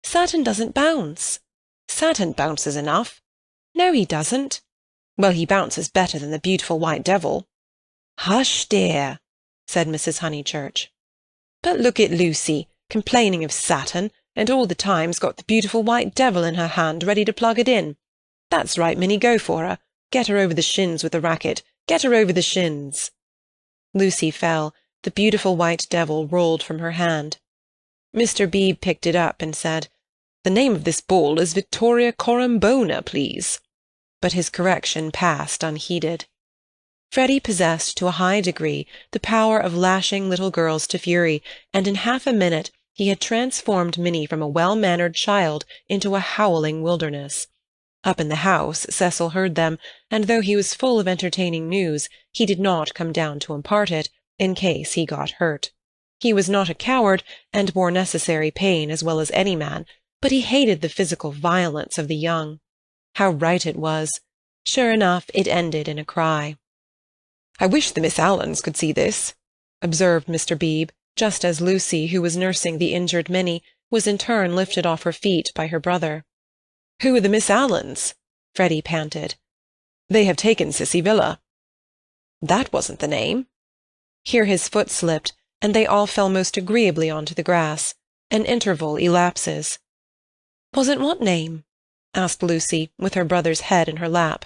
Speaker 2: "Saturn doesn't bounce." "Saturn bounces enough." "No, he doesn't." "Well, he bounces better than the beautiful white devil." "Hush, dear," said Mrs. Honeychurch. "But look at Lucy, complaining of Saturn, and all the time's got the beautiful white devil in her hand ready to plug it in. That's right, Minnie, go for her. Get her over the shins with the racket. Get her over the shins." Lucy fell. The beautiful white devil rolled from her hand. Mr. Beebe picked it up and said, "The name of this ball is Victoria Corombona, please." But his correction passed unheeded. Freddy possessed to a high degree the power of lashing little girls to fury, and in half a minute he had transformed Minnie from a well-mannered child into a howling wilderness. Up in the house Cecil heard them, and though he was full of entertaining news, he did not come down to impart it, in case he got hurt. He was not a coward, and bore necessary pain as well as any man, but he hated the physical violence of the young. How right it was! Sure enough, it ended in a cry. "I wish the Miss Allens could see this," observed Mr. Beebe, just as Lucy, who was nursing the injured Minnie, was in turn lifted off her feet by her brother. "Who are the Miss Allens?" Freddy panted. "They have taken Sissy Villa." "That wasn't the name." Here his foot slipped, and they all fell most agreeably onto the grass. An interval elapses. "Wasn't what name?" asked Lucy, with her brother's head in her lap.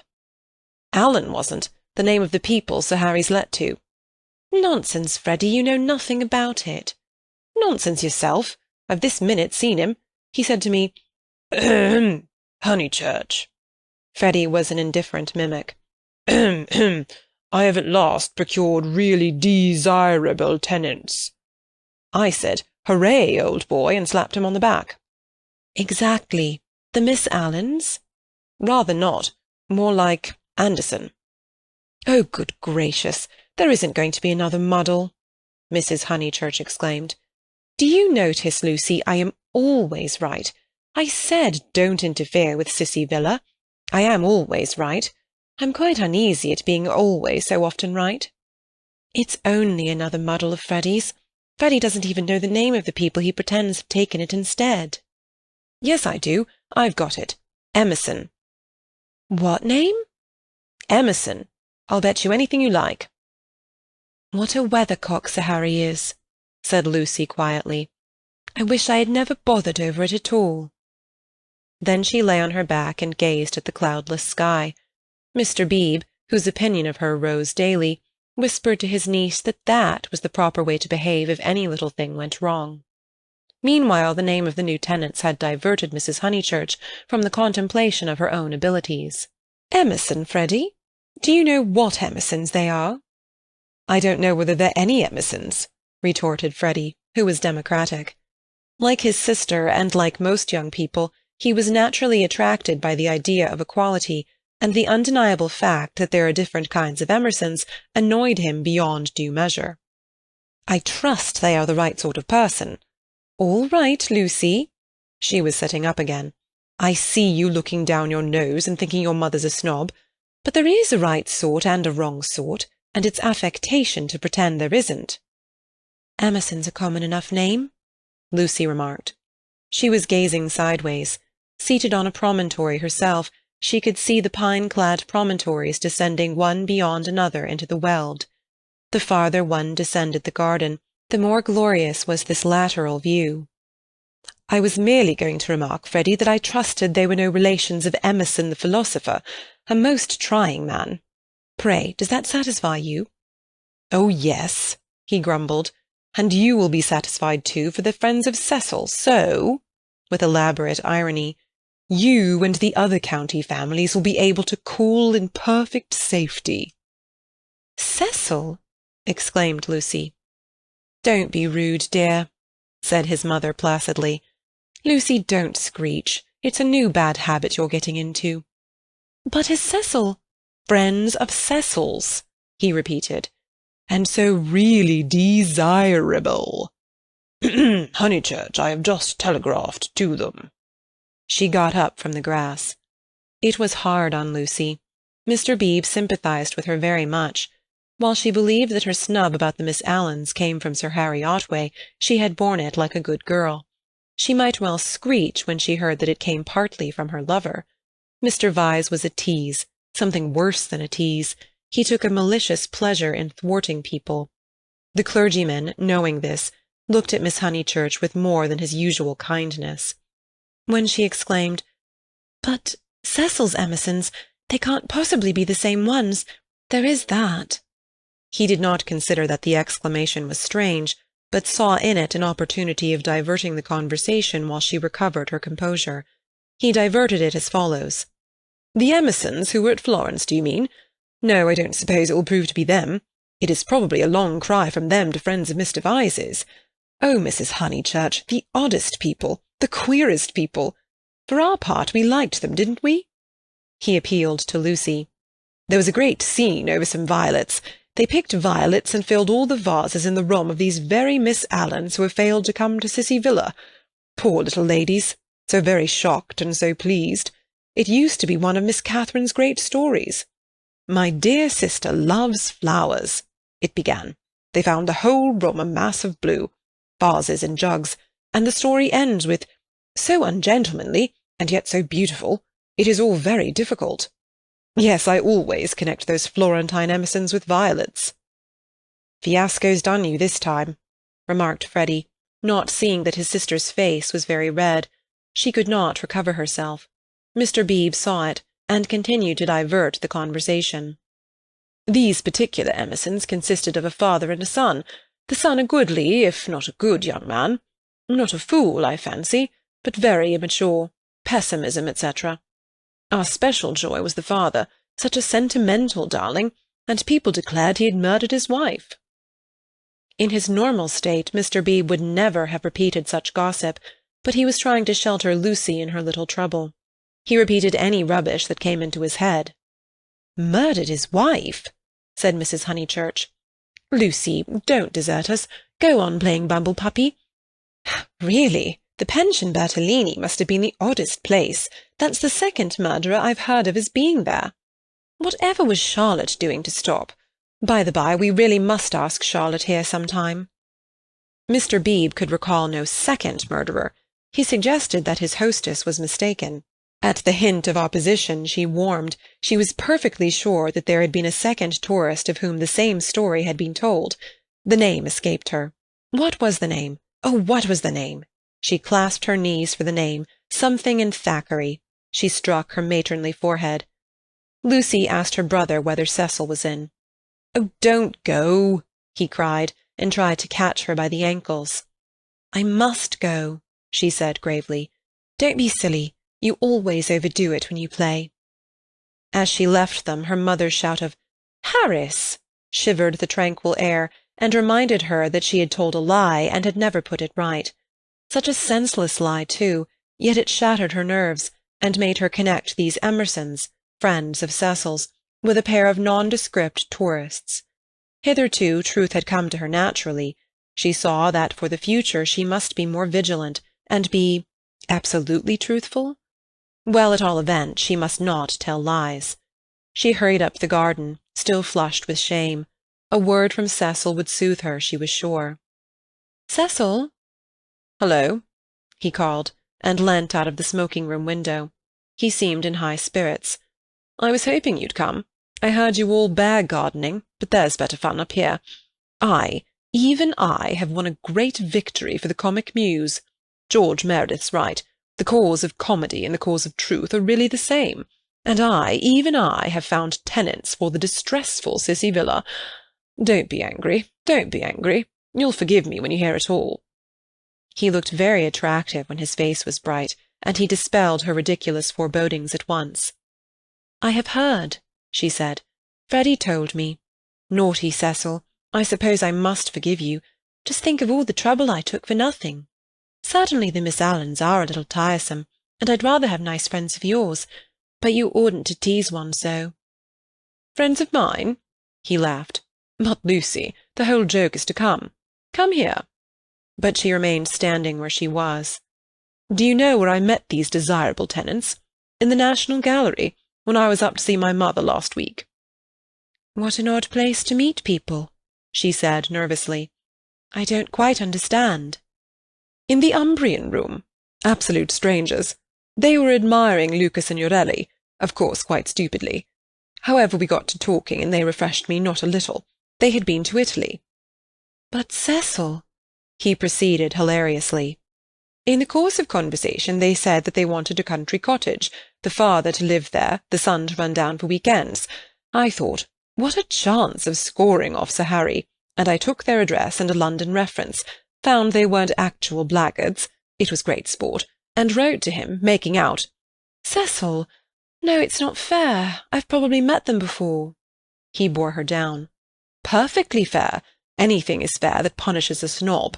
Speaker 2: "Allen wasn't. The name of the people Sir Harry's let to." "Nonsense, Freddy, you know nothing about it." "Nonsense yourself. I've this minute seen him. He said to me, 'Ahem, Honeychurch.'" Freddy was an indifferent mimic. "Ahem,
Speaker 3: I have at last procured really desirable tenants. I said, hooray, old boy, and slapped him on the back.
Speaker 2: Exactly. The Miss Allens?
Speaker 3: Rather not. More like Anderson.
Speaker 2: Oh, good gracious, there isn't going to be another muddle, Mrs. Honeychurch exclaimed. Do you notice, Lucy, I am always right. I said don't interfere with Sissy Villa. I am always right. I'm quite uneasy at being always so often right. It's only another muddle of Freddie's. Freddie doesn't even know the name of the people he pretends have taken it instead.
Speaker 3: Yes, I do. I've got it. Emerson.
Speaker 2: What name?
Speaker 3: Emerson. I'll bet you anything you like.
Speaker 2: What a weathercock Sir Harry is, said Lucy quietly. I wish I had never bothered over it at all. Then she lay on her back and gazed at the cloudless sky. Mr. Beebe, whose opinion of her rose daily, whispered to his niece that that was the proper way to behave if any little thing went wrong. Meanwhile the name of the new tenants had diverted Mrs. Honeychurch from the contemplation of her own abilities.
Speaker 3: Emerson, Freddie? Do you know what Emersons they are?
Speaker 2: I don't know whether they're any Emersons, retorted Freddie, who was democratic. Like his sister, and like most young people, he was naturally attracted by the idea of equality, and the undeniable fact that there are different kinds of Emersons annoyed him beyond due measure.
Speaker 3: I trust they are the right sort of person.
Speaker 2: All right, Lucy.
Speaker 3: She was sitting up again. I see you looking down your nose and thinking your mother's a snob, but there is a right sort and a wrong sort, and it's affectation to pretend there isn't.
Speaker 2: Emerson's a common enough name,
Speaker 3: Lucy remarked.
Speaker 2: She was gazing sideways. Seated on a promontory herself, she could see the pine-clad promontories descending one beyond another into the Weald. The farther one descended the garden, the more glorious was this lateral view.
Speaker 3: I was merely going to remark, Freddie, that I trusted they were no relations of Emerson the philosopher, a most trying man.
Speaker 2: Pray, does that satisfy you?
Speaker 3: Oh, yes, he grumbled, and you will be satisfied too, for they're friends of Cecil, so, with elaborate irony, you and the other county families will be able to cool in perfect safety.
Speaker 2: Cecil? Exclaimed Lucy.
Speaker 3: Don't be rude, dear, said his mother placidly. Lucy, don't screech. It's a new bad habit you're getting into.
Speaker 2: But is Cecil—
Speaker 3: Friends of Cecil's, he repeated, and so really desirable. Honeychurch, I have just telegraphed to them.
Speaker 2: She got up from the grass. It was hard on Lucy. Mr. Beebe sympathized with her very much. While she believed that her snub about the Miss Allens came from Sir Harry Otway, she had borne it like a good girl. She might well screech when she heard that it came partly from her lover. Mr. Vyse was a tease, something worse than a tease. He took a malicious pleasure in thwarting people. The clergyman, knowing this, looked at Miss Honeychurch with more than his usual kindness. When she exclaimed, "But Cecil's Emersons, they can't possibly be the same ones. There is that." He did not consider that the exclamation was strange, but saw in it an opportunity of diverting the conversation while she recovered her composure. He diverted it as follows.
Speaker 3: "The Emersons who were at Florence, do you mean? No, I don't suppose it will prove to be them. It is probably a long cry from them to friends of Mr. Vyse's. Oh, Mrs. Honeychurch, the oddest people, the queerest people. For our part, we liked them, didn't we?" He appealed to Lucy. "There was a great scene over some violets. They picked violets and filled all the vases in the room of these very Miss Allens who have failed to come to Sissy Villa. Poor little ladies, so very shocked and so pleased. It used to be one of Miss Catherine's great stories. 'My dear sister loves flowers,' it began. They found the whole room a mass of blue, vases and jugs, and the story ends with, 'So ungentlemanly, and yet so beautiful. It is all very difficult.' Yes, I always connect those Florentine Emersons with violets." "Fiasco's done you this time," remarked Freddie, not seeing that his sister's face was very red. She could not recover herself. Mr. Beebe saw it, and continued to divert the conversation. "These particular Emersons consisted of a father and a son, the son a goodly, if not a good young man. Not a fool, I fancy, but very immature, pessimism, etc. Our special joy was the father, such a sentimental darling, and people declared he had murdered his wife." In his normal state, Mr. Beebe would never have repeated such gossip, but he was trying to shelter Lucy in her little trouble. He repeated any rubbish that came into his head. "Murdered his wife?" said Mrs. Honeychurch. "Lucy, don't desert us. Go on playing bumble-puppy. Really, the Pension Bertolini must have been the oddest place. That's the second murderer I've heard of as being there. Whatever was Charlotte doing to stop? By the by, we really must ask Charlotte here some time." Mr. Beebe could recall no second murderer. He suggested that his hostess was mistaken. At the hint of opposition she warmed. She was perfectly sure that there had been a second tourist of whom the same story had been told. The name escaped her. What was the name? Oh, what was the name? She clasped her knees for the name. Something in Thackeray. She struck her matronly forehead. Lucy asked her brother whether Cecil was in. "Oh, don't go," he cried, and tried to catch her by the ankles. "I must go," she said gravely. "Don't be silly. You always overdo it when you play." As she left them, her mother's shout of "Harris!" shivered the tranquil air, and reminded her that she had told a lie and had never put it right. Such a senseless lie, too, yet it shattered her nerves, and made her connect these Emersons, friends of Cecil's, with a pair of nondescript tourists. Hitherto truth had come to her naturally. She saw that for the future she must be more vigilant, and be absolutely truthful. Well, at all events, she must not tell lies. She hurried up the garden, still flushed with shame. A word from Cecil would soothe her, she was sure. "Cecil!" "Hello," he called, and leant out of the smoking-room window. He seemed in high spirits. "I was hoping you'd come. I heard you all bear-gardening, but there's better fun up here. Even I, have won a great victory for the comic muse. George Meredith's right. The cause of comedy and the cause of truth are really the same. And even I, have found tenants for the distressful Sissy Villa. Don't be angry, don't be angry. You'll forgive me when you hear it all." He looked very attractive when his face was bright, and he dispelled her ridiculous forebodings at once. "I have heard," she said. "Freddie told me. Naughty Cecil. I suppose I must forgive you. Just think of all the trouble I took for nothing. Certainly the Miss Allens are a little tiresome, and I'd rather have nice friends of yours, but you oughtn't to tease one so." "Friends of mine?" he laughed. "But, Lucy, the whole joke is to come. Come here." But she remained standing where she was. "Do you know where I met these desirable tenants? In the National Gallery, when I was up to see my mother last week." "What an odd place to meet people," she said nervously. "I don't quite understand." "In the Umbrian room. Absolute strangers. They were admiring Luca Signorelli, of course quite stupidly. However, we got to talking, and they refreshed me not a little. They had been to Italy." "But Cecil—" he proceeded hilariously. "In the course of conversation they said that they wanted a country cottage, the father to live there, the son to run down for week-ends. I thought, what a chance of scoring off Sir Harry, and I took their address and a London reference, found they weren't actual blackguards, it was great sport, and wrote to him, making out, 'Cecil, no, it's not fair. I've probably met them before.'" He bore her down. "Perfectly fair. Anything is fair that punishes a snob.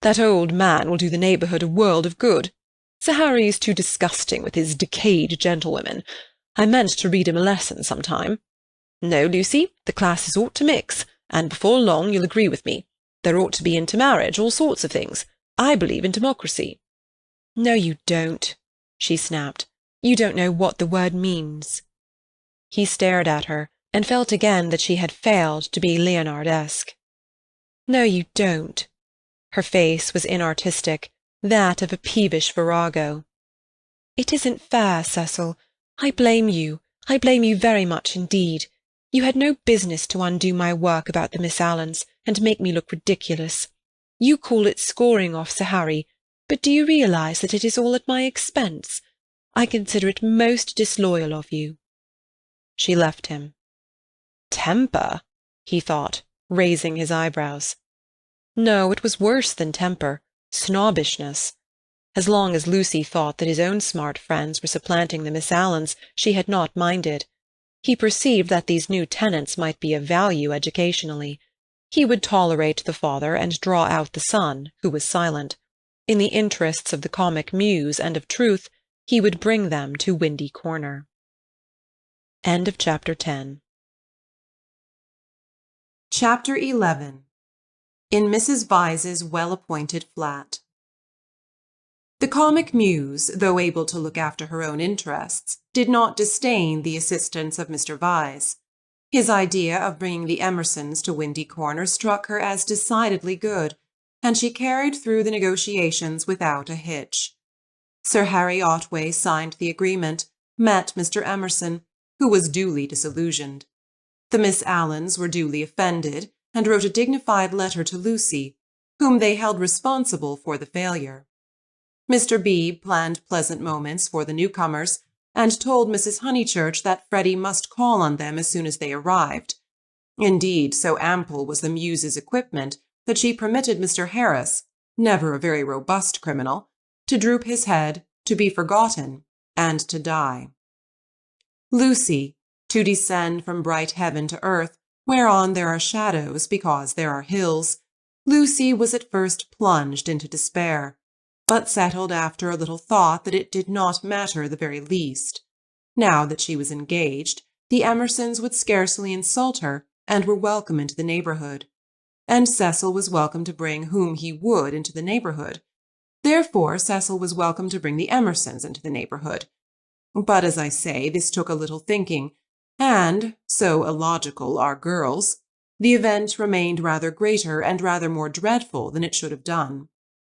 Speaker 3: That old man will do the neighbourhood a world of good. Sir Harry is too disgusting with his decayed gentlewomen. I meant to read him a lesson some time. No, Lucy, the classes ought to mix, and before long you'll agree with me. There ought to be intermarriage, all sorts of things. I believe in democracy." "No, you don't," she snapped. "You don't know what the word means." He stared at her, and felt again that she had failed to be Leonard-esque. "No, you don't." Her face was inartistic, that of a peevish virago. "It isn't fair, Cecil. I blame you very much indeed. You had no business to undo my work about the Miss Allens, and make me look ridiculous. You call it scoring off Sir Harry, but do you realise that it is all at my expense? I consider it most disloyal of you." She left him. Temper, he thought, raising his eyebrows. No, it was worse than temper, snobbishness. As long as Lucy thought that his own smart friends were supplanting the Miss Allens, she had not minded.
Speaker 2: He perceived that these new tenants might be of value educationally. He would tolerate the father and draw out the son, who was silent. In the interests of the comic muse and of truth, he would bring them to Windy Corner. End of Chapter 10.
Speaker 3: Chapter 11. In Mrs. Vyse's well-appointed flat. The comic muse, though able to look after her own interests, did not disdain the assistance of Mr. Vyse. His idea of bringing the Emersons to Windy Corner struck her as decidedly good, and she carried through the negotiations without a hitch. Sir Harry Otway signed the agreement, met Mr. Emerson, who was duly disillusioned. The Miss Allens were duly offended, and wrote a dignified letter to Lucy, whom they held responsible for the failure. Mr. Beebe planned pleasant moments for the newcomers, and told Mrs. Honeychurch that Freddie must call on them as soon as they arrived. Indeed, so ample was the muse's equipment that she permitted Mr. Harris, never a very robust criminal, to droop his head, to be forgotten, and to die. Lucy, to descend from bright heaven to earth, whereon there are shadows because there are hills, Lucy was at first plunged into despair, but settled after a little thought that it did not matter the very least. Now that she was engaged, the Emersons would scarcely insult her and were welcome into the neighborhood. And Cecil was welcome to bring whom he would into the neighborhood. Therefore, Cecil was welcome to bring the Emersons into the neighborhood. But, as I say, this took a little thinking, and, so illogical are girls, the event remained rather greater and rather more dreadful than it should have done.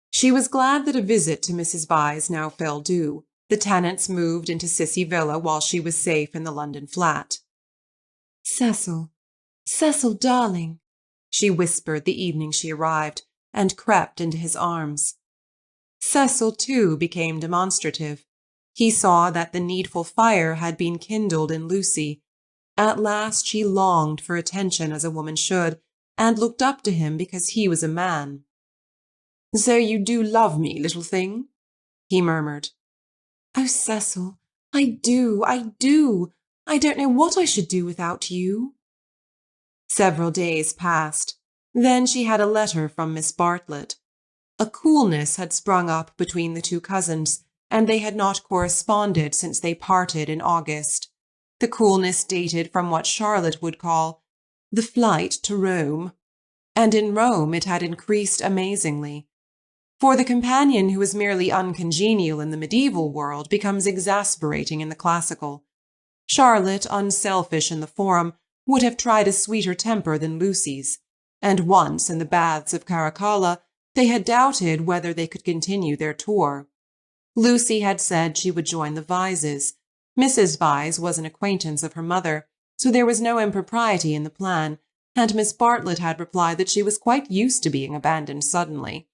Speaker 3: She was glad that a visit to Mrs. Vyse now fell due. The tenants moved into Sissy Villa while she was safe in the London flat. "Cecil, Cecil, darling," she whispered the evening she arrived, and crept into his arms. Cecil, too, became demonstrative. He saw that the needful fire had been kindled in Lucy. At last she longed for attention as a woman should, and looked up to him because he was a man. "So you do love me, little thing?" he murmured. "Oh, Cecil, I do. I don't know what I should do without you." Several days passed. Then she had a letter from Miss Bartlett. A coolness had sprung up between the two cousins, and they had not corresponded since they parted in August. The coolness dated from what Charlotte would call the flight to Rome, and in Rome it had increased amazingly. For the companion who is merely uncongenial in the medieval world becomes exasperating in the classical. Charlotte, unselfish in the form, would have tried a sweeter temper than Lucy's, and once in the baths of Caracalla they had doubted whether they could continue their tour. Lucy had said she would join the Vyses. Mrs. Vyse was an acquaintance of her mother, so there was no impropriety in the plan, and Miss Bartlett had replied that she was quite used to being abandoned suddenly.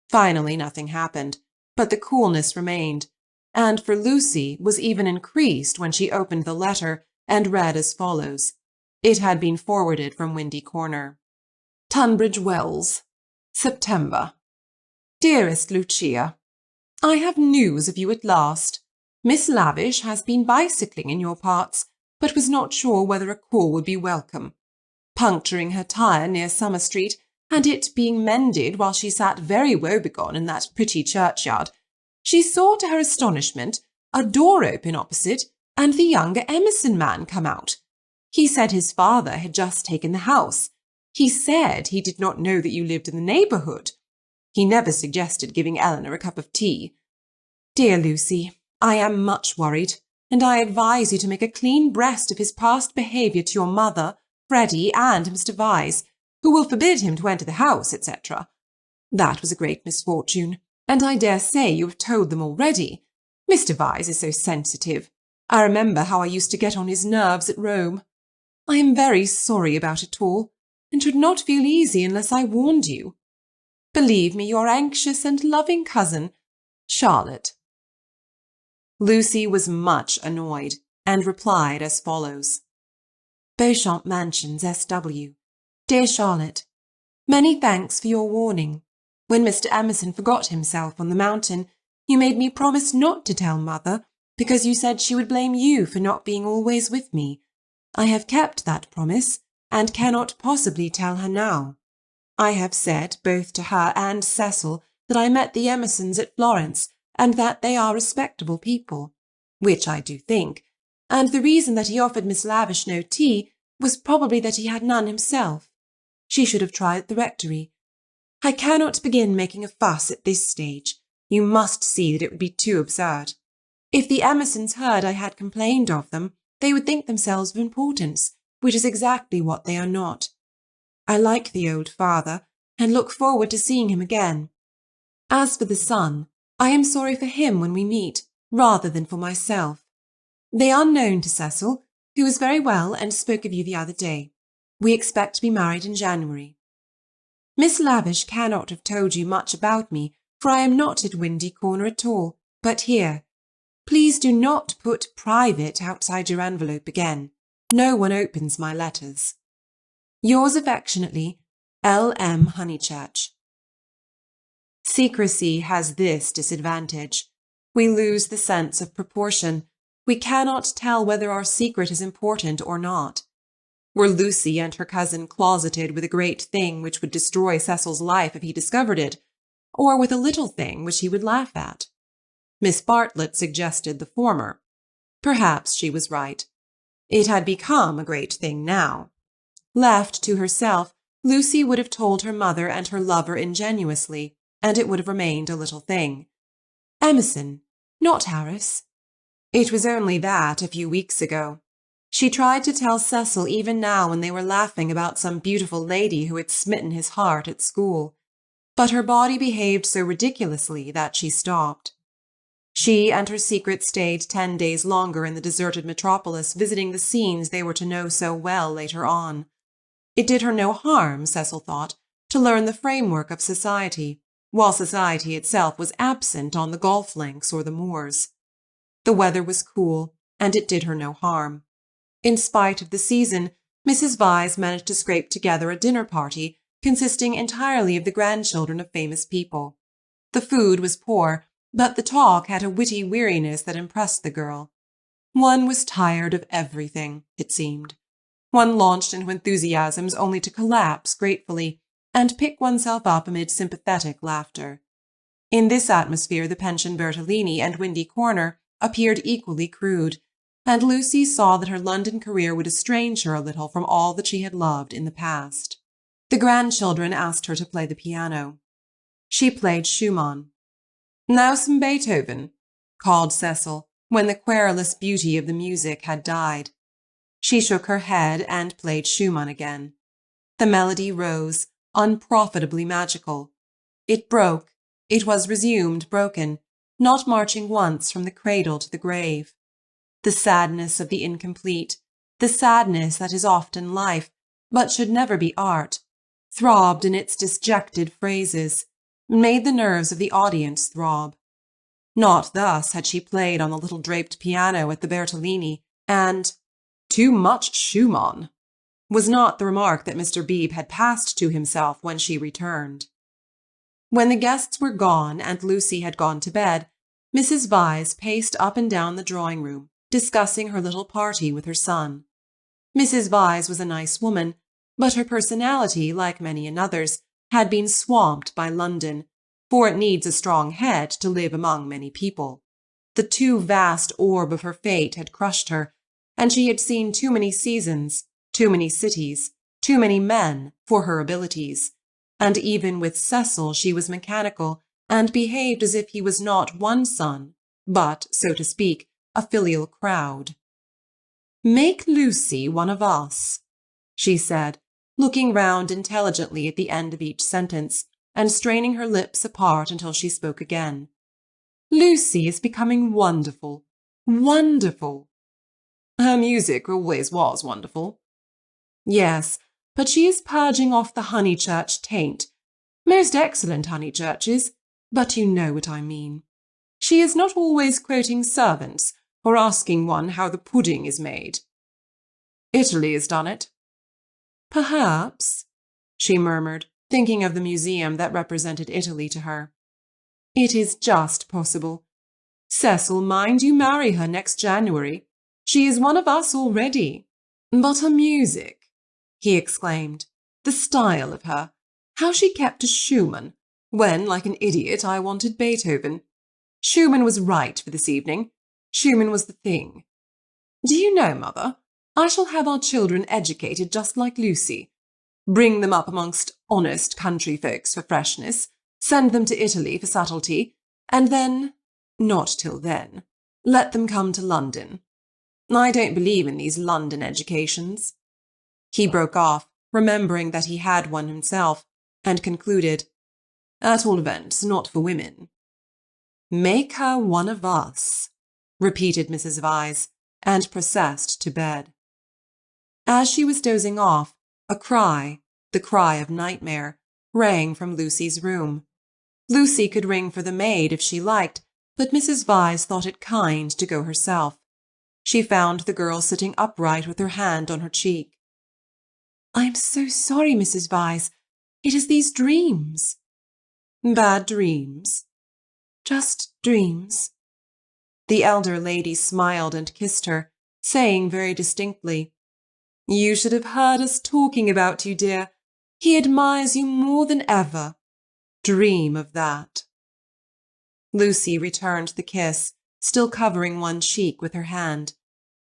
Speaker 3: Finally, nothing happened, but the coolness remained, and for Lucy was even increased when she opened the letter and read as follows. It had been forwarded from Windy Corner. Tunbridge Wells, September. Dearest Lucia, I have news of you at last. Miss Lavish has been bicycling in your parts, but was not sure whether a call would be welcome. Puncturing her tyre near Summer Street, and it being mended while she sat very woebegone in that pretty churchyard, she saw to her astonishment a door open opposite and the younger Emerson man come out. He said his father had just taken the house. He said he did not know that you lived in the neighbourhood. He never suggested giving Eleanor a cup of tea. Dear Lucy, I am much worried, and I advise you to make a clean breast of his past behaviour to your mother, Freddie, and Mr. Vyse, who will forbid him to enter the house, etc. That was a great misfortune, and I dare say you have told them already. Mr. Vyse is so sensitive. I remember how I used to get on his nerves at Rome. I am very sorry about it all, and should not feel easy unless I warned you. Believe me, your anxious and loving cousin, Charlotte. Lucy was much annoyed, and replied as follows. Beauchamp Mansions, S.W. Dear Charlotte, many thanks for your warning. When Mr. Emerson forgot himself on the mountain, you made me promise not to tell Mother, because you said she would blame you for not being always with me.
Speaker 2: I have kept that promise, and cannot possibly tell her now. I have said, both to her and Cecil, that I met the Emersons at Florence, and that they are respectable people, which I do think, and the reason that he offered Miss Lavish no tea was probably that he had none himself. She should have tried at the rectory. I cannot begin making a fuss at this stage. You must see that it would be too absurd. If the Emersons heard I had complained of them, they would think themselves of importance, which is exactly what they are not. I like the old father, and look forward to seeing him again. As for the son, I am sorry for him when we meet, rather than for myself. They are known to Cecil, who is very well and spoke of you the other day. We expect to be married in January. Miss Lavish cannot have told you much about me, for I am not at Windy Corner at all, but here. Please do not put private outside your envelope again. No one opens my letters. Yours affectionately, L. M. Honeychurch. Secrecy has this disadvantage. We lose the sense of proportion. We cannot tell whether our secret is important or not. Were Lucy and her cousin closeted with a great thing which would destroy Cecil's life if he discovered it, or with a little thing which he would laugh at? Miss Bartlett suggested the former. Perhaps she was right. It had become a great thing now. Left to herself, Lucy would have told her mother and her lover ingenuously, and it would have remained a little thing. Emerson, not Harris. It was only that a few weeks ago. She tried to tell Cecil even now when they were laughing about some beautiful lady who had smitten his heart at school, but her body behaved so ridiculously that she stopped. She and her secret stayed 10 days longer in the deserted metropolis, visiting the scenes they were to know so well later on. It did her no harm, Cecil thought, to learn the framework of society, while society itself was absent on the golf links or the moors. The weather was cool, and it did her no harm. In spite of the season, Mrs. Vyse managed to scrape together a dinner party consisting entirely of the grandchildren of famous people. The food was poor, but the talk had a witty weariness that impressed the girl. One was tired of everything, it seemed. One launched into enthusiasms only to collapse gratefully and pick oneself up amid sympathetic laughter. In this atmosphere, the pension Bertolini and Windy Corner appeared equally crude, and Lucy saw that her London career would estrange her a little from all that she had loved in the past. The grandchildren asked her to play the piano. She played Schumann. "Now some Beethoven," called Cecil, when the querulous beauty of the music had died. She shook her head and played Schumann again. The melody rose, unprofitably magical. It broke. It was resumed broken, not marching once from the cradle to the grave. The sadness of the incomplete, the sadness that is often life, but should never be art, throbbed in its disjected phrases, and made the nerves of the audience throb. Not thus had she played on the little draped piano at the Bertolini, and "too much Schumann" was not the remark that Mr. Beebe had passed to himself when she returned. When the guests were gone and Lucy had gone to bed, Mrs. Vyse paced up and down the drawing-room, discussing her little party with her son. Mrs. Vyse was a nice woman, but her personality, like many another's, had been swamped by London, for it needs a strong head to live among many people. The too vast orb of her fate had crushed her, and she had seen too many seasons, too many cities, too many men for her abilities, and even with Cecil she was mechanical and behaved as if he was not one son, but, so to speak, a filial crowd. "Make Lucy one of us," she said, looking round intelligently at the end of each sentence, and straining her lips apart until she spoke again. "Lucy is becoming wonderful, wonderful." "Her music always was wonderful." "Yes, but she is purging off the Honeychurch taint. Most excellent Honeychurches, but you know what I mean. She is not always quoting servants, or asking one how the pudding is made." "Italy has done it." "Perhaps," she murmured, thinking of the museum that represented Italy to her. "It is just possible. Cecil, mind you marry her next January. She is one of us already.
Speaker 4: "But her music," he exclaimed. "The style of her. How she kept to Schumann, when, like an idiot, I wanted Beethoven. Schumann was right for this evening. Schumann was the thing. Do you know, Mother, I shall have our children educated just like Lucy. Bring them up amongst honest country folks for freshness, send them to Italy for subtlety, and then, not till then, let them come to London. I don't believe in these London educations." He broke off, remembering that he had one himself, and concluded, "At all events, not for women." "Make her one of us," repeated Mrs. Vyse, and processed to bed. As she was dozing off, a cry, the cry of nightmare, rang from Lucy's room. Lucy could ring for the maid if she liked, but Mrs. Vyse thought it kind to go herself. She found the girl sitting upright with her hand on her cheek. "I am so sorry, Mrs. Vyse. It is these dreams." "Bad dreams?" "Just dreams." The elder lady smiled and kissed her, saying very distinctly, "You should have heard us talking about you, dear. He admires you more than ever. Dream of that." Lucy returned the kiss, still covering one cheek with her hand.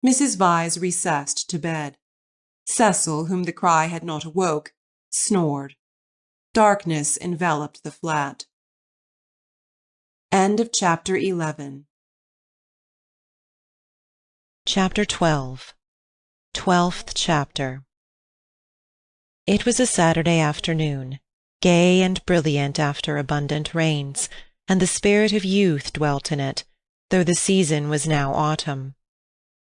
Speaker 4: Mrs. Vyse recessed to bed. Cecil, whom the cry had not awoke, snored. Darkness enveloped the flat. End of chapter 11.
Speaker 2: Chapter 12. 12th chapter. It was a Saturday afternoon, gay and brilliant after abundant rains, and the spirit of youth dwelt in it, though the season was now autumn.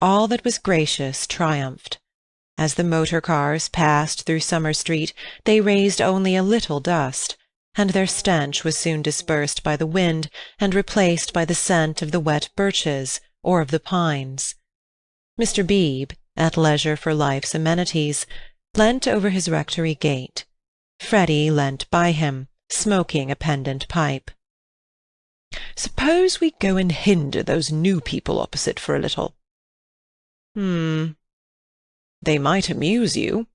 Speaker 2: All that was gracious triumphed. As the motor-cars passed through Summer Street, they raised only a little dust, and their stench was soon dispersed by the wind and replaced by the scent of the wet birches or of the pines. Mr. Beebe, at leisure for life's amenities, leant over his rectory gate. Freddy leant by him, smoking a pendant pipe.
Speaker 3: "Suppose we go and hinder those new people opposite for a little."
Speaker 2: They might amuse you."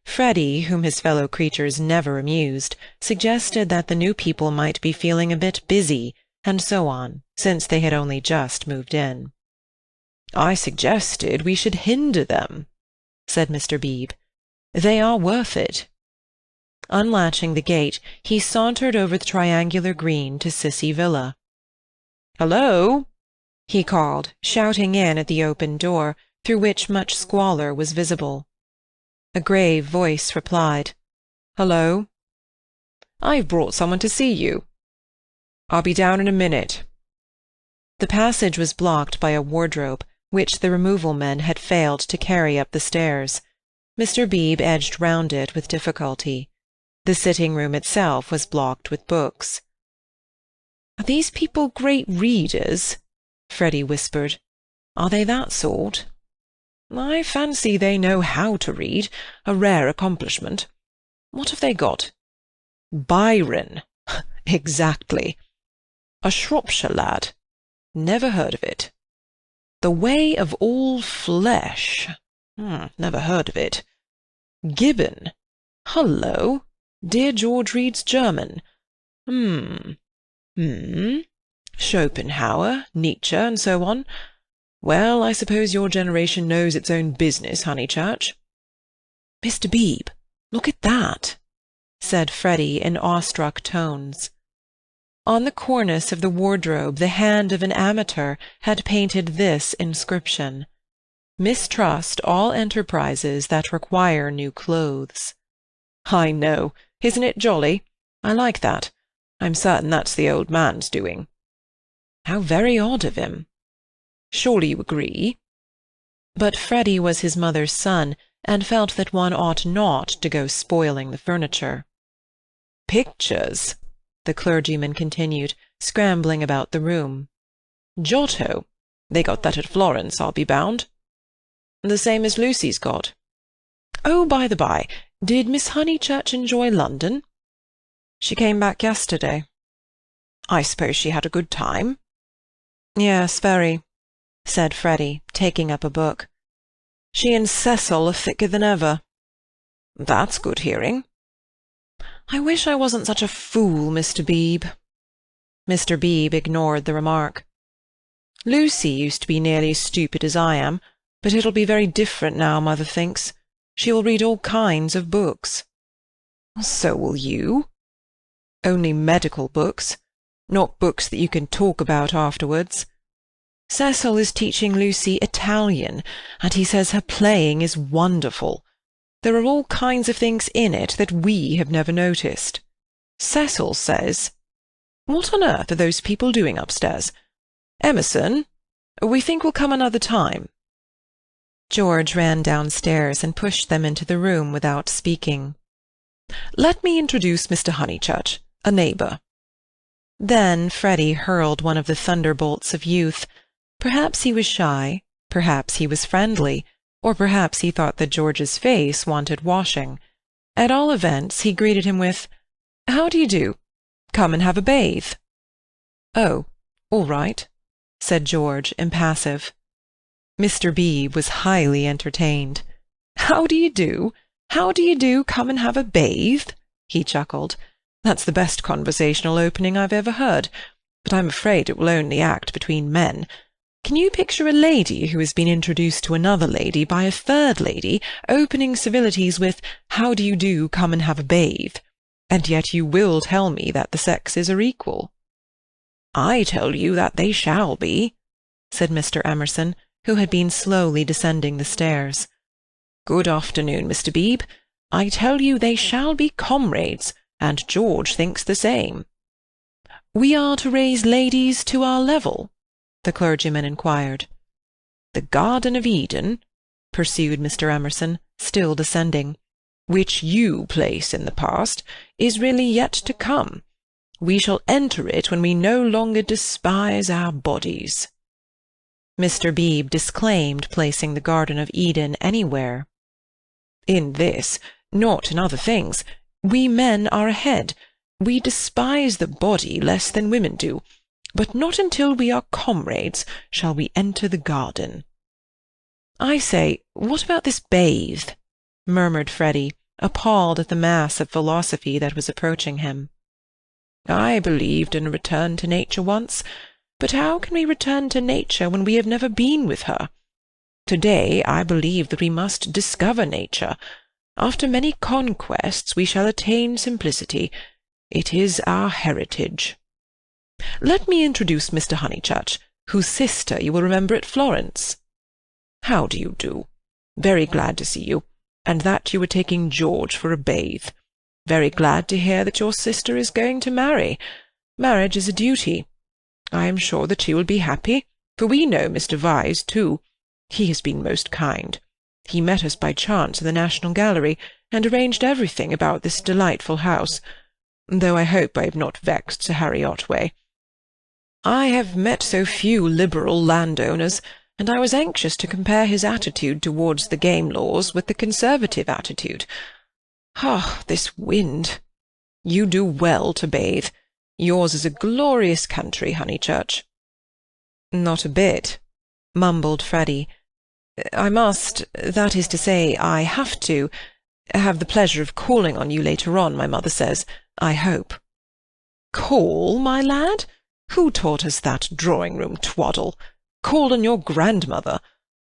Speaker 2: Freddy, whom his fellow creatures never amused, suggested that the new people might be feeling a bit busy, and so on, since they had only just moved in.
Speaker 3: "I suggested we should hinder them,"
Speaker 2: said Mr. Beebe.
Speaker 3: "They are worth it."
Speaker 2: Unlatching the gate, he sauntered over the triangular green to Sissy Villa.
Speaker 3: "Hello!"
Speaker 2: he called, shouting in at the open door, through which much squalor was visible. A grave voice replied, "Hello."
Speaker 3: "I've brought someone to see you." "I'll be down in a minute."
Speaker 2: The passage was blocked by a wardrobe, which the removal men had failed to carry up the stairs. Mr. Beebe edged round it with difficulty. The sitting-room itself was blocked with books.
Speaker 3: "Are these people great readers?"
Speaker 2: Freddy whispered. "Are they that sort?"
Speaker 3: "I fancy they know how to read, a rare accomplishment. What have they got? Byron. Exactly. A Shropshire lad. Never heard of it. The Way of All Flesh. Never heard of it. Gibbon. Hullo! Dear George reads German. Schopenhauer, Nietzsche, and so on. Well, I suppose your generation knows its own business, Honeychurch." "Mr. Beebe, look at that,"
Speaker 2: said Freddy in awestruck tones. On the cornice of the wardrobe the hand of an amateur had painted this inscription: "Mistrust all enterprises that require new clothes."
Speaker 3: "I know. Isn't it jolly? I like that. I'm certain that's the old man's doing."
Speaker 2: "How very odd of him."
Speaker 3: "Surely you agree?"
Speaker 2: But Freddy was his mother's son, and felt that one ought not to go spoiling the furniture.
Speaker 3: "Pictures,"
Speaker 2: the clergyman continued, scrambling about the room.
Speaker 3: "Giotto. They got that at Florence, I'll be bound."
Speaker 2: "The same as Lucy's got."
Speaker 3: "Oh, by the by, did Miss Honeychurch enjoy London?"
Speaker 2: "She came back yesterday."
Speaker 3: "I suppose she had a good time?"
Speaker 2: "Yes, very," said Freddy, taking up a book.
Speaker 4: She and Cecil are thicker than ever." "That's good hearing." "I wish I wasn't such a fool, Mr. Beebe." Mr. Beebe ignored the remark. "Lucy used to be nearly as stupid as I am, but it'll be very different now, mother thinks. She will read all kinds of books." "So will you." "Only medical books, not books that you can talk about afterwards. Cecil is teaching Lucy Italian, and he says her playing is wonderful. There are all kinds of things in it that we have never noticed. Cecil says— What on earth are those people doing upstairs? Emerson, we think we'll come another time." George ran downstairs and pushed them into the room without speaking. "Let me introduce Mr. Honeychurch, a neighbour." Then Freddy hurled one of the thunderbolts of youth. Perhaps he was shy, perhaps he was friendly, or perhaps he thought that George's face wanted washing. At all events, he greeted him with, "How do you do? Come and have a bathe." "Oh, all right," said George, impassive. Mr. Beebe was highly entertained. "How do you do? How do you do? Come and have a bathe?" he chuckled. "That's the best conversational opening I've ever heard, but I'm afraid it will only act between men. Can you picture a lady who has been introduced to another lady by a third lady, opening civilities with, 'How do you do? Come and have a bathe?' And yet you will tell me that the sexes are equal." "I tell you that they shall be," said Mr. Emerson, who had been slowly descending the stairs. "Good afternoon, Mr. Beebe. I tell you they shall be comrades, and George thinks the same." "We are to raise ladies to our level?" the clergyman inquired. "The Garden of Eden," pursued Mr. Emerson, still descending, "which you place in the past, is really yet to come. We shall enter it when we no longer despise our bodies." Mr. Beebe disclaimed placing the Garden of Eden anywhere. "In this, not in other things, we men are ahead. We despise the body less than women do, but not until we are comrades shall we enter the garden." "I say, what about this bathe?" murmured Freddy, appalled at the mass of philosophy that was approaching him. "I believed in a return to nature once, but how can we return to nature when we have never been with her? To-day I believe that we must discover nature. After many conquests we shall attain simplicity. It is our heritage. Let me introduce Mr. Honeychurch, whose sister you will remember at Florence. How do you do? Very glad to see you, and that you were taking George for a bathe. Very glad to hear that your sister is going to marry. Marriage is a duty. I am sure that she will be happy, for we know Mr. Vyse too. He has been most kind. He met us by chance in the National Gallery, and arranged everything about this delightful house, though I hope I have not vexed Sir Harry Otway. I have met so few liberal landowners, and I was anxious to compare his attitude towards the game laws with the Conservative attitude. Ah, this wind! You do well to bathe. Yours is a glorious country, Honeychurch." "Not a bit," mumbled Freddy. "I must, that is to say, I have to, have the pleasure of calling on you later on, my mother says, I hope." "Call, my lad? Who taught us that drawing-room twaddle? Call on your grandmother.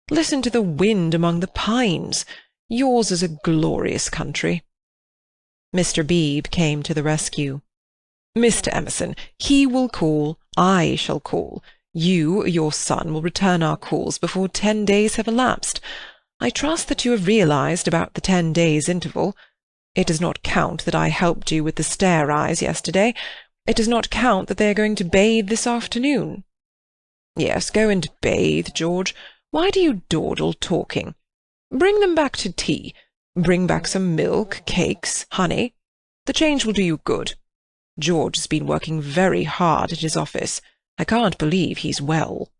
Speaker 4: Listen to the wind among the pines. Yours is a glorious country." Mr. Beebe came to the rescue. "Mr. Emerson, he will call, I shall call. You, your son, will return our calls before 10 days have elapsed. I trust that you have realized about the 10 days' interval. It does not count that I helped you with the stair-eyes yesterday. It does not count that they are going to bathe this afternoon. Yes, go and bathe, George. Why do you dawdle talking? Bring them back to tea. Bring back some milk, cakes, honey. The change will do you good. George has been working very hard at his office. I can't believe he's well."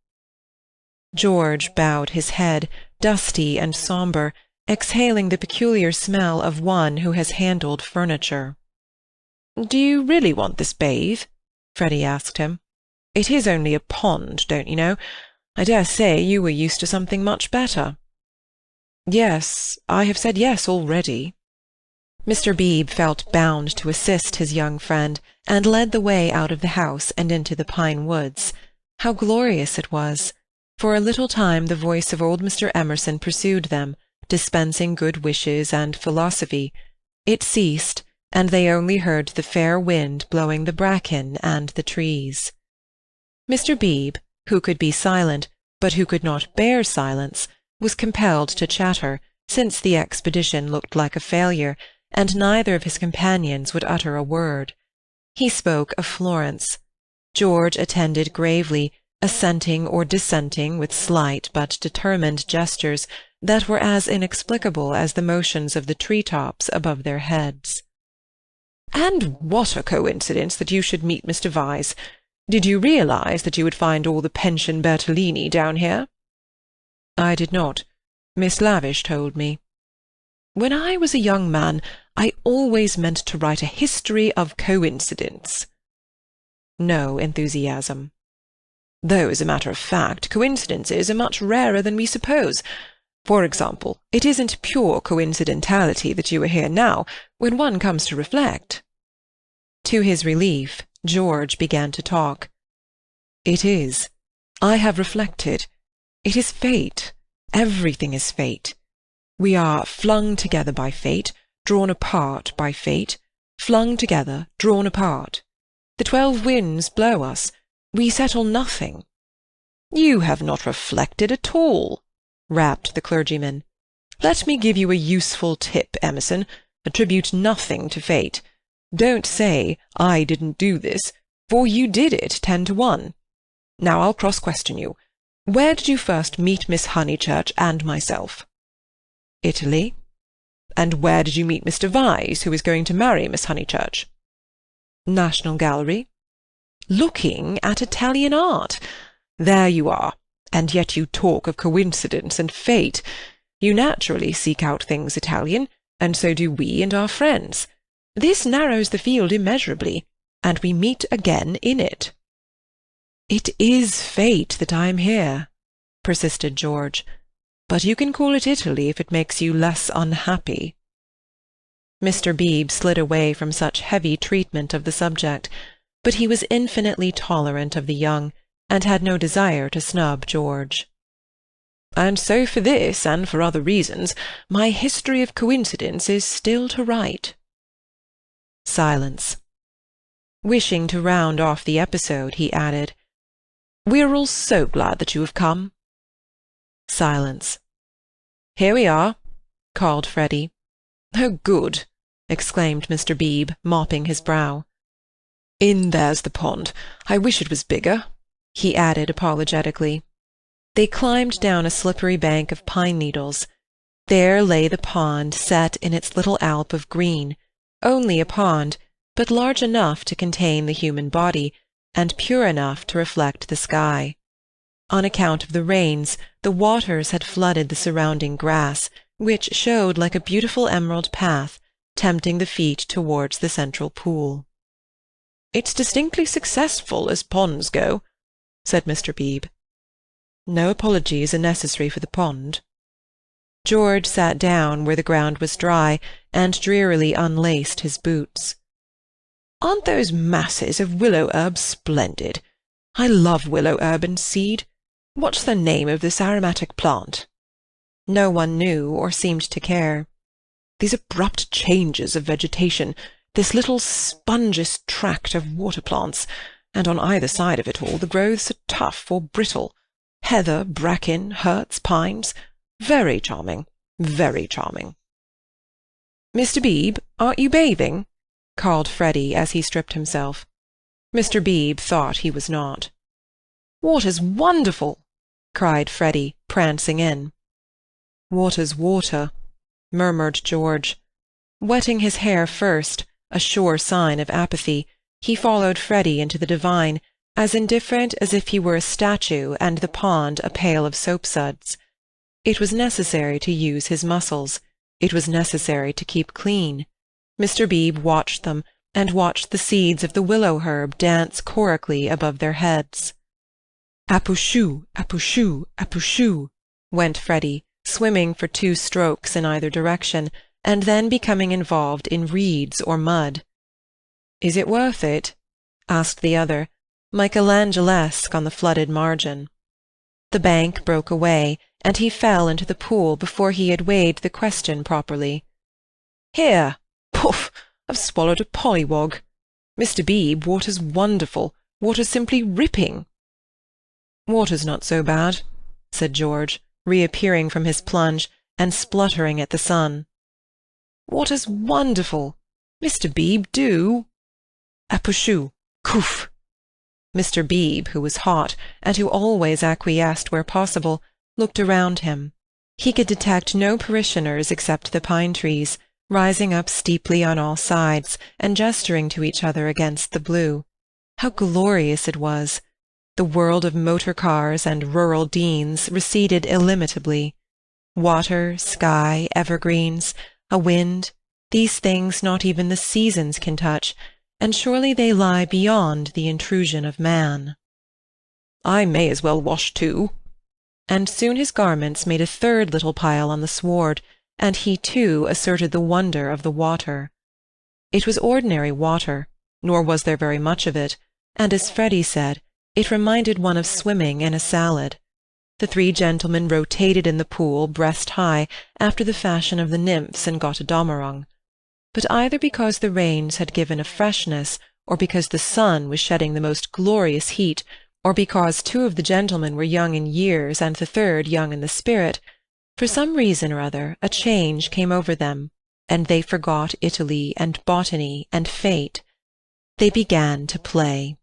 Speaker 4: George bowed his head, dusty and sombre, exhaling the peculiar smell of one who has handled furniture. "Do you really want this bathe?" Freddy asked him. "It is only a pond, don't you know? I dare say you were used to something much better." Yes, I have said yes already. Mr. Beebe felt bound to assist his young friend, and led the way out of the house and into the pine woods. How glorious it was! For a little time the voice of old Mr. Emerson pursued them, dispensing good wishes and philosophy. It ceased, and they only heard the fair wind blowing the bracken and the trees. Mr. Beebe, who could be silent, but who could not bear silence, was compelled to chatter, since the expedition looked like a failure, and neither of his companions would utter a word. He spoke of Florence. George attended gravely, assenting or dissenting with slight but determined gestures that were as inexplicable as the motions of the tree-tops above their heads. "And what a coincidence that you should meet Mr. Vyse! Did you realize that you would find all the pension Bertolini down here?" "I did not. Miss Lavish told me." "When I was a young man, I always meant to write a history of coincidence." No enthusiasm. "Though, as a matter of fact, coincidences are much rarer than we suppose. For example, it isn't pure coincidentality that you are here now, when one comes to reflect." To his relief, George began to talk. "It is. I have reflected. It is fate. Everything is fate. We are flung together by fate, drawn apart by fate, flung together, drawn apart. The 12 winds blow us. We settle nothing." "You have not reflected at all," rapped the clergyman. "Let me give you a useful tip, Emerson. Attribute nothing to fate. Don't say, 'I didn't do this,' for you did it 10 to 1. Now I'll cross-question you. Where did you first meet Miss Honeychurch and myself?" "Italy." "And where did you meet Mr. Vyse, who is going to marry Miss Honeychurch?" "National Gallery." "Looking at Italian art. There you are. And yet you talk of coincidence and fate. You naturally seek out things Italian, and so do we and our friends. This narrows the field immeasurably, and we meet again in it." "It is fate that I am here," persisted George. "But you can call it Italy if it makes you less unhappy." Mr. Beebe slid away from such heavy treatment of the subject, but he was infinitely tolerant of the young, and had no desire to snub George. "And so for this, and for other reasons, my history of coincidence is still to write." Silence. Wishing to round off the episode, he added, "We are all so glad that you have come." Silence. "Here we are," called Freddy. "Oh, good!" exclaimed Mr. Beebe, mopping his brow. "In there's the pond. I wish it was bigger," he added apologetically. They climbed down a slippery bank of pine needles. There lay the pond set in its little alp of green, only a pond, but large enough to contain the human body, and pure enough to reflect the sky. On account of the rains, the waters had flooded the surrounding grass, which showed like a beautiful emerald path, tempting the feet towards the central pool. "It's distinctly successful as ponds go," said Mr. Beebe. "No apologies are necessary for the pond." George sat down where the ground was dry, and drearily unlaced his boots. "Aren't those masses of willow herb splendid? I love willow herb and seed. What's the name of this aromatic plant?" No one knew or seemed to care. "These abrupt changes of vegetation, this little spongious tract of water plants, and on either side of it all the growths are tough or brittle. Heather, bracken, hurts, pines. Very charming, very charming." "Mr. Beebe, aren't you bathing?" called Freddy as he stripped himself. Mr. Beebe thought he was not. "Water's wonderful!" cried Freddy, prancing in. "Water's water," murmured George. Wetting his hair first, a sure sign of apathy, he followed Freddy into the divine, as indifferent as if he were a statue and the pond a pail of soapsuds. It was necessary to use his muscles. It was necessary to keep clean. Mr. Beebe watched them, and watched the seeds of the willow herb dance chorically above their heads. "Apouchou, apouchou, apouchou," went Freddy,
Speaker 2: swimming for 2 strokes in either direction, and then becoming involved in reeds or mud. "Is it worth it?" asked the other, Michelangelesque on the flooded margin. The bank broke away, and he fell into the pool before he had weighed the question properly. "Here! Poof! I've swallowed a pollywog. Mr. Beebe, water's wonderful. Water's simply ripping." "Water's not so bad," said George, reappearing from his plunge, and spluttering at the sun. "Water's wonderful. Mr. Beebe, do." "Apushu! Koof!" Mr. Beebe, who was hot, and who always acquiesced where possible, looked around him. He could detect no parishioners except the pine-trees, rising up steeply on all sides, and gesturing to each other against the blue. How glorious it was! The world of motor-cars and rural deans receded illimitably. Water, sky, evergreens, a wind, these things not even the seasons can touch, and surely they lie beyond the intrusion of man. "I may as well wash too." And soon his garments made a third little pile on the sward, and he too asserted the wonder of the water. It was ordinary water, nor was there very much of it, and as Freddy said, it reminded one of swimming in a salad. The 3 gentlemen rotated in the pool breast-high, after the fashion of the nymphs in Götterdammerung. But either because the rains had given a freshness, or because the sun was shedding the most glorious heat, or because 2 of the gentlemen were young in years and the 3rd young in the spirit, for some reason or other a change came over them, and they forgot Italy and botany and fate. They began to play.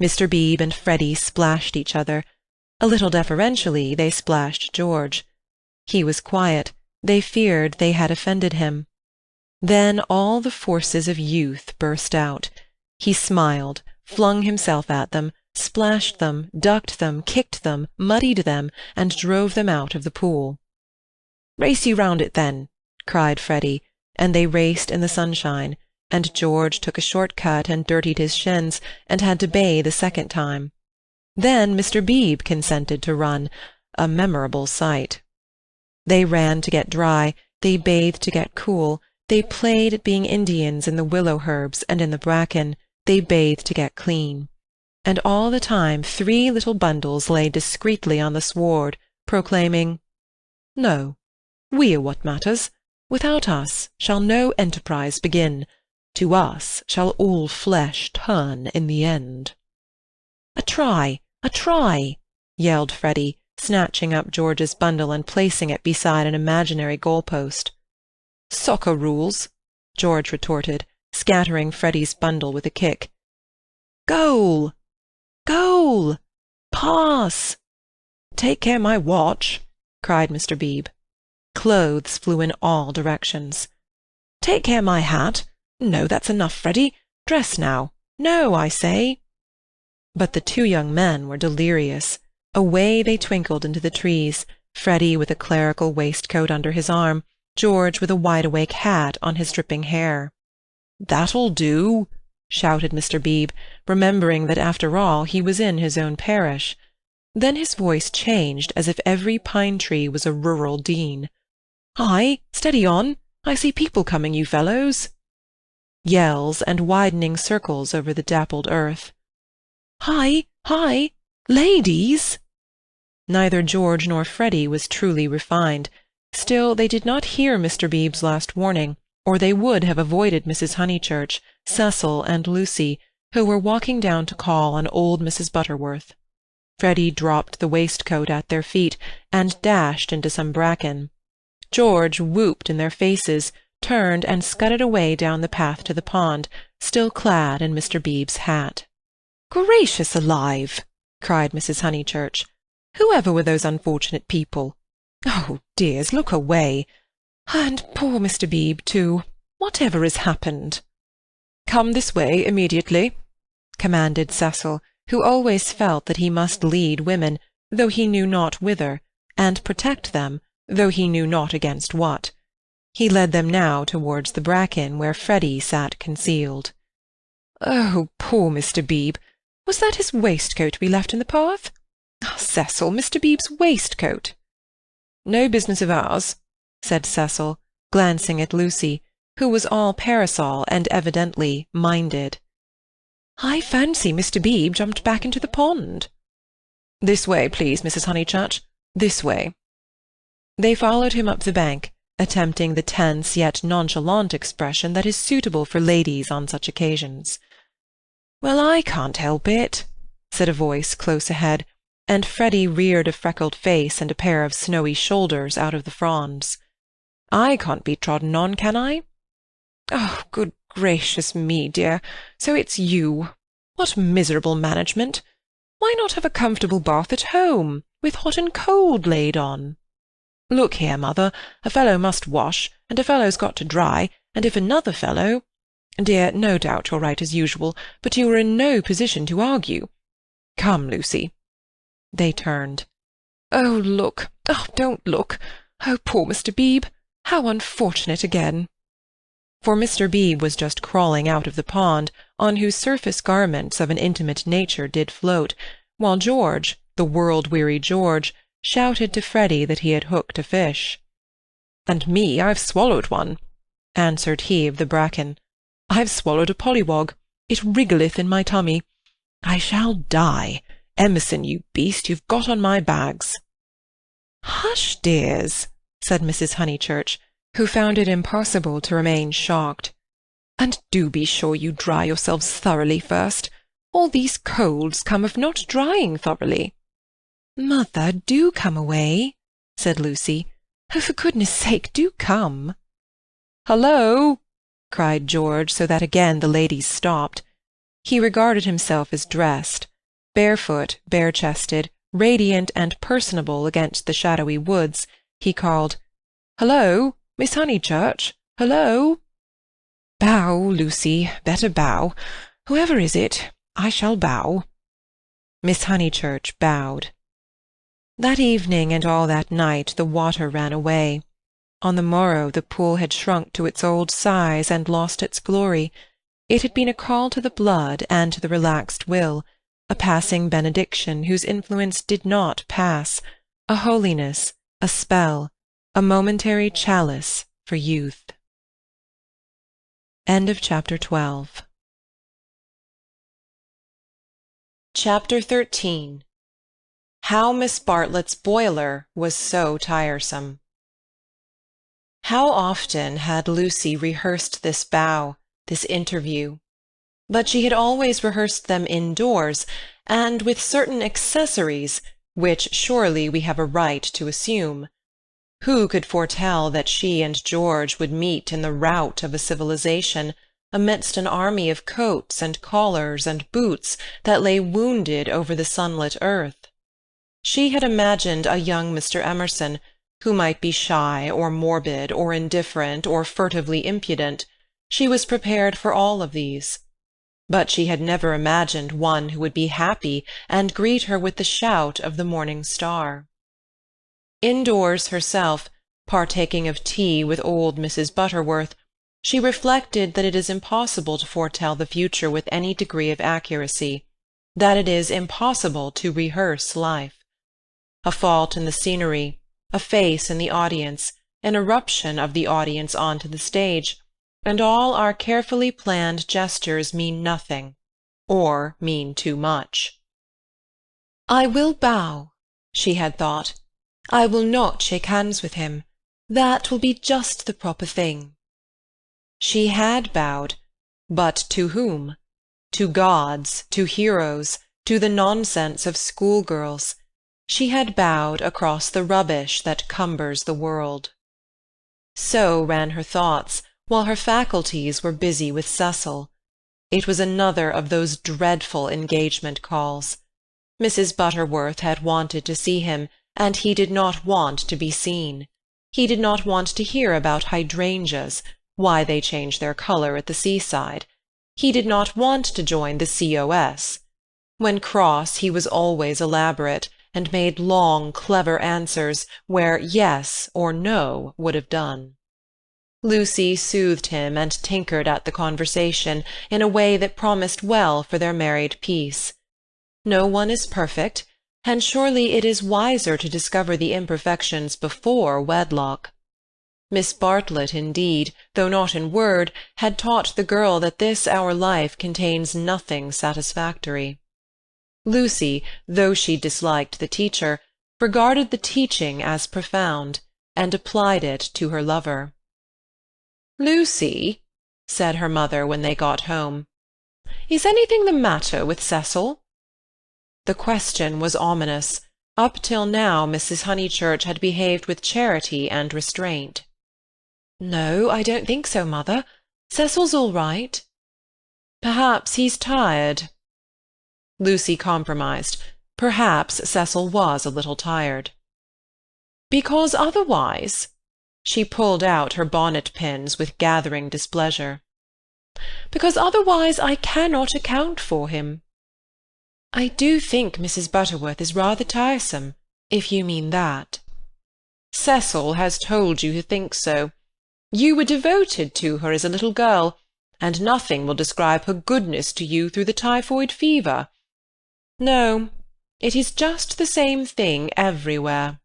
Speaker 2: Mr. Beebe and Freddy splashed each other. A little deferentially they splashed George. He was quiet. They feared they had offended him. Then all the forces of youth burst out. He smiled, flung himself at them, splashed them, ducked them, kicked them, muddied them, and drove them out of the pool. "Race you round it, then," cried Freddy, and they raced in the sunshine, and George took a short cut and dirtied his shins, and had to bathe a second time. Then Mr. Beebe consented to run, a memorable sight. They ran to get dry, they bathed to get cool, they played at being Indians in the willow herbs and in the bracken, they bathed to get clean. And all the time 3 little bundles lay discreetly on the sward, proclaiming, "No, we are what matters. Without us shall no enterprise begin. To us shall all flesh turn in the end." "A try! A try!" yelled Freddy, snatching up George's bundle and placing it beside an imaginary goal-post. "Soccer rules," George retorted, scattering Freddy's bundle with a kick. "Goal! Goal! Pass!" "Take care my watch!" cried Mr. Beebe. Clothes flew in all directions. "Take care my hat! No, that's enough, Freddy. Dress now. No, I say." But the 2 young men were delirious. Away they twinkled into the trees, Freddy with a clerical waistcoat under his arm, George with a wide-awake hat on his dripping hair. "That'll do!" shouted Mr. Beebe, remembering that after all he was in his own parish. Then his voice changed as if every pine-tree was a rural dean. "Hi! Steady on! I see people coming, you fellows!" Yells and widening circles over the dappled earth. "Hi! Hi! Ladies!" Neither George nor Freddy was truly refined. Still, they did not hear Mr. Beebe's last warning, or they would have avoided Mrs. Honeychurch, Cecil, and Lucy, who were walking down to call on old Mrs. Butterworth. Freddy dropped the waistcoat at their feet, and dashed into some bracken. George whooped in their faces, turned, and scudded away down the path to the pond, still clad in Mr. Beebe's hat. "Gracious alive!" cried Mrs. Honeychurch. "Whoever were those unfortunate people? Oh, dears, look away! And poor Mr. Beebe, too. Whatever has happened?" "Come this way immediately," commanded Cecil, who always felt that he must lead women, though he knew not whither, and protect them, though he knew not against what. He led them now towards the bracken where Freddy sat concealed. "Oh, poor Mr. Beebe! Was that his waistcoat we left in the path? Ah, Cecil, Mr. Beebe's waistcoat!"
Speaker 4: No business of ours," said Cecil, glancing at Lucy, who was all parasol and evidently minded. "I fancy Mr. Beebe jumped back into the pond." "This way, please, Mrs. Honeychurch. This way." They followed him up the bank, attempting the tense yet nonchalant expression that is suitable for ladies on such occasions. "Well, I can't help it," said a voice close ahead, and Freddy reared a freckled face and a pair of snowy shoulders out of the fronds. "I can't be trodden on, can I?" "Oh, good gracious me, dear, so it's you. What miserable management! Why not have a comfortable bath at home, with hot and cold laid on? Look here, mother, a fellow must wash, and a fellow's got to dry, and if another fellow— Dear, no doubt you're right as usual, but you are in no position to argue. Come, Lucy." They turned. "Oh, look! Oh, don't look! Oh, poor Mr. Beebe! How unfortunate again!" For Mr. Beebe was just crawling out of the pond, on whose surface garments of an intimate nature did float, while George, the world-weary George, shouted to Freddy that he had hooked a fish. "And me, I've swallowed one," answered he of the bracken. "I've swallowed a pollywog. It wriggleth in my tummy. I shall die. Emerson, you beast, you've got on my bags." "Hush, dears," said Mrs. Honeychurch, who found it impossible to remain shocked. "And do be sure you dry yourselves thoroughly first. All these colds come of not drying thoroughly." "Mother, do come away," said Lucy. "Oh, for goodness' sake, do come." "Hullo!" cried George, so that again the ladies stopped. He regarded himself as dressed. Barefoot, bare-chested, radiant and personable against the shadowy woods, he called, "Hullo, Miss Honeychurch! Hullo!" "Bow, Lucy, better bow. Whoever is it? I shall bow." Miss Honeychurch bowed. That evening and all that night the water ran away. On the morrow the pool had shrunk to its old size and lost its glory. It had been a call to the blood and to the relaxed will, a passing benediction whose influence did not pass, a holiness, a spell, a momentary chalice for youth. End of Chapter 12.
Speaker 2: Chapter 13. How Miss Bartlett's boiler was so tiresome. How often had Lucy rehearsed this bow, this interview! But she had always rehearsed them indoors, and with certain accessories, which surely we have a right to assume. Who could foretell that she and George would meet in the rout of a civilization, amidst an army of coats and collars and boots that lay wounded over the sunlit earth? She had imagined a young Mr. Emerson, who might be shy or morbid or indifferent or furtively impudent. She was prepared for all of these. But she had never imagined one who would be happy and greet her with the shout of the morning star. Indoors herself, partaking of tea with old Mrs. Butterworth, she reflected that it is impossible to foretell the future with any degree of accuracy, that it is impossible to rehearse life. A fault in the scenery, a face in the audience, an eruption of the audience onto the stage, and all our carefully planned gestures mean nothing, or mean too much. "I will bow," she had thought. "I will not shake hands with him. That will be just the proper thing." She had bowed, but to whom? To gods, to heroes, to the nonsense of schoolgirls. She had bowed across the rubbish that cumbers the world. So ran her thoughts, while her faculties were busy with Cecil. It was another of those dreadful engagement calls. Mrs. Butterworth had wanted to see him, and he did not want to be seen. He did not want to hear about hydrangeas, why they change their colour at the seaside. He did not want to join the C.O.S. When cross he was always elaborate, and made long, clever answers where yes or no would have done. Lucy soothed him and tinkered at the conversation in a way that promised well for their married peace. No one is perfect, and surely it is wiser to discover the imperfections before wedlock. Miss Bartlett, indeed, though not in word, had taught the girl that this our life contains nothing satisfactory. Lucy, though she disliked the teacher, regarded the teaching as profound, and applied it to her lover. "Lucy," said her mother when they got home, "is anything the matter with Cecil?" The question was ominous. Up till now Mrs. Honeychurch had behaved with charity and restraint. "No, I don't think so, mother. Cecil's all right." "Perhaps he's tired." Lucy compromised. Perhaps Cecil was a little tired. "Because otherwise—" She pulled out her bonnet-pins with gathering displeasure. "Because otherwise I cannot account for him." "I do think Mrs. Butterworth is rather tiresome, if you mean that." "Cecil has told you to think so. You were devoted to her as a little girl, and nothing will describe her goodness to you through the typhoid fever. No, it is just the same thing everywhere."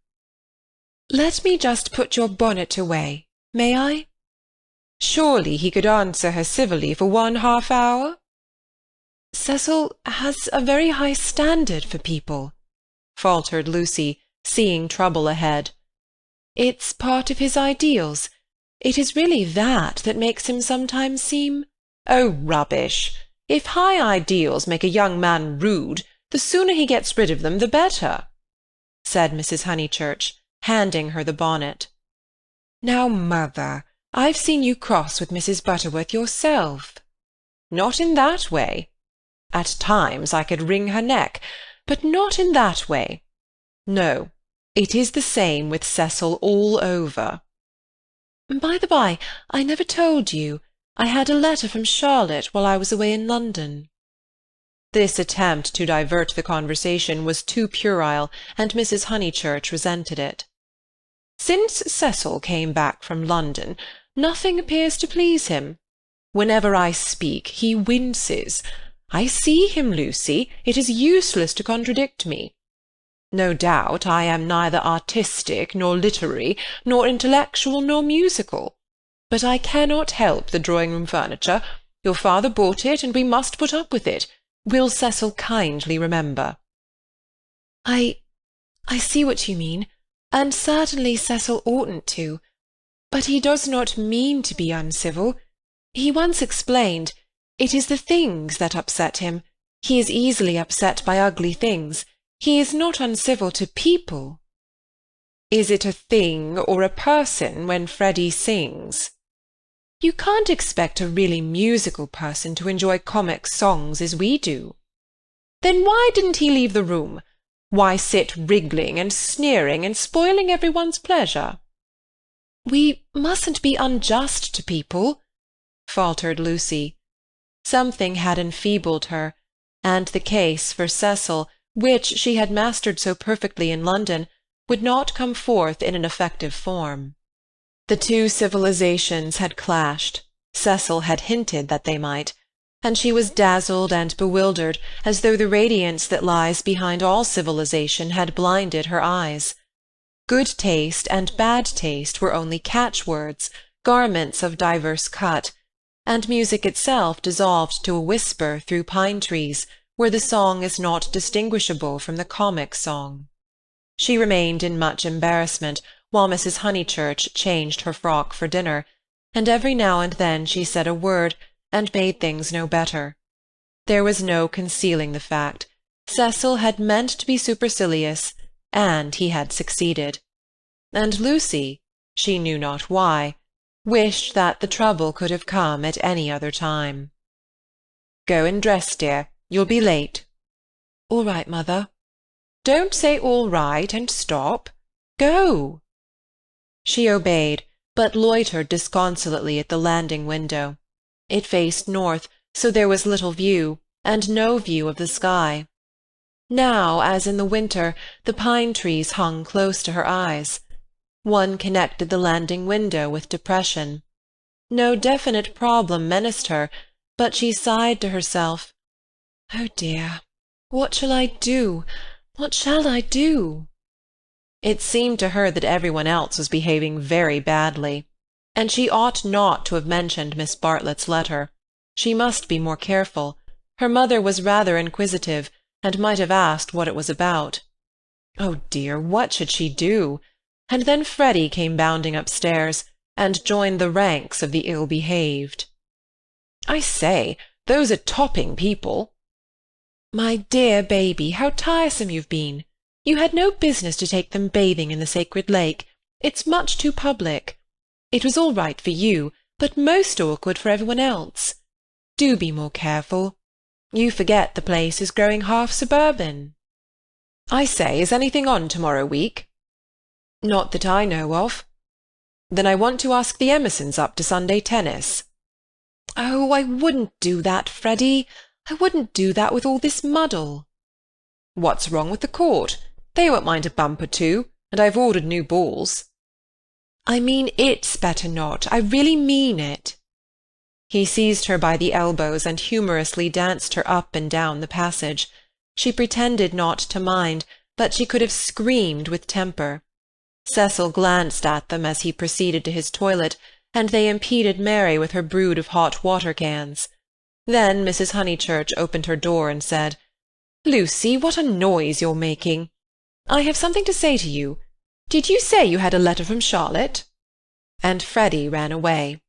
Speaker 2: "Let me just put your bonnet away, may I?" "Surely he could answer her civilly for 1/2 hour?" "Cecil has a very high standard for people," faltered Lucy, seeing trouble ahead. "It's part of his ideals. It is really that makes him sometimes seem—" "Oh, rubbish! If high ideals make a young man rude, the sooner he gets rid of them the better," said Mrs. Honeychurch, handing her the bonnet. "Now, mother, I've seen you cross with Mrs. Butterworth yourself." "Not in that way. At times I could wring her neck, but not in that way. No, it is the same with Cecil all over." "By the by, I never told you. I had a letter from Charlotte while I was away in London." This attempt to divert the conversation was too puerile, and Mrs. Honeychurch resented it. "Since Cecil came back from London, nothing appears to please him. Whenever I speak, he winces. I see him, Lucy. It is useless to contradict me. No doubt I am neither artistic, nor literary, nor intellectual, nor musical. But I cannot help the drawing-room furniture. Your father bought it, and we must put up with it. Will Cecil kindly remember?" I see what you mean, and certainly Cecil oughtn't to. But he does not mean to be uncivil. He once explained, it is the things that upset him. He is easily upset by ugly things. He is not uncivil to people." "Is it a thing or a person when Freddie sings?" "You can't expect a really musical person to enjoy comic songs as we do." "Then why didn't he leave the room? Why sit wriggling and sneering and spoiling everyone's pleasure?" "We mustn't be unjust to people," faltered Lucy. Something had enfeebled her, and the case for Cecil, which she had mastered so perfectly in London, would not come forth in an effective form. The two civilizations had clashed. Cecil had hinted that they might, and she was dazzled and bewildered, as though the radiance that lies behind all civilization had blinded her eyes. Good taste and bad taste were only catchwords, garments of diverse cut, and music itself dissolved to a whisper through pine-trees, where the song is not distinguishable from the comic song. She remained in much embarrassment while Mrs. Honeychurch changed her frock for dinner, and every now and then she said a word, and made things no better. There was no concealing the fact. Cecil had meant to be supercilious, and he had succeeded. And Lucy, she knew not why, wished that the trouble could have come at any other time. "Go and dress, dear. You'll be late." "All right, mother." "Don't say all right and stop. Go." She obeyed, but loitered disconsolately at the landing window. It faced north, so there was little view, and no view of the sky. Now, as in the winter, the pine-trees hung close to her eyes. One connected the landing window with depression. No definite problem menaced her, but she sighed to herself, "Oh dear, what shall I do?
Speaker 3: What shall I do?"
Speaker 2: It seemed to her that everyone else was behaving very badly, and she ought not to have mentioned Miss Bartlett's letter. She must be more careful. Her mother was rather inquisitive, and might have asked what it was about. Oh dear, what should she do? And then Freddy came bounding upstairs, and joined the ranks of the ill-behaved. "I say, those are topping people."
Speaker 3: "My dear baby, how tiresome you've been! You had no business to take them bathing in the sacred lake. It's much too public. It was all right for you, but most awkward for everyone else. Do be more careful. You forget the place is growing half suburban."
Speaker 2: "I say, is anything on tomorrow week?"
Speaker 3: "Not that I know of."
Speaker 2: "Then I want to ask the Emersons up to Sunday tennis."
Speaker 3: "Oh, I wouldn't do that, Freddy. I wouldn't do that with all this muddle."
Speaker 2: "What's wrong with the court? They won't mind a bump or two, and I've ordered new balls."
Speaker 3: "I mean it's better not. I really mean it."
Speaker 2: He seized her by the elbows and humorously danced her up and down the passage. She pretended not to mind, but she could have screamed with temper. Cecil glanced at them as he proceeded to his toilet, and they impeded Mary with her brood of hot water cans. Then Mrs. Honeychurch opened her door and said, "Lucy, what a noise you're making! I have something to say to you. Did you say you had a letter from Charlotte?" And Freddy ran away.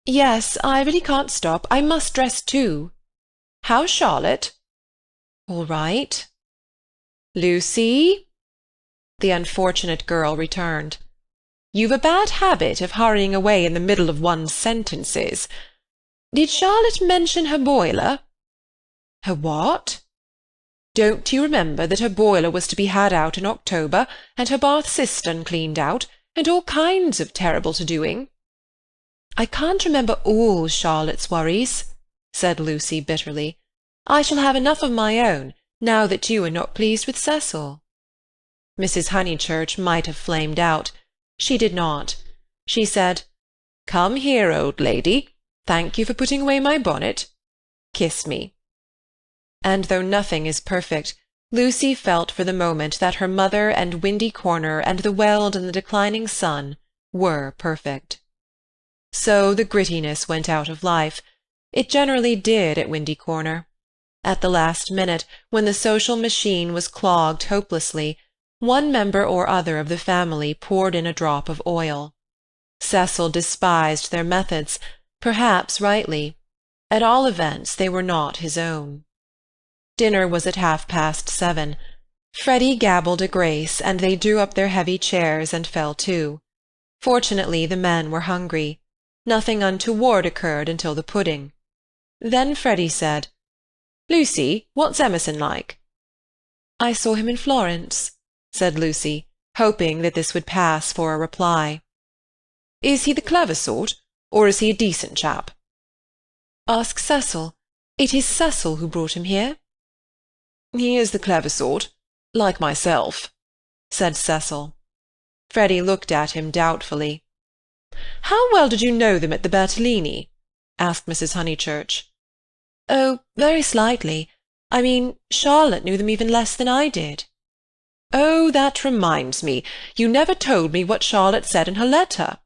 Speaker 3: "Yes, I really can't stop. I must dress too."
Speaker 2: "How's Charlotte?"
Speaker 3: "All right."
Speaker 2: "Lucy?" The unfortunate girl returned. "You've a bad habit of hurrying away in the middle of one's sentences. Did Charlotte mention her boiler?"
Speaker 3: "Her what?"
Speaker 2: "Don't you remember that her boiler was to be had out in October, and her bath cistern cleaned out, and all kinds of terrible to-doing?"
Speaker 3: "I can't remember all Charlotte's worries,"
Speaker 2: said Lucy bitterly. "I shall have enough of my own, now that you are not pleased with Cecil." Mrs. Honeychurch might have flamed out. She did not. She said, "Come here, old lady. Thank you for putting away my bonnet. Kiss me." And though nothing is perfect, Lucy felt for the moment that her mother and Windy Corner and the Weald and the declining sun were perfect. So the grittiness went out of life. It generally did at Windy Corner. At the last minute, when the social machine was clogged hopelessly, one member or other of the family poured in a drop of oil. Cecil despised their methods, perhaps rightly. At all events, they were not his own. Dinner was at 7:30. Freddy gabbled a grace, and they drew up their heavy chairs and fell to. Fortunately, the men were hungry. Nothing untoward occurred until the pudding. Then Freddy said, "Lucy, what's Emerson like?"
Speaker 3: "I saw him in Florence,"
Speaker 2: said Lucy, hoping that this would pass for a reply. "Is he the clever sort, or is he a decent chap?"
Speaker 3: "Ask Cecil. It is Cecil who brought him here."
Speaker 2: "He is the clever sort, like myself," said Cecil. Freddy looked at him doubtfully. "How well did you know them at the Bertolini?" asked Mrs. Honeychurch.
Speaker 3: "Oh, very slightly. I mean, Charlotte knew them even less than I did."
Speaker 2: "Oh, that reminds me. You never told me what Charlotte said in her letter."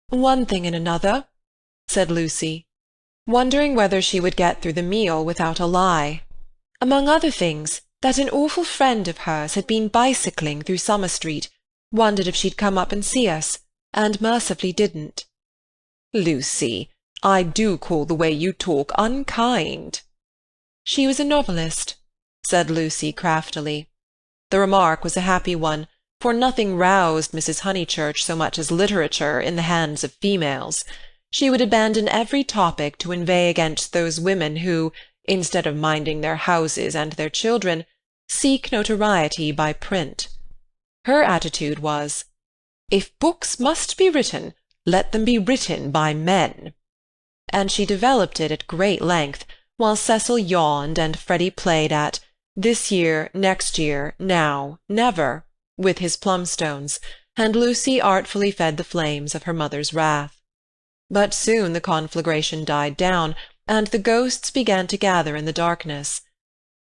Speaker 3: "One thing and another,"
Speaker 2: said Lucy, wondering whether she would get through the meal without a lie.
Speaker 3: "Among other things, that an awful friend of hers had been bicycling through Summer Street, wondered if she'd come up and see us, and mercifully didn't."
Speaker 2: "Lucy, I do call the way you talk unkind."
Speaker 3: "She was a novelist,"
Speaker 2: said Lucy craftily. The remark was a happy one, for nothing roused Mrs. Honeychurch so much as literature in the hands of females. She would abandon every topic to inveigh against those women who, instead of minding their houses and their children, seek notoriety by print. Her attitude was, "If books must be written, let them be written by men." And she developed it at great length, while Cecil yawned and Freddy played at "this year, next year, now, never," with his plumstones, and Lucy artfully fed the flames of her mother's wrath. But soon the conflagration died down, and the ghosts began to gather in the darkness.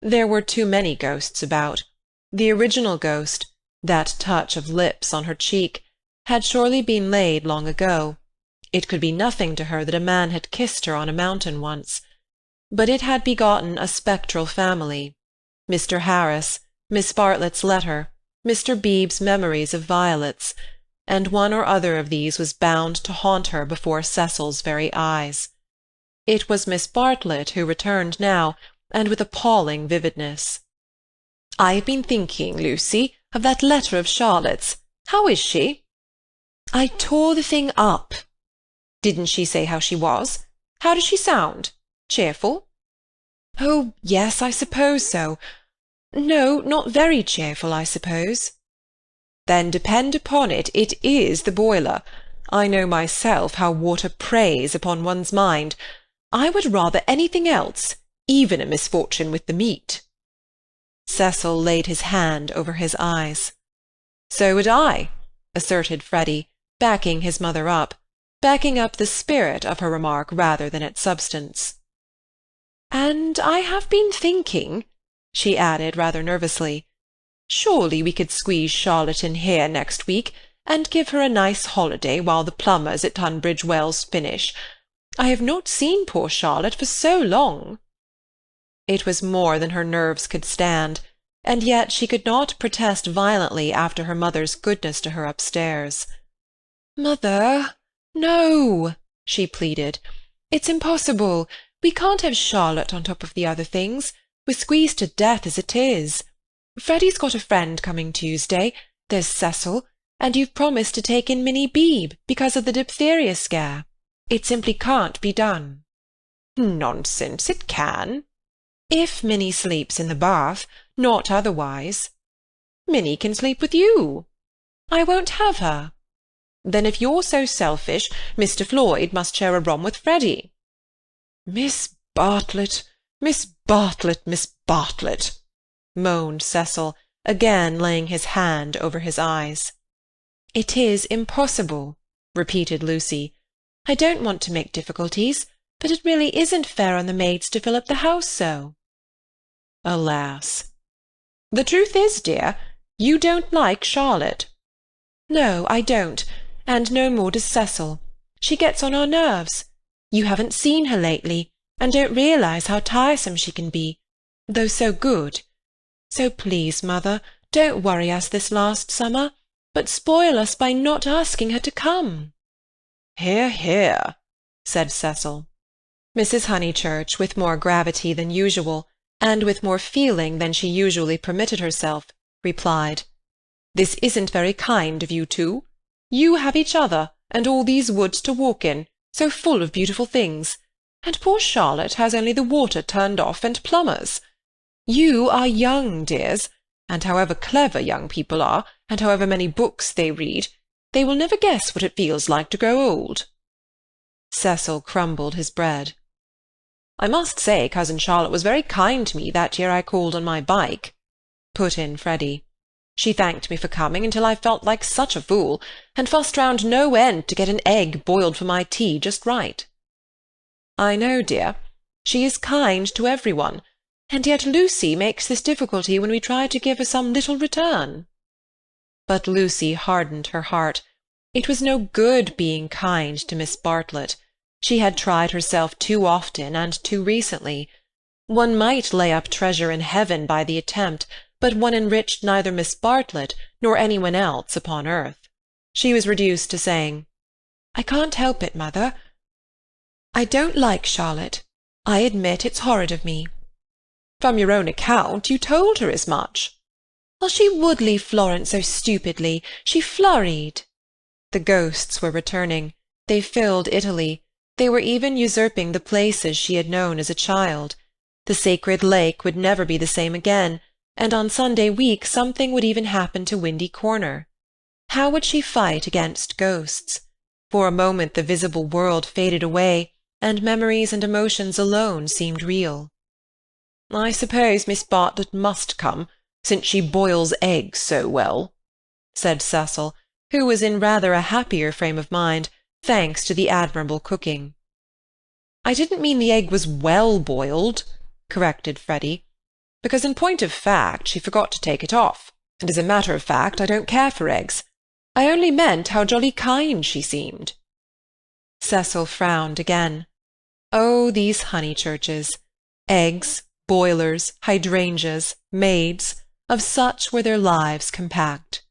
Speaker 2: There were too many ghosts about, The original ghost, that touch of lips on her cheek, had surely been laid long ago. It could be nothing to her that a man had kissed her on a mountain once. But it had begotten a spectral family. Mr. Harris, Miss Bartlett's letter, Mr. Beebe's memories of violets, and one or other of these was bound to haunt her before Cecil's very eyes. It was Miss Bartlett who returned now, and with appalling vividness. "I have been thinking, Lucy, of that letter of Charlotte's. How is she?" "I tore the thing up." "Didn't she say how she was? How does she sound? Cheerful?" "Oh, yes, I suppose so. No, not very cheerful, I suppose." "Then depend upon it, it is the boiler. I know myself how water preys upon one's mind. I would rather anything else, even a misfortune with the meat." Cecil laid his hand over his eyes. "So would I," asserted Freddy, backing his mother up, backing up the spirit of her remark rather than its substance. "And I have been thinking," she added rather nervously, "surely we could squeeze Charlotte in here next week, and give her a nice holiday while the plumbers at Tunbridge Wells finish. I have not seen poor Charlotte for so long." It was more than her nerves could stand, and yet she could not protest violently after her mother's goodness to her upstairs. "Mother, no," she pleaded. "It's impossible. We can't have Charlotte on top of the other things. We're squeezed to death as it is. Freddy's got a friend coming Tuesday. There's Cecil. And you've promised to take in Minnie Beebe because of the diphtheria scare. It simply can't be done." "Nonsense, it can." "If Minnie sleeps in the bath, not otherwise." "Minnie can sleep with you." "I won't have her." "Then if you're so selfish, Mr. Floyd must share a room with Freddy." "Miss Bartlett, Miss Bartlett, Miss Bartlett," moaned Cecil, again laying his hand over his eyes. "It is impossible," repeated Lucy. "I don't want to make difficulties, but it really isn't fair on the maids to fill up the house so." Alas! "The truth is, dear, you don't like Charlotte." "No, I don't, and no more does Cecil. She gets on our nerves. You haven't seen her lately, and don't realize how tiresome she can be, though so good. So please, mother, don't worry us this last summer, but spoil us by not asking her to come." "Hear, hear," said Cecil. Mrs. Honeychurch, with more gravity than usual, and with more feeling than she usually permitted herself, replied, "This isn't very kind of you two. You have each other, and all these woods to walk in, so full of beautiful things, and poor Charlotte has only the water turned off and plumbers. You are young, dears, and however clever young people are, and however many books they read, they will never guess what it feels like to grow old." Cecil crumbled his bread. "I must say Cousin Charlotte was very kind to me that year I called on my bike," put in Freddy. "She thanked me for coming until I felt like such a fool, and fussed round no end to get an egg boiled for my tea just right." "I know, dear. She is kind to every one, and yet Lucy makes this difficulty when we try to give her some little return." But Lucy hardened her heart. It was no good being kind to Miss Bartlett. She had tried herself too often and too recently. One might lay up treasure in heaven by the attempt, but one enriched neither Miss Bartlett nor anyone else upon earth. She was reduced to saying, "I can't help it, mother. I don't like Charlotte. I admit it's horrid of me." "From your own account, you told her as much." "Well, she would leave Florence so stupidly. She flurried." The ghosts were returning. They filled Italy. They were even usurping the places she had known as a child. The sacred lake would never be the same again, and on Sunday week something would even happen to Windy Corner. How would she fight against ghosts? For a moment the visible world faded away, and memories and emotions alone seemed real. "I suppose Miss Bartlett must come, since she boils eggs so well," said Cecil, who was in rather a happier frame of mind, thanks to the admirable cooking. "I didn't mean the egg was well boiled," corrected Freddy.
Speaker 4: because in point of fact she forgot to take it off, and as a matter of fact I don't care for eggs. I only meant how jolly kind she seemed."
Speaker 2: Cecil frowned again. Oh, these Honeychurches! Eggs, boilers, hydrangeas, maids, of such were their lives compact.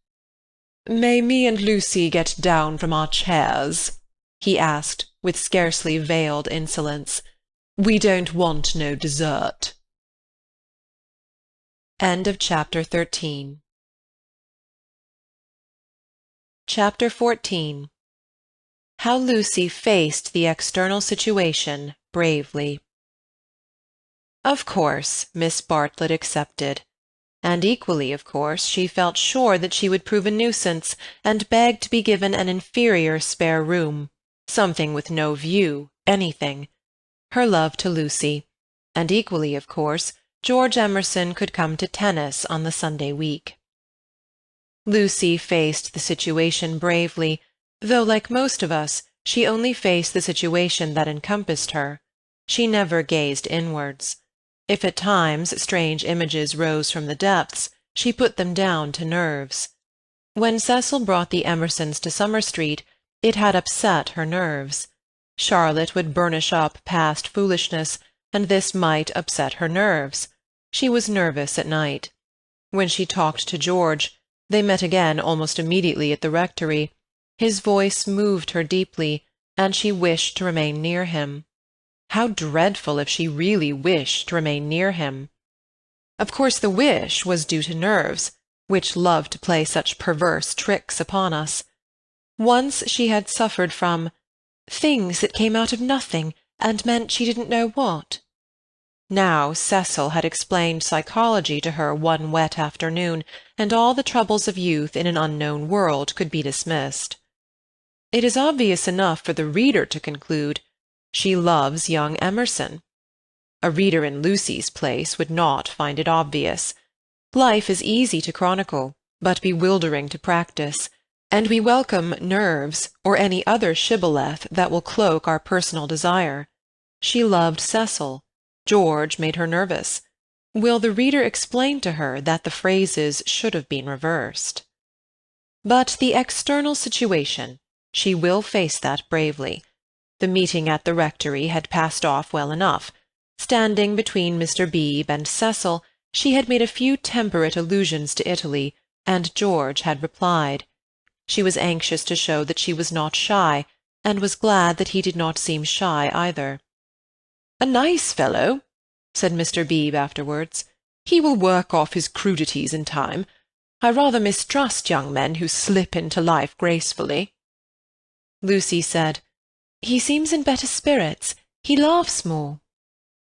Speaker 4: "May me and Lucy get down from our chairs?" he asked, with scarcely veiled insolence. "We don't want no dessert."
Speaker 2: End of Chapter 13. Chapter 14. How Lucy faced the external situation bravely. Of course, Miss Bartlett accepted, and equally of course she felt sure that she would prove a nuisance, and begged to be given an inferior spare room, something with no view, anything. Her love to Lucy, and equally of course George Emerson could come to tennis on the Sunday week. Lucy faced the situation bravely, though, like most of us, she only faced the situation that encompassed her. She never gazed inwards. If at times strange images rose from the depths, she put them down to nerves. When Cecil brought the Emersons to Summer Street, it had upset her nerves. Charlotte would burnish up past foolishness, and this might upset her nerves. She was nervous at night. When she talked to George, they met again almost immediately at the rectory. His voice moved her deeply, and she wished to remain near him. How dreadful if she really wished to remain near him! Of course the wish was due to nerves, which love to play such perverse tricks upon us. Once she had suffered from things that came out of nothing and meant she didn't know what. Now Cecil had explained psychology to her one wet afternoon, and all the troubles of youth in an unknown world could be dismissed. It is obvious enough for the reader to conclude, she loves young Emerson. A reader in Lucy's place would not find it obvious. Life is easy to chronicle, but bewildering to practice, and we welcome nerves or any other shibboleth that will cloak our personal desire. She loved Cecil. George made her nervous. Will the reader explain to her that the phrases should have been reversed? But the external situation, she will face that bravely. The meeting at the rectory had passed off well enough. Standing between Mr. Beebe and Cecil, she had made a few temperate allusions to Italy, and George had replied. She was anxious to show that she was not shy, and was glad that he did not seem shy either. "A nice fellow," said Mr. Beebe afterwards. "He will work off his crudities in time. I rather mistrust young men who slip into life gracefully." Lucy said, "He seems in better spirits. He laughs more."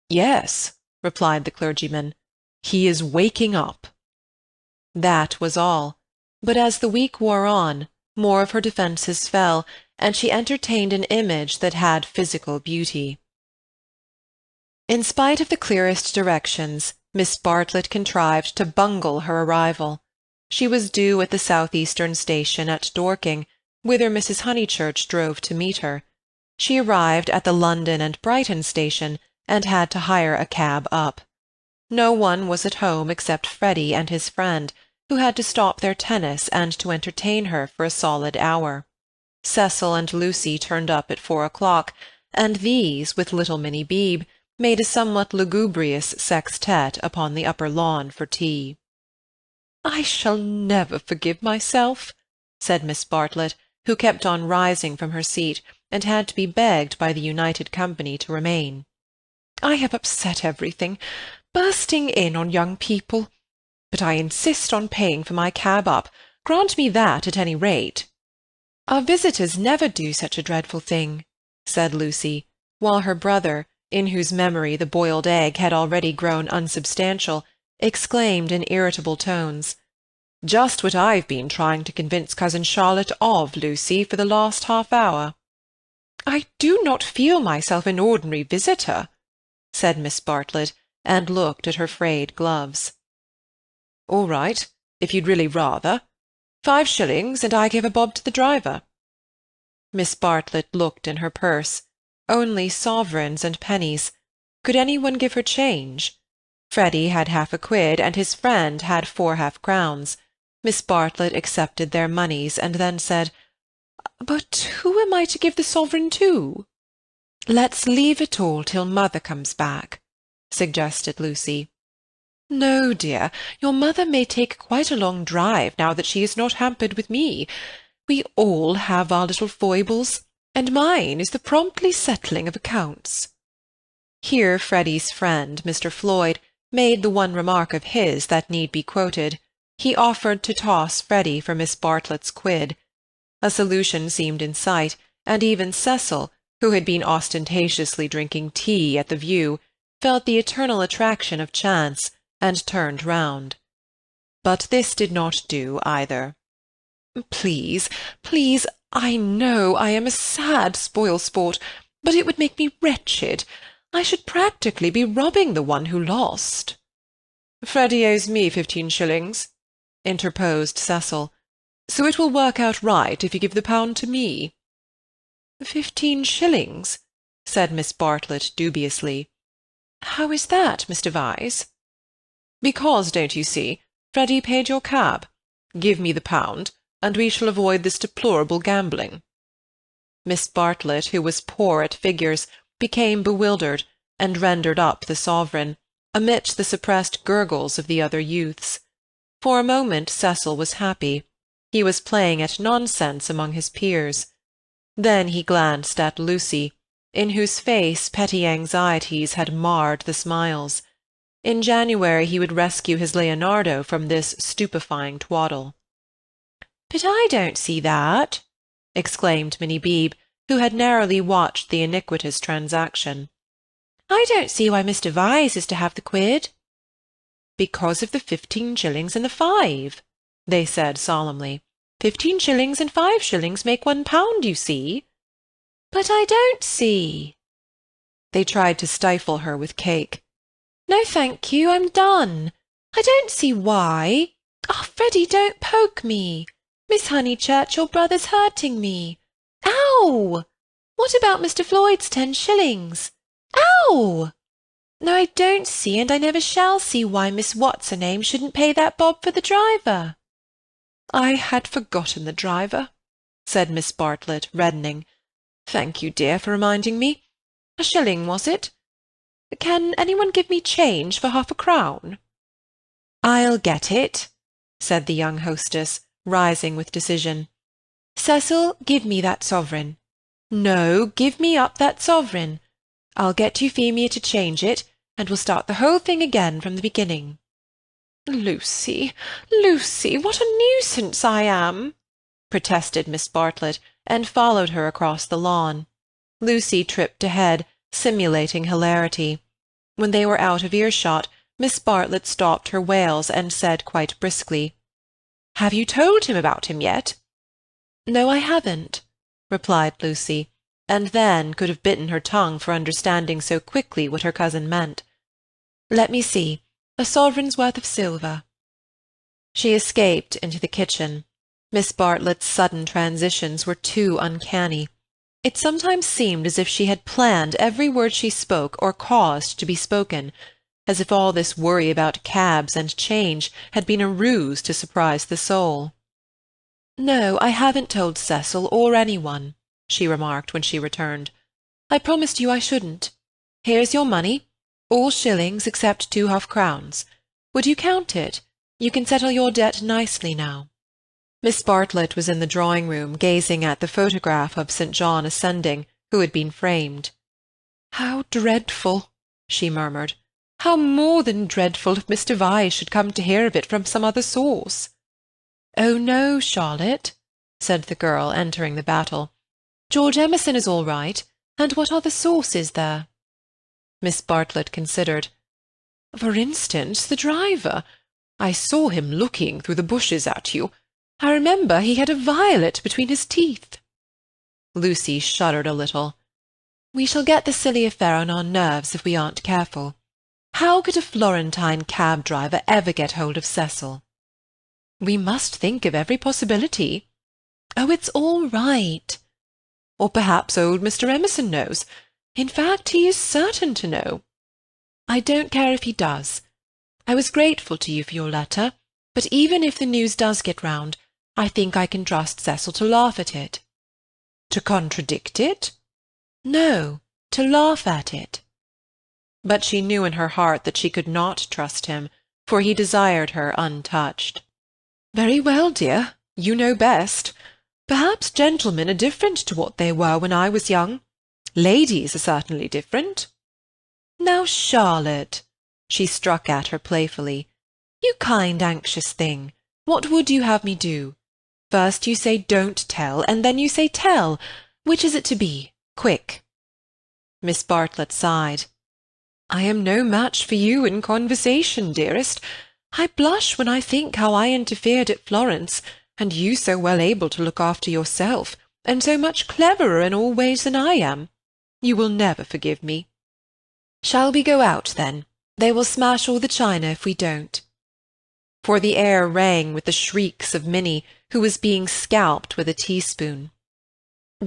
Speaker 2: "Yes," replied the clergyman, "he is waking up." That was all, but as the week wore on, more of her defences fell, and she entertained an image that had physical beauty. In spite of the clearest directions, Miss Bartlett contrived to bungle her arrival. She was due at the southeastern station at Dorking, whither Mrs. Honeychurch drove to meet her. She arrived at the London and Brighton station, and had to hire a cab up. No one was at home except Freddy and his friend, who had to stop their tennis and to entertain her for a solid hour. Cecil and Lucy turned up at 4 o'clock, and these, with little Minnie Beebe, made a somewhat lugubrious sextet upon the upper lawn for tea. "I shall never forgive myself," said Miss Bartlett, who kept on rising from her seat, and had to be begged by the united company to remain. "I have upset everything, bursting in on young people. But I insist on paying for my cab up. Grant me that at any rate." "Our visitors never do such a dreadful thing," said Lucy, while her brother, in whose memory the boiled egg had already grown unsubstantial, exclaimed in irritable tones, "Just what I've been trying to convince cousin Charlotte of, Lucy, for the last half-hour." "I do not feel myself an ordinary visitor," said Miss Bartlett, and looked at her frayed gloves. "All right, if you'd really rather. 5 shillings, and I give a bob to the driver." Miss Bartlett looked in her purse. Only sovereigns and pennies. Could any one give her change? Freddy had half-a-quid, and his friend had 4 half-crowns. Miss Bartlett accepted their moneys, and then said, "But who am I to give the sovereign to?" "Let's leave it all till mother comes back," suggested Lucy. "No, dear, your mother may take quite a long drive now that she is not hampered with me. We all have our little foibles, and mine is the promptly settling of accounts." Here Freddy's friend, Mr. Floyd, made the one remark of his that need be quoted. He offered to toss Freddy for Miss Bartlett's quid. A solution seemed in sight, and even Cecil, who had been ostentatiously drinking tea at the view, felt the eternal attraction of chance, and turned round. But this did not do either. "Please, please, I know I am a sad spoil-sport, but it would make me wretched. I should practically be robbing the one who lost." "Freddy owes me 15 shillings," interposed Cecil, "so it will work out right if you give the pound to me." 15 shillings, said Miss Bartlett dubiously. "How is that, Mr. Vyse?" "Because, don't you see, Freddy paid your cab. Give me the pound, and we shall avoid this deplorable gambling." Miss Bartlett, who was poor at figures, became bewildered, and rendered up the sovereign, amidst the suppressed gurgles of the other youths. For a moment Cecil was happy. He was playing at nonsense among his peers. Then he glanced at Lucy, in whose face petty anxieties had marred the smiles. In January he would rescue his Leonardo from this stupefying twaddle. "But I don't see that," exclaimed Minnie Beebe, who had narrowly watched the iniquitous transaction. "I don't see why Mr. Vyse is to have the quid." "Because of the 15 shillings and the 5, they said solemnly. 15 shillings and 5 shillings make £1, you see." "But I don't see." They tried to stifle her with cake. "No, thank you, I'm done. I don't see why. Oh, Freddy, don't poke me. Miss Honeychurch, your brother's hurting me. Ow! What about Mr. Floyd's 10 shillings? Ow! No, I don't see, and I never shall see why Miss What's-her-name shouldn't pay that bob for the driver." "I had forgotten the driver," said Miss Bartlett, reddening. "Thank you, dear, for reminding me. 1 shilling, was it? Can anyone give me change for half-a-crown?" "I'll get it," said the young hostess, rising with decision. "Cecil, give me that sovereign. No, give me up that sovereign. I'll get Euphemia to change it, and we'll start the whole thing again from the beginning." "Lucy, Lucy, what a nuisance I am!" protested Miss Bartlett, and followed her across the lawn. Lucy tripped ahead, simulating hilarity. When they were out of earshot, Miss Bartlett stopped her wails and said quite briskly, "Have you told him about him yet?" "No, I haven't," replied Lucy, and then could have bitten her tongue for understanding so quickly what her cousin meant. "Let me see, a sovereign's worth of silver." She escaped into the kitchen. Miss Bartlett's sudden transitions were too uncanny. It sometimes seemed as if she had planned every word she spoke or caused to be spoken, as if all this worry about cabs and change had been a ruse to surprise the soul. "No, I haven't told Cecil or anyone," she remarked when she returned. "I promised you I shouldn't. Here's your money, all shillings except 2 half-crowns. Would you count it? You can settle your debt nicely now." Miss Bartlett was in the drawing-room gazing at the photograph of St. John Ascending, who had been framed. "How dreadful!" she murmured. "How more than dreadful if Mr. Vyse should come to hear of it from some other source." "Oh, no, Charlotte," said the girl, entering the battle. "George Emerson is all right, and what other source is there?" Miss Bartlett considered. "For instance, the driver. I saw him looking through the bushes at you. I remember he had a violet between his teeth." Lucy shuddered a little. "We shall get the silly affair on our nerves if we aren't careful. How could a Florentine cab-driver ever get hold of Cecil?" "We must think of every possibility." "Oh, it's all right." "Or perhaps old Mr. Emerson knows. In fact, he is certain to know." "I don't care if he does.
Speaker 4: I was grateful to you for your letter, but even if the news does get round, I think I can trust Cecil to laugh at it." "To contradict it?" "No, to laugh at it." But she knew in her heart that she could not trust him, for he desired her untouched. "Very well, dear, you know best. Perhaps gentlemen are different to what they were when I was young. Ladies are certainly different." "Now, Charlotte," she struck at her playfully, "you kind, anxious thing, what would you have me do? First you say don't tell, and then you say tell. Which is it to be? Quick." Miss Bartlett sighed. "I am no match for you in conversation, dearest. I blush when I think how I interfered at Florence, and you so well able to look after yourself, and so much cleverer in all ways than I am. You will never forgive me. Shall we go out, then? They will smash all the china if we don't." For the air rang with the shrieks of Minnie, who was being scalped with a teaspoon.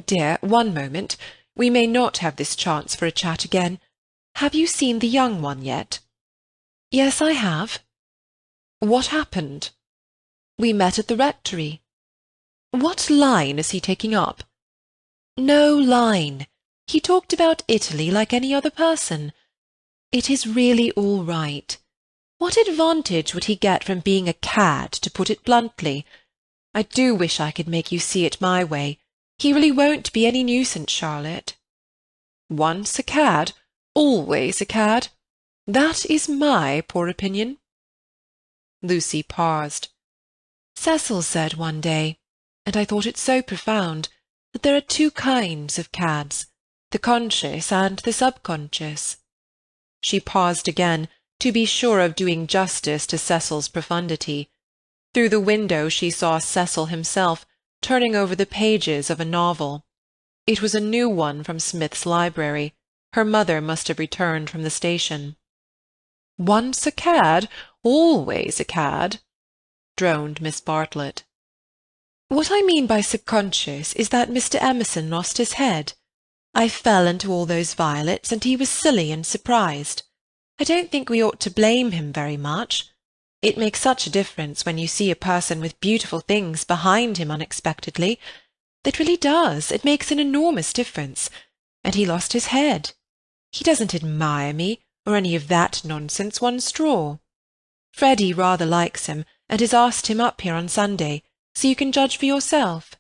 Speaker 4: "Dear, one moment. We may not have this chance for a chat again. Have you seen the young one yet?" "Yes, I have." "What happened?" "We met at the rectory." "What line is he taking up?" "No line. He talked about Italy like any other person. It is really all right. What advantage would he get from being a cad, to put it bluntly? I do wish I could make you see it my way. He really won't be any nuisance, Charlotte." "Once a cad, always a cad. That is my poor opinion." Lucy paused. "Cecil said one day, and I thought it so profound, that there are two kinds of cads, the conscious and the subconscious." She paused again, to be sure of doing justice to Cecil's profundity. Through the window she saw Cecil himself, turning over the pages of a novel. It was a new one from Smith's library. Her mother must have returned from the station. "Once a cad, always a cad," droned Miss Bartlett. "What I mean by subconscious is that Mr. Emerson lost his head. I fell into all those violets, and he was silly and surprised. I don't think we ought to blame him very much. It makes such a difference when you see a person with beautiful things behind him unexpectedly. It really does. It makes an enormous difference. And he lost his head. He doesn't admire me, or any of that nonsense, one straw. Freddy rather likes him, and has asked him up here on Sunday, so you can judge for yourself.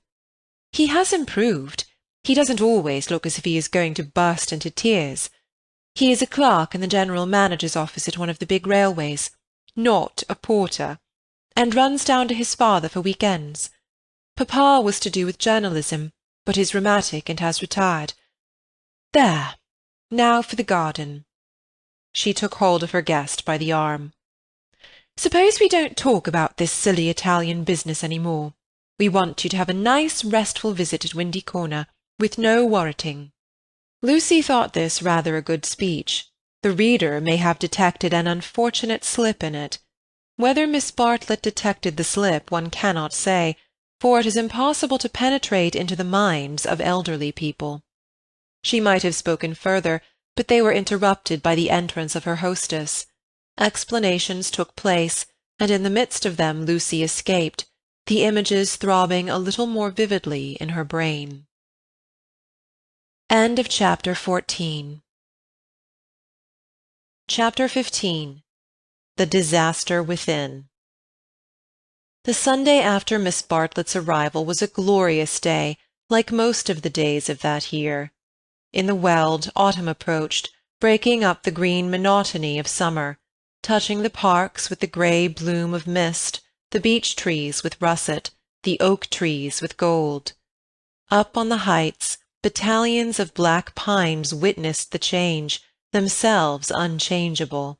Speaker 4: He has improved. He doesn't always look as if he is going to burst into tears. He is a clerk in the general manager's office at one of the big railways, not a porter, and runs down to his father for week-ends. Papa was to do with journalism, but is rheumatic and has retired. There, now for the garden." She took hold of her guest by the arm. "Suppose we don't talk about this silly Italian business any more. We want you to have a nice restful visit at Windy Corner, with no worriting." Lucy thought this rather a good speech. The reader may have detected an unfortunate slip in it. Whether Miss Bartlett detected the slip one cannot say, for it is impossible to penetrate into the minds of elderly people. She might have spoken further, but they were interrupted by the entrance of her hostess. Explanations took place, and in the midst of them Lucy escaped, the images throbbing a little more vividly in her brain. End of Chapter 14. Chapter 15. The Disaster Within. The Sunday after Miss Bartlett's arrival was a glorious day, like most of the days of that year. In the Weald, autumn approached, breaking up the green monotony of summer, touching the parks with the grey bloom of mist, the beech trees with russet, the oak trees with gold. Up on the heights, battalions of black pines witnessed the change, themselves unchangeable.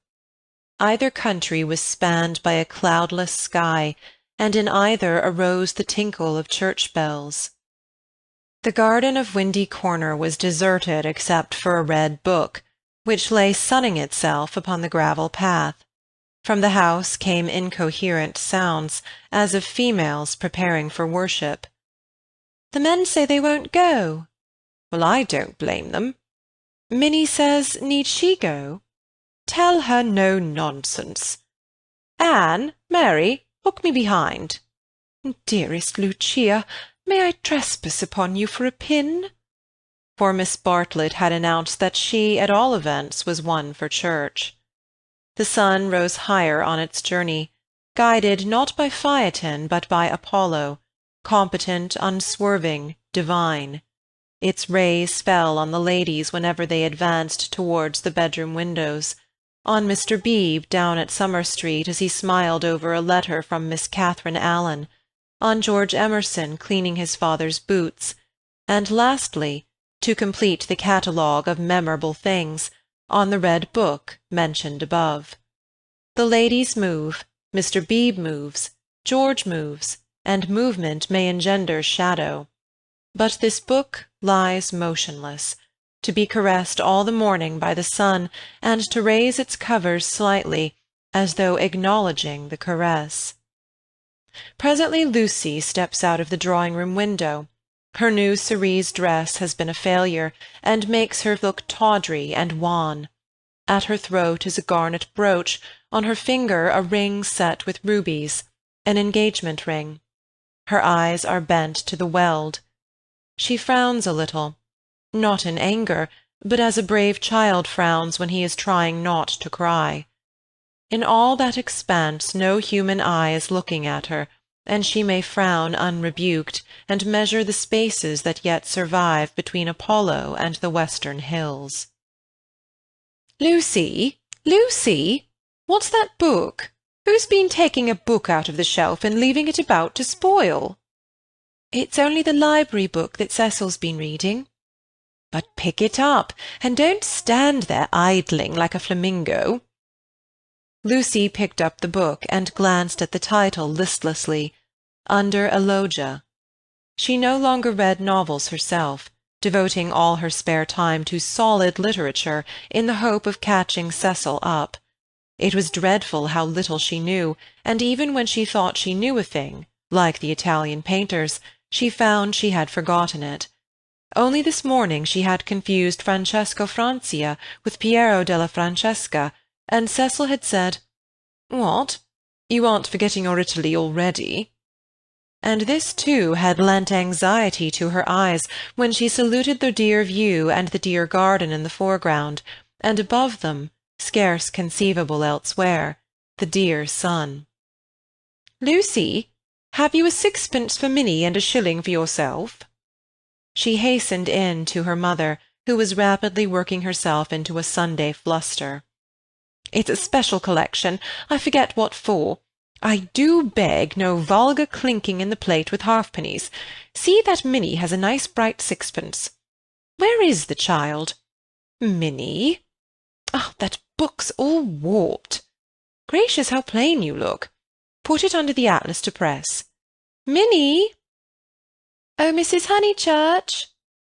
Speaker 4: Either country was spanned by a cloudless sky, and in either arose the tinkle of church bells. The garden of Windy Corner was deserted except for a red book, which lay sunning itself upon the gravel path. From the house came incoherent sounds, as of females preparing for worship. "The men say they won't go." "Well, I don't blame them." "Minnie says, need she go?" "Tell her no nonsense."
Speaker 2: Anne, Mary, look me behind.
Speaker 3: Dearest Lucia, may I trespass upon you for a pin?
Speaker 2: For Miss Bartlett had announced that she, at all events, was one for church. The sun rose higher on its journey, guided not by Phaeton but by Apollo, competent, unswerving, divine. Its rays fell on the ladies whenever they advanced towards the bedroom windows, on Mr. Beebe down at Summer Street as he smiled over a letter from Miss Catherine Allen, on George Emerson cleaning his father's boots, and lastly, to complete the catalogue of memorable things, on the red book mentioned above. The ladies move, Mr. Beebe moves, George moves, and movement may engender shadow. But this book lies motionless, to be caressed all the morning by the sun, and to raise its covers slightly, as though acknowledging the caress. Presently Lucy steps out of the drawing-room window. Her new cerise dress has been a failure, and makes her look tawdry and wan. At her throat is a garnet brooch, on her finger a ring set with rubies, an engagement ring. Her eyes are bent to the weld. She frowns a little, not in anger, but as a brave child frowns when he is trying not to cry. In all that expanse no human eye is looking at her, and she may frown unrebuked, and measure the spaces that yet survive between Apollo and the western hills. "Lucy, Lucy, what's that book? Who's been taking a book out of the shelf and leaving it about to spoil?"
Speaker 3: "It's only the library book that Cecil's been reading."
Speaker 2: "But pick it up, and don't stand there idling like a flamingo." Lucy picked up the book and glanced at the title listlessly, Under Elogia. She no longer read novels herself, devoting all her spare time to solid literature in the hope of catching Cecil up. It was dreadful how little she knew, and even when she thought she knew a thing, like the Italian painters, she found she had forgotten it. Only this morning she had confused Francesco Francia with Piero della Francesca, and Cecil had said, "What? You aren't forgetting your Italy already?" And this, too, had lent anxiety to her eyes when she saluted the dear view and the dear garden in the foreground, and above them, scarce conceivable elsewhere, the dear sun. "Lucy, have you a sixpence for Minnie and a shilling for yourself?" She hastened in to her mother, who was rapidly working herself into a Sunday fluster. "It's a special collection. I forget what for. I do beg no vulgar clinking in the plate with halfpennies. See that Minnie has a nice bright sixpence. Where is the child? Minnie? Ah, that book's all warped. Gracious, how plain you look. Put it under the atlas to press. Minnie!"
Speaker 3: "Oh, Mrs. Honeychurch!"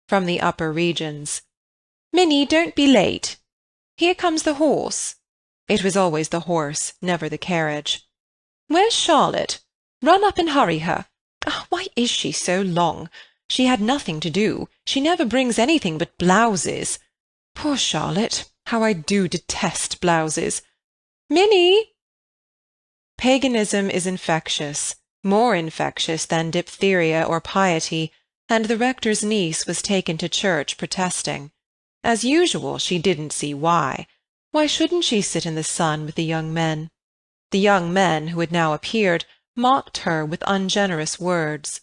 Speaker 2: from the upper regions. "Minnie, don't be late. Here comes the horse." It was always the horse, never the carriage. "Where's Charlotte? Run up and hurry her. Oh, why is she so long? She had nothing to do. She never brings anything but blouses. Poor Charlotte, how I do detest blouses. Minnie!" Paganism is infectious, more infectious than diphtheria or piety, and the rector's niece was taken to church protesting. As usual, she didn't see why. Why shouldn't she sit in the sun with the young men? The young men, who had now appeared, mocked her with ungenerous words.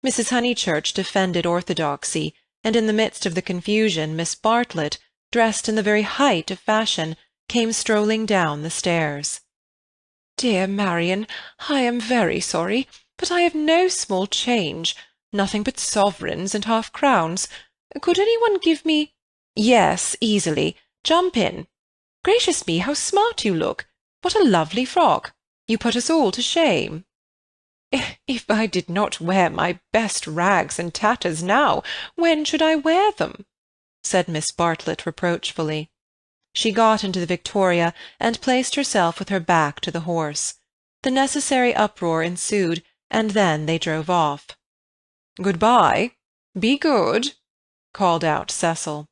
Speaker 2: Mrs. Honeychurch defended orthodoxy, and in the midst of the confusion Miss Bartlett, dressed in the very height of fashion, came strolling down the stairs.
Speaker 3: "Dear Marian, I am very sorry, but I have no small change, nothing but sovereigns and half-crowns. Could any one give me—"
Speaker 2: "Yes, easily. Jump in. Gracious me, how smart you look! What a lovely frock! You put us all to shame."
Speaker 3: "If I did not wear my best rags and tatters now, when should I wear them?"
Speaker 2: said Miss Bartlett reproachfully. She got into the victoria and placed herself with her back to the horse. The necessary uproar ensued, and then they drove off. "Good-bye. Be good," called out Cecil.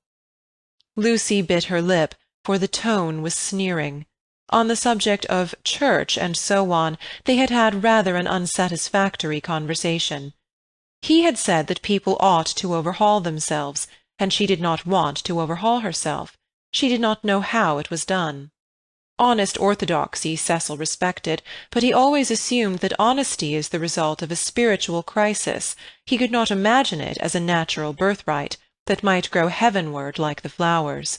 Speaker 2: Lucy bit her lip, for the tone was sneering. On the subject of church and so on, they had had rather an unsatisfactory conversation. He had said that people ought to overhaul themselves, and she did not want to overhaul herself. She did not know how it was done. Honest orthodoxy Cecil respected, but he always assumed that honesty is the result of a spiritual crisis. He could not imagine it as a natural birthright that might grow heavenward like the flowers.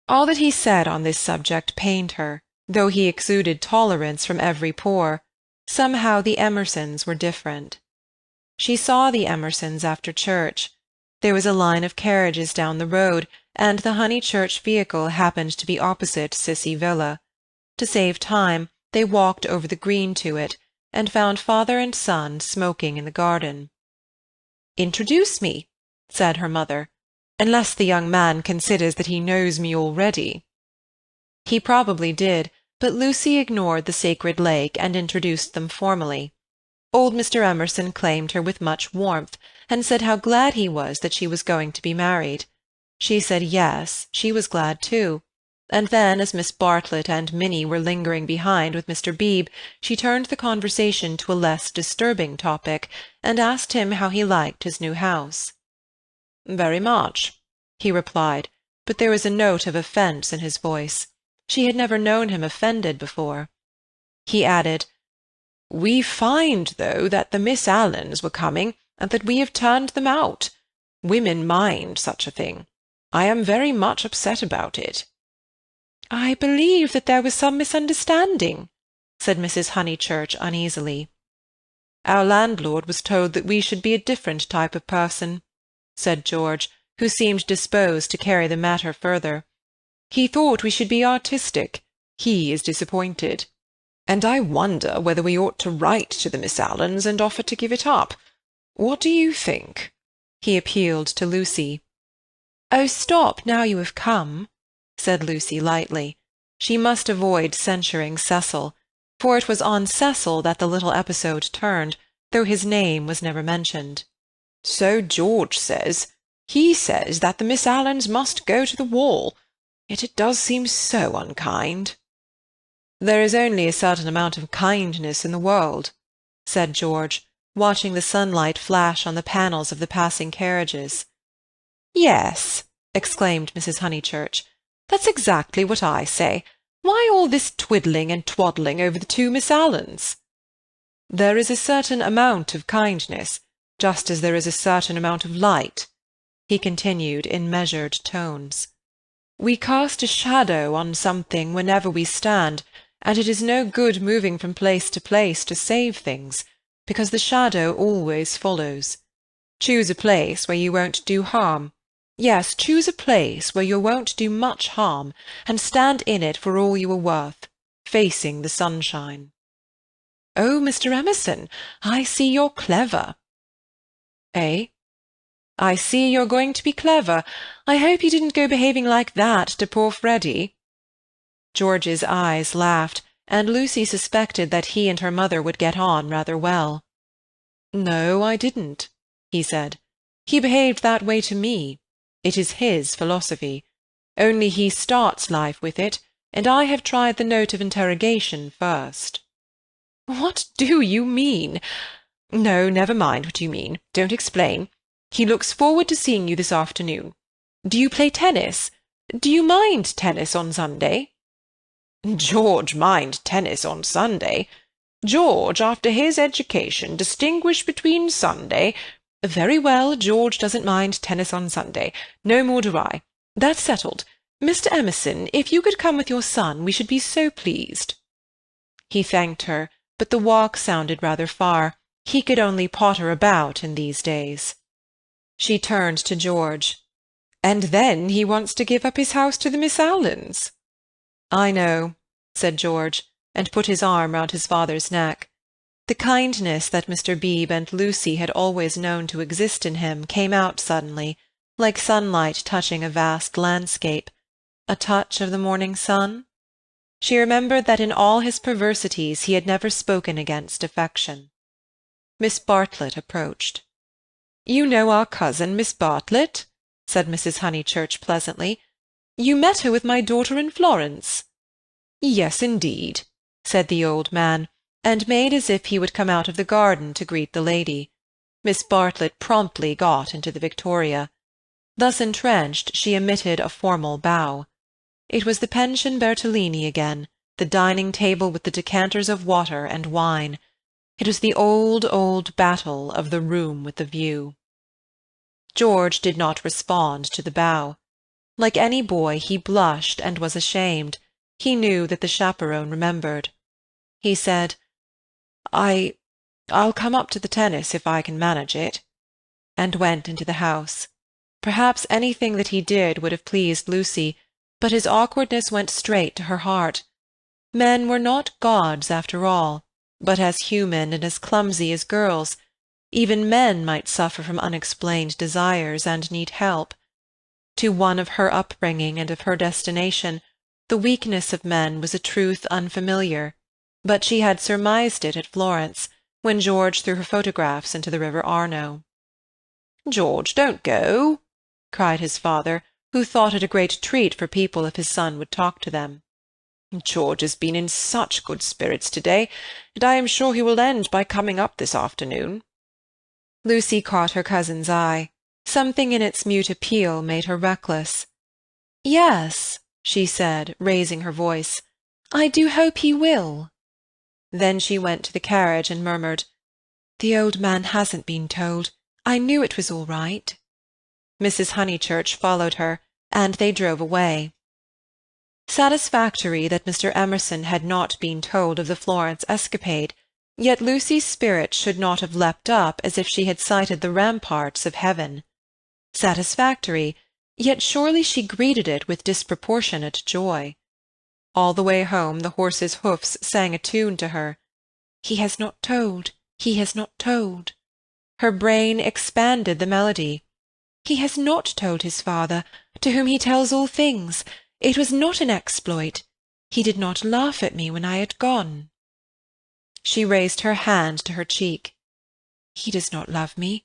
Speaker 2: All that he said on this subject pained her, though he exuded tolerance from every pore. Somehow the Emersons were different. She saw the Emersons after church. There was a line of carriages down the road, and the Honeychurch vehicle happened to be opposite Cissy Villa. To save time, they walked over the green to it, and found father and son smoking in the garden. "Introduce me," said her mother, "unless the young man considers that he knows me already." He probably did, but Lucy ignored the sacred lake and introduced them formally. Old Mr. Emerson claimed her with much warmth, and said how glad he was that she was going to be married. She said yes, she was glad too, and then, as Miss Bartlett and Minnie were lingering behind with Mr. Beebe, she turned the conversation to a less disturbing topic, and asked him how he liked his new house. "Very much," he replied, but there was a note of offence in his voice. She had never known him offended before. He added, "We find, though, that the Miss Allens were coming, and that we have turned them out. Women mind such a thing. I am very much upset about it." "I believe that there was some misunderstanding," said Mrs. Honeychurch uneasily. "Our landlord was told that we should be a different type of person," said George, who seemed disposed to carry the matter further. "He thought we should be artistic. He is disappointed. And I wonder whether we ought to write to the Miss Allens and offer to give it up. What do you think?" He appealed to Lucy. "Oh, stop, now you have come," said Lucy lightly. She must avoid censuring Cecil, for it was on Cecil that the little episode turned, though his name was never mentioned. "So George says. He says that the Miss Allens must go to the wall. Yet it does seem so unkind." "There is only a certain amount of kindness in the world," said George, watching the sunlight flash on the panels of the passing carriages. "Yes," exclaimed Mrs. Honeychurch, "that's exactly what I say. Why all this twiddling and twaddling over the two Miss Allens?" "There is a certain amount of kindness, just as there is a certain amount of light," he continued in measured tones. "We cast a shadow on something whenever we stand, and it is no good moving from place to place to save things, because the shadow always follows. Choose a place where you won't do harm. Yes, choose a place where you won't do much harm, and stand in it for all you are worth, facing the sunshine." "Oh, Mr. Emerson, I see you're clever." "Eh?" "I see you're going to be clever. I hope you didn't go behaving like that to poor Freddy." George's eyes laughed, and Lucy suspected that he and her mother would get on rather well. "No, I didn't," he said. "He behaved that way to me. It is his philosophy. Only he starts life with it, and I have tried the note of interrogation first." "What do you mean?" "No, never mind what you mean. Don't explain. He looks forward to seeing you this afternoon. Do you play tennis? Do you mind tennis on Sunday?" "George mind tennis on Sunday? George, after his education, distinguish between Sunday—" "Very well, George doesn't mind tennis on Sunday. No more do I. That's settled. Mr. Emerson, if you could come with your son, we should be so pleased." He thanked her, but the walk sounded rather far. He could only potter about in these days. She turned to George. "And then he wants to give up his house to the Miss Allens." "I know," said George, and put his arm round his father's neck. The kindness that Mr. Beebe and Lucy had always known to exist in him came out suddenly, like sunlight touching a vast landscape. A touch of the morning sun? She remembered that in all his perversities he had never spoken against affection. Miss Bartlett approached. "You know our cousin, Miss Bartlett?" said Mrs. Honeychurch pleasantly. "You met her with my daughter in Florence." "Yes, indeed," said the old man, and made as if he would come out of the garden to greet the lady. Miss Bartlett promptly got into the victoria. Thus entrenched, she emitted a formal bow. It was the Pension Bertolini again, the dining-table with the decanters of water and wine. It was the old, old battle of the room with the view. George did not respond to the bow. Like any boy, he blushed and was ashamed. He knew that the chaperone remembered. He said, I'll come up to the tennis if I can manage it," and went into the house. Perhaps anything that he did would have pleased Lucy, but his awkwardness went straight to her heart. Men were not gods after all, but as human and as clumsy as girls. Even men might suffer from unexplained desires and need help. To one of her upbringing and of her destination, the weakness of men was a truth unfamiliar, but she had surmised it at Florence, when George threw her photographs into the river Arno. "George, don't go," cried his father, who thought it a great treat for people if his son would talk to them. "George has been in such good spirits to-day, and I am sure he will end by coming up this afternoon." Lucy caught her cousin's eye. Something in its mute appeal made her reckless. "Yes," she said, raising her voice, "I do hope he will." Then she went to the carriage and murmured, "The old man hasn't been told. I knew it was all right." Mrs. Honeychurch followed her, and they drove away. Satisfactory that Mr. Emerson had not been told of the Florence escapade, yet Lucy's spirit should not have leapt up as if she had sighted the ramparts of heaven. Satisfactory, yet surely she greeted it with disproportionate joy. All the way home the horse's hoofs sang a tune to her. "He has not told, he has not told." Her brain expanded the melody. "He has not told his father, to whom he tells all things. It was not an exploit. He did not laugh at me when I had gone." She raised her hand to her cheek. "He does not love me.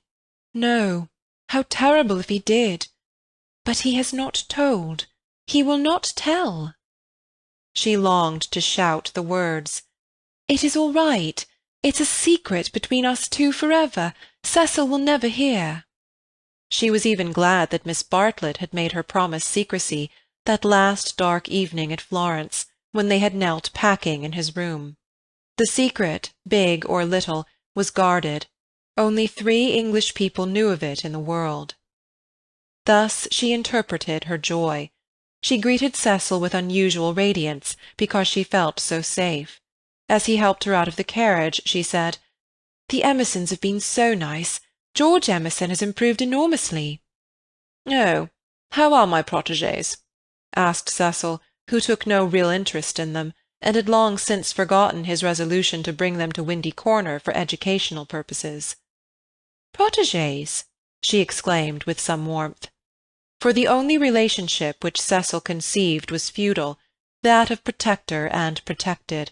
Speaker 2: No. How terrible if he did. But he has not told. He will not tell." She longed to shout the words. "It is all right. It's a secret between us two forever. Cecil will never hear." She was even glad that Miss Bartlett had made her promise secrecy that last dark evening at Florence, when they had knelt packing in his room. The secret, big or little, was guarded. Only 3 English people knew of it in the world. Thus she interpreted her joy. She greeted Cecil with unusual radiance, because she felt so safe. As he helped her out of the carriage, she said, "The Emersons have been so nice. George Emerson has improved enormously." "Oh, how are my protégés?" asked Cecil, who took no real interest in them, and had long since forgotten his resolution to bring them to Windy Corner for educational purposes. "Protégés!" she exclaimed with some warmth. For the only relationship which Cecil conceived was feudal, that of protector and protected.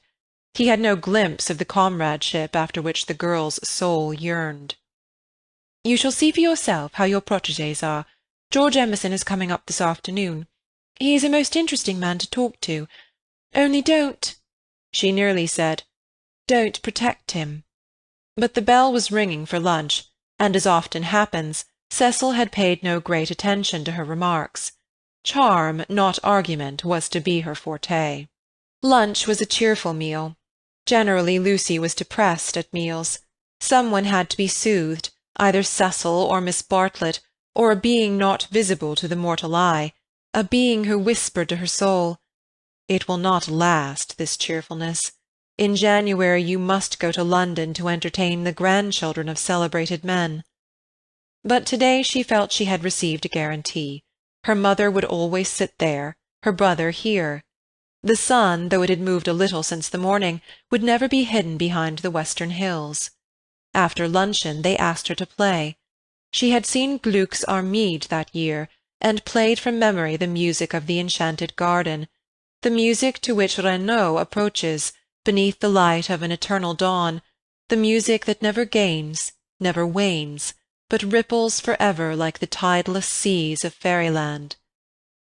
Speaker 2: He had no glimpse of the comradeship after which the girl's soul yearned. "You shall see for yourself how your protégés are. George Emerson is coming up this afternoon. He is a most interesting man to talk to. Only don't—" she nearly said, "don't protect him." But the bell was ringing for lunch, and as often happens, Cecil had paid no great attention to her remarks. Charm, not argument, was to be her forte. Lunch was a cheerful meal. Generally Lucy was depressed at meals. Someone had to be soothed, either Cecil or Miss Bartlett, or a being not visible to the mortal eye, a being who whispered to her soul, "It will not last, this cheerfulness. In January you must go to London to entertain the grandchildren of celebrated men." But to-day she felt she had received a guarantee. Her mother would always sit there, her brother here. The sun, though it had moved a little since the morning, would never be hidden behind the western hills. After luncheon they asked her to play. She had seen Gluck's Armide that year, and played from memory the music of the enchanted garden, the music to which Renaud approaches, beneath the light of an eternal dawn, the music that never gains, never wanes, but ripples for ever like the tideless seas of fairyland.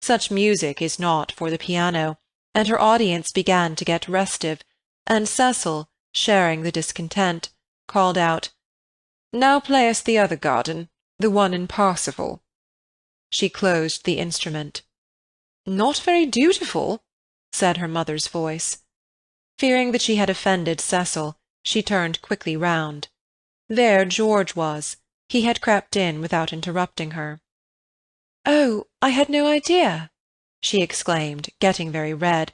Speaker 2: Such music is not for the piano, and her audience began to get restive, and Cecil, sharing the discontent, called out, "Now play us the other garden, the one in Parsifal." She closed the instrument. "Not very dutiful," said her mother's voice. Fearing that she had offended Cecil, she turned quickly round. There George was. He had crept in without interrupting her. "Oh, I had no idea," she exclaimed, getting very red,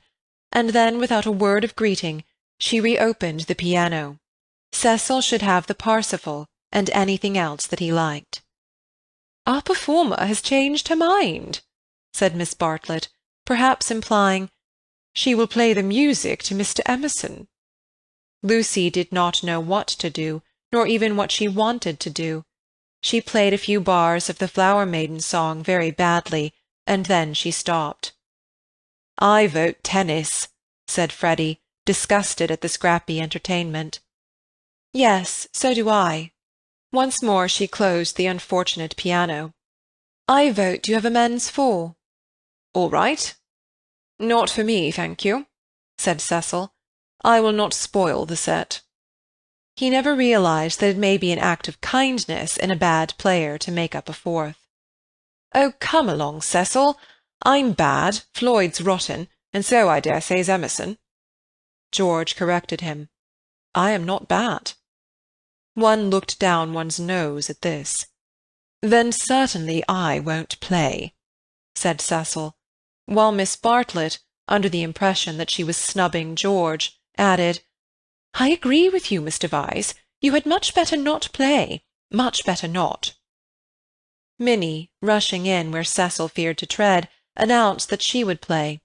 Speaker 2: and then, without a word of greeting, she reopened the piano. Cecil should have the Parsifal and anything else that he liked. "Our performer has changed her mind," said Miss Bartlett, perhaps implying, "She will play the music to Mr. Emerson." Lucy did not know what to do, nor even what she wanted to do. She played a few bars of the Flower Maiden song very badly, and then she stopped. "I vote tennis," said Freddy, disgusted at the scrappy entertainment. "Yes, so do I." Once more she closed the unfortunate piano. "I vote you have a men's four." "All right." "Not for me, thank you," said Cecil. "I will not spoil the set." He never realized that it may be an act of kindness in a bad player to make up a fourth. "Oh, come along, Cecil. I'm bad, Floyd's rotten, and so I dare say is Emerson." George corrected him. "I am not bad." One looked down one's nose at this. "Then certainly I won't play," said Cecil, while Miss Bartlett, under the impression that she was snubbing George, added, "I agree with you, Mr. Vyse. You had much better not play. Much better not." Minnie, rushing in where Cecil feared to tread, announced that she would play.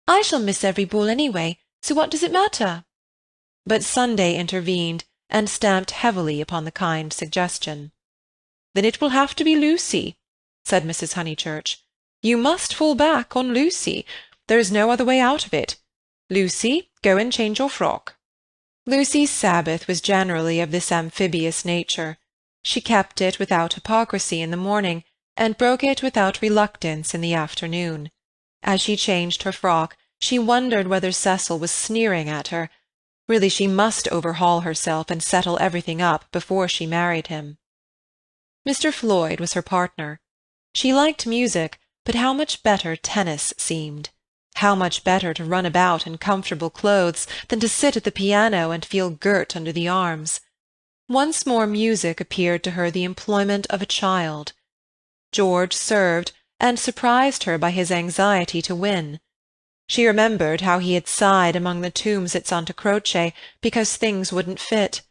Speaker 2: "I shall miss every ball anyway, so what does it matter?" But Sunday intervened, and stamped heavily upon the kind suggestion. "Then it will have to be Lucy," said Mrs. Honeychurch. "You must fall back on Lucy. There is no other way out of it. Lucy, go and change your frock." Lucy's Sabbath was generally of this amphibious nature. She kept it without hypocrisy in the morning, and broke it without reluctance in the afternoon. As she changed her frock, she wondered whether Cecil was sneering at her. Really, she must overhaul herself and settle everything up before she married him. Mr. Floyd was her partner. She liked music, but how much better tennis seemed. How much better to run about in comfortable clothes than to sit at the piano and feel girt under the arms. Once more music appeared to her the employment of a child. George served, and surprised her by his anxiety to win. She remembered how he had sighed among the tombs at Santa Croce because things wouldn't fit,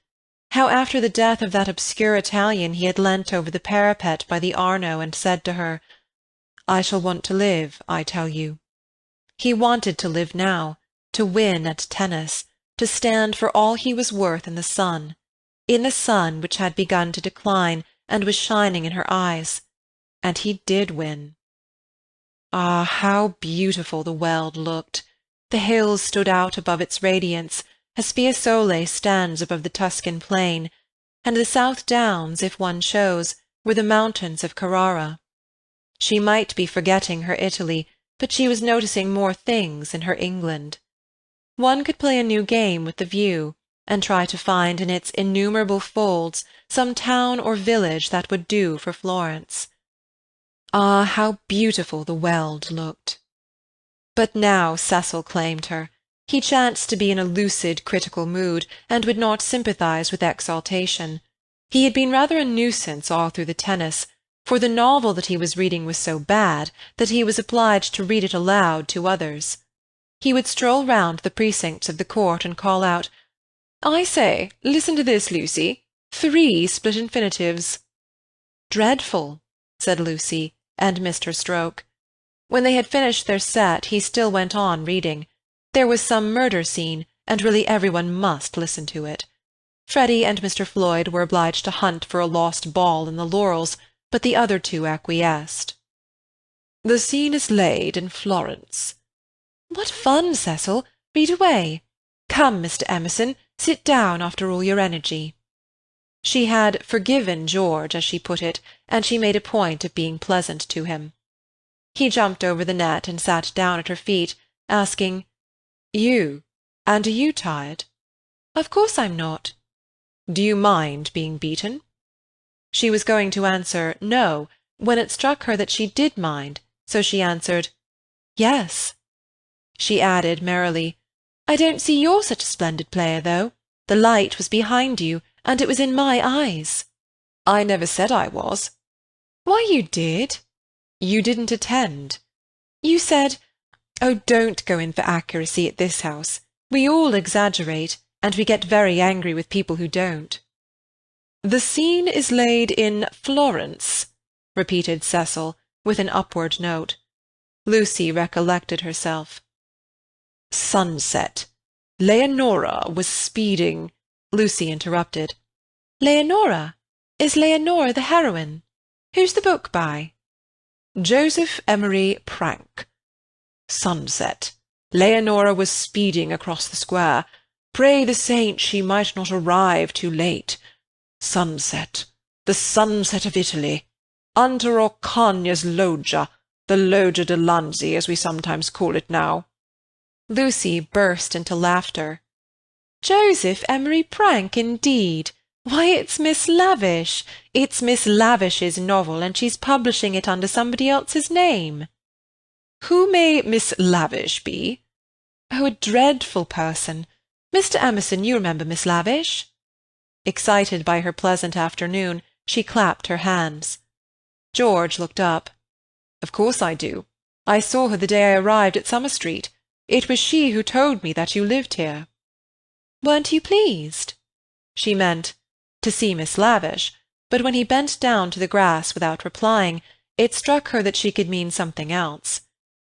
Speaker 2: how after the death of that obscure Italian he had leant over the parapet by the Arno and said to her, "I shall want to live, I tell you." He wanted to live now, to win at tennis, to stand for all he was worth in the sun which had begun to decline and was shining in her eyes. And he did win. Ah, how beautiful the Weald looked! The hills stood out above its radiance, as Fiesole stands above the Tuscan plain, and the South Downs, if one chose, were the mountains of Carrara. She might be forgetting her Italy, but she was noticing more things in her England. One could play a new game with the view, and try to find in its innumerable folds some town or village that would do for Florence. Ah, how beautiful the Weald looked! But now Cecil claimed her. He chanced to be in a lucid, critical mood, and would not sympathize with exaltation. He had been rather a nuisance all through the tennis, for the novel that he was reading was so bad that he was obliged to read it aloud to others. He would stroll round the precincts of the court and call out, "I say, listen to this, Lucy. 3 split infinitives." "Dreadful," said Lucy, and missed her stroke. When they had finished their set, he still went on reading. There was some murder scene, and really everyone must listen to it. Freddy and Mr. Floyd were obliged to hunt for a lost ball in the laurels, but the other two acquiesced. "The scene is laid in Florence." "What fun, Cecil! Read away. Come, Mr. Emerson, sit down after all your energy." She had forgiven George, as she put it, and she made a point of being pleasant to him. He jumped over the net and sat down at her feet, asking, "You? And are you tired?" "Of course I'm not." "Do you mind being beaten?" She was going to answer no, when it struck her that she did mind, so she answered, "Yes." She added merrily, "I don't see you're such a splendid player, though. The light was behind you, and it was in my eyes." "I never said I was." "Why, you did." "You didn't attend." "You said— Oh, don't go in for accuracy at this house. We all exaggerate, and we get very angry with people who don't." "The scene is laid in Florence," repeated Cecil, with an upward note. Lucy recollected herself. "Sunset. Leonora was speeding—" Lucy interrupted. "Leonora? Is Leonora the heroine? Who's the book by?" "Joseph Emery Prank. Sunset. Leonora was speeding across the square. Pray the saints she might not arrive too late. Sunset. The sunset of Italy. Under Orcagna's loggia, the Loggia de Lanzi, as we sometimes call it now." Lucy burst into laughter. "Joseph Emery Prank, indeed! Why, it's Miss Lavish. It's Miss Lavish's novel, and she's publishing it under somebody else's name." "Who may Miss Lavish be?" "Oh, a dreadful person. Mr. Emerson, you remember Miss Lavish?" Excited by her pleasant afternoon, she clapped her hands. George looked up. "Of course I do. I saw her the day I arrived at Summer Street. It was she who told me that you lived here." "Weren't you pleased?" She meant to see Miss Lavish, but when he bent down to the grass without replying, it struck her that she could mean something else.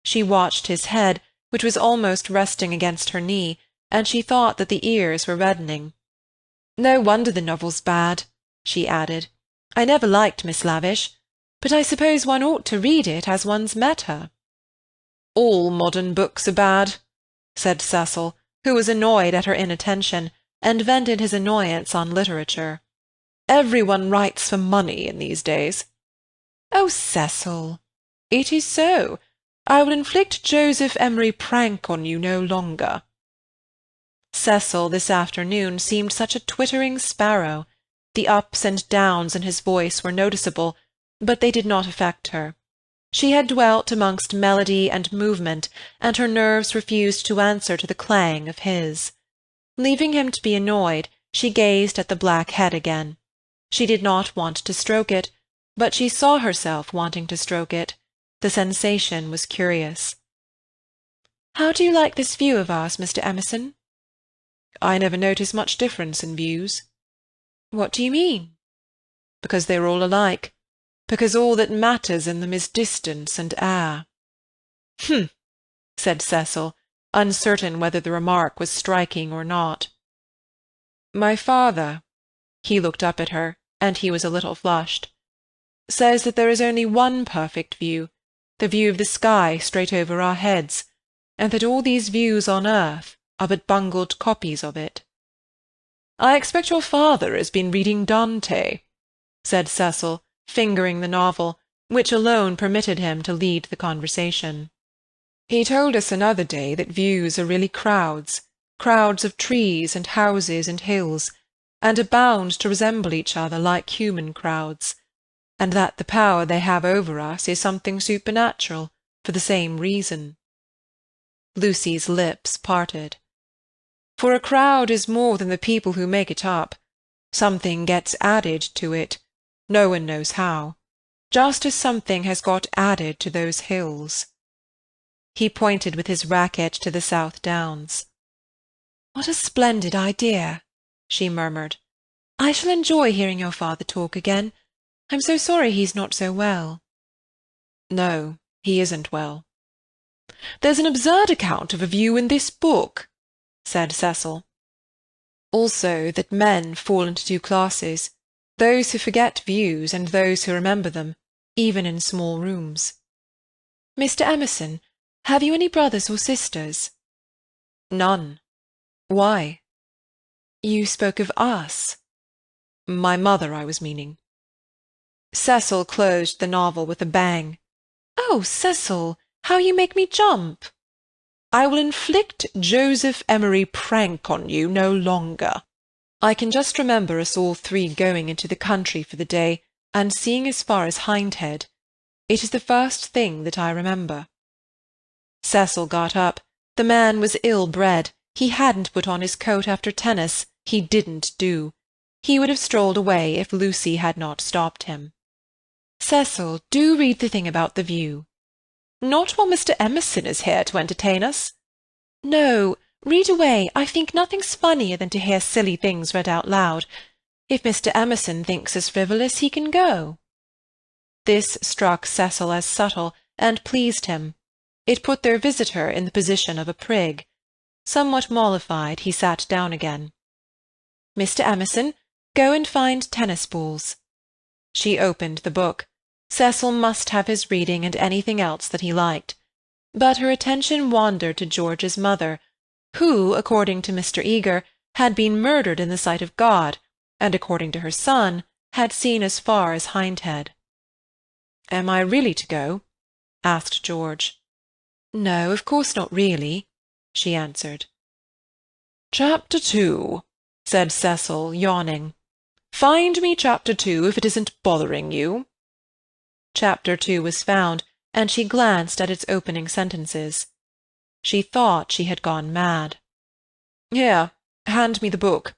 Speaker 2: She watched his head, which was almost resting against her knee, and she thought that the ears were reddening. "No wonder the novel's bad," she added. "I never liked Miss Lavish, but I suppose one ought to read it as one's met her." "All modern books are bad," said Cecil, who was annoyed at her inattention, and vented his annoyance on literature. "Everyone writes for money in these days." "Oh, Cecil!" "It is so. I will inflict Joseph Emery Prank on you no longer." Cecil this afternoon seemed such a twittering sparrow. The ups and downs in his voice were noticeable, but they did not affect her. She had dwelt amongst melody and movement, and her nerves refused to answer to the clang of his. Leaving him to be annoyed, she gazed at the black head again. She did not want to stroke it, but she saw herself wanting to stroke it. The sensation was curious. "How do you like this view of ours, Mr. Emerson?" "I never notice much difference in views." "What do you mean?" "Because they are all alike. Because all that matters in them is distance and air." "Humph!" said Cecil, uncertain whether the remark was striking or not. "My father," he looked up at her, and he was a little flushed, "says that there is only one perfect view, the view of the sky straight over our heads, and that all these views on earth are but bungled copies of it." "I expect your father has been reading Dante," said Cecil, fingering the novel, which alone permitted him to lead the conversation. "He told us another day that views are really crowds, crowds of trees and houses and hills, and are bound to resemble each other like human crowds, and that the power they have over us is something supernatural, for the same reason." Lucy's lips parted. "For a crowd is more than the people who make it up. Something gets added to it, no one knows how, just as something has got added to those hills." He pointed with his racket to the South Downs. "What a splendid idea," she murmured. "I shall enjoy hearing your father talk again. I'm so sorry he's not so well." "No, he isn't well." "There's an absurd account of a view in this book," said Cecil. "Also that men fall into two classes, those who forget views and those who remember them, even in small rooms." "Mr. Emerson, have you any brothers or sisters?" "None. Why?" "You spoke of us." "My mother, I was meaning." Cecil closed the novel with a bang. "Oh, Cecil, how you make me jump!"
Speaker 4: I will inflict Joseph Emery prank on you no longer. I can just remember us all three going into the country for the day, and seeing as far as Hindhead. It is the first thing that I remember." Cecil got up. The man was ill-bred. He hadn't put on his coat after tennis. He didn't do. He would have strolled away if Lucy had not stopped him. "Cecil, do read the thing about the view." "Not while Mr. Emerson is here to entertain us." "No, read away. I think nothing's funnier than to hear silly things read out loud. If Mr. Emerson thinks us frivolous, he can go." This struck Cecil as subtle, and pleased him. It put their visitor in the position of a prig. Somewhat mollified, he sat down again. "Mr. Emerson, go and find tennis balls." She opened the book. Cecil must have his reading and anything else that he liked. But her attention wandered to George's mother, who, according to Mr. Eager, had been murdered in the sight of God, and according to her son, had seen as far as Hindhead. "Am I really to go?" asked George. "No, of course not really," she answered. "Chapter 2, said Cecil, yawning. "Find me Chapter 2 if it isn't bothering you." Chapter 2 was found, and she glanced at its opening sentences. She thought she had gone mad. "Here, hand me the book."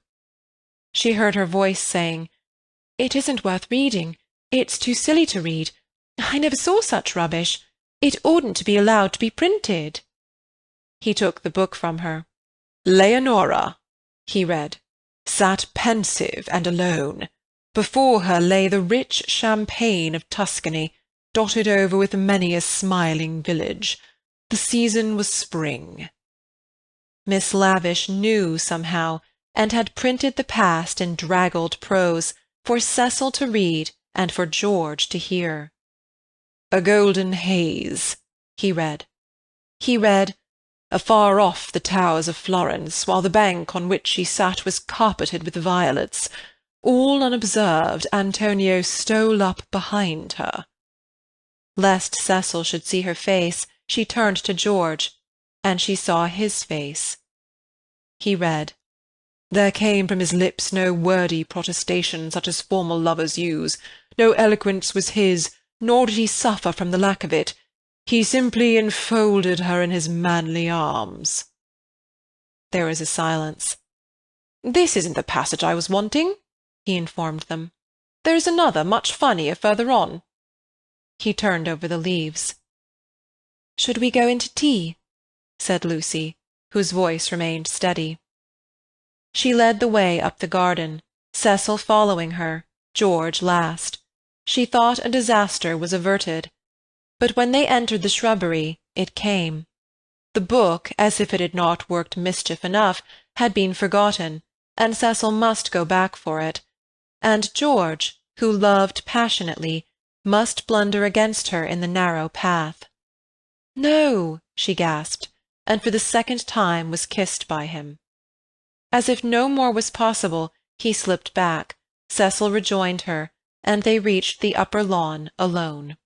Speaker 4: She heard her voice saying, "It isn't worth reading. It's too silly to read. I never saw such rubbish. It oughtn't to be allowed to be printed." He took the book from her. "Leonora," he read, "sat pensive and alone. Before her lay the rich champaign of Tuscany, dotted over with many a smiling village. The season was spring." Miss Lavish knew somehow, and had printed the past in draggled prose, for Cecil to read and for George to hear. "A golden haze," he read. He read, "Afar off the towers of Florence, while the bank on which she sat was carpeted with violets. All unobserved, Antonio stole up behind her." Lest Cecil should see her face, she turned to George, and she saw his face. He read, "There came from his lips no wordy protestation such as formal lovers use. No eloquence was his, nor did he suffer from the lack of it. He simply enfolded her in his manly arms." There was a silence. "This isn't the passage I was wanting," he informed them. "There's another, much funnier, further on." He turned over the leaves. "Should we go into tea?" said Lucy, whose voice remained steady. She led the way up the garden, Cecil following her, George last. She thought a disaster was averted. But when they entered the shrubbery, it came. The book, as if it had not worked mischief enough, had been forgotten, and Cecil must go back for it. And George, who loved passionately, must blunder against her in the narrow path. "No," she gasped, and for the second time was kissed by him. As if no more was possible, he slipped back. Cecil rejoined her, and they reached the upper lawn alone.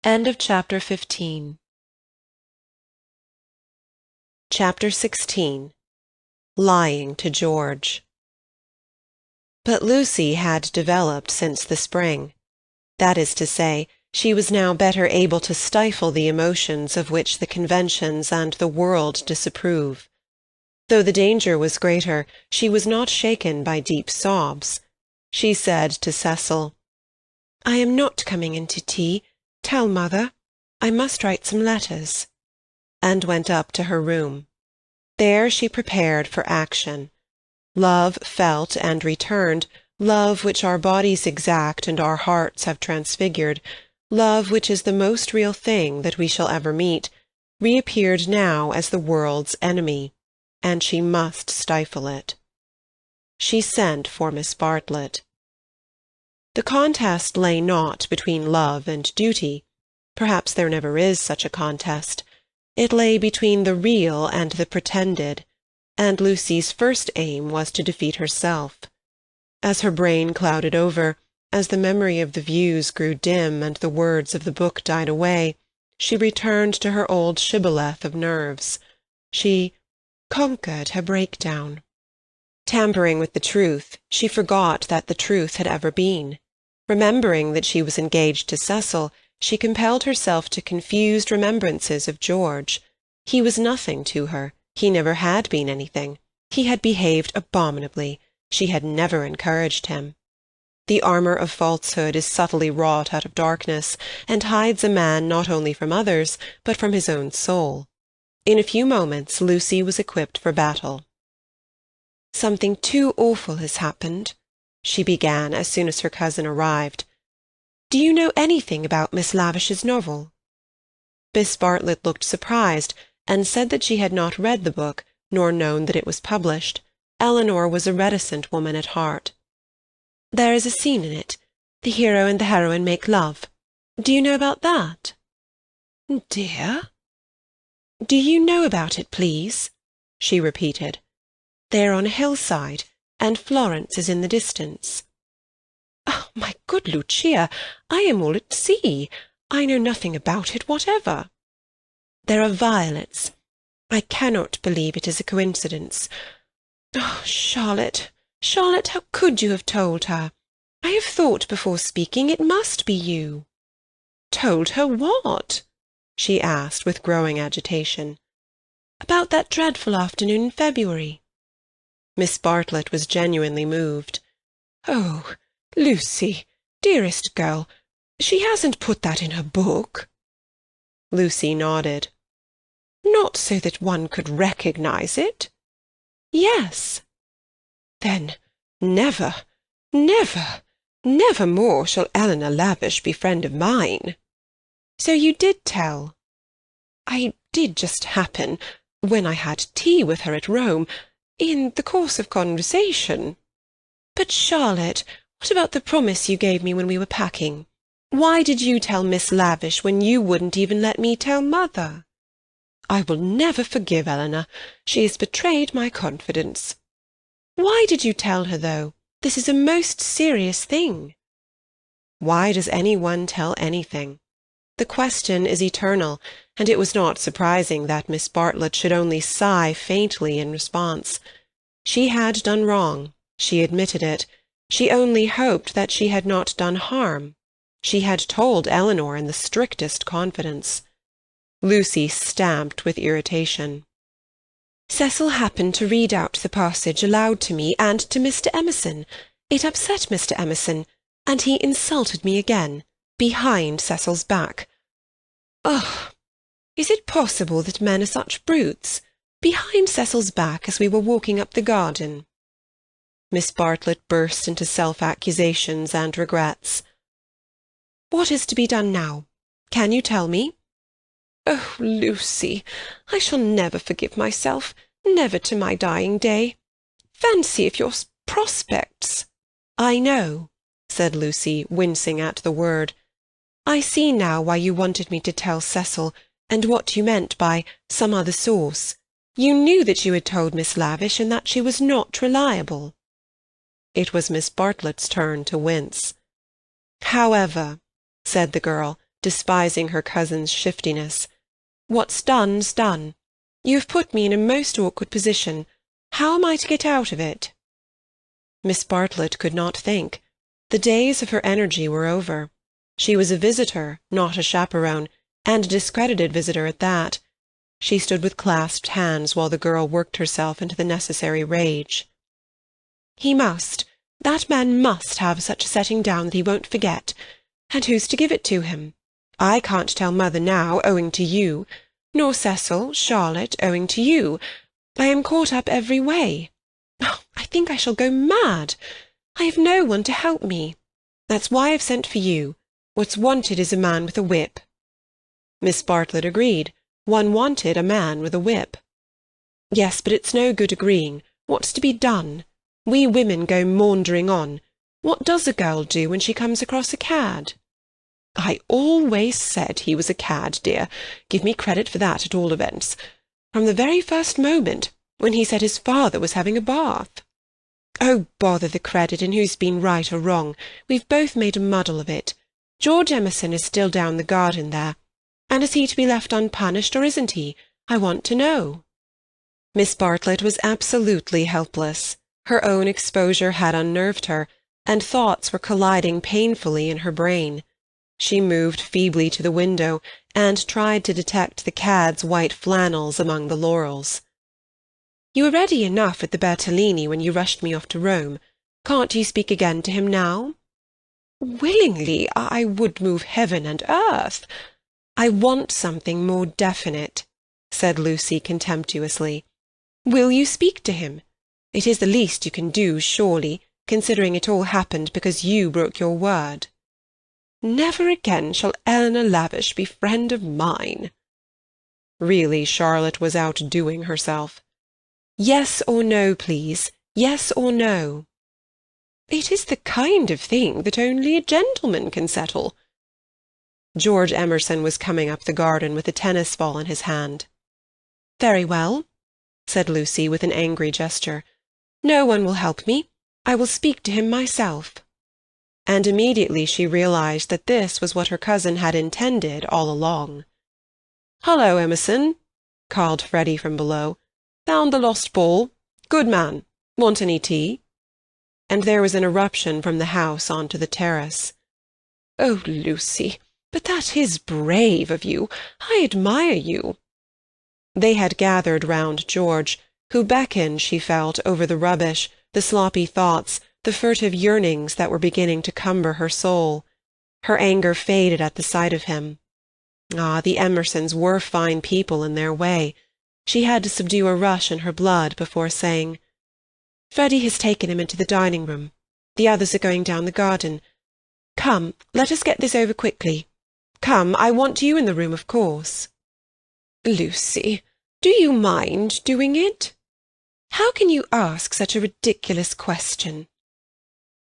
Speaker 4: End of Chapter 15.
Speaker 2: Chapter 16. Lying to George. But Lucy had developed since the spring. That is to say, she was now better able to stifle the emotions of which the conventions and the world disapprove. Though the danger was greater, she was not shaken by deep sobs. She said to Cecil, "I am not coming into tea. Tell mother. I must write some letters," and went up to her room. There she prepared for action. Love felt and returned, love which our bodies exact and our hearts have transfigured, love which is the most real thing that we shall ever meet, reappeared now as the world's enemy, and she must stifle it. She sent for Miss Bartlett. The contest lay not between love and duty. Perhaps there never is such a contest. It lay between the real and the pretended, and Lucy's first aim was to defeat herself. As her brain clouded over, as the memory of the views grew dim and the words of the book died away, she returned to her old shibboleth of nerves. She conquered her breakdown. Tampering with the truth, she forgot that the truth had ever been. Remembering that she was engaged to Cecil, she compelled herself to confused remembrances of George. He was nothing to her. He never had been anything. He had behaved abominably. She had never encouraged him. The armour of falsehood is subtly wrought out of darkness, and hides a man not only from others, but from his own soul. In a few moments Lucy was equipped for battle. "Something too awful has happened," she began as soon as her cousin arrived. "Do you know anything about Miss Lavish's novel?" Miss Bartlett looked surprised, and said that she had not read the book, nor known that it was published. Eleanor was a reticent woman at heart. "There is a scene in it. The hero and the heroine make love. Do you know about that?" "Dear?" "Do you know about it, please?" she repeated. "They are on a hillside, and Florence is in the distance." "Oh, my good Lucia, I am all at sea. I know nothing about it whatever." "There are violets. I cannot believe it is a coincidence. Oh, Charlotte, Charlotte, how could you have told her? I have thought before speaking. It must be you." "Told her what?" she asked with growing agitation. "About that dreadful afternoon in February." Miss Bartlett was genuinely moved. "Oh, Lucy, dearest girl, she hasn't put that in her book?" Lucy nodded. "Not so that one could recognize it?" "Yes." "Then never, never, never more shall Eleanor Lavish be friend of mine." "So you did tell?" "I did just happen, when I had tea with her at Rome, in the course of conversation." "But, Charlotte, what about the promise you gave me when we were packing? Why did you tell Miss Lavish when you wouldn't even let me tell mother?" "I will never forgive Eleanor. She has betrayed my confidence." "Why did you tell her, though? This is a most serious thing." Why does any one tell anything? The question is eternal, and it was not surprising that Miss Bartlett should only sigh faintly in response. She had done wrong. She admitted it. She only hoped that she had not done harm. She had told Eleanor in the strictest confidence. Lucy stamped with irritation. "Cecil happened to read out the passage aloud to me and to Mr. Emerson. It upset Mr. Emerson, and he insulted me again, behind Cecil's back. Oh, is it possible that men are such brutes? Behind Cecil's back as we were walking up the garden." Miss Bartlett burst into self-accusations and regrets. "What is to be done now? Can you tell me?" "Oh, Lucy, I shall never forgive myself, never to my dying day. Fancy if your prospects—" "I know," said Lucy, wincing at the word. "I see now why you wanted me to tell Cecil, and what you meant by some other source. You knew that you had told Miss Lavish, and that she was not reliable." It was Miss Bartlett's turn to wince. "However," said the girl, despising her cousin's shiftiness, "what's done's done. You have put me in a most awkward position. How am I to get out of it?" Miss Bartlett could not think. The days of her energy were over. She was a visitor, not a chaperone, and a discredited visitor at that. She stood with clasped hands while the girl worked herself into the necessary rage. That man must have such a setting down that he won't forget. And who's to give it to him? I can't tell mother now, owing to you, nor Cecil, Charlotte, owing to you. I am caught up every way. Oh, I think I shall go mad. I have no one to help me. That's why I've sent for you. What's wanted is a man with a whip." Miss Bartlett agreed. One wanted a man with a whip. "Yes, but it's no good agreeing. What's to be done? We women go maundering on. What does a girl do when she comes across a cad?" "I always said he was a cad, dear. Give me credit for that, at all events. From the very first moment, when he said his father was having a bath." "Oh, bother the credit and who's been right or wrong. We've both made a muddle of it. George Emerson is still down the garden there.
Speaker 3: And is he to be left unpunished, or isn't he? I want to know."
Speaker 2: Miss Bartlett was absolutely helpless. Her own exposure had unnerved her, and thoughts were colliding painfully in her brain. She moved feebly to the window, and tried to detect the cad's white flannels among the laurels.
Speaker 3: "You were ready enough at the Bertolini when you rushed me off to Rome. Can't you speak again to him now?" "Willingly. I would move heaven and earth."
Speaker 2: "I want something more definite," said Lucy contemptuously.
Speaker 3: "Will you speak to him?
Speaker 2: It is the least you can do, surely, considering it all happened because you broke your word."
Speaker 3: "Never again shall Eleanor Lavish be friend of mine."
Speaker 2: Really, Charlotte was outdoing herself. "Yes or no, please. Yes or no."
Speaker 3: "It is the kind of thing that only a gentleman can settle."
Speaker 2: George Emerson was coming up the garden with a tennis ball in his hand.
Speaker 3: "Very well,"
Speaker 2: said Lucy with an angry gesture.
Speaker 3: "No one will help me. I will speak to him myself."
Speaker 2: And immediately she realized that this was what her cousin had intended all along.
Speaker 3: "Hullo, Emerson," called Freddy from below. "Found the lost ball. Good man. Want any tea?"
Speaker 2: And there was an eruption from the house onto the terrace.
Speaker 3: "Oh, Lucy, but that is brave of you. I admire you."
Speaker 2: They had gathered round George, who beckoned, she felt, over the rubbish, the sloppy thoughts, the furtive yearnings that were beginning to cumber her soul. Her anger faded at the sight of him. Ah, the Emersons were fine people in their way. She had to subdue a rush in her blood before saying,
Speaker 3: "Freddy has taken him into the dining-room. The others are going down the garden. Come, let us get this over quickly. Come, I want you in the room, of course." "Lucy, do you mind doing it?" "How can you ask such a ridiculous question?"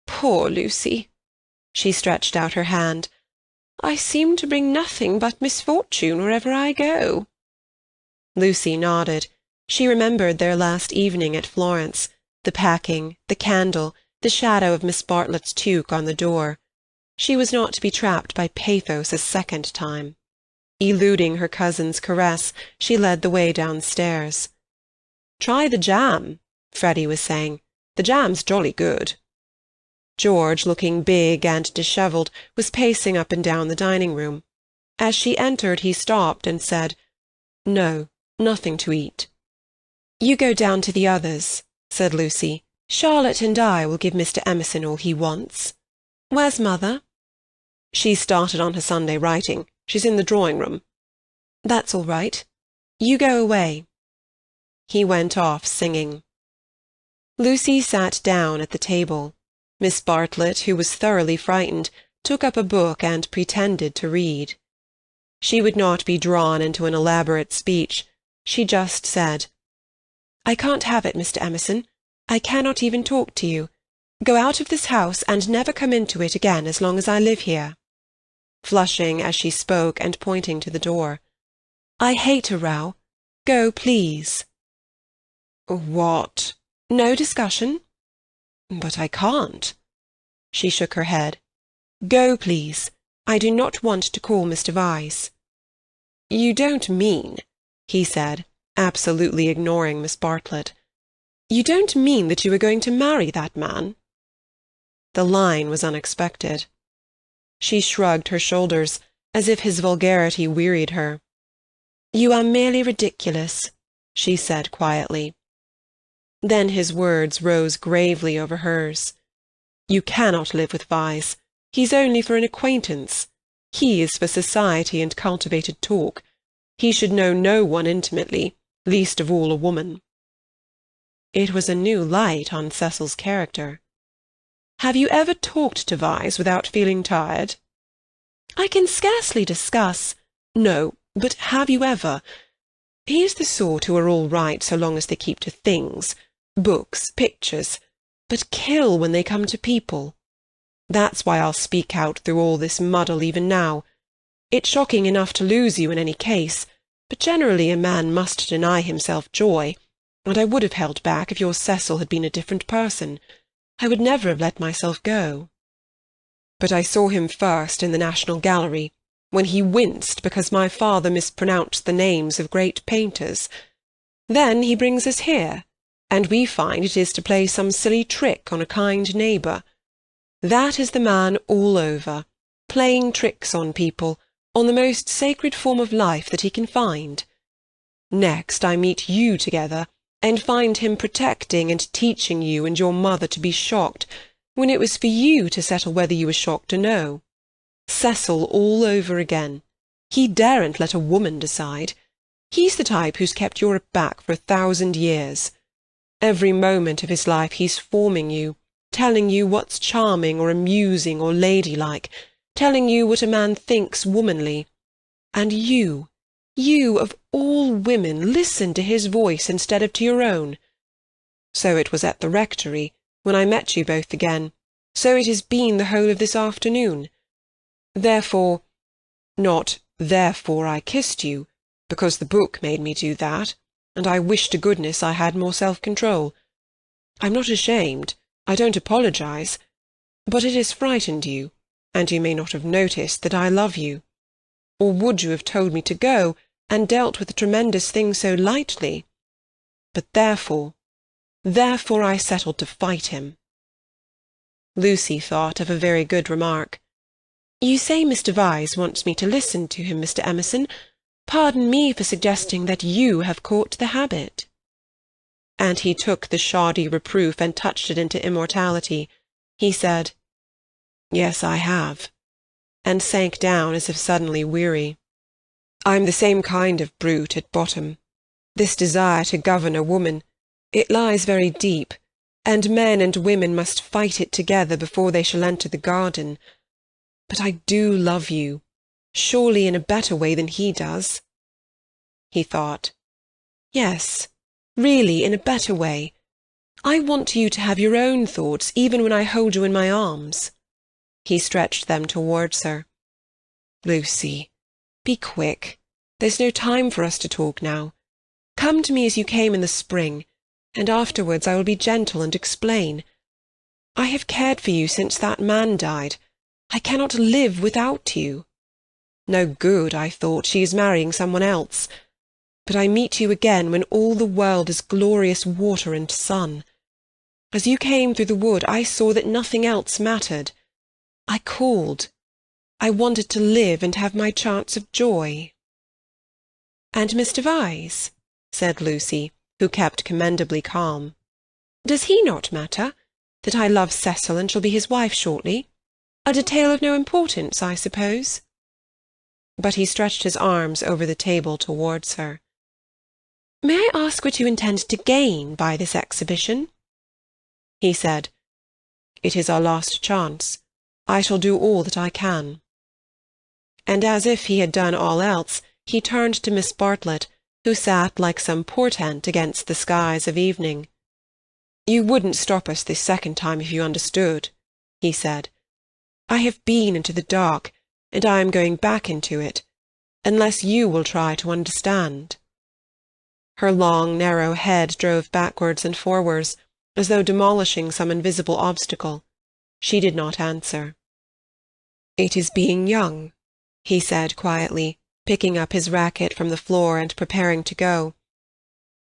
Speaker 3: "Poor Lucy." She stretched out her hand. "I seem to bring nothing but misfortune wherever I go."
Speaker 2: Lucy nodded. She remembered their last evening at Florence, the packing, the candle, the shadow of Miss Bartlett's toque on the door. She was not to be trapped by pathos a second time. Eluding her cousin's caress, she led the way downstairs. "Try the jam," Freddy was saying. "The jam's jolly good." George, looking big and dishevelled, was pacing up and down the dining-room. As she entered, he stopped and said, "No, nothing to eat."
Speaker 3: "You go down to the others," said Lucy. "Charlotte and I will give Mr. Emerson all he wants. Where's mother?"
Speaker 5: "She started on her Sunday writing. She's in the drawing-room."
Speaker 3: "That's all right. You go away."
Speaker 2: He went off singing. Lucy sat down at the table. Miss Bartlett, who was thoroughly frightened, took up a book and pretended to read. She would not be drawn into an elaborate speech. She just said,
Speaker 3: "I can't have it, Mr. Emerson. I cannot even talk to you. Go out of this house and never come into it again as long as I live here,"
Speaker 2: flushing as she spoke and pointing to the door.
Speaker 3: "I hate a row. Go, please."
Speaker 5: "What?"
Speaker 3: "No discussion."
Speaker 5: "But I can't."
Speaker 2: She shook her head.
Speaker 3: "Go, please. I do not want to call Mr. Vyse."
Speaker 2: "You don't mean," he said, absolutely ignoring Miss Bartlett, "you don't mean that you are going to marry that man?" The line was unexpected. She shrugged her shoulders, as if his vulgarity wearied her.
Speaker 3: "You are merely ridiculous,"
Speaker 2: she said quietly. Then his words rose gravely over hers. "You cannot live with Vyse. He's only for an acquaintance. He is for society and cultivated talk. He should know no one intimately, least of all a woman." It was a new light on Cecil's character. "Have you ever talked to Vyse without feeling tired?"
Speaker 3: "I can scarcely discuss—"
Speaker 2: "No, but have you ever? He is the sort who are all right so long as they keep to things, books, pictures, but kill when they come to people. That's why I'll speak out through all this muddle even now. It's shocking enough to lose you in any case, but generally a man must deny himself joy, and I would have held back if your Cecil had been a different person. I would never have let myself go. But I saw him first in the National Gallery.
Speaker 5: when he winced because my father mispronounced the names of great painters. Then he brings us here, and we find it is to play some silly trick on a kind neighbour. That is the man all over, playing tricks on people, on the most sacred form of life that he can find. Next I meet you together, and find him protecting and teaching you and your mother to be shocked, when it was for you to settle whether you were shocked or no. Cecil all over again. He daren't let a woman decide. He's the type who's kept Europe back for 1,000 years. Every moment of his life he's forming you, telling you what's charming or amusing or ladylike, telling you what a man thinks womanly. And you of all women, listen to his voice instead of to your own. So it was at the rectory, when I met you both again. So it has been the whole of this afternoon. Therefore, not therefore I kissed you, because the book made me do that, and I wish to goodness I had more self-control. I'm not ashamed, I don't apologize, but it has frightened you, and you may not have noticed that I love you. Or would you have told me to go, and dealt with the tremendous thing so lightly? But therefore I settled to fight him. Lucy thought of a very good remark. You say Mr. Vyse wants me to listen to him, Mr. Emerson. Pardon me for suggesting that you have caught the habit. And he took the shoddy reproof and touched it into immortality. He said, Yes, I have, and sank down as if suddenly weary. I'm the same kind of brute at bottom. This desire to govern a woman, it lies very deep, and men and women must fight it together before they shall enter the garden. But I do love you, surely in a better way than he does. He thought. Yes, really in a better way. I want you to have your own thoughts even when I hold you in my arms. He stretched them towards her. Lucy, be quick. There's no time for us to talk now. Come to me as you came in the spring, and afterwards I will be gentle and explain. I have cared for you since that man died. I cannot live without you. No good, I thought, she is marrying someone else. But I meet you again when all the world is glorious water and sun. As you came through the wood, I saw that nothing else mattered. I called. I wanted to live and have my chance of joy. And Mr. Vyse, said Lucy, who kept commendably calm. Does he not matter, that I love Cecil and shall be his wife shortly? A detail of no importance, I suppose. But he stretched his arms over the table towards her. May I ask what you intend to gain by this exhibition? He said, It is our last chance. I shall do all that I can. And as if he had done all else, he turned to Miss Bartlett, who sat like some portent against the skies of evening. You wouldn't stop us this second time if you understood, he said. I have been into the dark, and I am going back into it, unless you will try to understand. Her long, narrow head drove backwards and forwards, as though demolishing some invisible obstacle. She did not answer. It is being young, he said quietly, picking up his racket from the floor and preparing to go.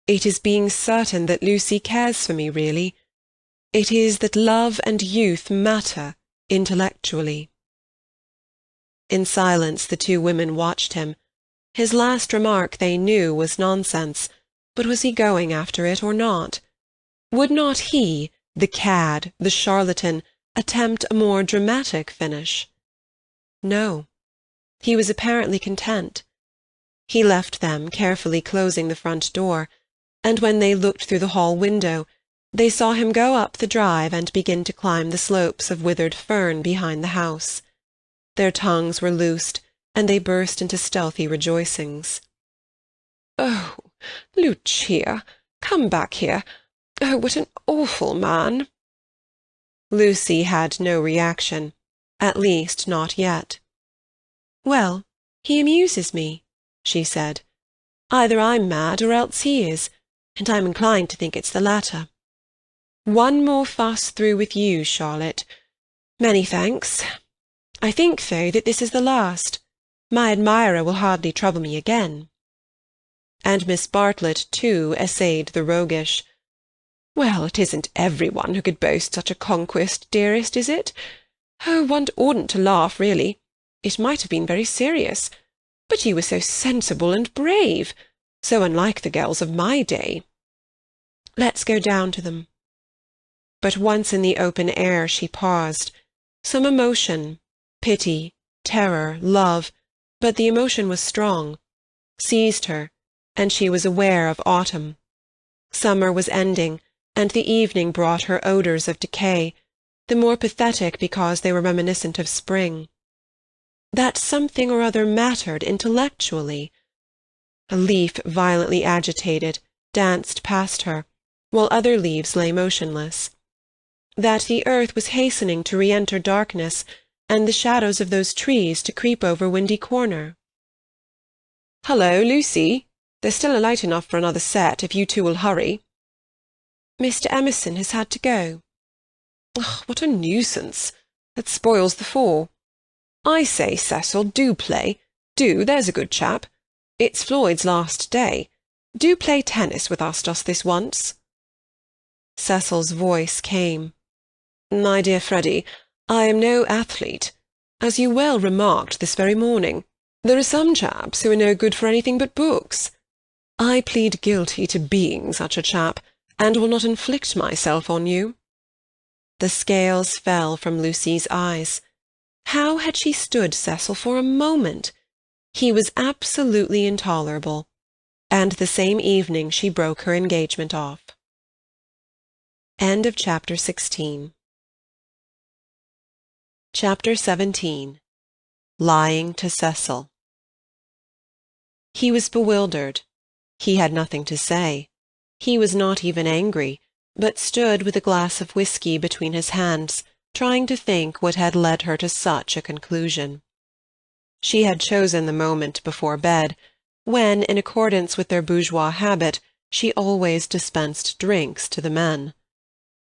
Speaker 5: It is being certain that Lucy cares for me, really. It is that love and youth matter intellectually. In silence the two women watched him. His last remark, they knew, was nonsense, but was he going after it or not? Would not he, the cad, the charlatan, attempt a more dramatic finish? No. He was apparently content. He left them, carefully closing the front door, and when they looked through the hall window, they saw him go up the drive and begin to climb the slopes of withered fern behind the house. Their tongues were loosed, and they burst into stealthy rejoicings. "Oh, Lucia, come back here. Oh, what an awful man!" Lucy had no reaction, at least not yet. "Well, he amuses me," she said. "Either I'm mad or else he is, and I'm inclined to think it's the latter. One more fuss through with you, Charlotte. Many thanks. I think, though, that this is the last. My admirer will hardly trouble me again." And Miss Bartlett, too, essayed the roguish. "Well, it isn't every one who could boast such a conquest, dearest, is it? Oh, one oughtn't to laugh, really. It might have been very serious. But you were so sensible and brave, so unlike the girls of my day. Let's go down to them." But once in the open air she paused. Some emotion, pity, terror, love, but the emotion was strong, seized her, and she was aware of autumn. Summer was ending, and the evening brought her odours of decay, the more pathetic because they were reminiscent of spring. That something or other mattered intellectually. A leaf violently agitated danced past her, while other leaves lay motionless. That the earth was hastening to re-enter darkness, and the shadows of those trees to creep over Windy Corner. "Hullo, Lucy! There's still a light enough for another set, if you two will hurry."
Speaker 3: "Mr. Emerson has had to go."
Speaker 5: "Ugh, what a nuisance! That spoils the fall. I say, Cecil, do play. Do, there's a good chap. It's Floyd's last day. Do play tennis with us just this once." Cecil's voice came. "My dear Freddy, I am no athlete. As you well remarked this very morning, there are some chaps who are no good for anything but books. I plead guilty to being such a chap, and will not inflict myself on you." The scales fell from Lucy's eyes. How had she stood Cecil for a moment? He was absolutely intolerable, and the same evening she broke her engagement off. End of Chapter 16. Chapter 17. Lying to Cecil. He was bewildered. He had nothing to say. He was not even angry, but stood with a glass of whisky between his hands, trying to think what had led her to such a conclusion. She had chosen the moment before bed, when, in accordance with their bourgeois habit, she always dispensed drinks to the men.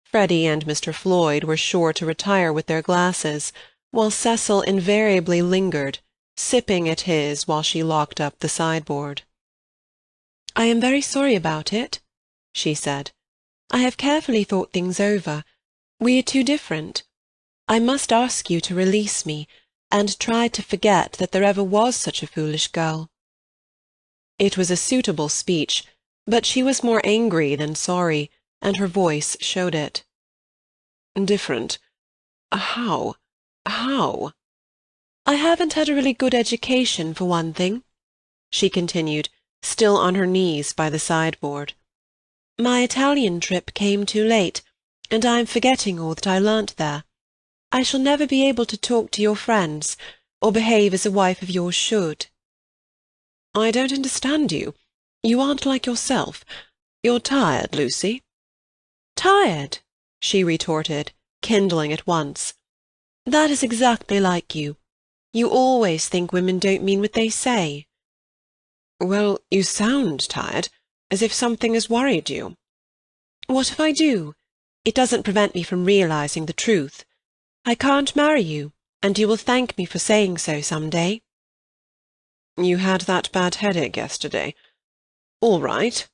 Speaker 5: Freddy and Mr. Floyd were sure to retire with their glasses, while Cecil invariably lingered, sipping at his while she locked up the sideboard.
Speaker 3: "I am very sorry about it," she said. "I have carefully thought things over. We are too different. I must ask you to release me, and try to forget that there ever was such a foolish girl."
Speaker 5: It was a suitable speech, but she was more angry than sorry, and her voice showed it. "Different? How? How?"
Speaker 3: "I haven't had a really good education, for one thing," she continued, still on her knees by the sideboard. "My Italian trip came too late, and I am forgetting all that I learnt there. I shall never be able to talk to your friends, or behave as a wife of yours should."
Speaker 5: "I don't understand you. You aren't like yourself. You're tired, Lucy."
Speaker 3: "Tired?" she retorted, kindling at once. "That is exactly like you. You always think women don't mean what they say."
Speaker 5: "Well, you sound tired, as if something has worried you."
Speaker 3: "What if I do? It doesn't prevent me from realizing the truth. I can't marry you, and you will thank me for saying so some day."
Speaker 5: "You had that bad headache yesterday. All right."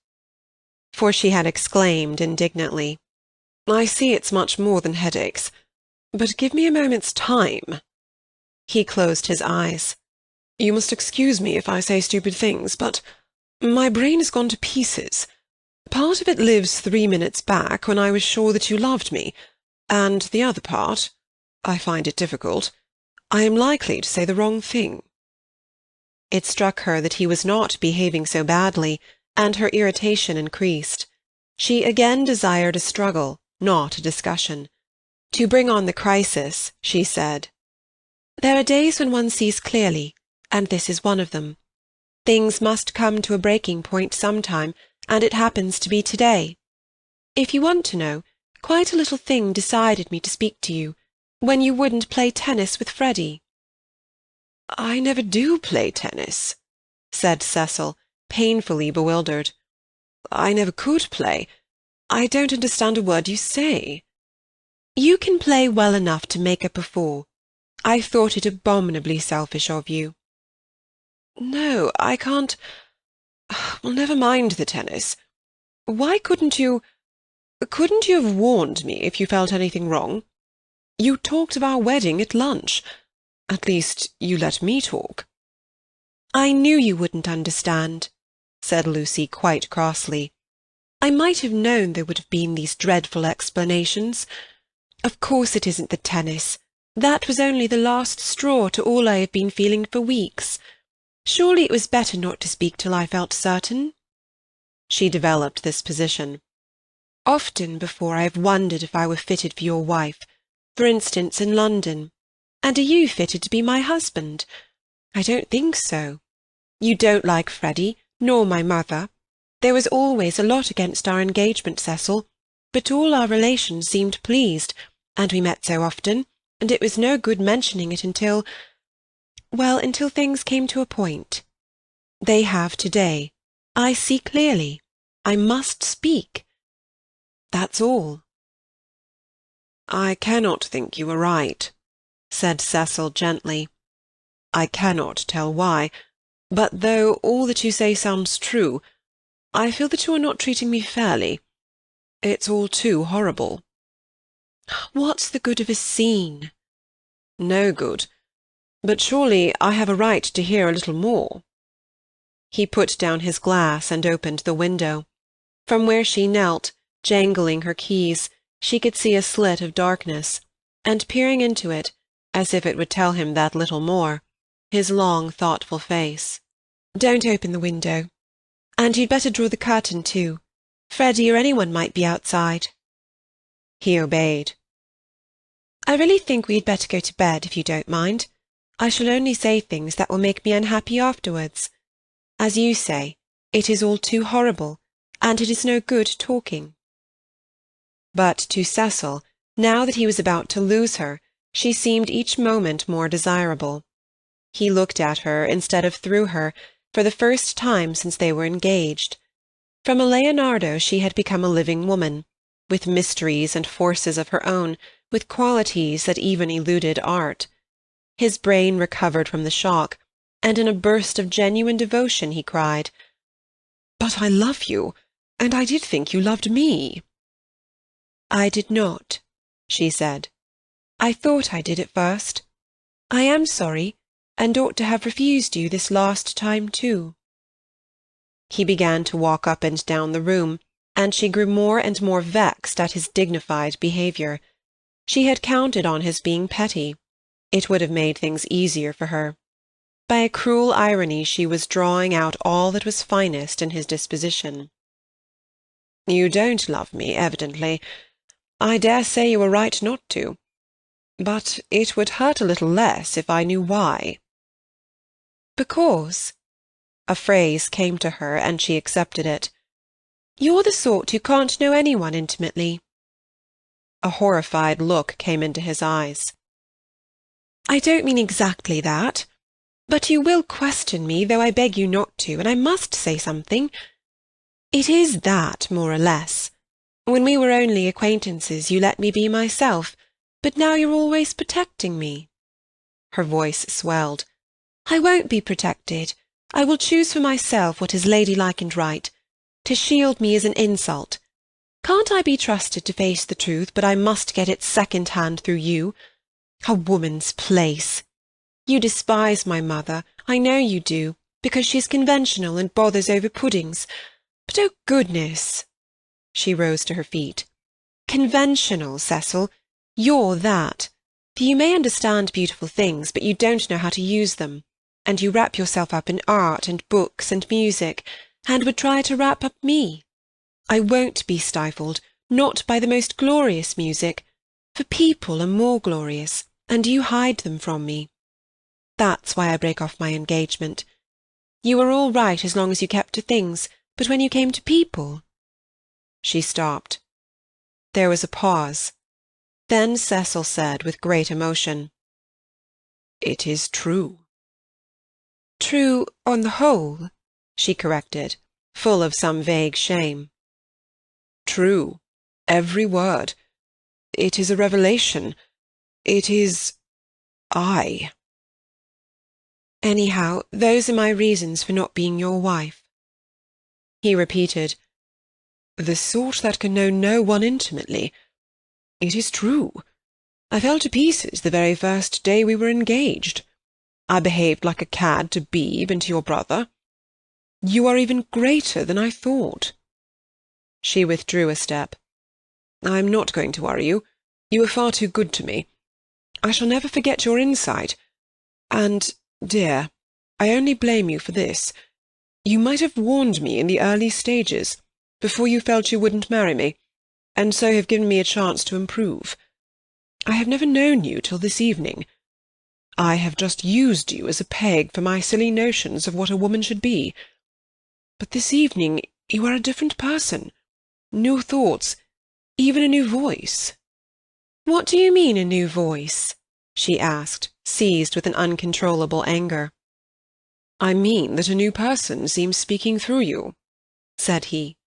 Speaker 5: For she had exclaimed indignantly, "I see it's much more than headaches. But give me a moment's time." He closed his eyes. "You must excuse me if I say stupid things, but my brain has gone to pieces. Part of it lives 3 minutes back, when I was sure that you loved me, and the other part, I find it difficult, I am likely to say the wrong thing." It struck her that he was not behaving so badly, and her irritation increased. She again desired a struggle, not a discussion. To bring on the crisis, she said, "There are days when one sees clearly, and this is one of them. Things must come to a breaking point sometime, and it happens to be today. If you want to know, quite a little thing decided me to speak to you, when you wouldn't play tennis with Freddy." "I never do play tennis," said Cecil, painfully bewildered. "I never could play. I don't understand a word you say."
Speaker 3: "You can play well enough to make up a fool. I thought it abominably selfish of you."
Speaker 5: No, I can't. Well, never mind the tennis. Why couldn't you have warned me if you felt anything wrong? You talked of our wedding at lunch. At least, you let me talk.
Speaker 3: I knew you wouldn't understand, said Lucy quite crossly. I might have known there would have been these dreadful explanations. Of course it isn't the tennis. That was only the last straw to all I have been feeling for weeks. Surely it was better not to speak till I felt certain. She developed this position. Often before I have wondered if I were fitted for your wife, for instance in London. And are you fitted to be my husband? I don't think so. You don't like Freddie, nor my mother. There was always a lot against our engagement, Cecil, but all our relations seemed pleased, and we met so often, and it was no good mentioning it until things came to a point. They have today. I see clearly. I must speak. That's all.
Speaker 5: I cannot think you are right, said Cecil gently. I cannot tell why, but though all that you say sounds true, I feel that you are not treating me fairly. It's all too horrible.
Speaker 3: What's the good of a scene?
Speaker 5: No good. But surely I have a right to hear a little more. He put down his glass and opened the window. From where she knelt, jangling her keys, she could see a slit of darkness, and peering into it, as if it would tell him that little more, his long, thoughtful face.
Speaker 3: Don't open the window. And you'd better draw the curtain too. Freddie or anyone might be outside.
Speaker 5: He obeyed.
Speaker 3: I really think we had better go to bed, if you don't mind. I shall only say things that will make me unhappy afterwards. As you say, it is all too horrible, and it is no good talking.
Speaker 5: But to Cecil, now that he was about to lose her, she seemed each moment more desirable. He looked at her instead of through her, for the first time since they were engaged. From a Leonardo she had become a living woman, with mysteries and forces of her own, with qualities that even eluded art. His brain recovered from the shock, and in a burst of genuine devotion he cried, "But I love you, and I did think you loved me."
Speaker 3: I did not, she said. I thought I did at first. I am sorry, and ought to have refused you this last time too.
Speaker 5: He began to walk up and down the room, and she grew more and more vexed at his dignified behaviour. She had counted on his being petty. It would have made things easier for her. By a cruel irony she was drawing out all that was finest in his disposition. "You don't love me, evidently. I dare say you were right not to. But it would hurt a little less if I knew why."
Speaker 3: "Because—" a phrase came to her, and she accepted it. "You're the sort who can't know anyone intimately."
Speaker 5: A horrified look came into his eyes.
Speaker 3: "I don't mean exactly that. But you will question me, though I beg you not to, and I must say something. It is that, more or less. When we were only acquaintances, you let me be myself, but now you're always protecting me."
Speaker 5: Her voice swelled.
Speaker 3: "I won't be protected. I will choose for myself what is ladylike and right. To shield me is an insult. Can't I be trusted to face the truth, but I must get it second-hand through you? A woman's place. You despise my mother, I know you do, because she's conventional and bothers over puddings. But oh goodness!" She rose to her feet. "Conventional, Cecil. You're that. For you may understand beautiful things, but you don't know how to use them, and you wrap yourself up in art and books and music, and would try to wrap up me. I won't be stifled, not by the most glorious music, for people are more glorious, and you hide them from me. That's why I break off my engagement. You were all right as long as you kept to things, but when you came to people—"
Speaker 5: She stopped. There was a pause. Then Cecil said with great emotion, "It is true."
Speaker 3: "True on the whole," she corrected,
Speaker 5: full of some vague shame. "True, every word. It is a revelation. It is I."
Speaker 3: Anyhow, those are my reasons for not being your wife.
Speaker 5: He repeated, "The sort that can know no one intimately. It is true. I fell to pieces the very first day we were engaged. I behaved like a cad to Beebe and to your brother. You are even greater than I thought." She withdrew a step. "I am not going to worry you. You were far too good to me. I shall never forget your insight. And, dear, I only blame you for this. You might have warned me in the early stages, before you felt you wouldn't marry me, and so have given me a chance to improve. I have never known you till this evening. I have just used you as a peg for my silly notions of what a woman should be. But this evening you are a different person. New thoughts, even a new voice."
Speaker 2: "What do you mean, a new voice?" she asked, seized with an uncontrollable anger.
Speaker 5: "I mean that a new person seems speaking through you," said he.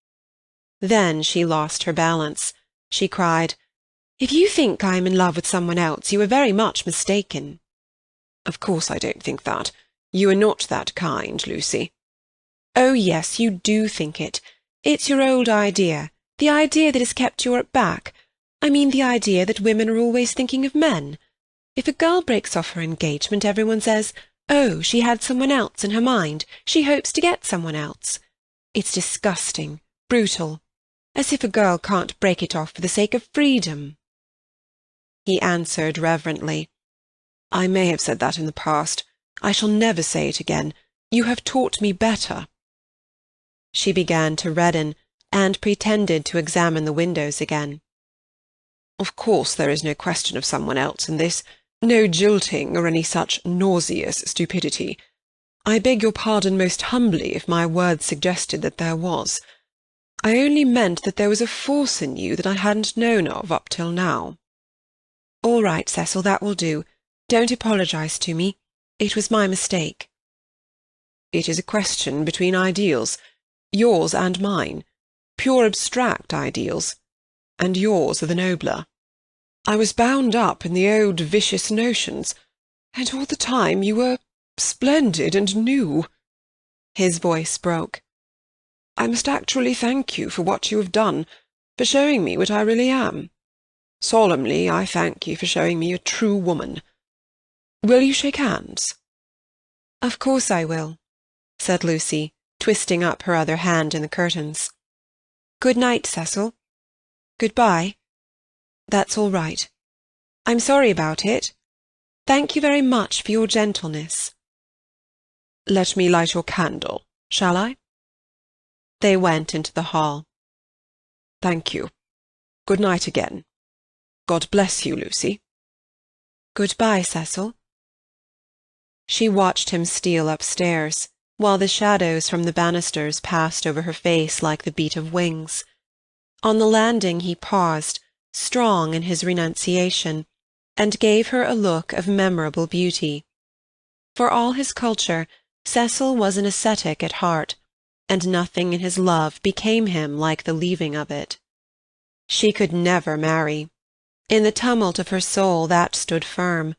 Speaker 2: Then she lost her balance. She cried, "If you think I am in love with someone else, you are very much mistaken."
Speaker 5: "Of course I don't think that. You are not that kind, Lucy."
Speaker 2: "Oh, yes, you do think it. It's your old idea, the idea that has kept you at back. I mean the idea that women are always thinking of men. If a girl breaks off her engagement, everyone says, 'Oh, she had someone else in her mind. She hopes to get someone else.' It's disgusting, brutal. As if a girl can't break it off for the sake of freedom."
Speaker 5: He answered reverently, "I may have said that in the past. I shall never say it again. You have taught me better."
Speaker 2: She began to redden, and pretended to examine the windows again.
Speaker 5: "Of course there is no question of someone else in this, no jilting or any such nauseous stupidity. I beg your pardon most humbly if my words suggested that there was. I only meant that there was a force in you that I hadn't known of up till now."
Speaker 2: "All right, Cecil, that will do. Don't apologize to me. It was my mistake."
Speaker 5: "It is a question between ideals, yours and mine, pure abstract ideals, and yours are the nobler. I was bound up in the old vicious notions, and all the time you were splendid and new." His voice broke. "I must actually thank you for what you have done, for showing me what I really am. Solemnly I thank you for showing me a true woman. Will you shake hands?"
Speaker 2: "Of course I will," said Lucy, twisting up her other hand in the curtains. "Good night, Cecil. Good-bye. That's all right. I'm sorry about it. Thank you very much for your gentleness."
Speaker 5: "Let me light your candle, shall I?"
Speaker 2: They went into the hall.
Speaker 5: "Thank you. Good night again. God bless you, Lucy."
Speaker 2: "Good-bye, Cecil." She watched him steal upstairs, while the shadows from the banisters passed over her face like the beat of wings. On the landing he paused, strong in his renunciation, and gave her a look of memorable beauty. For all his culture, Cecil was an ascetic at heart, and nothing in his love became him like the leaving of it. She could never marry. In the tumult of her soul that stood firm.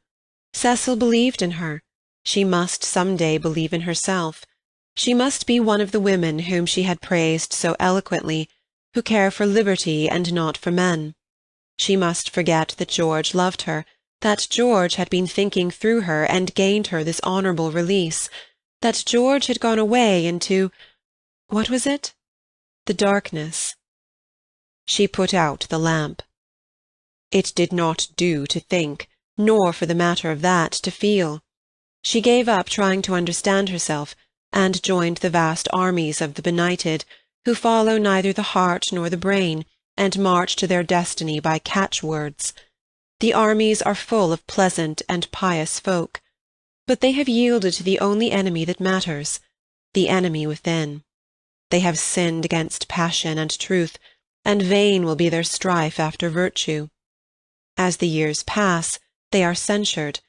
Speaker 2: Cecil believed in her. She must some day believe in herself. She must be one of the women whom she had praised so eloquently, who care for liberty and not for men. She must forget that George loved her, that George had been thinking through her and gained her this honourable release, that George had gone away into—what was it? The darkness. She put out the lamp. It did not do to think, nor, for the matter of that, to feel. She gave up trying to understand herself, and joined the vast armies of the benighted, who follow neither the heart nor the brain, and march to their destiny by catchwords. The armies are full of pleasant and pious folk, but they have yielded to the only enemy that matters, the enemy within. They have sinned against passion and truth, and vain will be their strife after virtue. As the years pass, they are censured.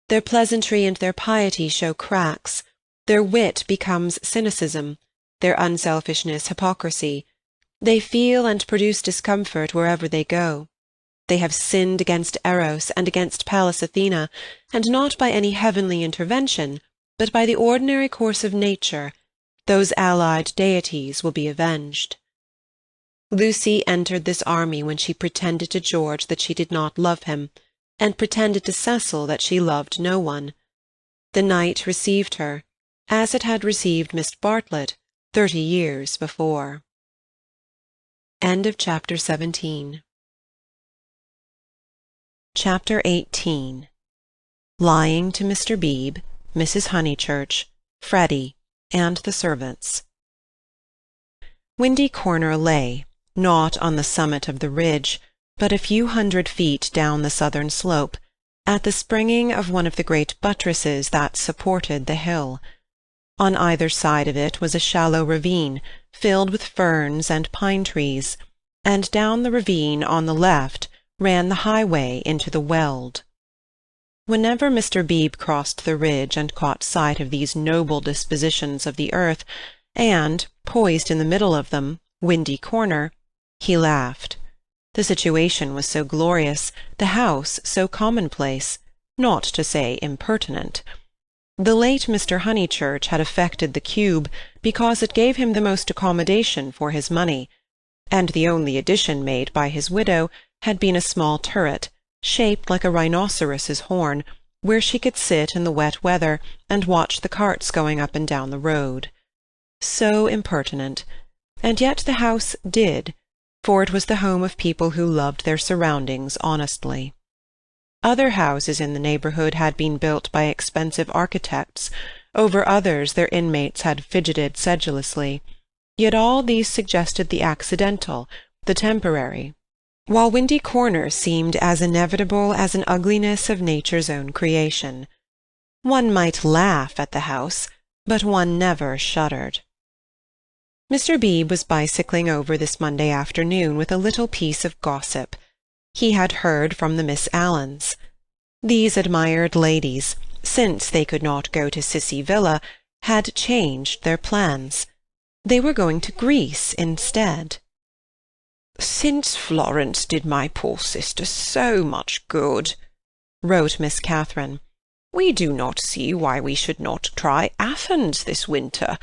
Speaker 2: Their pleasantry and their piety show cracks. Their wit becomes cynicism, their unselfishness hypocrisy. They feel and produce discomfort wherever they go. They have sinned against Eros and against Pallas Athena, and not by any heavenly intervention, but by the ordinary course of nature, those allied deities will be avenged. Lucy entered this army when she pretended to George that she did not love him, and pretended to Cecil that she loved no one. The night received her, as it had received Miss Bartlett 30 years before. End of Chapter 17. Chapter 18. Lying to Mr. Beebe, Mrs. Honeychurch, Freddy, and the servants. Windy Corner lay, not on the summit of the ridge, but a few 100 feet down the southern slope, at the springing of one of the great buttresses that supported the hill. On either side of it was a shallow ravine, filled with ferns and pine-trees, and down the ravine on the left ran the highway into the Weald. Whenever Mr. Beebe crossed the ridge and caught sight of these noble dispositions of the earth, and, poised in the middle of them, Windy Corner, he laughed. The situation was so glorious, the house so commonplace, not to say impertinent. The late Mr. Honeychurch had affected the cube because it gave him the most accommodation for his money, and the only addition made by his widow had been a small turret, shaped like a rhinoceros's horn, where she could sit in the wet weather and watch the carts going up and down the road. So impertinent, and yet the house did, for it was the home of people who loved their surroundings honestly. Other houses in the neighbourhood had been built by expensive architects, over others their inmates had fidgeted sedulously, yet all these suggested the accidental, the temporary, while Windy Corner seemed as inevitable as an ugliness of nature's own creation. One might laugh at the house, but one never shuddered. Mr. Beebe was bicycling over this Monday afternoon with a little piece of gossip. He had heard from the Miss Allens. These admired ladies, since they could not go to Sissy Villa, had changed their plans. They were going to Greece instead.
Speaker 5: "Since Florence did my poor sister so much good," wrote Miss Catherine, "we do not see why we should not try Athens this winter.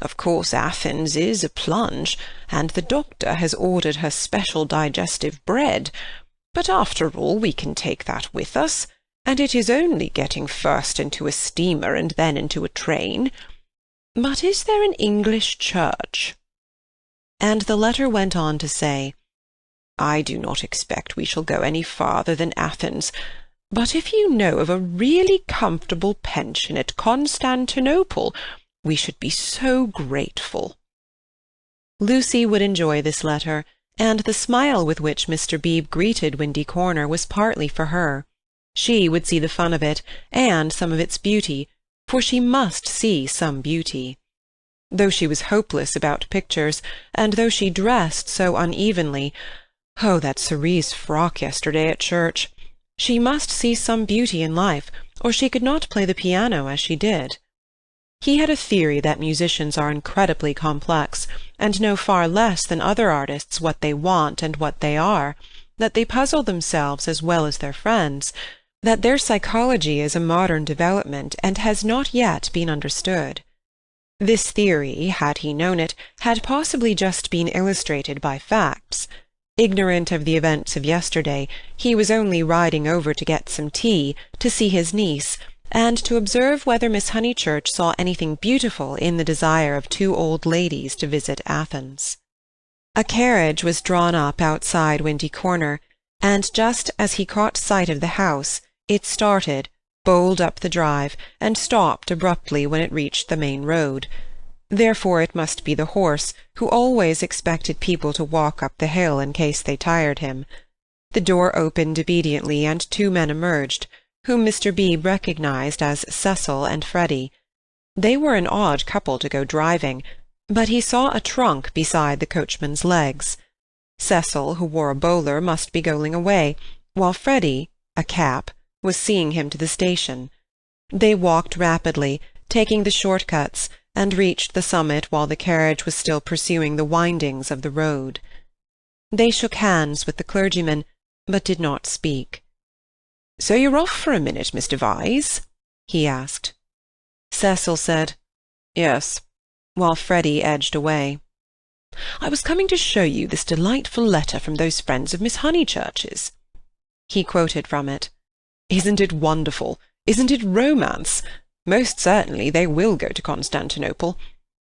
Speaker 5: Of course Athens is a plunge, and the doctor has ordered her special digestive bread, but after all we can take that with us, and it is only getting first into a steamer and then into a train. But is there an English church?"
Speaker 2: And the letter went on to say,
Speaker 5: "I do not expect we shall go any farther than Athens, but if you know of a really comfortable pension at Constantinople, we should be so grateful."
Speaker 2: Lucy would enjoy this letter, and the smile with which Mr. Beebe greeted Windy Corner was partly for her. She would see the fun of it, and some of its beauty, for she must see some beauty. Though she was hopeless about pictures, and though she dressed so unevenly—oh, that cerise frock yesterday at church! She must see some beauty in life, or she could not play the piano as she did. He had a theory that musicians are incredibly complex, and know far less than other artists what they want and what they are, that they puzzle themselves as well as their friends, that their psychology is a modern development and has not yet been understood. This theory, had he known it, had possibly just been illustrated by facts. Ignorant of the events of yesterday, he was only riding over to get some tea, to see his niece, and to observe whether Miss Honeychurch saw anything beautiful in the desire of 2 old ladies to visit Athens. A carriage was drawn up outside Windy Corner, and just as he caught sight of the house, it started, bowled up the drive, and stopped abruptly when it reached the main road. Therefore it must be the horse, who always expected people to walk up the hill in case they tired him. The door opened obediently, and 2 men emerged, whom Mr. Beebe recognized as Cecil and Freddy. They were an odd couple to go driving, but he saw a trunk beside the coachman's legs. Cecil, who wore a bowler, must be going away, while Freddy, a cap, was seeing him to the station. They walked rapidly, taking the short-cuts, and reached the summit while the carriage was still pursuing the windings of the road. They shook hands with the clergyman, but did not speak.
Speaker 5: "So you're off for a minute, Mr. Vyse?" he asked.
Speaker 2: Cecil said, "Yes," while Freddy edged away.
Speaker 4: "I was coming to show you this delightful letter from those friends of Miss Honeychurch's."
Speaker 2: He quoted from it.
Speaker 4: "Isn't it wonderful? Isn't it romance? Most certainly they will go to Constantinople.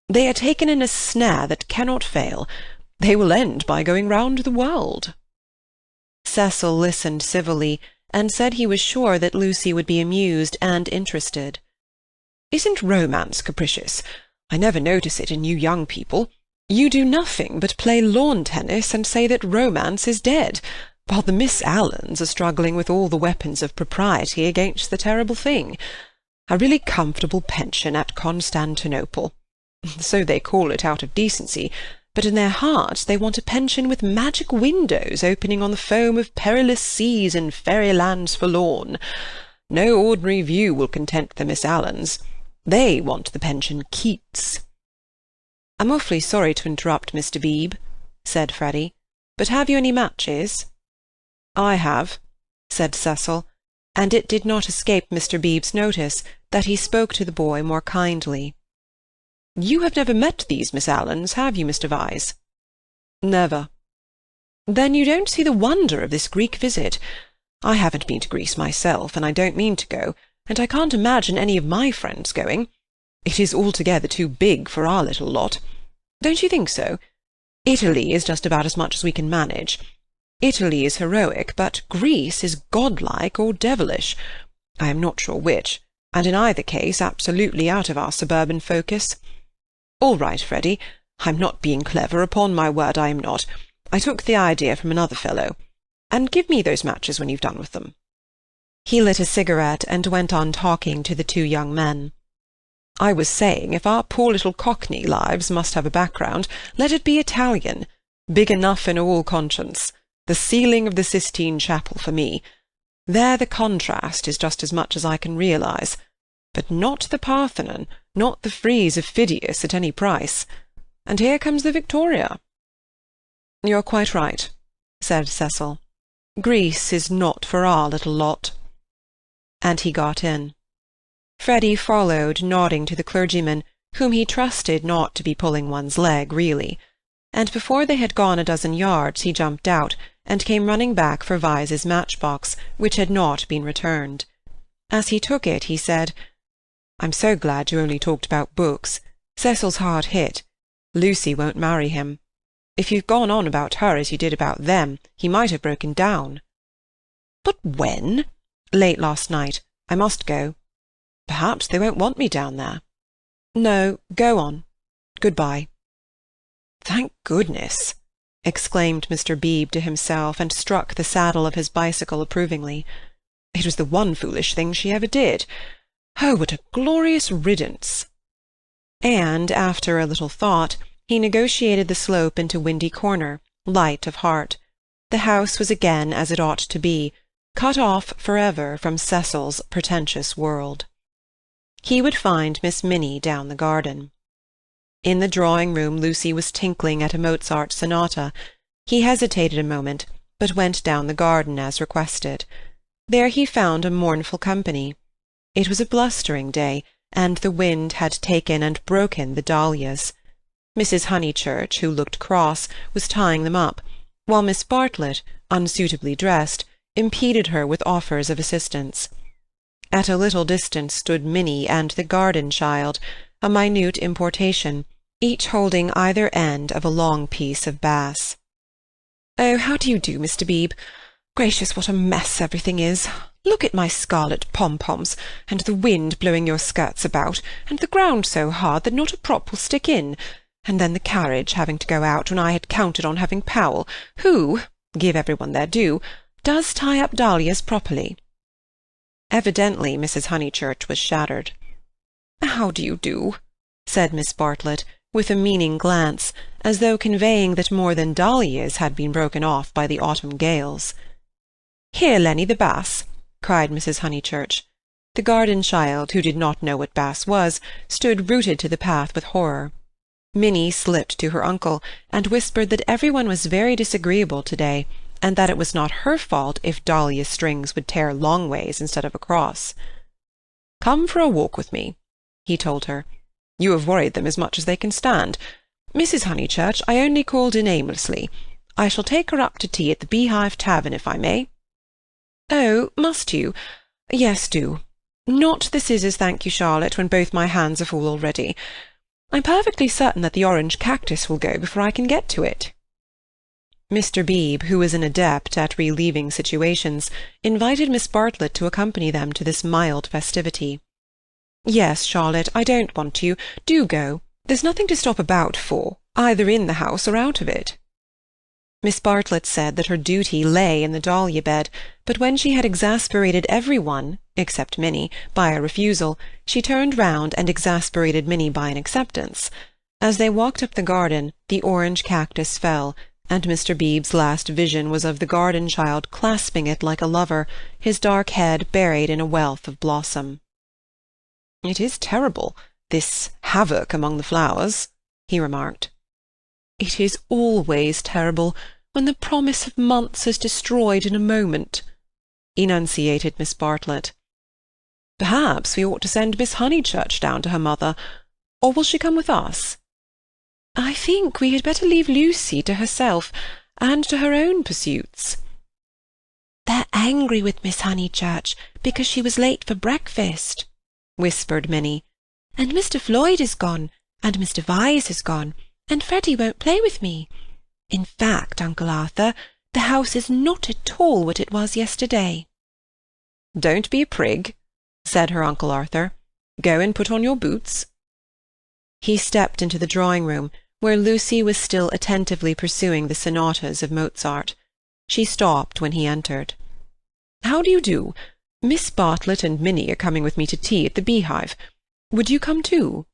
Speaker 4: They are taken in a snare that cannot fail. They will end by going round the world."
Speaker 2: Cecil listened civilly, and said he was sure that Lucy would be amused and interested.
Speaker 4: "Isn't romance capricious? I never notice it in you young people. You do nothing but play lawn-tennis and say that romance is dead, while the Miss Allens are struggling with all the weapons of propriety against the terrible thing. A really comfortable pension at Constantinople. So they call it out of decency, but in their hearts they want a pension with magic windows opening on the foam of perilous seas and fairy lands forlorn. No ordinary view will content the Miss Allens. They want the pension Keats."
Speaker 2: "I'm awfully sorry to interrupt, Mr. Beebe," said Freddy, "but have you any matches?"
Speaker 4: "I have,"
Speaker 2: said Cecil, and it did not escape Mr. Beebe's notice that he spoke to the boy more kindly.
Speaker 4: "You have never met these Miss Allens, have you, Mr. Vyse?"
Speaker 2: "Never."
Speaker 4: "Then you don't see the wonder of this Greek visit. I haven't been to Greece myself, and I don't mean to go, and I can't imagine any of my friends going. It is altogether too big for our little lot. Don't you think so? Italy is just about as much as we can manage. Italy is heroic, but Greece is godlike or devilish. I am not sure which, and in either case absolutely out of our suburban focus. All right, Freddy, I'm not being clever, upon my word I am not. I took the idea from another fellow. And give me those matches when you've done with them."
Speaker 2: He lit a cigarette and went on talking to the two young men.
Speaker 4: "I was saying, if our poor little Cockney lives must have a background, let it be Italian. Big enough in all conscience. The ceiling of the Sistine Chapel for me. There the contrast is just as much as I can realise. But not the Parthenon, not the frieze of Phidias at any price. And here comes the Victoria."
Speaker 2: "You're quite right," said Cecil. "Greece is not for our little lot." And he got in. Freddy followed, nodding to the clergyman, whom he trusted not to be pulling one's leg, really, and before they had gone a dozen yards he jumped out, and came running back for Vyse's matchbox, which had not been returned. As he took it he said, "I'm so glad you only talked about books. Cecil's hard hit. Lucy won't marry him. If you'd gone on about her as you did about them, he might have broken down."
Speaker 4: "But when?"
Speaker 2: "Late last night. I must go."
Speaker 4: "Perhaps they won't want me down there."
Speaker 2: "No, go on. Good-bye."
Speaker 4: "Thank goodness!"
Speaker 2: exclaimed Mr. Beebe to himself, and struck the saddle of his bicycle approvingly.
Speaker 4: "It was the one foolish thing she ever did. Oh, what a glorious riddance!"
Speaker 2: And, after a little thought, he negotiated the slope into Windy Corner, light of heart. The house was again as it ought to be, cut off forever from Cecil's pretentious world. He would find Miss Minnie down the garden. In the drawing-room Lucy was tinkling at a Mozart sonata. He hesitated a moment, but went down the garden as requested. There he found a mournful company. It was a blustering day, and the wind had taken and broken the dahlias. Mrs. Honeychurch, who looked cross, was tying them up, while Miss Bartlett, unsuitably dressed, impeded her with offers of assistance. At a little distance stood Minnie and the garden child, a minute importation, each holding either end of a long piece of bass.
Speaker 4: "Oh, how do you do, Mr. Beebe? Gracious, what a mess everything is! Look at my scarlet pom-poms, and the wind blowing your skirts about, and the ground so hard that not a prop will stick in, and then the carriage having to go out when I had counted on having Powell, who, give everyone their due, does tie up dahlias properly."
Speaker 2: Evidently Mrs. Honeychurch was shattered.
Speaker 4: "How do you do?"
Speaker 2: said Miss Bartlett, with a meaning glance, as though conveying that more than dahlias had been broken off by the autumn gales.
Speaker 4: "Here, Lenny, the bass,"
Speaker 2: cried Mrs. Honeychurch. The garden child, who did not know what bass was, stood rooted to the path with horror. Minnie slipped to her uncle, and whispered that everyone was very disagreeable to-day, and that it was not her fault if dahlia strings would tear long ways instead of across.
Speaker 4: "Come for a walk with me," he told her. "You have worried them as much as they can stand. Mrs. Honeychurch, I only called in aimlessly. I shall take her up to tea at the Beehive Tavern, if I may." "Oh, must you? Yes, do. Not the scissors, thank you, Charlotte, when both my hands are full already. I'm perfectly certain that the orange cactus will go before I can get to it." Mr. Beebe, who was an adept at relieving situations, invited Miss Bartlett to accompany them to this mild festivity. "Yes, Charlotte, I don't want you. Do go. There's nothing to stop about for, either in the house or out of it." Miss Bartlett said that her duty lay in the dahlia bed, but when she had exasperated every one, except Minnie, by a refusal, she turned round and exasperated Minnie by an acceptance. As they walked up the garden, the orange cactus fell, and Mr. Beebe's last vision was of the garden child clasping it like a lover, his dark head buried in a wealth of blossom. "It is terrible, this havoc among the flowers," he remarked. "It is always terrible when the promise of months is destroyed in a moment," enunciated Miss Bartlett. "Perhaps we ought to send Miss Honeychurch down to her mother, or will she come with us?" "I think we had better leave Lucy to herself, and to her own pursuits." "They're angry with Miss Honeychurch because she was late for breakfast," whispered Minnie. "And Mr. Floyd is gone, and Mr. Vyse is gone, and Freddie won't play with me. In fact, Uncle Arthur, the house is not at all what it was yesterday." "Don't be a prig," said her Uncle Arthur. "Go and put on your boots." He stepped into the drawing-room, where Lucy was still attentively pursuing the sonatas of Mozart. She stopped when he entered. "How do you do? Miss Bartlett and Minnie are coming with me to tea at the Beehive. Would you come too?"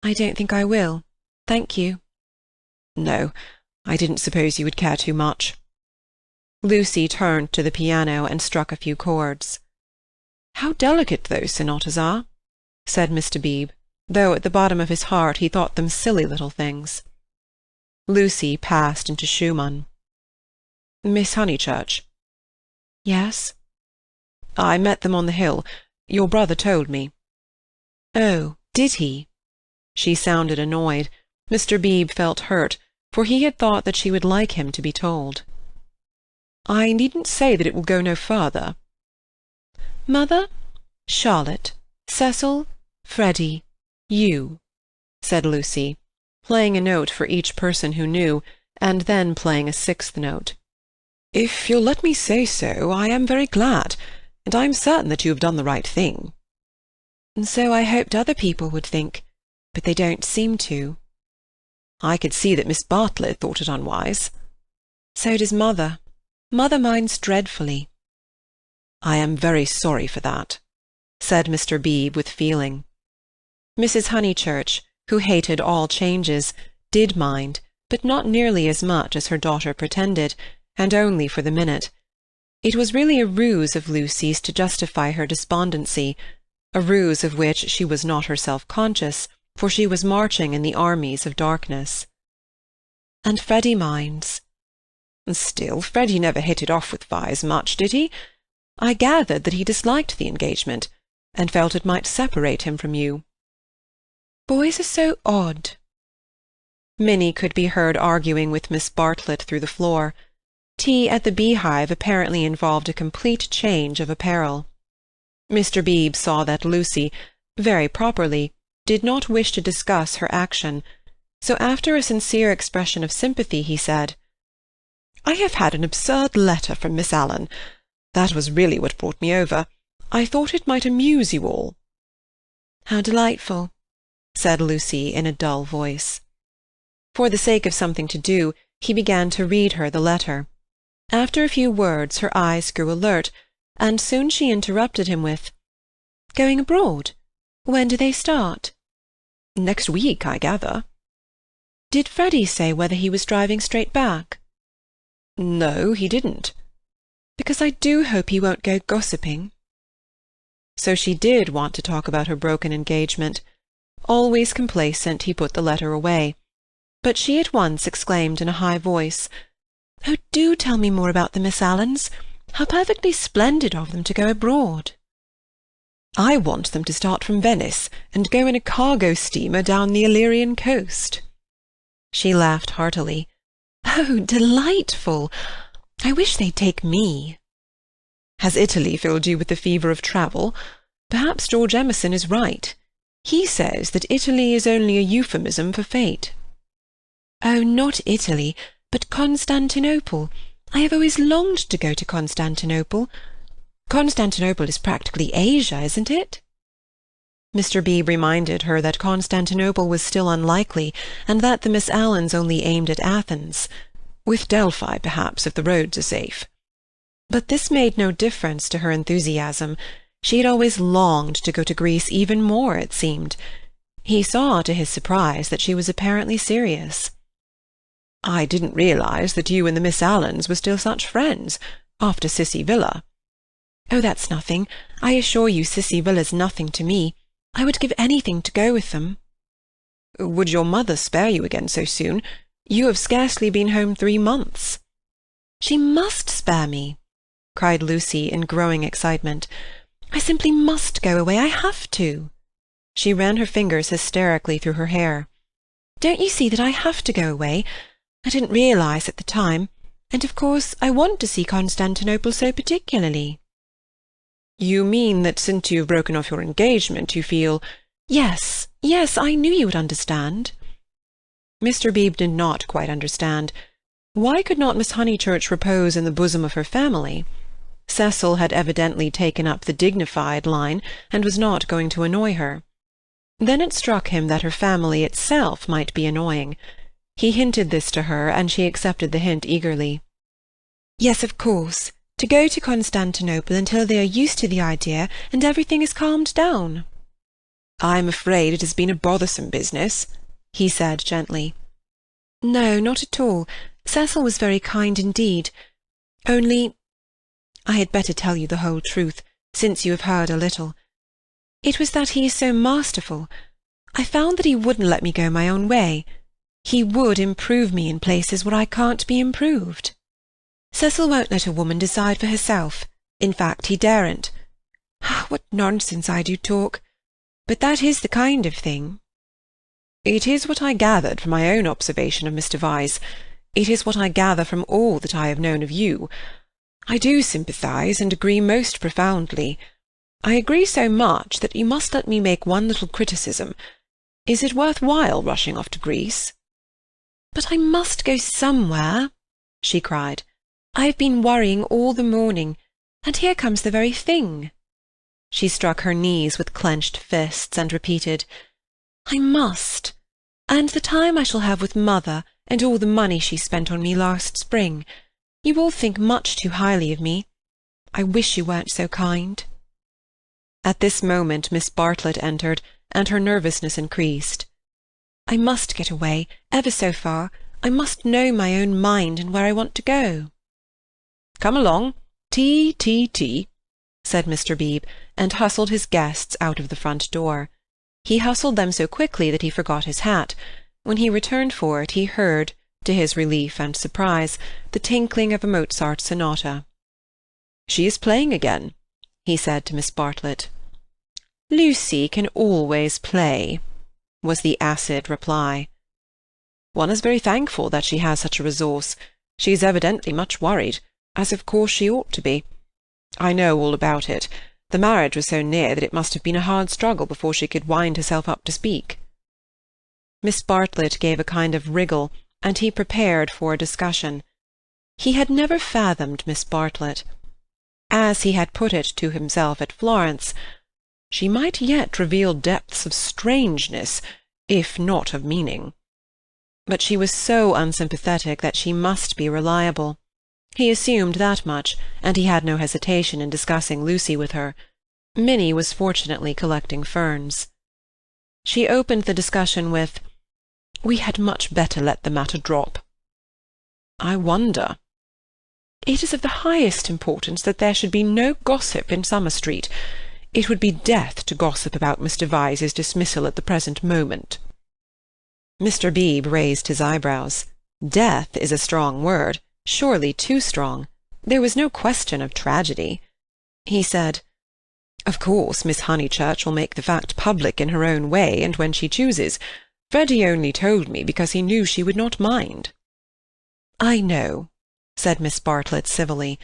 Speaker 4: "I don't think I will. Thank you." "No, I didn't suppose you would care too much." Lucy turned to the piano and struck a few chords. "How delicate those sonatas are," said Mr. Beebe, though at the bottom of his heart he thought them silly little things. Lucy passed into Schumann. "Miss Honeychurch." "Yes?" "I met them on the hill. Your brother told me." "Oh, did he?" She sounded annoyed. Mr. Beebe felt hurt, for he had thought that she would like him to be told. "I needn't say that it will go no further." "Mother, Charlotte, Cecil, Freddie, you," said Lucy, playing a note for each person who knew, and then playing a sixth note. "If you'll let me say so, I am very glad, and I am certain that you have done the right thing." "And so I hoped other people would think, but they don't seem to." "I could see that Miss Bartlett thought it unwise." "So does Mother. Mother minds dreadfully." "I am very sorry for that," said Mr. Beebe with feeling. Mrs. Honeychurch, who hated all changes, did mind, but not nearly as much as her daughter pretended, and only for the minute. It was really a ruse of Lucy's to justify her despondency, a ruse of which she was not herself conscious, for she was marching in the armies of darkness. "And Freddie minds." "Still, Freddie never hit it off with Vyse much, did he? I gathered that he disliked the engagement, and felt it might separate him from you." "Boys are so odd." Minnie could be heard arguing with Miss Bartlett through the floor. Tea at the Beehive apparently involved a complete change of apparel. Mr. Beebe saw that Lucy, very properly, did not wish to discuss her action, so after a sincere expression of sympathy he said, "I have had an absurd letter from Miss Allen. That was really what brought me over. I thought it might amuse you all." "How delightful," said Lucy in a dull voice. For the sake of something to do, he began to read her the letter. After a few words her eyes grew alert, and soon she interrupted him with, "Going abroad? When do they start?" "Next week, I gather." "Did Freddie say whether he was driving straight back?" "No, he didn't." "Because I do hope he won't go gossiping." So she did want to talk about her broken engagement. Always complacent, he put the letter away. But she at once exclaimed in a high voice, "Oh, do tell me more about the Miss Allens. How perfectly splendid of them to go abroad." I want them to start from Venice and go in a cargo steamer down the Illyrian coast."
Speaker 2: She laughed heartily.
Speaker 4: "Oh, delightful! I wish they'd take me." "Has Italy filled you with the fever of travel? Perhaps George Emerson is right. He says that Italy is only a euphemism for fate."
Speaker 2: "Oh, not Italy, but Constantinople. I have always longed to go to Constantinople. Constantinople is practically Asia, isn't it?"
Speaker 4: Mr. Beebe reminded her that Constantinople was still unlikely, and that the Miss Allens only aimed at Athens. "With Delphi, perhaps, if the roads are safe." But this made no difference to her enthusiasm. She had always longed to go to Greece even more, it seemed. He saw, to his surprise, that she was apparently serious. "I didn't realize that you and the Miss Allens were still such friends, after Cissy Villa."
Speaker 2: "Oh, that's nothing. I assure you Cissy Villa's nothing to me. I would give anything to go with them."
Speaker 4: "Would your mother spare you again so soon? You have scarcely been home 3 months."
Speaker 2: "She must spare me," cried Lucy in growing excitement. "I simply must go away. I have to." She ran her fingers hysterically through her hair. "Don't you see that I have to go away? I didn't realize at the time, and of course I want to see Constantinople so particularly."
Speaker 4: "You mean that since you've broken off your engagement you feel—"
Speaker 2: Yes, yes, I knew you would understand."
Speaker 4: Mr. Beebe did not quite understand. Why could not Miss Honeychurch repose in the bosom of her family? Cecil had evidently taken up the dignified line, and was not going to annoy her. Then it struck him that her family itself might be annoying. He hinted this to her, and she accepted the hint eagerly.
Speaker 2: "Yes, of course. To go to Constantinople until they are used to the idea, and everything is calmed down."
Speaker 4: "I'm afraid it has been a bothersome business," he said gently.
Speaker 2: "No, not at all. Cecil was very kind indeed. Only— I had better tell you the whole truth, since you have heard a little. It was that he is so masterful. I found that he wouldn't let me go my own way. He would improve me in places where I can't be improved. Cecil won't let a woman decide for herself. In fact, he daren't. What nonsense I do talk! But that is the kind of thing."
Speaker 4: "It is what I gathered from my own observation of Mr. Vyse. It is what I gather from all that I have known of you. I do sympathize and agree most profoundly. I agree so much that you must let me make one little criticism. Is it worth while rushing off to Greece?"
Speaker 2: "But I must go somewhere," she cried. "I have been worrying all the morning, and here comes the very thing." She struck her knees with clenched fists and repeated, "I must. And the time I shall have with mother, and all the money she spent on me last spring. You all think much too highly of me. I wish you weren't so kind."
Speaker 4: At this moment Miss Bartlett entered, and her nervousness increased.
Speaker 2: "I must get away, ever so far. I must know my own mind and where I want to go."
Speaker 4: "Come along. Tea, tea, tea," said Mr. Beebe, and hustled his guests out of the front door. He hustled them so quickly that he forgot his hat. When he returned for it, he heard, to his relief and surprise, the tinkling of a Mozart sonata. "She is playing again," he said to Miss Bartlett.
Speaker 2: "Lucy can always play,"
Speaker 4: was the acid reply. "One is very thankful that she has such a resource. She is evidently much worried, as of course she ought to be. I know all about it. The marriage was so near that it must have been a hard struggle before she could wind herself up to speak." Miss Bartlett gave a kind of wriggle, and he prepared for a discussion. He had never fathomed Miss Bartlett. As he had put it to himself at Florence, she might yet reveal depths of strangeness, if not of meaning. But she was so unsympathetic that she must be reliable. He assumed that much, and he had no hesitation in discussing Lucy with her. Minnie was fortunately collecting ferns. She opened the discussion with, "We had much better let the matter drop." "I wonder." "It is of the highest importance that there should be no gossip in Summer Street. It would be death to gossip about Mr. Vyse's dismissal at the present moment." Mr. Beebe raised his eyebrows. Death is a strong word, surely too strong. There was no question of tragedy. He said, Of course, Miss Honeychurch will make the fact public in her own way and when she chooses. Freddy only told me because he knew she would not mind." "I know," said Miss Bartlett civilly.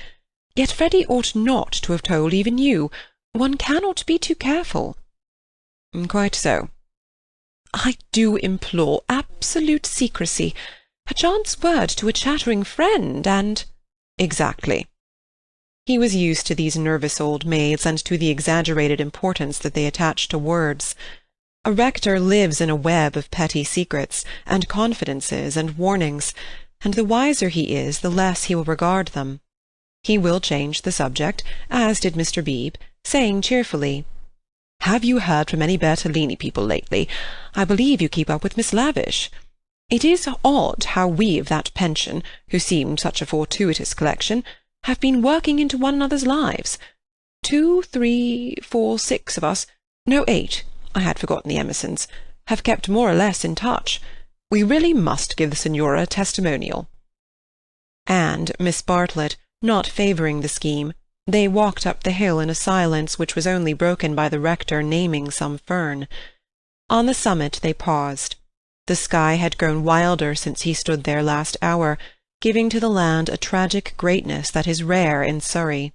Speaker 4: "Yet Freddy ought not to have told even you. One cannot be too careful."
Speaker 5: "Quite so."
Speaker 4: "I do implore absolute secrecy. A chance word to a chattering friend, and—"
Speaker 5: "Exactly."
Speaker 4: He was used to these nervous old maids and to the exaggerated importance that they attach to words. A rector lives in a web of petty secrets, and confidences, and warnings, and the wiser he is, the less he will regard them. He will change the subject, as did Mr. Beebe, saying cheerfully, "Have you heard from any Bertolini people lately? I believe you keep up with Miss Lavish. It is odd how we of that pension, who seemed such a fortuitous collection, have been working into one another's lives. 2, 3, 4, 6 of us, no 8, I had forgotten the Emersons, have kept more or less in touch. We really must give the Signora a testimonial." And Miss Bartlett, not favouring the scheme, they walked up the hill in a silence which was only broken by the rector naming some fern. On the summit they paused. The sky had grown wilder since he stood there last hour, giving to the land a tragic greatness that is rare in Surrey.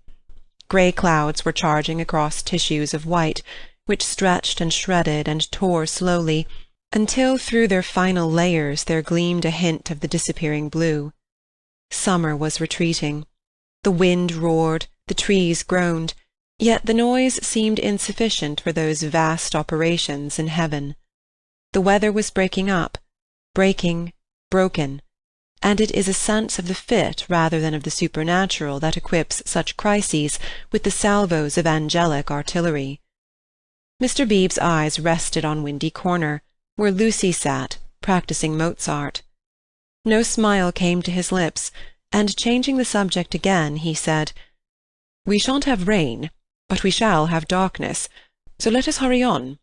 Speaker 4: Grey clouds were charging across tissues of white, which stretched and shredded and tore slowly, until through their final layers there gleamed a hint of the disappearing blue. Summer was retreating. The wind roared, the trees groaned, yet the noise seemed insufficient for those vast operations in heaven. The weather was breaking up, breaking, broken, and it is a sense of the fit rather than of the supernatural that equips such crises with the salvos of angelic artillery. Mr. Beebe's eyes rested on Windy Corner, where Lucy sat, practising Mozart. No smile came to his lips, and changing the subject again, he said, "We shan't have rain, but we shall have darkness, so let us hurry on.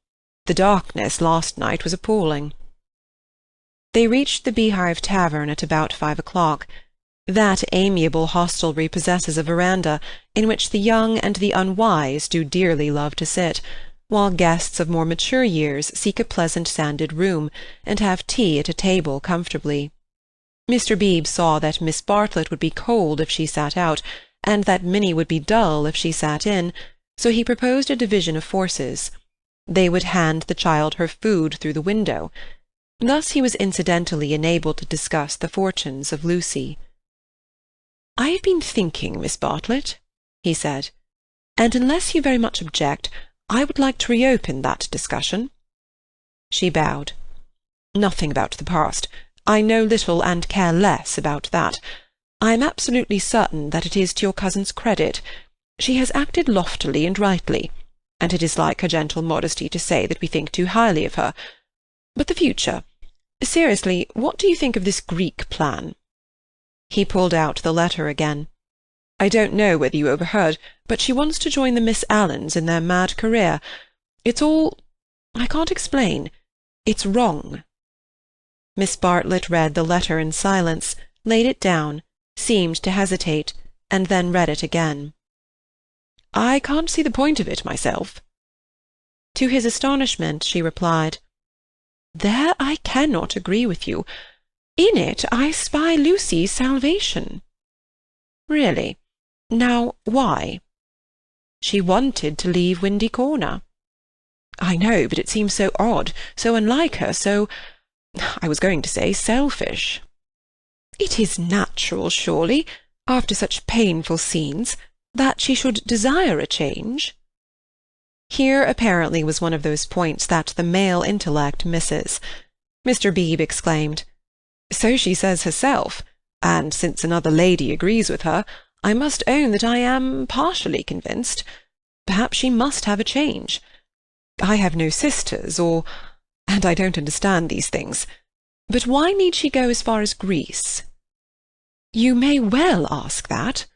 Speaker 4: The darkness last night was appalling." They reached the Beehive Tavern at about 5 o'clock. That amiable hostelry possesses a veranda, in which the young and the unwise do dearly love to sit, while guests of more mature years seek a pleasant sanded room, and have tea at a table comfortably. Mr. Beebe saw that Miss Bartlett would be cold if she sat out, and that Minnie would be dull if she sat in, so he proposed a division of forces. They would hand the child her food through the window. Thus he was incidentally enabled to discuss the fortunes of Lucy. "I have been thinking, Miss Bartlett," he said, "and unless you very much object, I would like to reopen that discussion." She bowed. "Nothing about the past. I know little and care less about that. I am absolutely certain that it is to your cousin's credit. She has acted loftily and rightly, and it is like her gentle modesty to say that we think too highly of her. But the future. Seriously, what do you think of this Greek plan?" He pulled out the letter again. "I don't know whether you overheard, but she wants to join the Miss Allens in their mad career. It's all—I can't explain. It's wrong." Miss Bartlett read the letter in silence, laid it down, seemed to hesitate, and then read it again. "I can't see the point of it myself." To his astonishment she replied, "There I cannot agree with you. In it I spy Lucy's salvation." "Really? Now, why?" "She wanted to leave Windy Corner." "I know, but it seems so odd, so unlike her, I was going to say selfish." "It is natural, surely, after such painful scenes, that she should desire a change." Here apparently was one of those points that the male intellect misses. Mr. Beebe exclaimed, "So she says herself, and since another lady agrees with her, I must own that I am partially convinced. Perhaps she must have a change. I have no sisters, and I don't understand these things. But why need she go as far as Greece?" "You may well ask that,"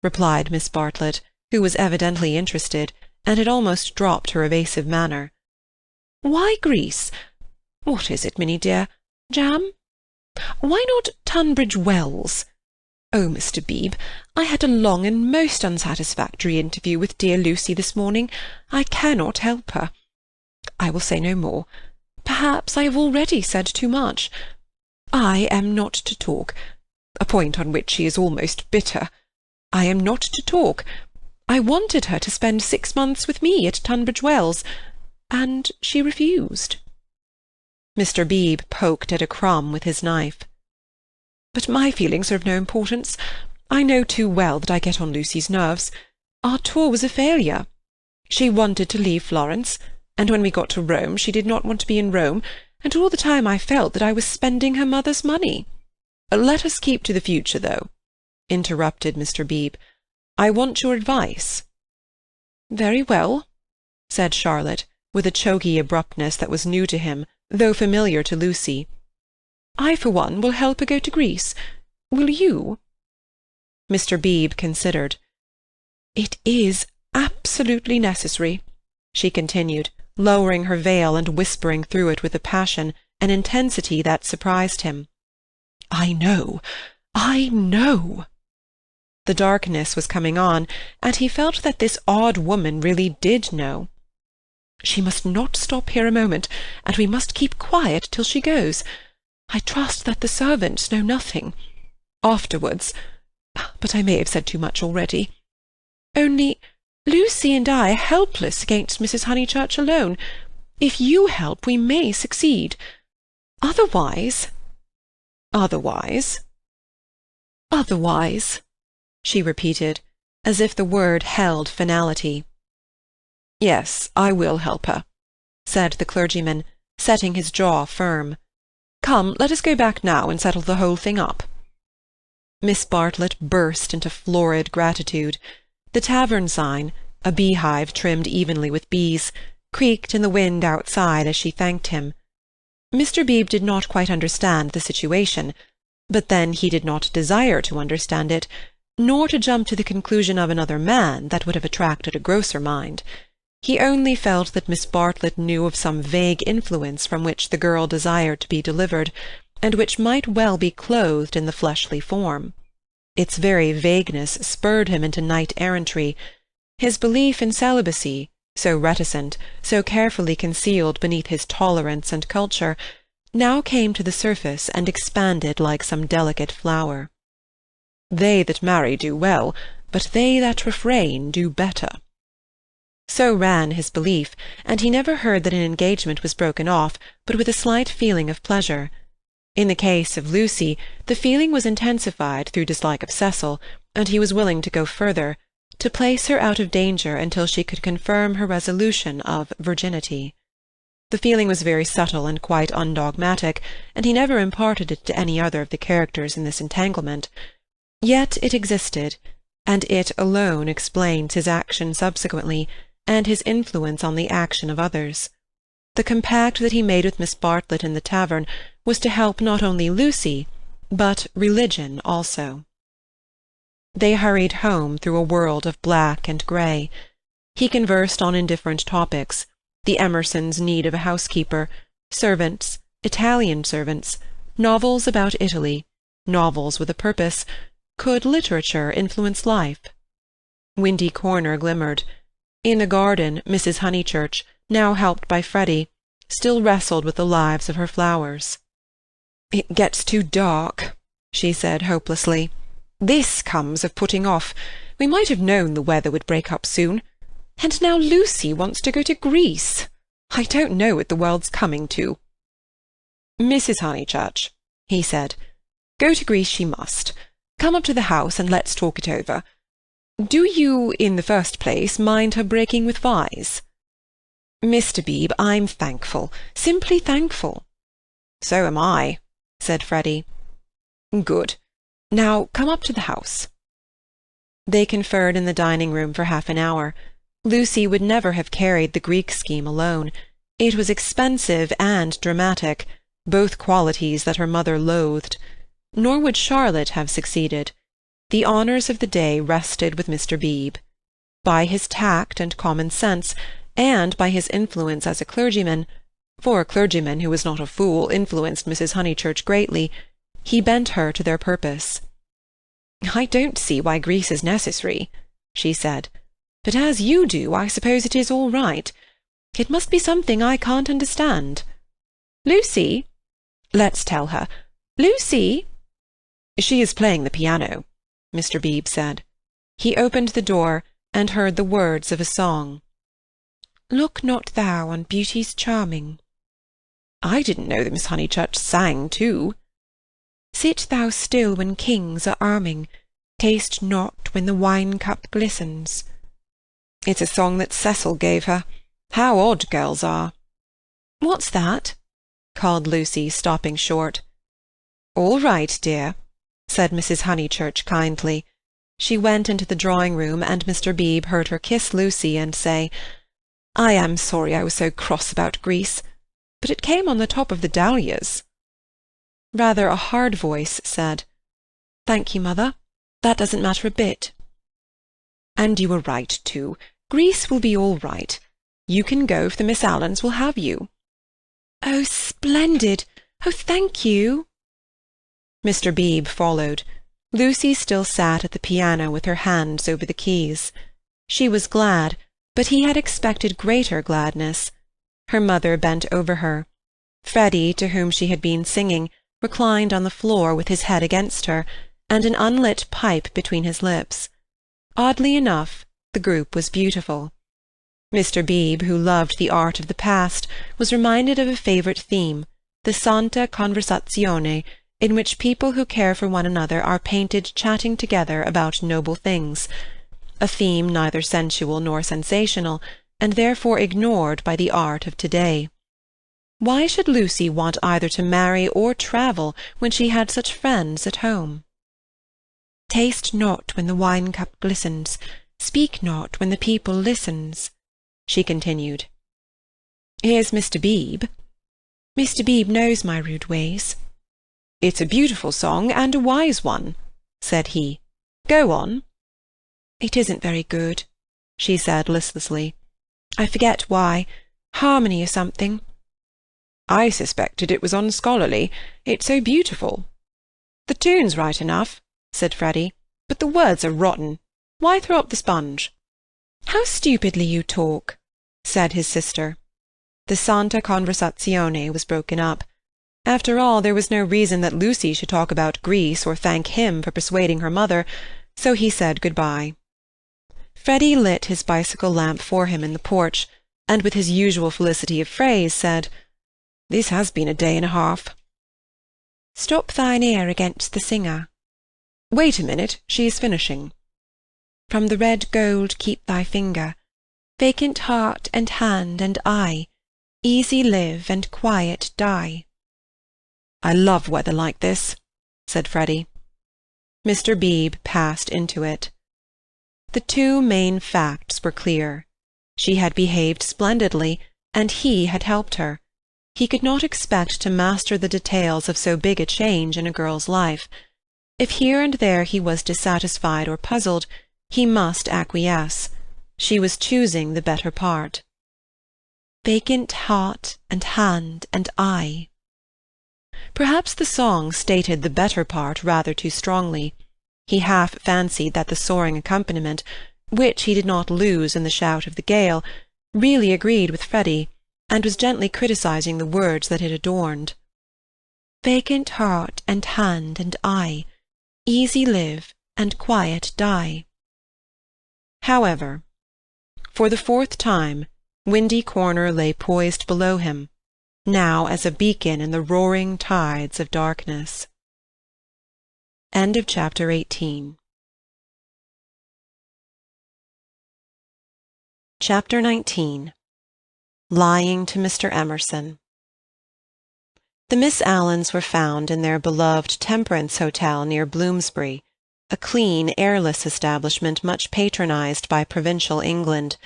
Speaker 4: replied Miss Bartlett, who was evidently interested, and had almost dropped her evasive manner. "Why Greece? What is it, Minnie dear? Jam? Why not Tunbridge Wells?
Speaker 3: Oh, Mr. Beebe, I had a long and most unsatisfactory interview with dear Lucy this morning. I cannot help her. I will say no more. Perhaps I have already said too much. I am not to talk, a point on which she is almost bitter. I am not to talk. I wanted her to spend 6 months with me at Tunbridge Wells, and she refused.
Speaker 2: Mr. Beebe poked at a crumb with his knife.
Speaker 3: But my feelings are of no importance. I know too well that I get on Lucy's nerves. Our tour was a failure. She wanted to leave Florence, and when we got to Rome she did not want to be in Rome, and all the time I felt that I was spending her mother's money. Let us keep to the future, though, interrupted Mr. Beebe. I want your advice. Very well, said Charlotte, with a choky abruptness that was new to him, though familiar to Lucy. I, for one, will help her go to Greece. Will you?
Speaker 2: Mr. Beebe considered.
Speaker 3: It is absolutely necessary, she continued, lowering her veil and whispering through it with a passion, an intensity that surprised him. I know. The darkness was coming on, and he felt that this odd woman really did know. She must not stop here a moment, and we must keep quiet till she goes. I trust that the servants know nothing. Afterwards— but I may have said too much already. Only Lucy and I are helpless against Mrs. Honeychurch alone. If you help, we may succeed. Otherwise—
Speaker 2: Otherwise, she repeated, as if the word held finality.
Speaker 3: Yes, I will help her, said the clergyman, setting his jaw firm. Come, let us go back now and settle the whole thing up.
Speaker 2: Miss Bartlett burst into florid gratitude. The tavern sign, a beehive trimmed evenly with bees, creaked in the wind outside as she thanked him. Mr. Beebe did not quite understand the situation, but then he did not desire to understand it, nor to jump to the conclusion of another man that would have attracted a grosser mind. He only felt that Miss Bartlett knew of some vague influence from which the girl desired to be delivered, and which might well be clothed in the fleshly form. Its very vagueness spurred him into knight-errantry. His belief in celibacy, so reticent, so carefully concealed beneath his tolerance and culture, now came to the surface and expanded like some delicate flower. They that marry do well, but they that refrain do better. So ran his belief, and he never heard that an engagement was broken off but with a slight feeling of pleasure. In the case of Lucy, the feeling was intensified through dislike of Cecil, and he was willing to go further, to place her out of danger until she could confirm her resolution of virginity. The feeling was very subtle and quite undogmatic, and he never imparted it to any other of the characters in this entanglement. Yet it existed, and it alone explains his action subsequently, and his influence on the action of others. The compact that he made with Miss Bartlett in the tavern was to help not only Lucy, but religion also. They hurried home through a world of black and grey. He conversed on indifferent topics, the Emersons' need of a housekeeper, servants, Italian servants, novels about Italy, novels with a purpose. Could literature influence life? Windy Corner glimmered. In the garden, Mrs. Honeychurch, now helped by Freddy, still wrestled with the lives of her flowers. "It gets too dark," she said hopelessly. "This comes of putting off. We might have known the weather would break up soon. And now Lucy wants to go to Greece. I don't know what the world's coming to." "Mrs. Honeychurch," he said, "go to Greece she must. Come up to the house and let's talk it over. Do you, in the first place, mind her breaking with Vyse?" "Mr. Beebe, I'm thankful, simply thankful." "So am I," said Freddy. "Good. Now come up to the house." They conferred in the dining-room for half an hour. Lucy would never have carried the Greek scheme alone. It was expensive and dramatic, both qualities that her mother loathed. Nor would Charlotte have succeeded. The honours of the day rested with Mr. Beebe. By his tact and common sense, and by his influence as a clergyman, for a clergyman who was not a fool influenced Mrs. Honeychurch greatly, he bent her to their purpose.
Speaker 4: "I don't see why Greece is necessary," she said, "but as you do, I suppose it is all right. It must be something I can't understand. Lucy! Let's tell her. Lucy!" "She is playing the piano," Mr. Beebe said. He opened the door and heard the words of a song. "Look not thou on beauty's charming." "I didn't know that Miss Honeychurch sang too." "Sit thou still when kings are arming, taste not when the wine-cup glistens." "It's a song that Cecil gave her. How odd girls are!" "What's that?" called Lucy, stopping short. "All right, dear," said Mrs. Honeychurch kindly. She went into the drawing-room, and Mr. Beebe heard her kiss Lucy and say, "I am sorry I was so cross about Greece, but it came on the top of the dahlias." Rather a hard voice said, "Thank you, mother. That doesn't matter a bit." "And you were right, too. Greece will be all right. You can go if the Miss Allens will have you." "Oh, splendid! Oh, thank you!" Mr. Beebe followed. Lucy still sat at the piano with her hands over the keys. She was glad, but he had expected greater gladness. Her mother bent over her. Freddy, to whom she had been singing, reclined on the floor with his head against her, and an unlit pipe between his lips. Oddly enough, the group was beautiful. Mr. Beebe, who loved the art of the past, was reminded of a favourite theme, the Santa Conversazione, in which people who care for one another are painted chatting together about noble things, a theme neither sensual nor sensational, and therefore ignored by the art of to-day. Why should Lucy want either to marry or travel when she had such friends at home? "Taste not when the wine-cup glistens, speak not when the people listens," she continued. "Here's Mr. Beebe." "Mr. Beebe knows my rude ways." "It's a beautiful song, and a wise one," said he. "Go on." "It isn't very good," she said listlessly. "I forget why. Harmony or something." "I suspected it was unscholarly. It's so beautiful." "The tune's right enough," said Freddy, "but the words are rotten. Why throw up the sponge?" "How stupidly you talk," said his sister. The Santa Conversazione was broken up. After all, there was no reason that Lucy should talk about Greece or thank him for persuading her mother, so he said good-bye. Freddy lit his bicycle lamp for him in the porch, and with his usual felicity of phrase said, "This has been a day and a half." "Stop thine ear against the singer." "Wait a minute, she is finishing." "From the red gold keep thy finger, vacant heart and hand and eye, easy live and quiet die." "I love weather like this," said Freddy. Mr. Beebe passed into it. The two main facts were clear. She had behaved splendidly, and he had helped her. He could not expect to master the details of so big a change in a girl's life. If here and there he was dissatisfied or puzzled, he must acquiesce. She was choosing the better part. "Vacant heart and hand and eye." Perhaps the song stated the better part rather too strongly. He half fancied that the soaring accompaniment, which he did not lose in the shout of the gale, really agreed with Freddy, and was gently criticizing the words that it adorned. "Vacant heart and hand and eye, easy live and quiet die." However, for the fourth time, Windy Corner lay poised below him, now as a beacon in the roaring tides of darkness. End of chapter 18. Chapter 19. Lying to Mr. Emerson. The Miss Allens were found in their beloved Temperance Hotel near Bloomsbury, a clean, airless establishment much patronized by provincial England.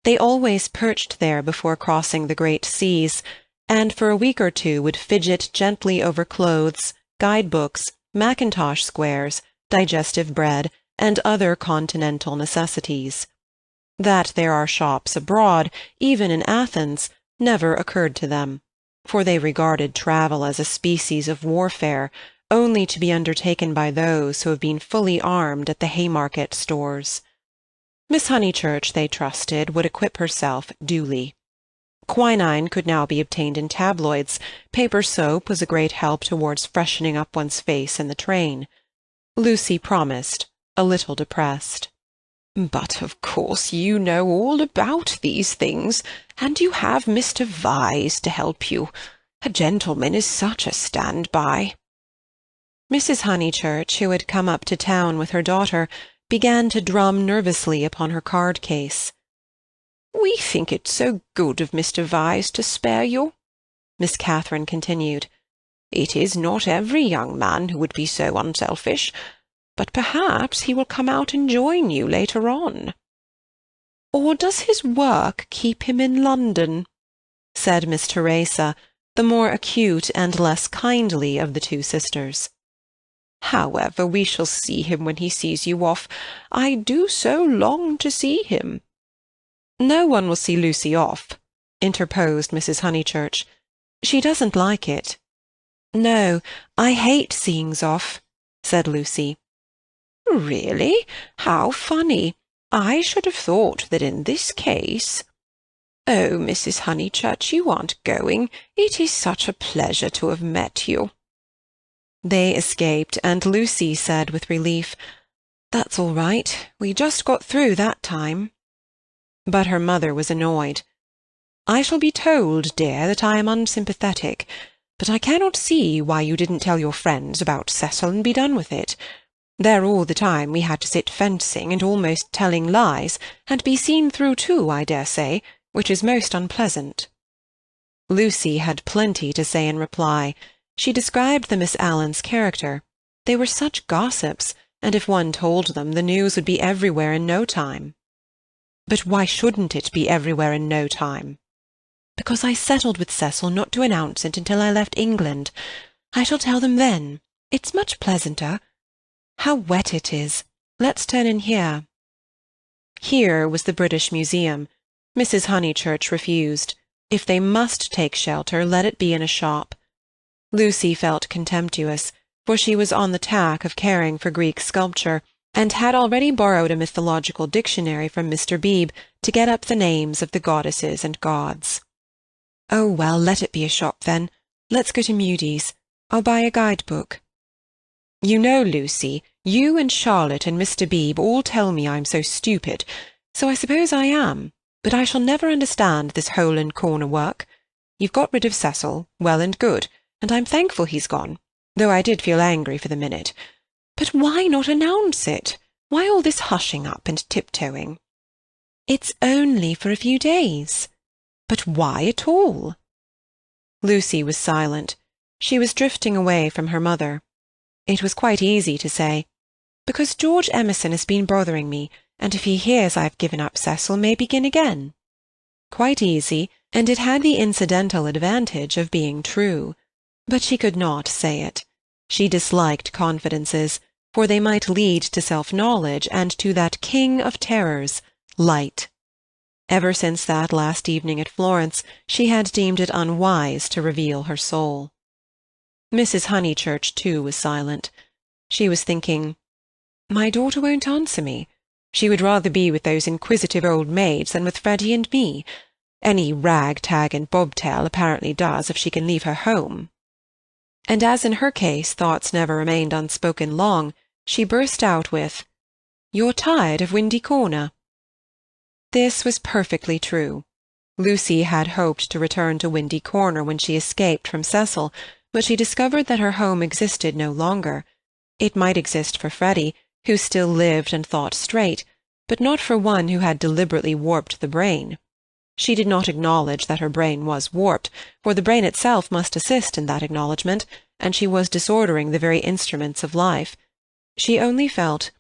Speaker 4: They always perched there before crossing the great seas, and for a week or two would fidget gently over clothes, guide-books, mackintosh squares, digestive bread, and other continental necessities. That there are shops abroad, even in Athens, never occurred to them, for they regarded travel as a species of warfare,
Speaker 2: only to be undertaken by those who have been fully armed at the Haymarket stores. Miss Honeychurch, they trusted, would equip herself duly. Quinine could now be obtained in tabloids. Paper soap was a great help towards freshening up one's face in the train. Lucy promised, a little depressed.
Speaker 5: "But of course you know all about these things, and you have Mr. Vyse to help you. A gentleman is such a stand-by."
Speaker 2: Mrs. Honeychurch, who had come up to town with her daughter, began to drum nervously upon her card-case.
Speaker 5: "We think it so good of Mr. Vyse to spare you," Miss Catherine continued. "It is not every young man who would be so unselfish, but perhaps he will come out and join you later on."
Speaker 2: "Or does his work keep him in London?" said Miss Teresa, the more acute and less kindly of the two sisters.
Speaker 5: "However, we shall see him when he sees you off. I do so long to see him."
Speaker 2: "No one will see Lucy off," interposed Mrs. Honeychurch. "She doesn't like it." "No, I hate seeings off," said Lucy.
Speaker 5: "Really? How funny! I should have thought that in this case—" "Oh, Mrs. Honeychurch, you aren't going. It is such a pleasure to have met you."
Speaker 2: They escaped, and Lucy said with relief, "That's all right. We just got through that time." But her mother was annoyed. "I shall be told, dear, that I am unsympathetic, but I cannot see why you didn't tell your friends about Cecil and be done with it. There all the time we had to sit fencing and almost telling lies, and be seen through too, I dare say, which is most unpleasant." Lucy had plenty to say in reply. She described the Miss Allens' character. They were such gossips, and if one told them, the news would be everywhere in no time. "But why shouldn't it be everywhere in no time?" "Because I settled with Cecil not to announce it until I left England. I shall tell them then. It's much pleasanter. How wet it is. Let's turn in here." Here was the British Museum. Mrs. Honeychurch refused. If they must take shelter, let it be in a shop. Lucy felt contemptuous, for she was on the tack of caring for Greek sculpture, and had already borrowed a mythological dictionary from Mr. Beebe to get up the names of the goddesses and gods. "Oh, well, let it be a shop, then. Let's go to Mudie's. I'll buy a guide-book." "You know, Lucy, you and Charlotte and Mr. Beebe all tell me I'm so stupid, so I suppose I am, but I shall never understand this hole-and-corner work. You've got rid of Cecil, well and good, and I'm thankful he's gone, though I did feel angry for the minute. But why not announce it? Why all this hushing up and tiptoeing?" "It's only for a few days." "But why at all?" Lucy was silent. She was drifting away from her mother. It was quite easy to say, "Because George Emerson has been bothering me, and if he hears I've given up Cecil, may begin again." Quite easy, and it had the incidental advantage of being true. But she could not say it. She disliked confidences, for they might lead to self-knowledge and to that king of terrors, light. Ever since that last evening at Florence, she had deemed it unwise to reveal her soul. Mrs. Honeychurch, too, was silent. She was thinking, "My daughter won't answer me. She would rather be with those inquisitive old maids than with Freddie and me. Any rag-tag and bobtail apparently does if she can leave her home." And as in her case thoughts never remained unspoken long, she burst out with, "You're tired of Windy Corner." This was perfectly true. Lucy had hoped to return to Windy Corner when she escaped from Cecil, but she discovered that her home existed no longer. It might exist for Freddie, who still lived and thought straight, but not for one who had deliberately warped the brain. She did not acknowledge that her brain was warped, for the brain itself must assist in that acknowledgment, and she was disordering the very instruments of life. She only felt,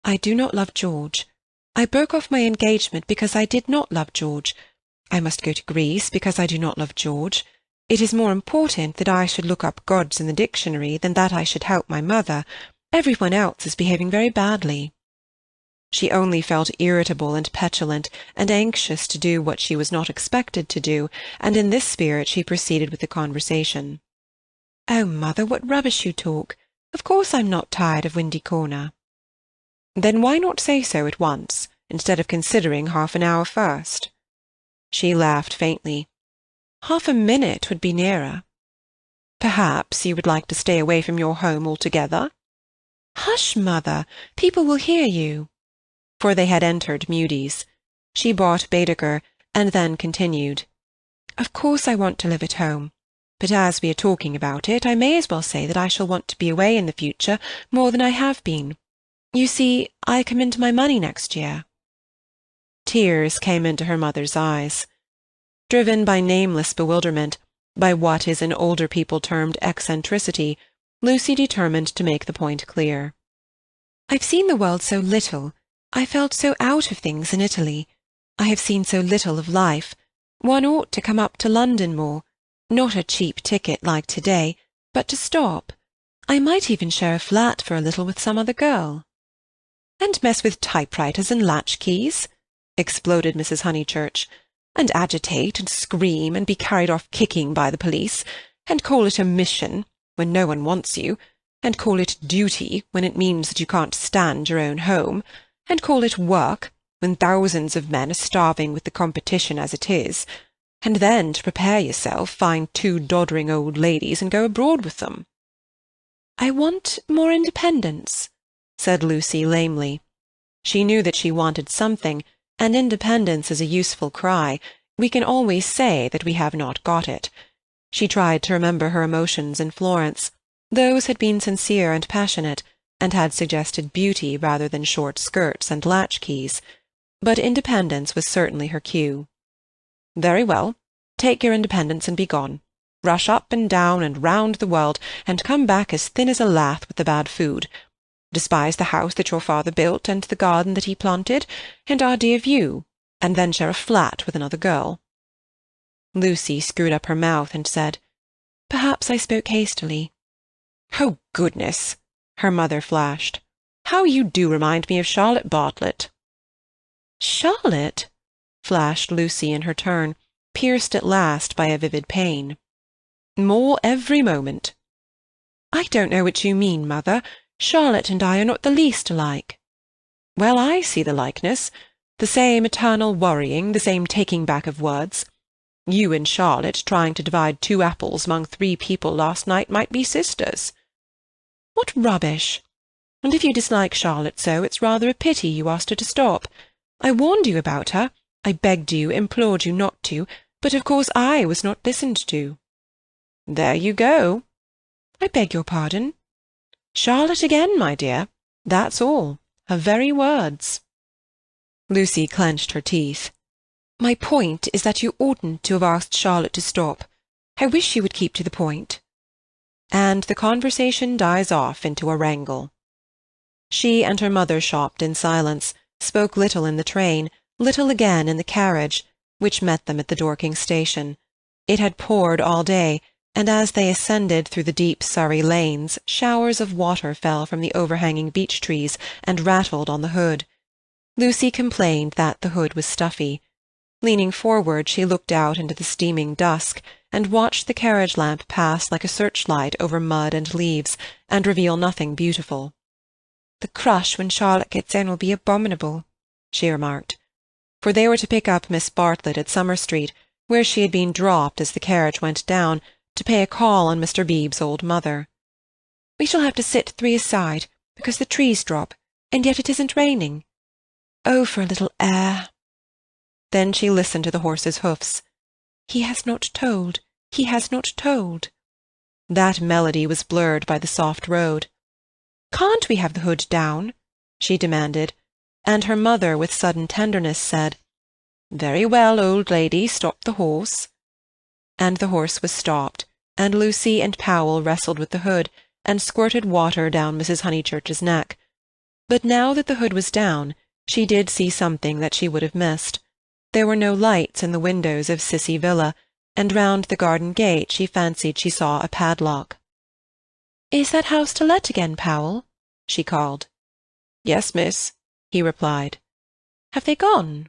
Speaker 2: "I do not love George. I broke off my engagement because I did not love George. I must go to Greece because I do not love George. It is more important that I should look up gods in the dictionary than that I should help my mother. Everyone else is behaving very badly." She only felt irritable and petulant, and anxious to do what she was not expected to do, and in this spirit she proceeded with the conversation.
Speaker 3: "Oh, mother, what rubbish you talk! Of course I'm not tired of Windy Corner."
Speaker 5: "Then why not say so at once, instead of considering half an hour first?" She laughed faintly.
Speaker 3: "Half a minute would be nearer."
Speaker 5: "Perhaps you would like to stay away from your home altogether?"
Speaker 3: "Hush, mother! People will hear you."
Speaker 5: For they had entered Mudie's. She bought Baedeker, and then continued,
Speaker 3: "Of course I want to live at home, but as we are talking about it, I may as well say that I shall want to be away in the future more than I have been. You see, I come into my money next year."
Speaker 5: Tears came into her mother's eyes. Driven by nameless bewilderment, by what is in older people termed eccentricity, Lucy determined to make the point clear.
Speaker 3: "I've seen the world so little. I felt so out of things in Italy. I have seen so little of life. One ought to come up to London more, not a cheap ticket like today, but to stop. I might even share a flat for a little with some other girl."
Speaker 5: "And mess with typewriters and latchkeys," exploded Mrs. Honeychurch, "and agitate and scream and be carried off kicking by the police, and call it a mission when no one wants you, and call it duty when it means that you can't stand your own home, and call it work when thousands of men are starving with the competition as it is, and then to prepare yourself find 2 doddering old ladies and go abroad with them."
Speaker 3: "I want more independence,"
Speaker 5: said Lucy lamely. She knew that she wanted something, and independence is a useful cry. We can always say that we have not got it. She tried to remember her emotions in Florence. Those had been sincere and passionate, and had suggested beauty rather than short skirts and latchkeys. But independence was certainly her cue. "Very well. Take your independence and be gone. Rush up and down and round the world, and come back as thin as a lath with the bad food. Despise the house that your father built and the garden that he planted, and our dear view, and then share a flat with another girl." Lucy screwed up her mouth and said,
Speaker 3: "Perhaps I spoke hastily."
Speaker 5: "Oh, goodness!" her mother flashed. "How you do remind me of Charlotte Bartlett."
Speaker 3: "Charlotte?"
Speaker 5: flashed Lucy in her turn, pierced at last by a vivid pain. "More every moment."
Speaker 3: "I don't know what you mean, mother. Charlotte and I are not the least alike."
Speaker 5: "Well, I see the likeness. The same eternal worrying, the same taking back of words. You and Charlotte trying to divide 2 apples among 3 people last night might be sisters."
Speaker 3: "What rubbish!
Speaker 5: And if you dislike Charlotte so, it's rather a pity you asked her to stop. I warned you about her. I begged you, implored you not to, but of course I was not listened to." "There you go."
Speaker 3: "I beg your pardon."
Speaker 5: "Charlotte again, my dear. That's all. Her very words." Lucy clenched her teeth.
Speaker 3: "My point is that you oughtn't to have asked Charlotte to stop. I wish you would keep to the point."
Speaker 5: And the conversation dies off into a wrangle. She and her mother shopped in silence, spoke little in the train, little again in the carriage, which met them at the Dorking station. It had poured all day, and as they ascended through the deep Surrey lanes, showers of water fell from the overhanging beech trees and rattled on the hood. Lucy complained that the hood was stuffy. Leaning forward, she looked out into the steaming dusk, and watched the carriage lamp pass like a searchlight over mud and leaves, and reveal nothing beautiful.
Speaker 3: "The crush when Charlotte gets in will be abominable,"
Speaker 5: she remarked. For they were to pick up Miss Bartlett at Summer Street, where she had been dropped as the carriage went down, to pay a call on Mr. Beebe's old mother.
Speaker 3: "We shall have to sit 3 aside, because the trees drop, and yet it isn't raining. Oh, for a little air!"
Speaker 5: Then she listened to the horse's hoofs.
Speaker 3: "He has not told, he has not told."
Speaker 5: That melody was blurred by the soft road.
Speaker 3: "Can't we have the hood down?"
Speaker 5: she demanded, and her mother, with sudden tenderness, said, "Very well, old lady, stop the horse." And the horse was stopped, and Lucy and Powell wrestled with the hood, and squirted water down Mrs. Honeychurch's neck. But now that the hood was down, she did see something that she would have missed. There were no lights in the windows of Cissy Villa, and round the garden gate she fancied she saw a padlock.
Speaker 3: "Is that house to let again, Powell?"
Speaker 5: she called. "Yes, miss," he replied.
Speaker 3: "Have they gone?"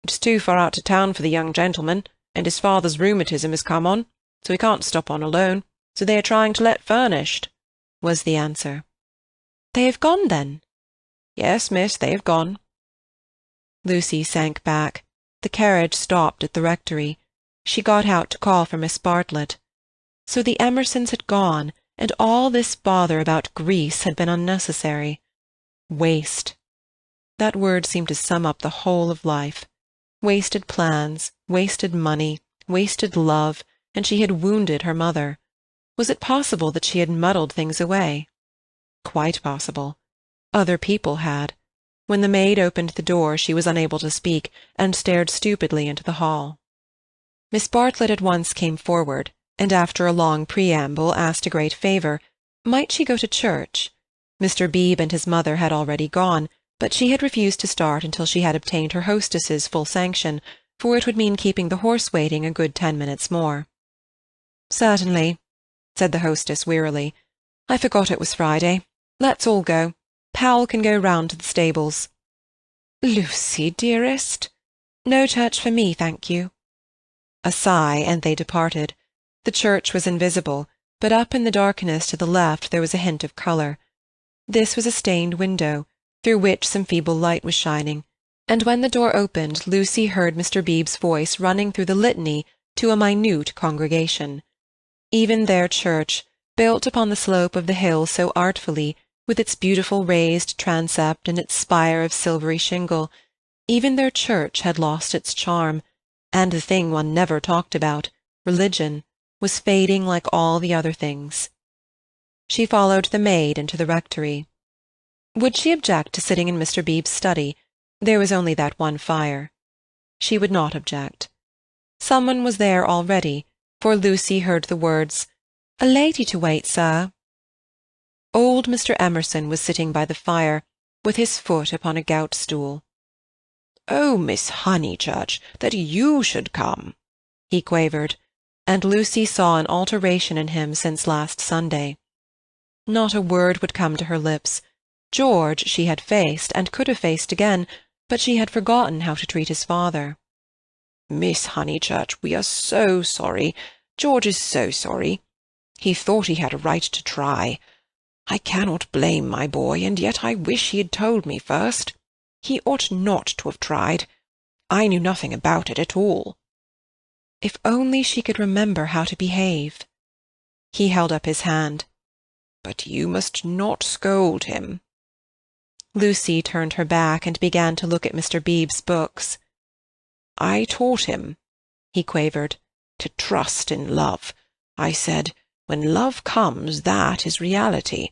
Speaker 5: "It's too far out to town for the young gentleman, and his father's rheumatism has come on, so he can't stop on alone.
Speaker 2: so they are trying to let furnished," was the answer.
Speaker 3: "They have gone, then?"
Speaker 2: "Yes, miss, they have gone."
Speaker 3: Lucy sank back. The carriage stopped at the rectory. She got out to call for Miss Bartlett. So the Emersons had gone, and all this bother about Greece had been unnecessary. Waste. That word seemed to sum up the whole of life. Wasted plans, wasted money, wasted love, and she had wounded her mother. Was it possible that she had muddled things away? Quite possible. Other people had. When the maid opened the door, she was unable to speak, and stared stupidly into the hall. Miss Bartlett at once came forward, and after a long preamble asked a great favour. Might she go to church? Mr. Beebe and his mother had already gone, but she had refused to start until she had obtained her hostess's full sanction, for it would mean keeping the horse waiting a good 10 minutes more. "Certainly," said the hostess wearily. "I forgot it was Friday. Let's all go. Powell can go round to the stables."
Speaker 5: "Lucy, dearest."
Speaker 3: "No church for me, thank you." A sigh, and they departed. The church was invisible, but up in the darkness to the left there was a hint of colour. This was a stained window, through which some feeble light was shining, and when the door opened Lucy heard Mr. Beebe's voice running through the litany to a minute congregation. Even their church, built upon the slope of the hill so artfully, with its beautiful raised transept and its spire of silvery shingle, even their church had lost its charm, and the thing one never talked about, religion, was fading like all the other things. She followed the maid into the rectory. Would she object to sitting in Mr. Beebe's study? There was only that one fire. She would not object. Someone was there already, for Lucy heard the words, "A lady to wait, sir." Old Mr. Emerson was sitting by the fire, with his foot upon a gout-stool.
Speaker 2: "Oh, Miss Honeychurch, that you should come!"
Speaker 3: he quavered, and Lucy saw an alteration in him since last Sunday. Not a word would come to her lips. George she had faced, and could have faced again, but she had forgotten how to treat his father.
Speaker 2: "Miss Honeychurch, we are so sorry. George is so sorry. He thought he had a right to try. I cannot blame my boy, and yet I wish he had told me first. He ought not to have tried. I knew nothing about it at all."
Speaker 3: If only she could remember how to behave. He held up his hand.
Speaker 2: "But you must not scold him."
Speaker 3: Lucy turned her back and began to look at Mr. Beebe's books.
Speaker 2: "I taught him," he quavered, "to trust in love. I said, when love comes, that is reality.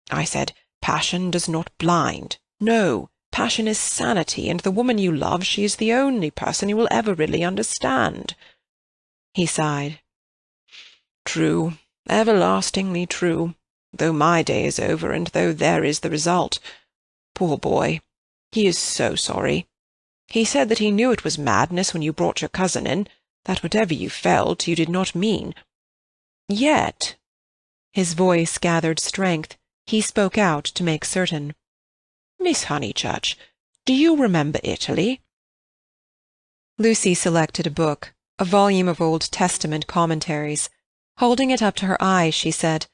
Speaker 2: I said, passion does not blind. No, passion is sanity, and the woman you love, she is the only person you will ever really understand."
Speaker 3: He sighed.
Speaker 2: "True, everlastingly true, though my day is over, and though there is the result. Poor boy, he is so sorry. He said that he knew it was madness when you brought your cousin in, that whatever you felt, you did not mean. Yet—"
Speaker 3: His voice gathered strength. He spoke out to make certain.
Speaker 2: "Miss Honeychurch, do you remember Italy?"
Speaker 3: Lucy selected a book, a volume of Old Testament commentaries. Holding it up to her eyes, she said,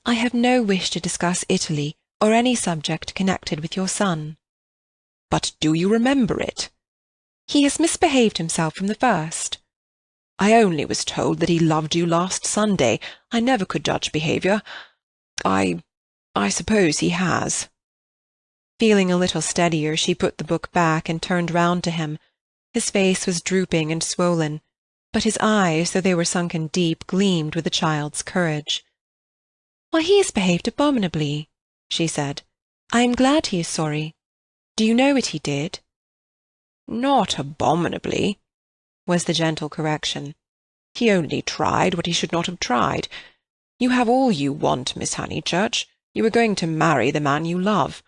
Speaker 3: "I have no wish to discuss Italy or any subject connected with your son."
Speaker 2: "But do you remember it?"
Speaker 3: "He has misbehaved himself from the first."
Speaker 2: "I only was told that he loved you last Sunday. I never could judge behaviour. I suppose he has."
Speaker 3: Feeling a little steadier, she put the book back and turned round to him. His face was drooping and swollen, but his eyes, though they were sunken deep, gleamed with a child's courage. "Why, he has behaved abominably," she said. "I am glad he is sorry. Do you know what he did?"
Speaker 2: "Not abominably," was the gentle correction. "He only tried what he should not have tried. You have all you want, Miss Honeychurch. You are going to marry the man you love.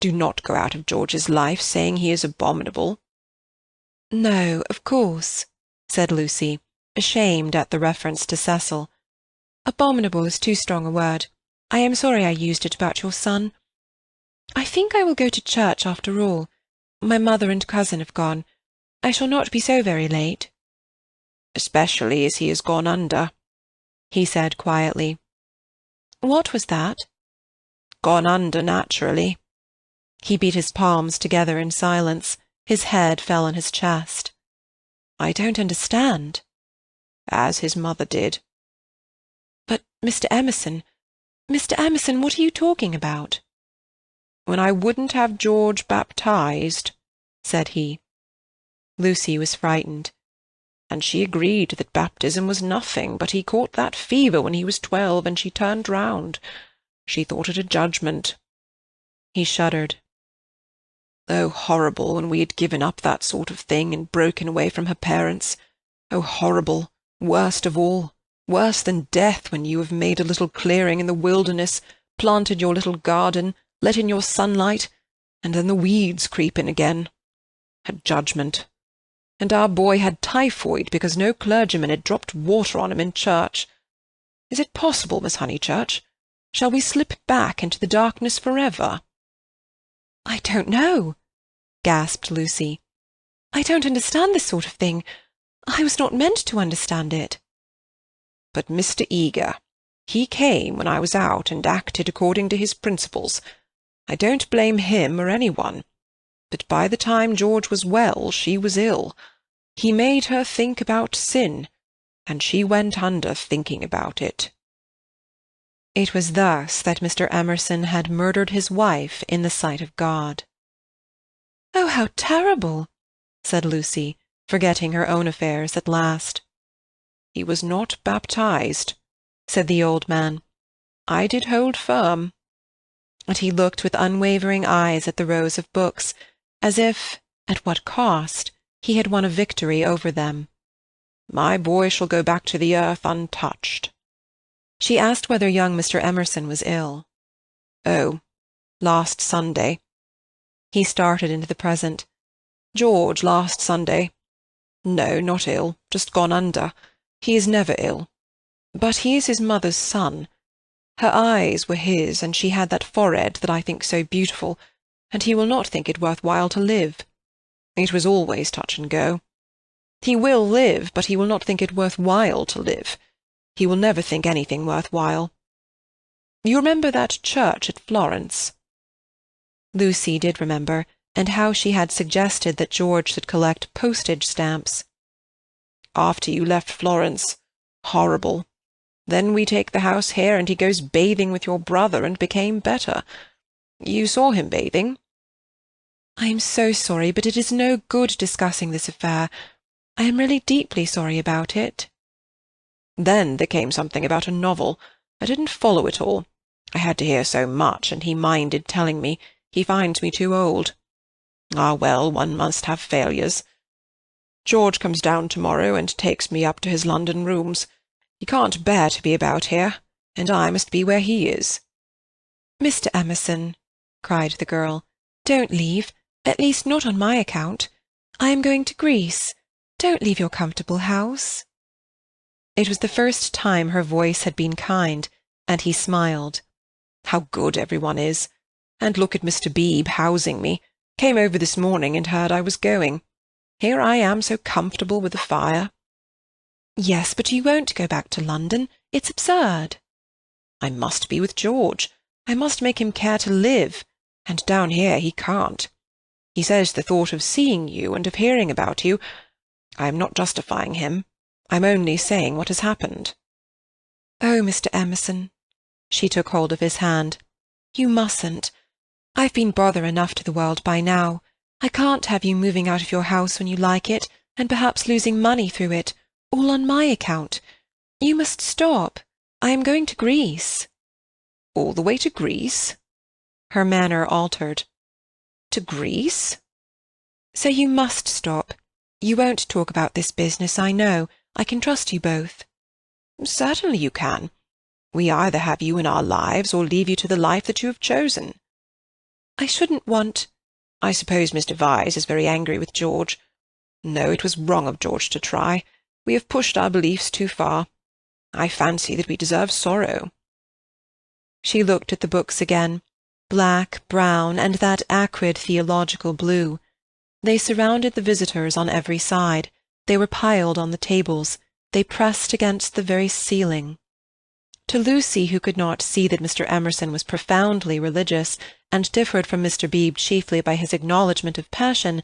Speaker 2: Do not go out of George's life saying he is abominable."
Speaker 3: "No, of course," said Lucy, ashamed at the reference to Cecil. "Abominable is too strong a word. I am sorry I used it about your son. I think I will go to church after all. My mother and cousin have gone. I shall not be so very late."
Speaker 2: "Especially as he has gone under." he said quietly.
Speaker 3: "What was that?"
Speaker 2: "Gone under, naturally."
Speaker 3: He beat his palms together in silence. His head fell on his chest.
Speaker 2: "I don't understand." "As his mother did."
Speaker 3: "But, Mr. Emerson, what are you talking about?"
Speaker 2: "When I wouldn't have George baptized," said he.
Speaker 3: Lucy was frightened.
Speaker 2: "And she agreed that baptism was nothing, but he caught that fever when he was 12, and she turned round. She thought it a judgment."
Speaker 3: He shuddered.
Speaker 2: "Oh, horrible, when we had given up that sort of thing and broken away from her parents. Oh, horrible, worst of all, worse than death, when you have made a little clearing in the wilderness, planted your little garden, let in your sunlight, and then the weeds creep in again. A judgment. And our boy had typhoid because no clergyman had dropped water on him in church. Is it possible, Miss Honeychurch? Shall we slip back into the darkness forever?"
Speaker 3: "I don't know," gasped Lucy. "I don't understand this sort of thing. I was not meant to understand it."
Speaker 2: "But Mr. Eager, he came when I was out and acted according to his principles. I don't blame him or anyone. But by the time George was well, she was ill. He made her think about sin, and she went under thinking about it."
Speaker 3: It was thus that Mr. Emerson had murdered his wife in the sight of God. "Oh, how terrible!" said Lucy, forgetting her own affairs at last.
Speaker 2: "He was not baptized," said the old man. "I did hold firm."
Speaker 3: And he looked with unwavering eyes at the rows of books, as if, at what cost, he had won a victory over them.
Speaker 2: "My boy shall go back to the earth untouched."
Speaker 3: She asked whether young Mr. Emerson was ill.
Speaker 2: "Oh, last Sunday."
Speaker 3: He started into the present.
Speaker 2: "George last Sunday. No, not ill, just gone under. He is never ill. But he is his mother's son. Her eyes were his, and she had that forehead that I think so beautiful, and he will not think it worth while to live. It was always touch and go. He will live, but he will not think it worth while to live. He will never think anything worth while. You remember that church at Florence?"
Speaker 3: Lucy did remember, and how she had suggested that George should collect postage stamps.
Speaker 2: "After you left Florence. Horrible. Then we take the house here, and he goes bathing with your brother and became better. You saw him bathing?"
Speaker 3: "I am so sorry, but it is no good discussing this affair. I am really deeply sorry about it."
Speaker 2: "Then there came something about a novel. I didn't follow it all. I had to hear so much, and he minded telling me. He finds me too old. Ah, well, one must have failures. George comes down tomorrow and takes me up to his London rooms. He can't bear to be about here, and I must be where he is."
Speaker 3: "Mr. Emerson," cried the girl, "don't leave, at least not on my account. I am going to Greece. Don't leave your comfortable house." It was the first time her voice had been kind, and he smiled.
Speaker 2: "How good everyone is! And look at Mr. Beebe housing me. Came over this morning and heard I was going. Here I am so comfortable with the fire."
Speaker 3: "Yes, but you won't go back to London. It's absurd."
Speaker 2: "I must be with George. I must make him care to live, and down here he can't. He says the thought of seeing you and of hearing about you— I am not justifying him. I'm only saying what has happened."
Speaker 3: "Oh, Mr. Emerson," she took hold of his hand, "you mustn't. I've been bother enough to the world by now. I can't have you moving out of your house when you like it, and perhaps losing money through it, all on my account. You must stop. I am going to Greece."
Speaker 2: "All the way to Greece?"
Speaker 3: Her manner altered.
Speaker 2: "To Greece?"
Speaker 3: "So you must stop. You won't talk about this business, I know. I can trust you both."
Speaker 2: "Certainly you can. We either have you in our lives or leave you to the life that you have chosen."
Speaker 3: "I shouldn't want—"
Speaker 2: "I suppose Mr. Vyse is very angry with George. No, it was wrong of George to try. We have pushed our beliefs too far. I fancy that we deserve sorrow."
Speaker 3: She looked at the books again, black, brown, and that acrid theological blue. They surrounded the visitors on every side. They were piled on the tables. They pressed against the very ceiling.
Speaker 2: To Lucy, who could not see that Mr. Emerson was profoundly religious, and differed from Mr. Beebe chiefly by his acknowledgment of passion,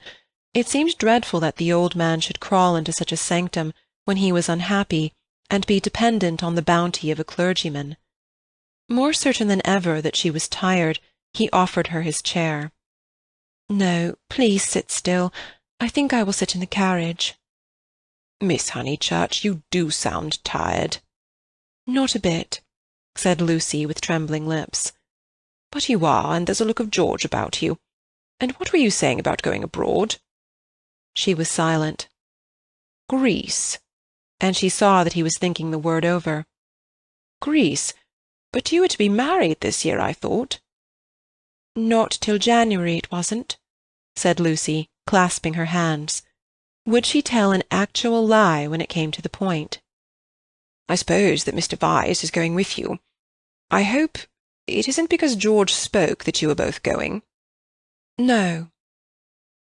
Speaker 2: it seemed dreadful that the old man should crawl into such a sanctum when he was unhappy, and be dependent on the bounty of a clergyman. More certain than ever that she was tired, he offered her his chair. "No, please sit still. I think I will sit in the carriage."
Speaker 5: "Miss Honeychurch, you do sound tired."
Speaker 2: "Not a bit," said Lucy with trembling lips.
Speaker 5: "But you are, and there's a look of George about you. And what were you saying about going abroad?"
Speaker 2: She was silent.
Speaker 5: "Greece,"
Speaker 2: and she saw that he was thinking the word over.
Speaker 5: "Greece? But you were to be married this year, I thought."
Speaker 2: "Not till January it wasn't," said Lucy, clasping her hands. Would she tell an actual lie when it came to the point?
Speaker 5: "I suppose that Mr. Vyse is going with you. I hope it isn't because George spoke that you are both going."
Speaker 2: "No."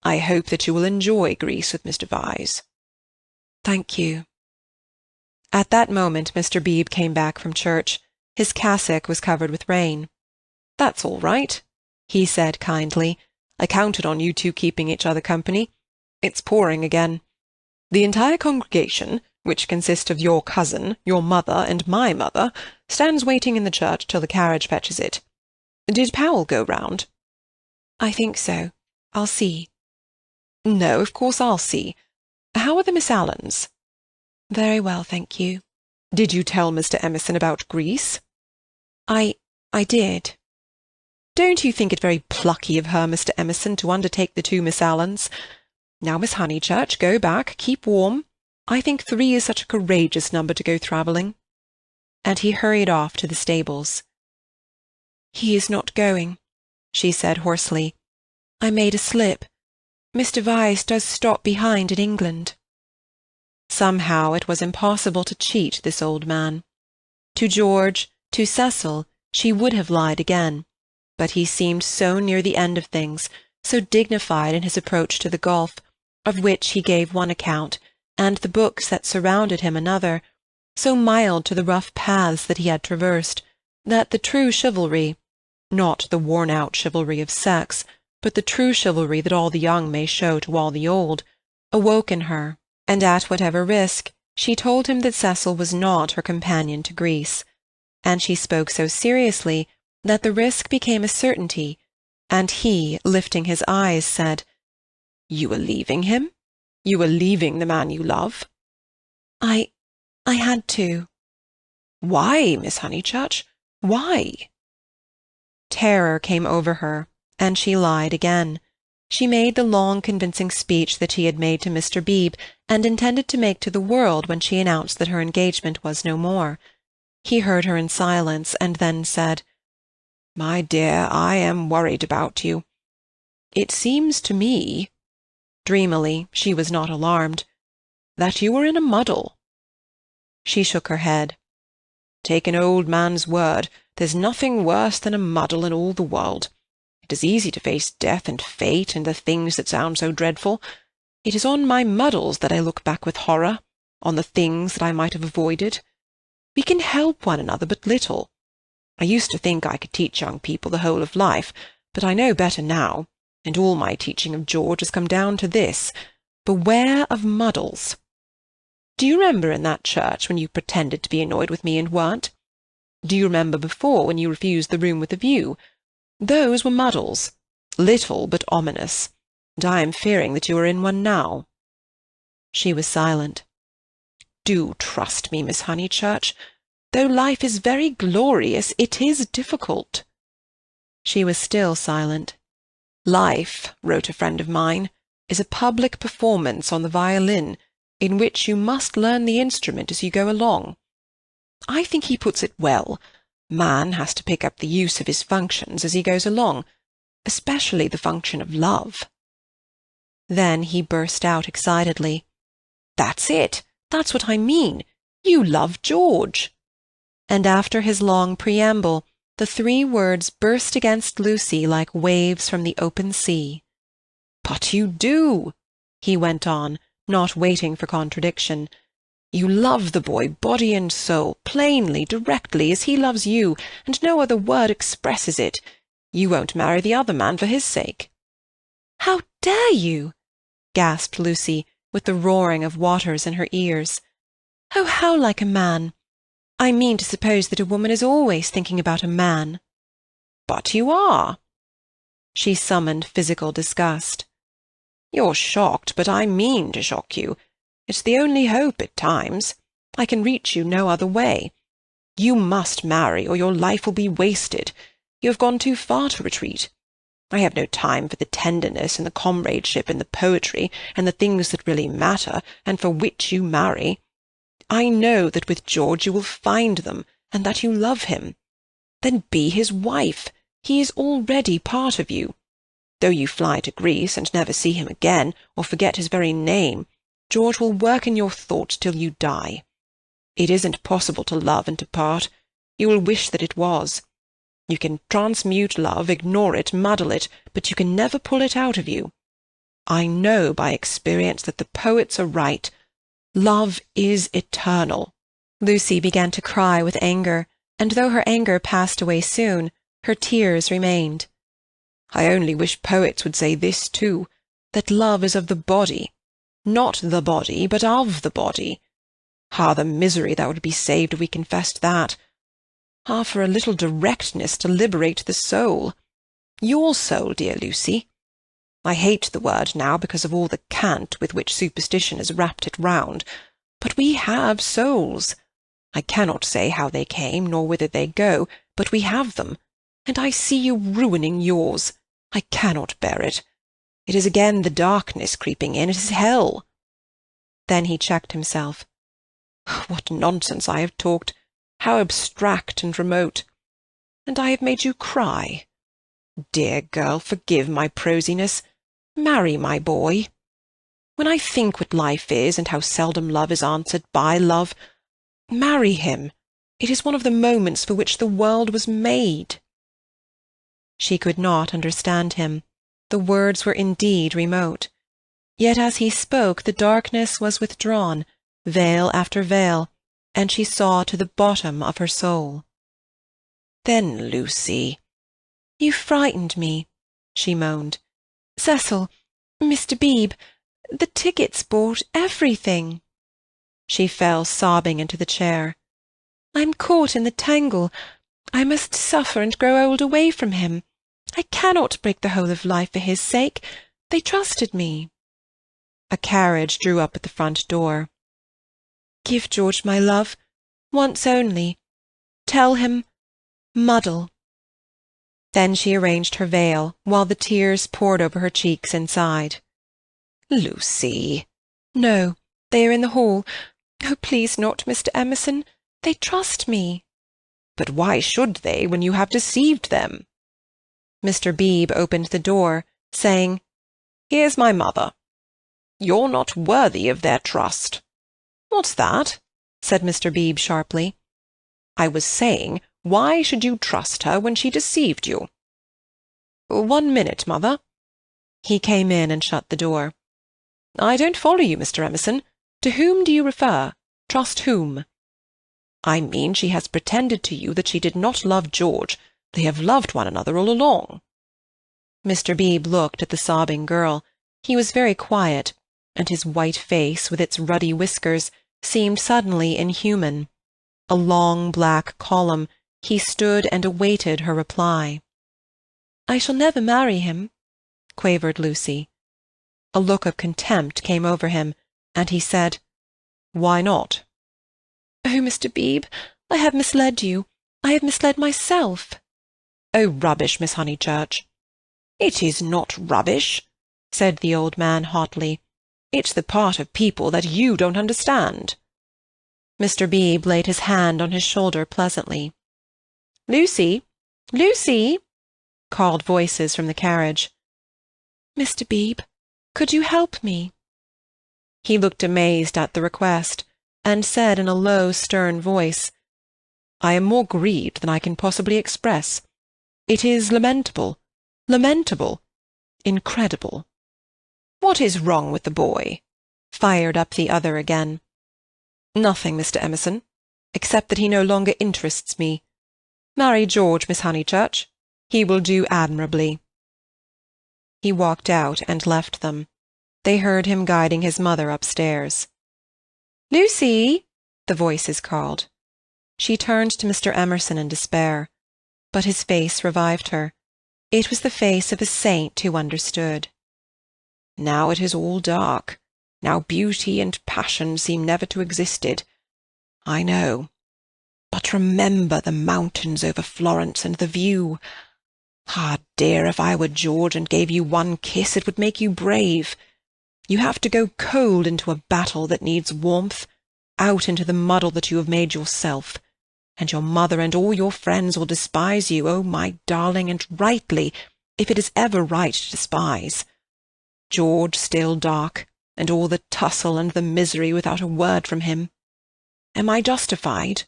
Speaker 5: "I hope that you will enjoy Greece with Mr. Vyse."
Speaker 2: "Thank you." At that moment Mr. Beebe came back from church. His cassock was covered with rain.
Speaker 5: "That's all right,"
Speaker 2: he said kindly.
Speaker 5: "I counted on you two keeping each other company. It's pouring again. The entire congregation, which consists of your cousin, your mother, and my mother, stands waiting in the church till the carriage fetches it. Did Powell go round?"
Speaker 2: "I think so. I'll see."
Speaker 5: "No, of course I'll see. How are the Miss Allens?"
Speaker 2: "Very well, thank you."
Speaker 5: "Did you tell Mr. Emerson about Greece?"
Speaker 2: I did."
Speaker 5: "Don't you think it very plucky of her, Mr. Emerson, to undertake the two Miss Allens? Now, Miss Honeychurch, go back, keep warm. I think 3 is such a courageous number to go travelling."
Speaker 2: And he hurried off to the stables. "He is not going," she said hoarsely. "I made a slip. Mr. Vyse does stop behind in England." Somehow it was impossible to cheat this old man. To George, to Cecil, she would have lied again, but he seemed so near the end of things, so dignified in his approach to the gulf, of which he gave one account, and the books that surrounded him another, so mild to the rough paths that he had traversed, that the true chivalry, not the worn-out chivalry of sex, but the true chivalry that all the young may show to all the old, awoke in her, and at whatever risk, she told him that Cecil was not her companion to Greece, and she spoke so seriously that the risk became a certainty, and he, lifting his eyes, said, "You are leaving him? You are leaving the man you love?" I had to." "Why, Miss Honeychurch? Why?" Terror came over her, and she lied again. She made the long, convincing speech that she had made to Mr. Beebe, and intended to make to the world when she announced that her engagement was no more. He heard her in silence, and then said, "My dear, I am worried about you. It seems to me," dreamily, she was not alarmed, "that you are in a muddle." She shook her head. "Take an old man's word, there's nothing worse than a muddle in all the world. It is easy to face death and fate and the things that sound so dreadful. It is on my muddles that I look back with horror, on the things that I might have avoided. We can help one another but little. I used to think I could teach young people the whole of life, but I know better now, and all my teaching of George has come down to this: beware of muddles. Do you remember in that church when you pretended to be annoyed with me and weren't? Do you remember before when you refused the room with a view? Those were muddles, little but ominous, and I am fearing that you are in one now." She was silent. "Do trust me, Miss Honeychurch. Though life is very glorious, it is difficult." She was still silent. "Life," wrote a friend of mine, "is a public performance on the violin, in which you must learn the instrument as you go along." I think he puts it well. Man has to pick up the use of his functions as he goes along, especially the function of love. Then he burst out excitedly, "That's it! That's what I mean! You love George!" And after his long preamble, the 3 words burst against Lucy like waves from the open sea. "But you do," he went on, not waiting for contradiction.
Speaker 4: You love the boy, body and soul, plainly, directly, as he loves you, and no other word expresses it. You won't marry the other man for his sake."
Speaker 2: "How dare you?" gasped Lucy, with the roaring of waters in her ears. "Oh, how like a man! I mean to suppose that a woman is always thinking about a man."
Speaker 4: "But you are."
Speaker 2: She summoned physical disgust.
Speaker 4: "You're shocked, but I mean to shock you. It's the only hope at times. I can reach you no other way. You must marry, or your life will be wasted. You have gone too far to retreat. I have no time for the tenderness and the comradeship and the poetry and the things that really matter, and for which you marry. I know that with George you will find them, and that you love him. Then be his wife. He is already part of you. Though you fly to Greece and never see him again, or forget his very name, George will work in your thoughts till you die. It isn't possible to love and to part. You will wish that it was. You can transmute love, ignore it, muddle it, but you can never pull it out of you. I know by experience that the poets are right. Love is eternal."
Speaker 2: Lucy began to cry with anger, and though her anger passed away soon, her tears remained.
Speaker 4: "I only wish poets would say this too, that love is of the body. Not the body, but of the body. Ah, the misery that would be saved if we confessed that. Ah, for a little directness to liberate the soul. Your soul, dear Lucy. I hate the word now because of all the cant with which superstition has wrapped it round, but we have souls. I cannot say how they came, nor whither they go, but we have them, and I see you ruining yours. I cannot bear it. It is again the darkness creeping in. It is hell."
Speaker 2: Then he checked himself.
Speaker 4: "What nonsense I have talked! How abstract and remote! And I have made you cry. Dear girl, forgive my prosiness. Marry my boy. When I think what life is, and how seldom love is answered by love, marry him. It is one of the moments for which the world was made."
Speaker 2: She could not understand him. The words were indeed remote. Yet as he spoke the darkness was withdrawn, veil after veil, and she saw to the bottom of her soul.
Speaker 4: "Then, Lucy—"
Speaker 2: "You frightened me," she moaned. "Cecil, Mr. Beebe, the tickets bought everything." She fell sobbing into the chair. "I'm caught in the tangle. I must suffer and grow old away from him. I cannot break the whole of life for his sake. They trusted me." A carriage drew up at the front door. "Give George my love, once only. Tell him, muddle." Then she arranged her veil, while the tears poured over her cheeks inside.
Speaker 4: "Lucy!"
Speaker 2: "No, they are in the hall. Oh, please not, Mr. Emerson. They trust me."
Speaker 4: "But why should they, when you have deceived them?"
Speaker 2: Mr. Beebe opened the door, saying,
Speaker 4: "Here's my mother. You're not worthy of their trust."
Speaker 2: "What's that?" said Mr. Beebe sharply.
Speaker 4: "I was saying, why should you trust her when she deceived you?" "1 minute, mother." He came in and shut the door. "I don't follow you, Mr. Emerson. To whom do you refer? Trust whom?" "I mean she has pretended to you that she did not love George. They have loved one another all along."
Speaker 2: Mr. Beebe looked at the sobbing girl. He was very quiet, and his white face, with its ruddy whiskers, seemed suddenly inhuman. A long black column, he stood and awaited her reply. "I shall never marry him," quavered Lucy. A look of contempt came over him, and he said, "Why not?" "Oh, Mr. Beebe, I have misled you. I have misled myself."
Speaker 4: "Oh, rubbish, Miss Honeychurch." "It is not rubbish," said the old man hotly. "It's the part of people that you don't understand."
Speaker 2: Mr. Beebe laid his hand on his shoulder pleasantly. "Lucy! Lucy!" called voices from the carriage. "Mr. Beebe, could you help me?" He looked amazed at the request, and said in a low, stern voice, "I am more grieved than I can possibly express. It is lamentable, incredible."
Speaker 4: "What is wrong with the boy?"
Speaker 2: fired up the other again.
Speaker 4: "Nothing, Mr. Emerson, except that he no longer interests me. Marry George, Miss Honeychurch. He will do admirably."
Speaker 2: He walked out and left them. They heard him guiding his mother upstairs. "Lucy!" the voices called. She turned to Mr. Emerson in despair, but his face revived her. It was the face of a saint who understood.
Speaker 3: "Now it is all dark. Now beauty and passion seem never to existed. I know. But remember the mountains over Florence and the view. Ah, dear, if I were George and gave you one kiss, it would make you brave. You have to go cold into a battle that needs warmth, out into the muddle that you have made yourself, and your mother and all your friends will despise you, oh, my darling, and rightly, if it is ever right to despise. George still dark, and all the tussle and the misery without a word from him. Am I justified?"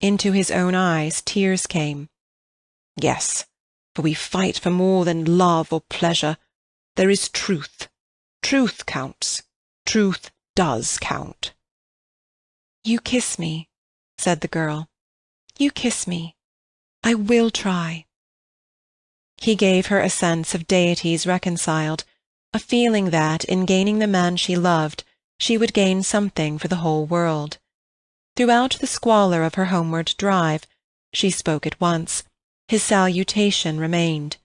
Speaker 2: Into his own eyes tears came.
Speaker 3: "Yes, for we fight for more than love or pleasure. There is truth. Truth counts. Truth does count."
Speaker 2: "You kiss me," said the girl. "You kiss me. I will try." He gave her a sense of deities reconciled, a feeling that, in gaining the man she loved, she would gain something for the whole world. Throughout the squalor of her homeward drive, she spoke at once, his salutation remained.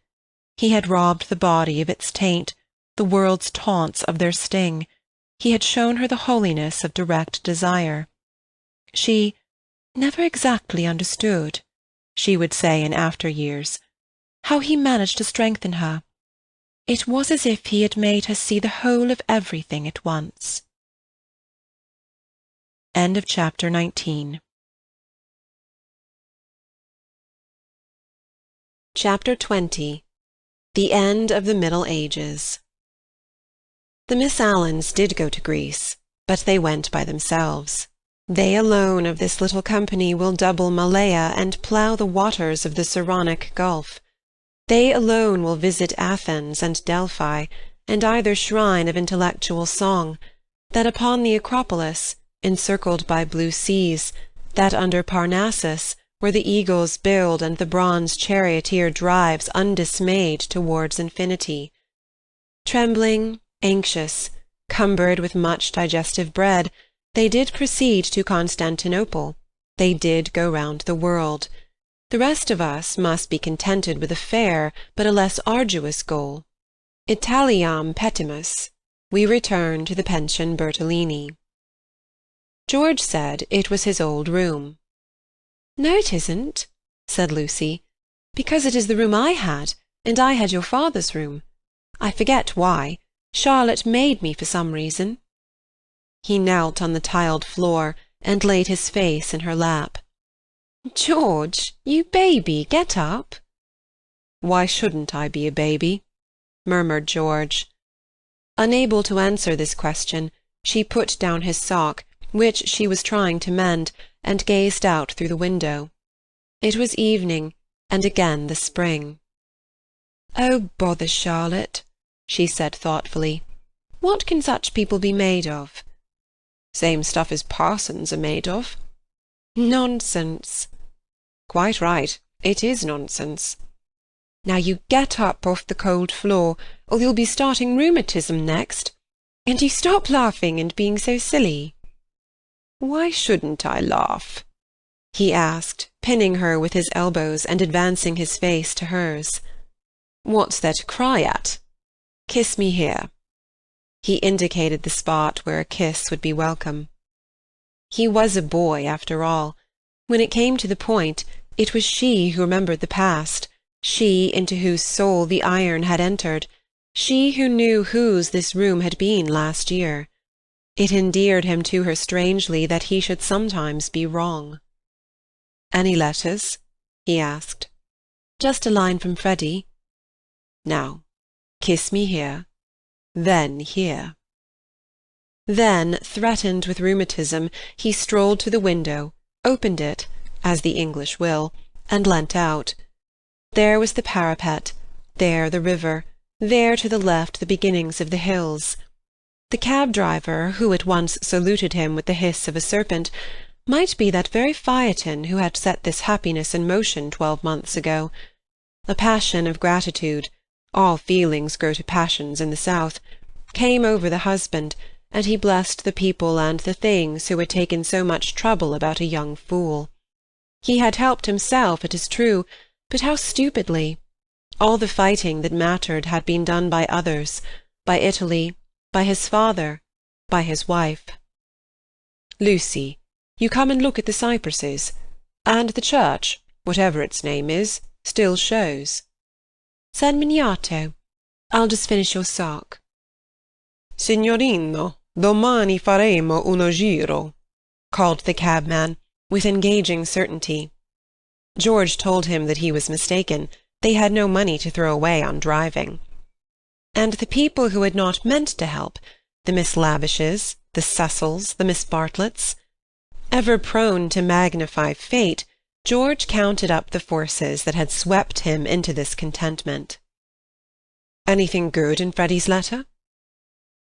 Speaker 2: He had robbed the body of its taint, the world's taunts of their sting. He had shown her the holiness of direct desire. She never exactly understood, she would say in after years, how he managed to strengthen her. It was as if he had made her see the whole of everything at once. End of chapter 19. Chapter 20. The End of the Middle Ages. The Miss Allens did go to Greece, but they went by themselves. They alone of this little company will double Malaya and plough the waters of the Saronic Gulf. They alone will visit Athens and Delphi, and either shrine of intellectual song, that upon the Acropolis, encircled by blue seas, that under Parnassus, where the eagles build and the bronze charioteer drives undismayed towards infinity. Trembling, anxious, cumbered with much digestive bread, they did proceed to Constantinople, they did go round the world. The rest of us must be contented with a fair but a less arduous goal. Italiam petimus. We return to the Pension Bertolini. George said it was his old room. "No, it isn't," said Lucy, "because it is the room I had, and I had your father's room. I forget why. Charlotte made me for some reason." He knelt on the tiled floor and laid his face in her lap. "George, you baby, get up."
Speaker 3: "Why shouldn't I be a baby?"
Speaker 2: murmured George. Unable to answer this question, she put down his sock, which she was trying to mend, and gazed out through the window. It was evening, and again the spring. "Oh, bother, Charlotte," she said thoughtfully. "What can such people be made of?"
Speaker 3: "Same stuff as parsons are made of."
Speaker 2: "Nonsense."
Speaker 3: "Quite right. It is nonsense."
Speaker 2: "Now you get up off the cold floor, or you'll be starting rheumatism next. And you stop laughing and being so silly."
Speaker 3: "Why shouldn't I laugh?"
Speaker 2: he asked, pinning her with his elbows and advancing his face to hers.
Speaker 3: "What's there to cry at? Kiss me here."
Speaker 2: He indicated the spot where a kiss would be welcome. He was a boy, after all. When it came to the point, it was she who remembered the past, she into whose soul the iron had entered, she who knew whose this room had been last year. It endeared him to her strangely that he should sometimes be wrong.
Speaker 3: "Any letters?" he asked.
Speaker 2: "Just a line from Freddy."
Speaker 3: "Now, kiss me here, then here."
Speaker 2: Then, threatened with rheumatism, he strolled to the window, opened it, as the English will, and leant out. There was the parapet, there the river, there to the left the beginnings of the hills. The cab-driver, who at once saluted him with the hiss of a serpent, might be that very Phaeton who had set this happiness in motion 12 months ago. A passion of gratitude, all feelings grow to passions in the South, came over the husband, and he blessed the people and the things who had taken so much trouble about a young fool. He had helped himself, it is true, but how stupidly! All the fighting that mattered had been done by others, by Italy, by his father, by his wife. "Lucy, you come and look at the cypresses, and the church, whatever its name is, still shows."
Speaker 3: "San Miniato. I'll just finish your sock."
Speaker 5: "Signorino, domani faremo uno giro,"
Speaker 2: called the cabman, with engaging certainty. George told him that he was mistaken. They had no money to throw away on driving. And the people who had not meant to help, the Miss Lavishes, the Cecils, the Miss Bartletts. Ever prone to magnify fate, George counted up the forces that had swept him into this contentment. "Anything good in Freddy's letter?"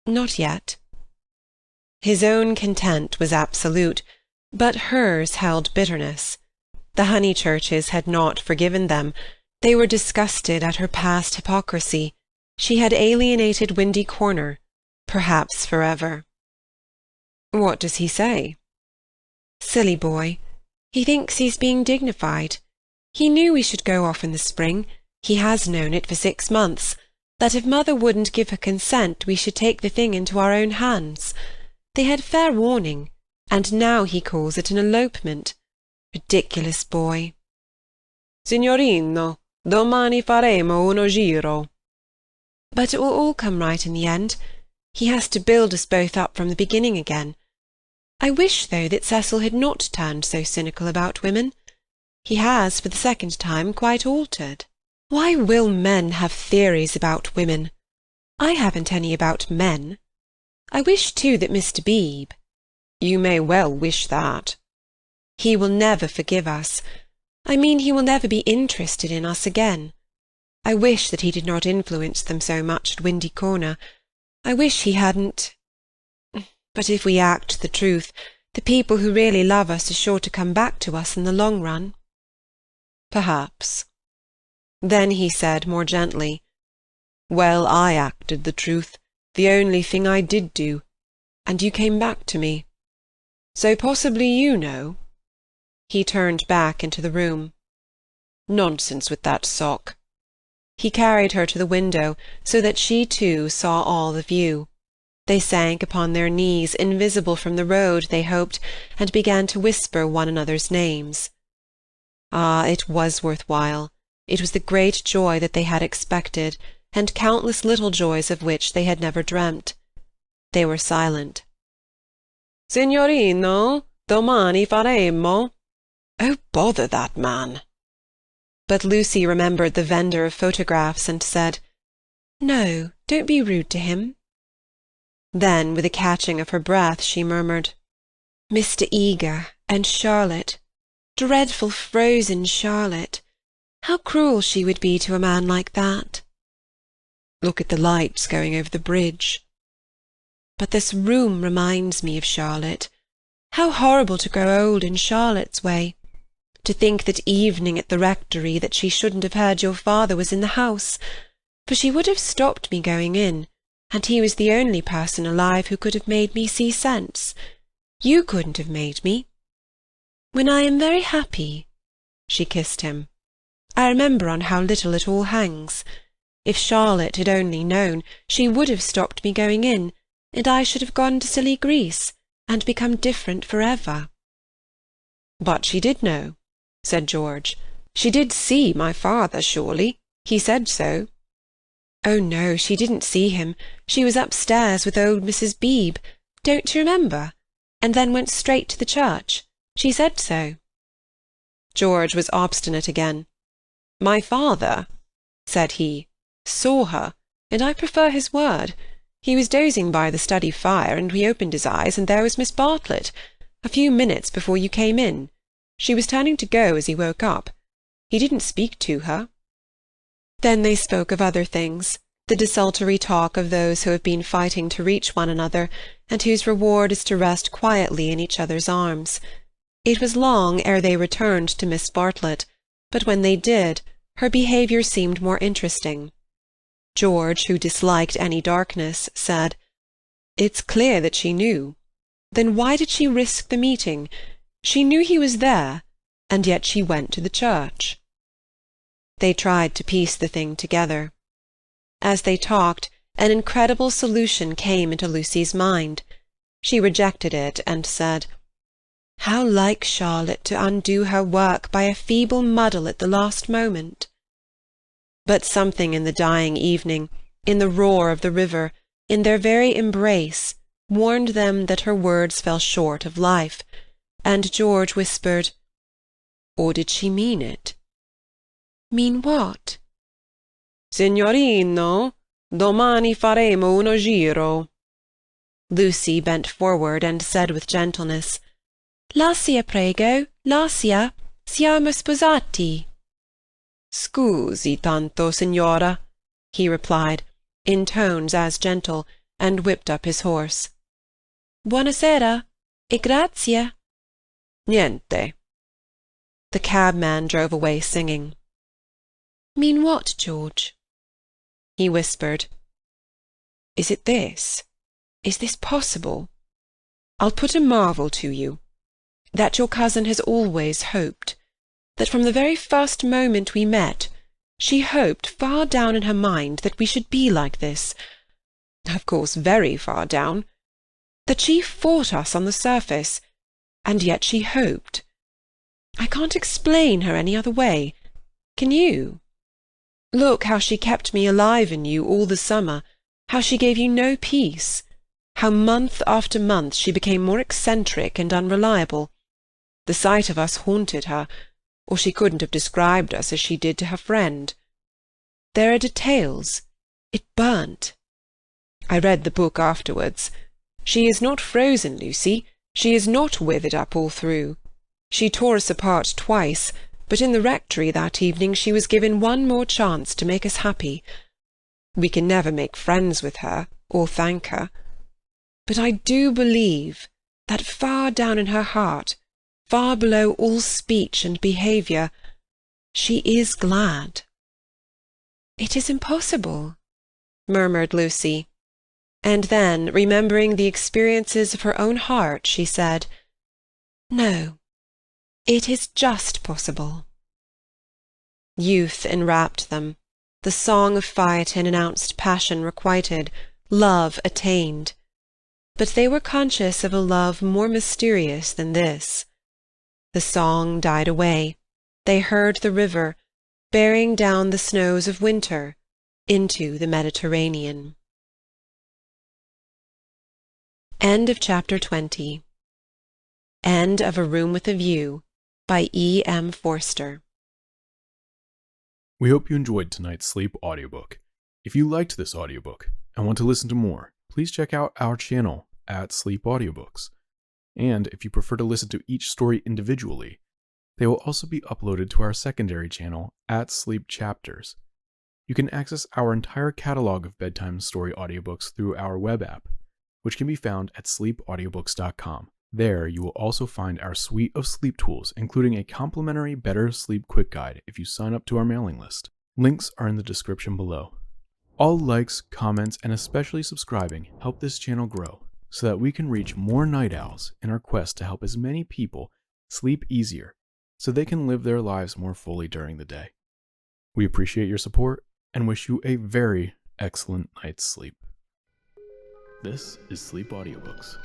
Speaker 2: "Not yet." His own content was absolute, but hers held bitterness. The Honeychurches had not forgiven them. They were disgusted at her past hypocrisy. She had alienated Windy Corner, perhaps forever. "What does he say?" "Silly boy. He thinks he's being dignified. He knew we should go off in the spring. He has known it for 6 months, that if mother wouldn't give her consent we should take the thing into our own hands. They had fair warning, and now he calls it an elopement. Ridiculous boy."
Speaker 5: "Signorino, domani faremo uno giro."
Speaker 3: "But it will all come right in the end. He has to build us both up from the beginning again. I wish, though, that Cecil had not turned so cynical about women. He has, for the second time, quite altered. Why will men have theories about women? I haven't any about men. I wish, too, that Mr. Beebe—"
Speaker 5: "You may well wish that."
Speaker 3: "He will never forgive us. I mean he will never be interested in us again. I wish that he did not influence them so much at Windy Corner. I wish he hadn't. But if we act the truth, the people who really love us are sure to come back to us in the long run."
Speaker 5: "Perhaps."
Speaker 2: Then he said more gently,
Speaker 5: "Well, I acted the truth, the only thing I did do, and you came back to me. So possibly you know."
Speaker 2: He turned back into the room.
Speaker 5: "Nonsense with that sock."
Speaker 2: He carried her to the window, so that she too saw all the view. They sank upon their knees, invisible from the road, they hoped, and began to whisper one another's names. Ah, it was worth while. It was the great joy that they had expected, and countless little joys of which they had never dreamt. They were silent.
Speaker 5: "Signorino, domani faremo." "Oh, bother that man."
Speaker 2: But Lucy remembered the vendor of photographs and said, "No, don't be rude to him." Then, with a catching of her breath, she murmured, "Mr. Eager and Charlotte, dreadful frozen Charlotte. How cruel she would be to a man like that."
Speaker 5: "Look at the lights going over the bridge."
Speaker 2: "But this room reminds me of Charlotte. How horrible to grow old in Charlotte's way. To think that evening at the rectory that she shouldn't have heard your father was in the house, for she would have stopped me going in, and he was the only person alive who could have made me see sense. You couldn't have made me. When I am very happy—" She kissed him. "I remember on how little it all hangs. If Charlotte had only known, she would have stopped me going in, and I should have gone to Silly Greece, and become different for ever."
Speaker 5: "But she did know," said George. "She did see my father, surely? He said so."
Speaker 2: "Oh, no, she didn't see him. She was upstairs with old Mrs. Beebe, don't you remember? And then went straight to the church. She said so."
Speaker 5: George was obstinate again. "My father," said he, "saw her, and I prefer his word. He was dozing by the study fire, and he opened his eyes, and there was Miss Bartlett, a few minutes before you came in. She was turning to go as he woke up. He didn't speak to her."
Speaker 2: Then they spoke of other things, the desultory talk of those who have been fighting to reach one another, and whose reward is to rest quietly in each other's arms. It was long ere they returned to Miss Bartlett, but when they did, her behaviour seemed more interesting. George, who disliked any darkness, said, "It's clear that she knew. Then why did she risk the meeting? She knew he was there, and yet she went to the church." They tried to piece the thing together. As they talked, an incredible solution came into Lucy's mind. She rejected it and said, "How like Charlotte to undo her work by a feeble muddle at the last moment!" But something in the dying evening, in the roar of the river, in their very embrace, warned them that her words fell short of life, and George whispered, "Or did she mean it?" "Mean what?" "Signorino, domani faremo uno giro." Lucy bent forward and said with gentleness, "Lascia, prego, lascia, siamo sposati." "Scusi tanto, signora," he replied, in tones as gentle, and whipped up his horse. "Buonasera, e grazie." "Niente." The cabman drove away singing. "Mean what, George?" He whispered, "Is it this? Is this possible? I'll put a marvel to you, that your cousin has always hoped, that from the very first moment we met, she hoped far down in her mind that we should be like this, of course very far down, that she fought us on the surface, and yet she hoped. I can't explain her any other way. Can you? Look how she kept me alive in you all the summer, how she gave you no peace, how month after month she became more eccentric and unreliable. The sight of us haunted her, or she couldn't have described us as she did to her friend. There are details. It burnt. I read the book afterwards. She is not frozen, Lucy. She is not withered up all through. She tore us apart twice, but in the rectory that evening she was given one more chance to make us happy. We can never make friends with her, or thank her. But I do believe that far down in her heart, far below all speech and behaviour, she is glad." "It is impossible," murmured Lucy, and then, remembering the experiences of her own heart, she said, "No, it is just possible." Youth enwrapped them. The song of Phaeton announced passion requited, love attained. But they were conscious of a love more mysterious than this. The song died away. They heard the river, bearing down the snows of winter into the Mediterranean. End of chapter 20. End of A Room with a View by E. M. Forster.
Speaker 1: We hope you enjoyed tonight's sleep audiobook. If you liked this audiobook and want to listen to more, please check out our channel at Sleep Audiobooks. And if you prefer to listen to each story individually, they will also be uploaded to our secondary channel at Sleep Chapters. You can access our entire catalog of bedtime story audiobooks through our web app, which can be found at sleepaudiobooks.com. There, you will also find our suite of sleep tools, including a complimentary Better Sleep Quick Guide if you sign up to our mailing list. Links are in the description below. All likes, comments, and especially subscribing help this channel grow so that we can reach more night owls in our quest to help as many people sleep easier so they can live their lives more fully during the day. We appreciate your support and wish you a very excellent night's sleep. This is Sleep Audiobooks.